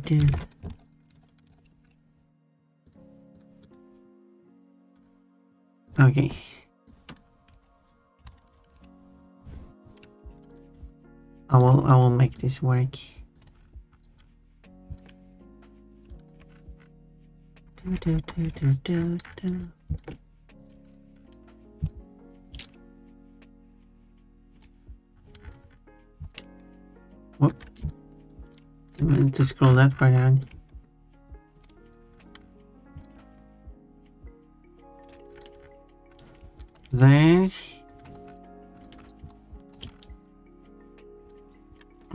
Do. Okay. I will make this work. Do. What? I meant to scroll that far down. There.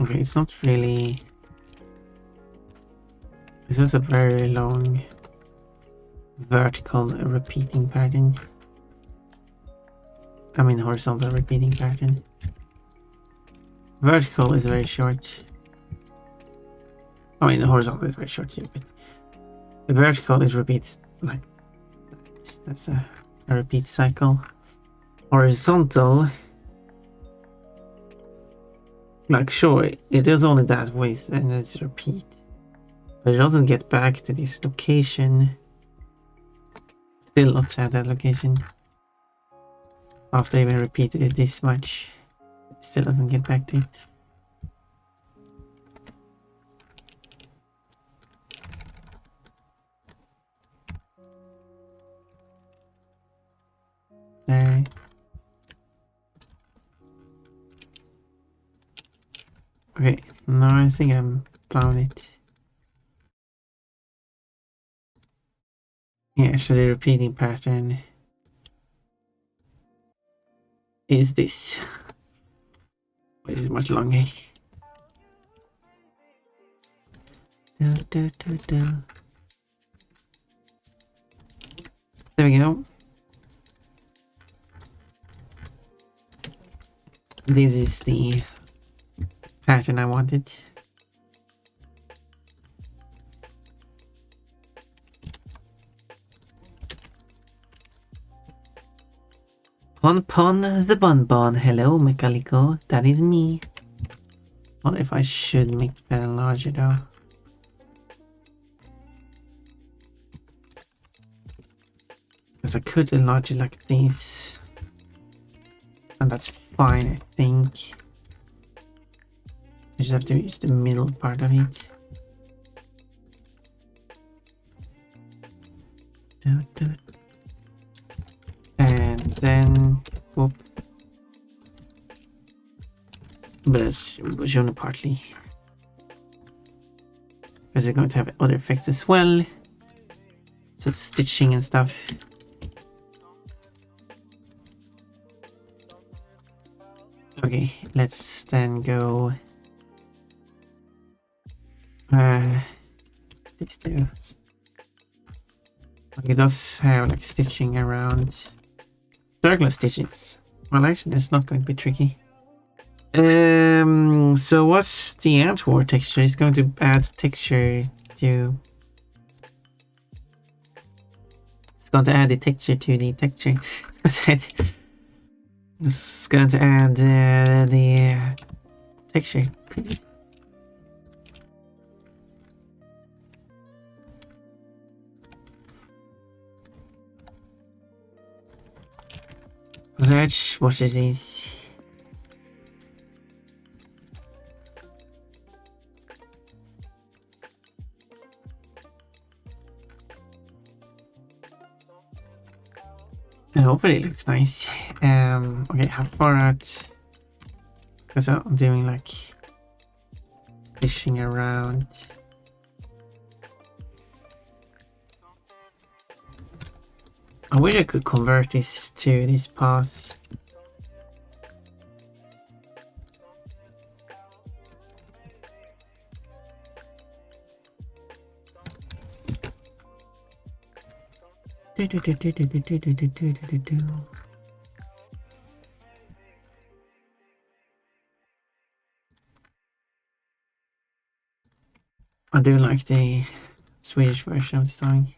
Okay, it's not really. This is a very long vertical repeating pattern. I mean horizontal repeating pattern. Vertical is very short. I mean horizontal is very short too, but the vertical is repeats like that. That's a repeat cycle. Horizontal, like sure, it is only that way and it's a repeat. But it doesn't get back to this location. Still not at that location. After even repeated it this much, it still doesn't get back to it. There. Okay, now I think I'm found it. Yeah, so the repeating pattern is this, which is much longer. Do. There we go. This is the pattern I wanted. Pon the Bonbon. Hello, Mechaliko. That is me. What if I should make the pattern larger though? Because I could enlarge it like this. And that's fine, I think. I just have to use the middle part of it. Do. And then, whoop. But it's only partly. Because it's going to have other effects as well. So stitching and stuff. Okay, let's then go. These two. It does have like stitching around. Circular stitches. Well, actually, it's not going to be tricky. So what's the Antwort texture? It's going to add texture to. It's going to add the texture to the texture. It's going to add the texture. Let's watch this. And hopefully it looks nice. Okay, how far out? Because I'm doing like stitching around. I wish I could convert this to this path. I do like the Swedish version of the song.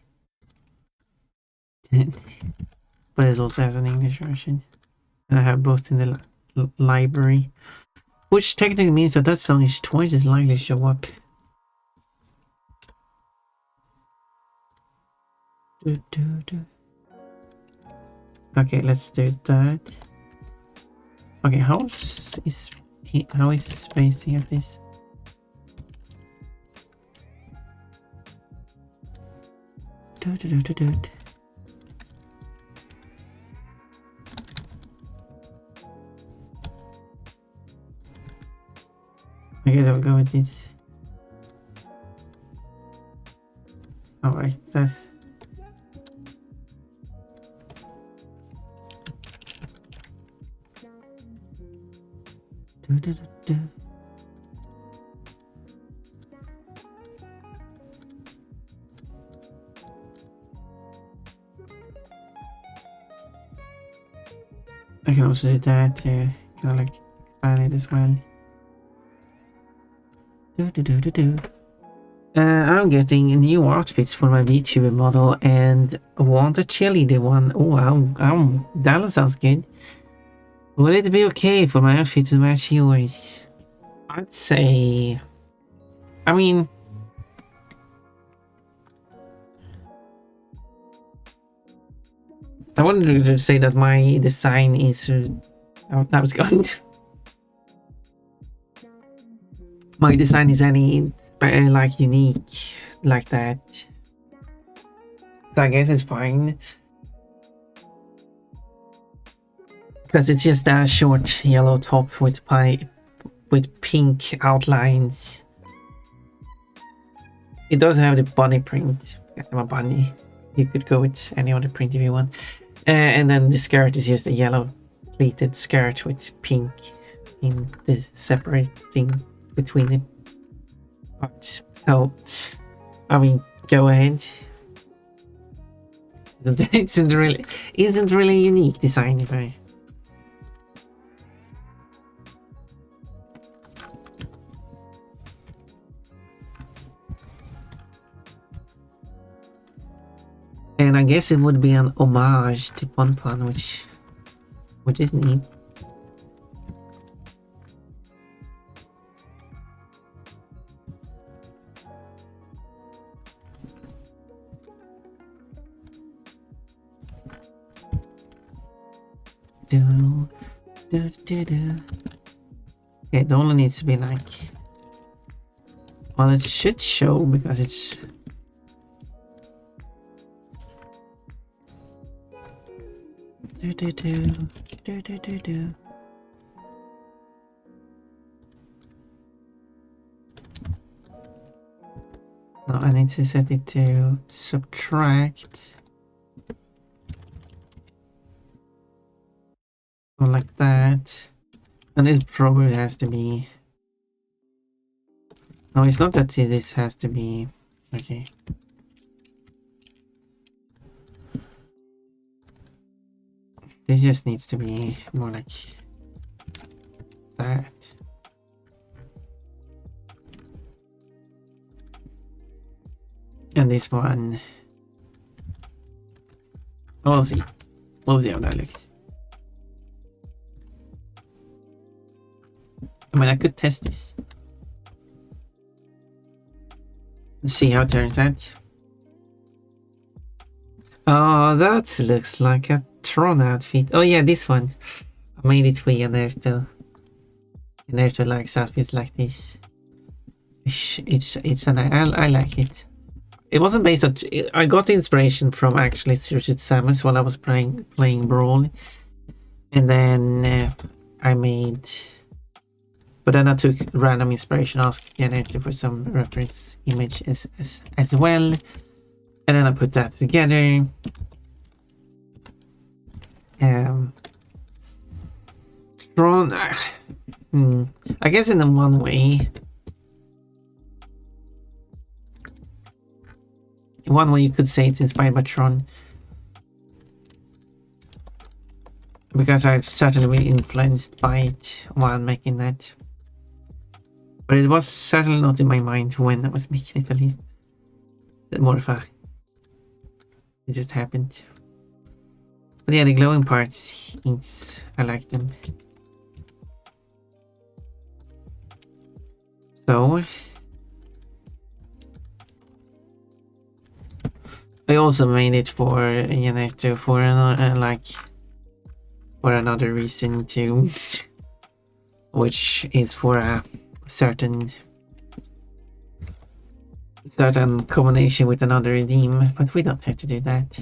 But it also has an English version. And I have both in the library. Which technically means that that song is twice as likely to show up. Okay, let's do that. Okay, how is the spacing of this? I guess I'll go with this. Alright, that's... I can also do that to kind of like expand it as well. I'm getting new outfits for my VTuber model and want a cheerleader one. Oh, that sounds good. Would it be okay for my outfit to match yours? I'd say... I mean... I wanted to say that my design is... that was good. My design is any like unique like that. So I guess it's fine. Because it's just a short yellow top with pink outlines. It does have the bunny print. I'm a bunny. You could go with any other print if you want. And then the skirt is just a yellow pleated skirt with pink in the separating between the parts. So, I mean, go ahead. It isn't really unique design if I... And I guess it would be an homage to Pon Pon, which is neat. Okay, it only needs to be like... Well, it should show because it's... Now I need to set it to subtract. Or like that. And this probably has to be... No, it's not that this has to be... Okay. This just needs to be more like that. And this one... We'll see. We'll see how that looks. I mean, I could test this. Let's see how it turns out. Oh, that looks like a Tron outfit. Oh yeah, this one. I made it for you there too. And there to like outfits like this. I like it. It wasn't based on... I got the inspiration from actually Suicide Samus while I was playing Brawl. And then I made... But then I took random inspiration, asked generator for some reference image as well. And then I put that together. Tron... I guess in one way... In one way you could say it's inspired by Tron. because I've certainly been influenced by it while making that. But it was certainly not in my mind when I was making it, at least. More of a... It just happened. But yeah, the glowing parts, I like them. So... I also made it for, you know, for another, for another reason too. Which is for a certain combination with another redeem, but we don't have to do that.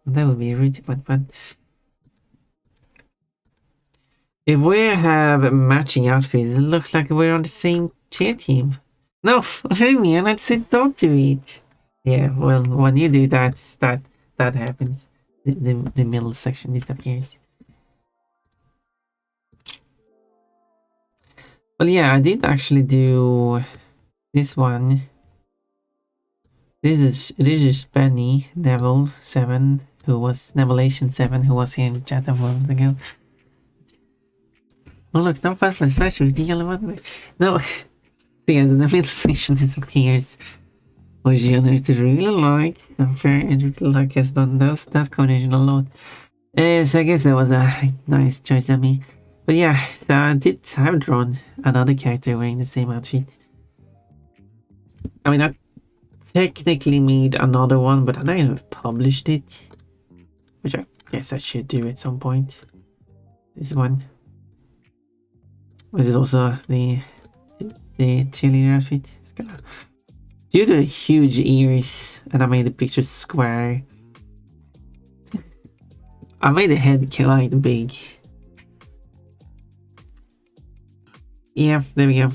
That would be rude, but if we have matching outfits, it looks like we're on the same cheer team. No, what do you mean? I said don't do it. Yeah, well, when you do that happens. The middle section disappears. Well, yeah, I did actually do this one. This is Benny Neville 7, who was Nevelation 7, who was here in chat a moment ago. Oh look, no password special, the yellow one. No, yeah, the middle section disappears. Which you know to really like. I'm very like has done that combination a lot. So I guess that was a nice choice of me. But yeah, so I have drawn another character wearing the same outfit. I mean, I technically made another one, but I haven't published it. Which I guess I should do at some point. This one. Was it also the cheerleader outfit? It's gonna... Due to the huge ears, and I made the picture square. I made the head quite big. Yeah, there we go.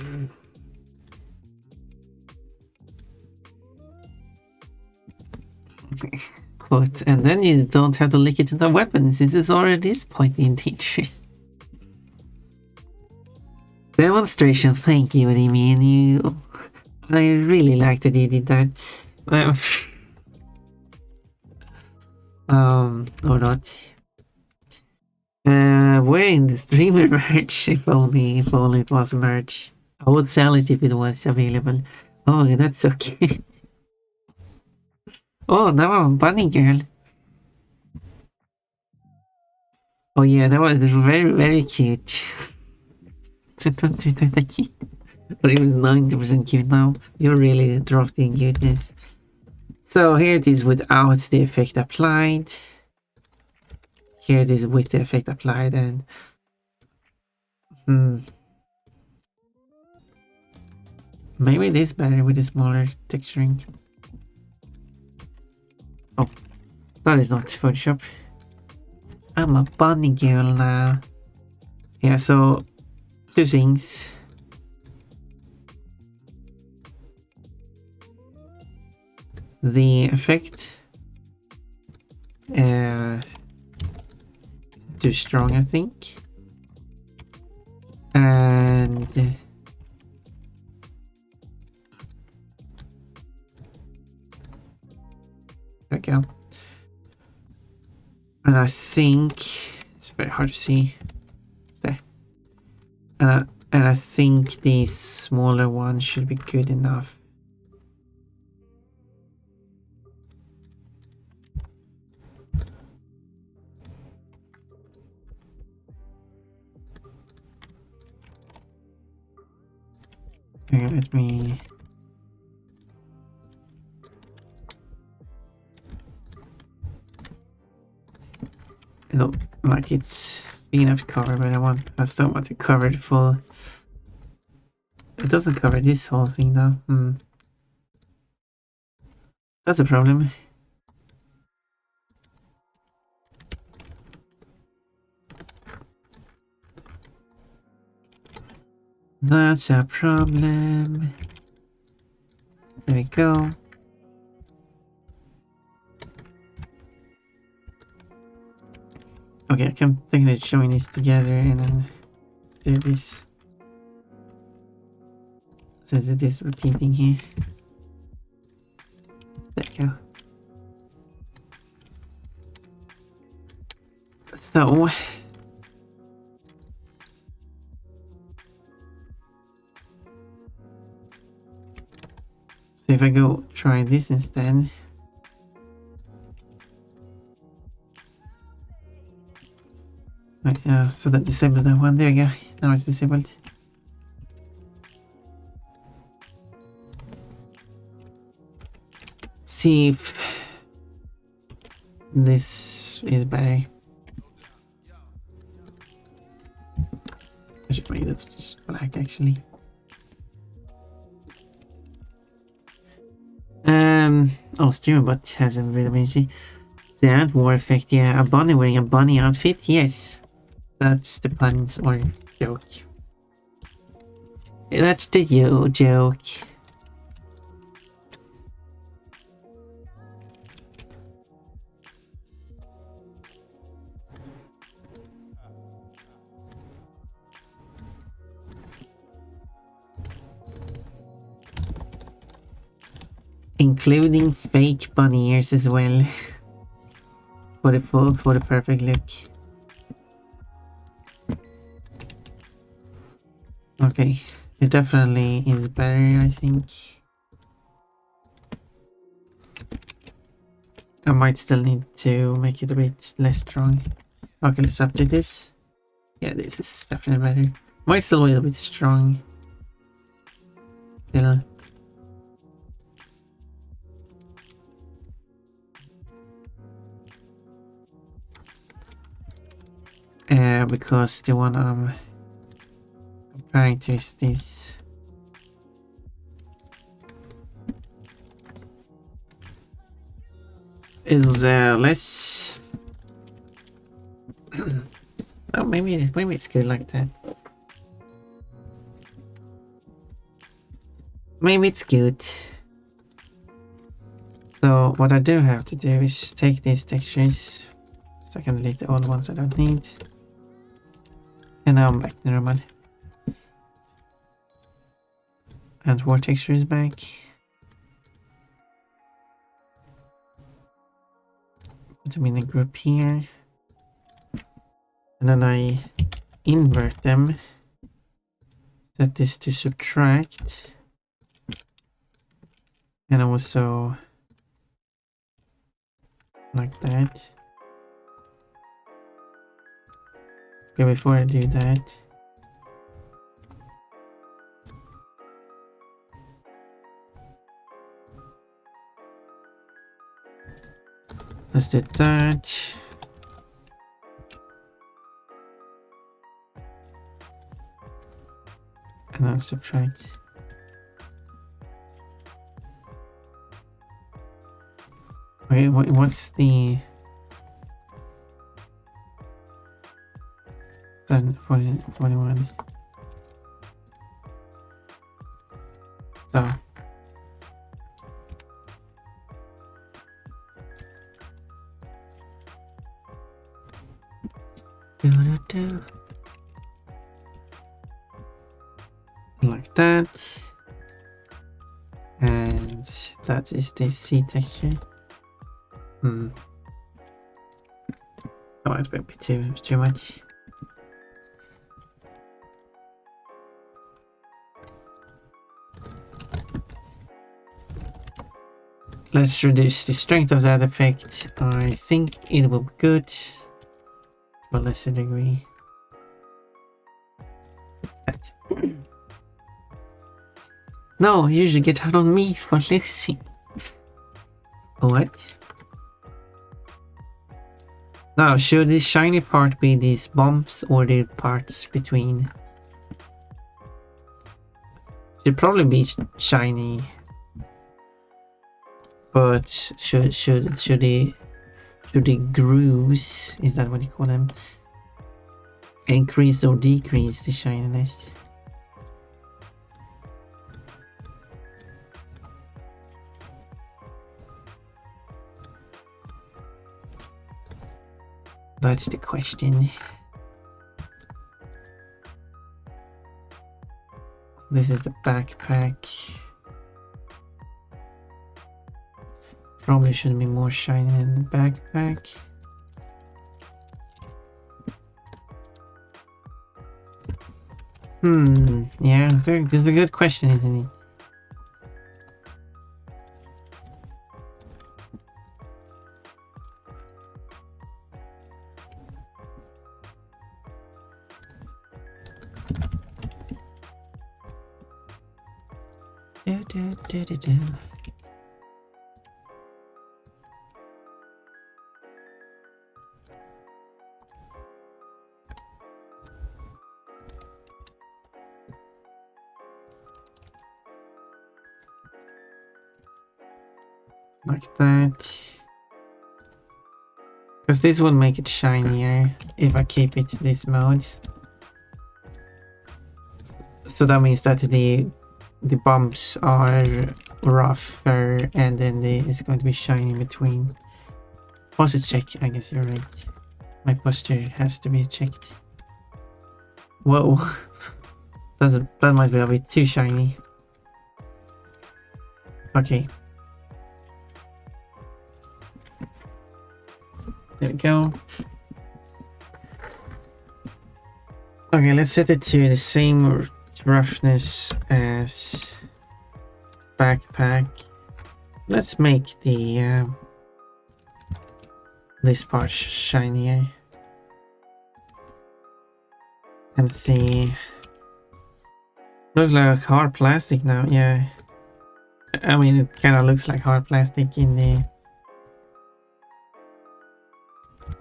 Quote, and then you don't have to lick it into a weapon since it's already this point in teachers. Demonstration, thank you, what do you mean? You... I really like that you did that. Or not. Wearing the streamer merch, if only it was merch. I would sell it if it was available. Oh, that's so cute. Oh, now I'm a bunny girl. Oh yeah, that was very, very cute. Don't do that cute. But it was 90% cute now. You really dropped in cuteness. So here it is without the effect applied. Here it is with the effect applied, and maybe it is better with the smaller texturing. Oh, that is not Photoshop. I'm a bunny girl now. Yeah, so two things. The effect too strong, I think, and there we go. And I think it's very hard to see there. And I think the smaller one should be good enough. Okay, let me... I don't like it's big enough to cover, but I still want to cover the full... It doesn't cover this whole thing though. That's a problem. That's a problem. There we go. Okay, I can think of showing these together and then do this. Since it is repeating here. There we go. So if I go try this instead. Right, so that disabled that one. There we go. Now it's disabled. See if this is better. I should make it just black actually. Oh, Streamerbot has a bit of energy. The ant war effect, yeah. A bunny wearing a bunny outfit, yes. That's the pun or joke. That's the joke. Including fake bunny ears as well. For the perfect look. Okay, it definitely is better, I think. I might still need to make it a bit less strong. Okay, let's update this. Yeah, this is definitely better. Might still be a bit strong. Still. Because the one I'm comparing to is this. Is less. Oh, maybe it's good like that. Maybe it's good. So what I do have to do is take these textures, so I can delete the old ones I don't need. And now I'm back to normal. And war texture is back. Put them in a group here. And then I invert them. Set this to subtract. And also like that. Okay, before I do that, let's do that. And then subtract. Wait, what's the 41? So like that, and that is the C texture. Oh, it might be too much. Let's reduce the strength of that effect. I think it will be good to a lesser degree. No, you should get out on me for losing. What? Now, should this shiny part be these bumps or the parts between? Should probably be shiny. But should the grooves, is that what you call them, increase or decrease the shininess? That's the question. This is the backpack. Probably should be more shiny in the backpack. Yeah, so this is a good question, isn't it? Do. Like that. Because this will make it shinier if I keep it this mode. So that means that the bumps are rougher and then it's going to be shiny in between. Posture check, I guess you're right. My posture has to be checked. Whoa. That might be a bit too shiny. Okay. There we go. Okay, let's set it to the same roughness as backpack. Let's make the this part shinier and see. Looks like hard plastic now. Yeah, I mean it kind of looks like hard plastic in the.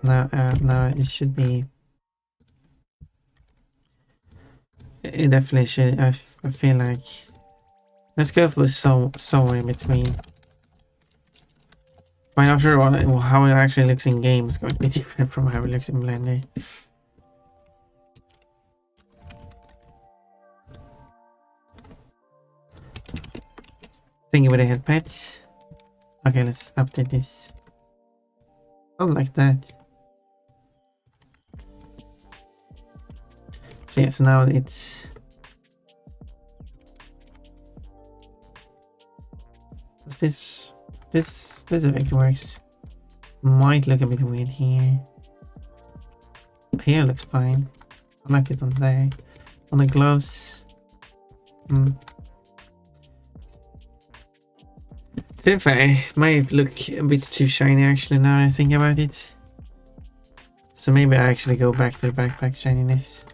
No, it should be. It definitely should. I feel like. Let's go for somewhere in between. But after all, how it actually looks in game is going to be different from how it looks in Blender. Thinking with the head pads. Okay, let's update this. I don't like that. So yeah, so now it's this effect works. Might look a bit weird here. Here looks fine. I like it on there. On the gloves. To be fair, might look a bit too shiny actually now I think about it. So maybe I actually go back to the backpack shininess.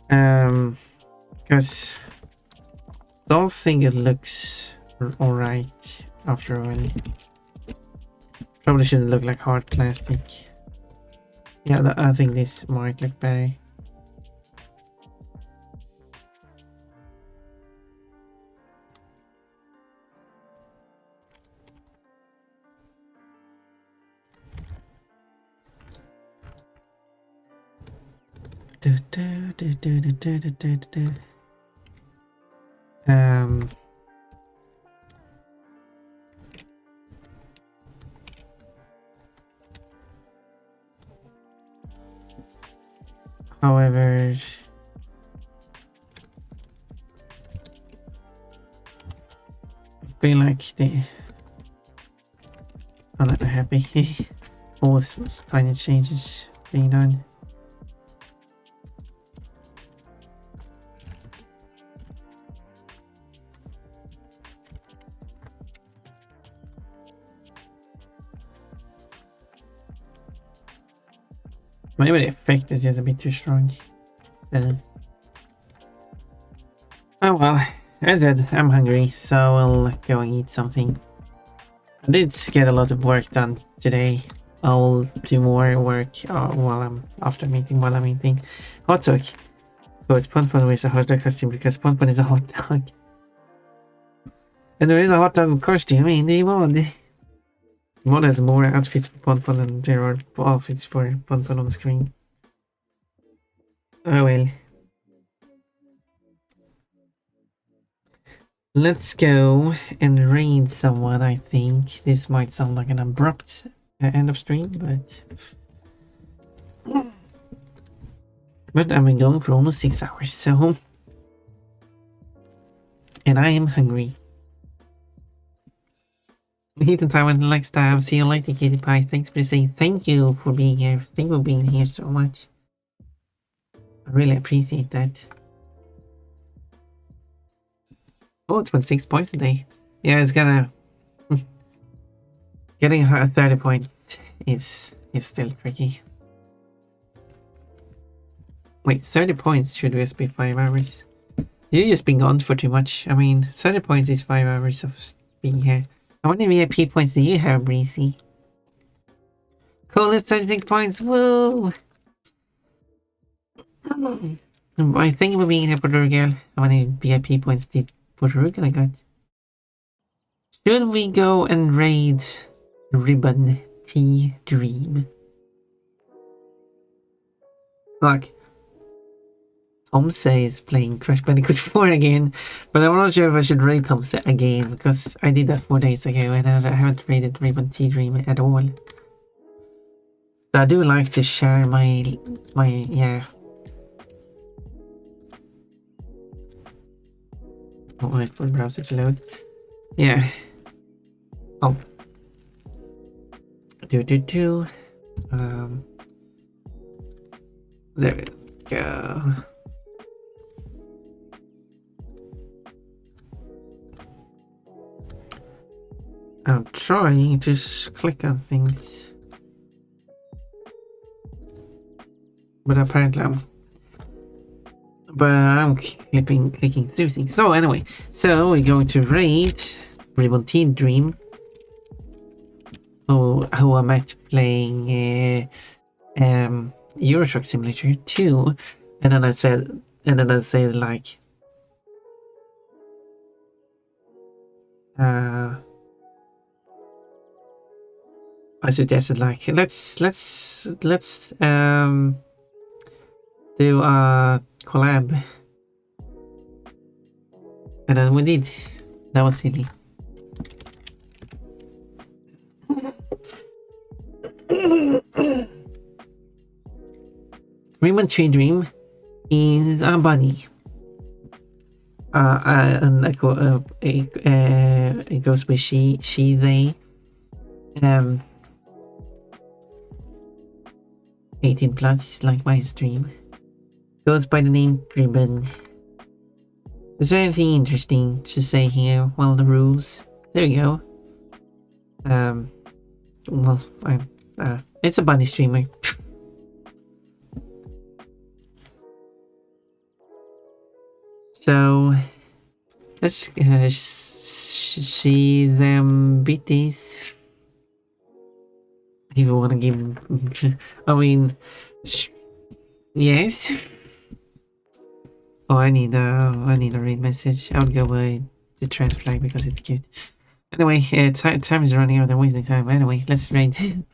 Because I don't think it looks alright after all. Probably shouldn't look like hard plastic. Yeah, I think this might look better. However, I feel like I'm not happy. Always tiny changes being done. Maybe the effect is just a bit too strong. Still. Oh well, as I said, I'm hungry, so I'll go and eat something. I did get a lot of work done today. I'll do more work while I'm eating. Hot dog. But Ponpon wears a hot dog costume because Ponpon is a hot dog. And there is a hot dog costume in the mod. Mod has more outfits for Ponpon than there are outfits for Ponpon on the screen. Oh well. Let's go and raid someone, I think. This might sound like an abrupt end of stream, but I've been going for almost 6 hours, so... And I am hungry. Ethan Taiwan likes to have. See you later, Kitty Pie. Thanks for saying thank you for being here. Thank you for being here so much. I really appreciate that. Oh, 26 points a day. Yeah, it's gonna... Getting her 30 points is still tricky. Wait, 30 points should just be 5 hours. You've just been gone for too much. I mean, 30 points is 5 hours of being here. How many VIP points do you have, Breezy? Cole is 36 points. Woo! I think we're being here, Puerto Rico. How many VIP points did Puerto Rico got? Should we go and raid Ribbon T Dream? Like, Tomse is playing Crash Bandicoot 4 again, but I'm not sure if I should raid Tomse again because I did that 4 days ago and I haven't raided Ribbon T Dream at all. So I do like to share my yeah. Oh, wait for the browser to load. Yeah. Oh. There we go. I'm trying to click on things, but apparently I'm clicking through things. So anyway, so we're going to raid Ribbon Teen Dream, who I met playing Euro Truck Simulator 2, and then I said like I suggested like let's do a collab, and then we did. That was silly. Ribbon Tree Dream is a bunny. And it goes with she, they. 18 plus, like my stream. Goes by the name Ribbon. Is there anything interesting to say here? Well, the rules. There we go. Well, it's a bunny streamer. So let's see them beat these. If you want to give, I mean, yes. Oh, I need a read message. I would go by the trans flag because it's cute. Anyway, time is running out. I'm wasting time. Anyway, let's raid.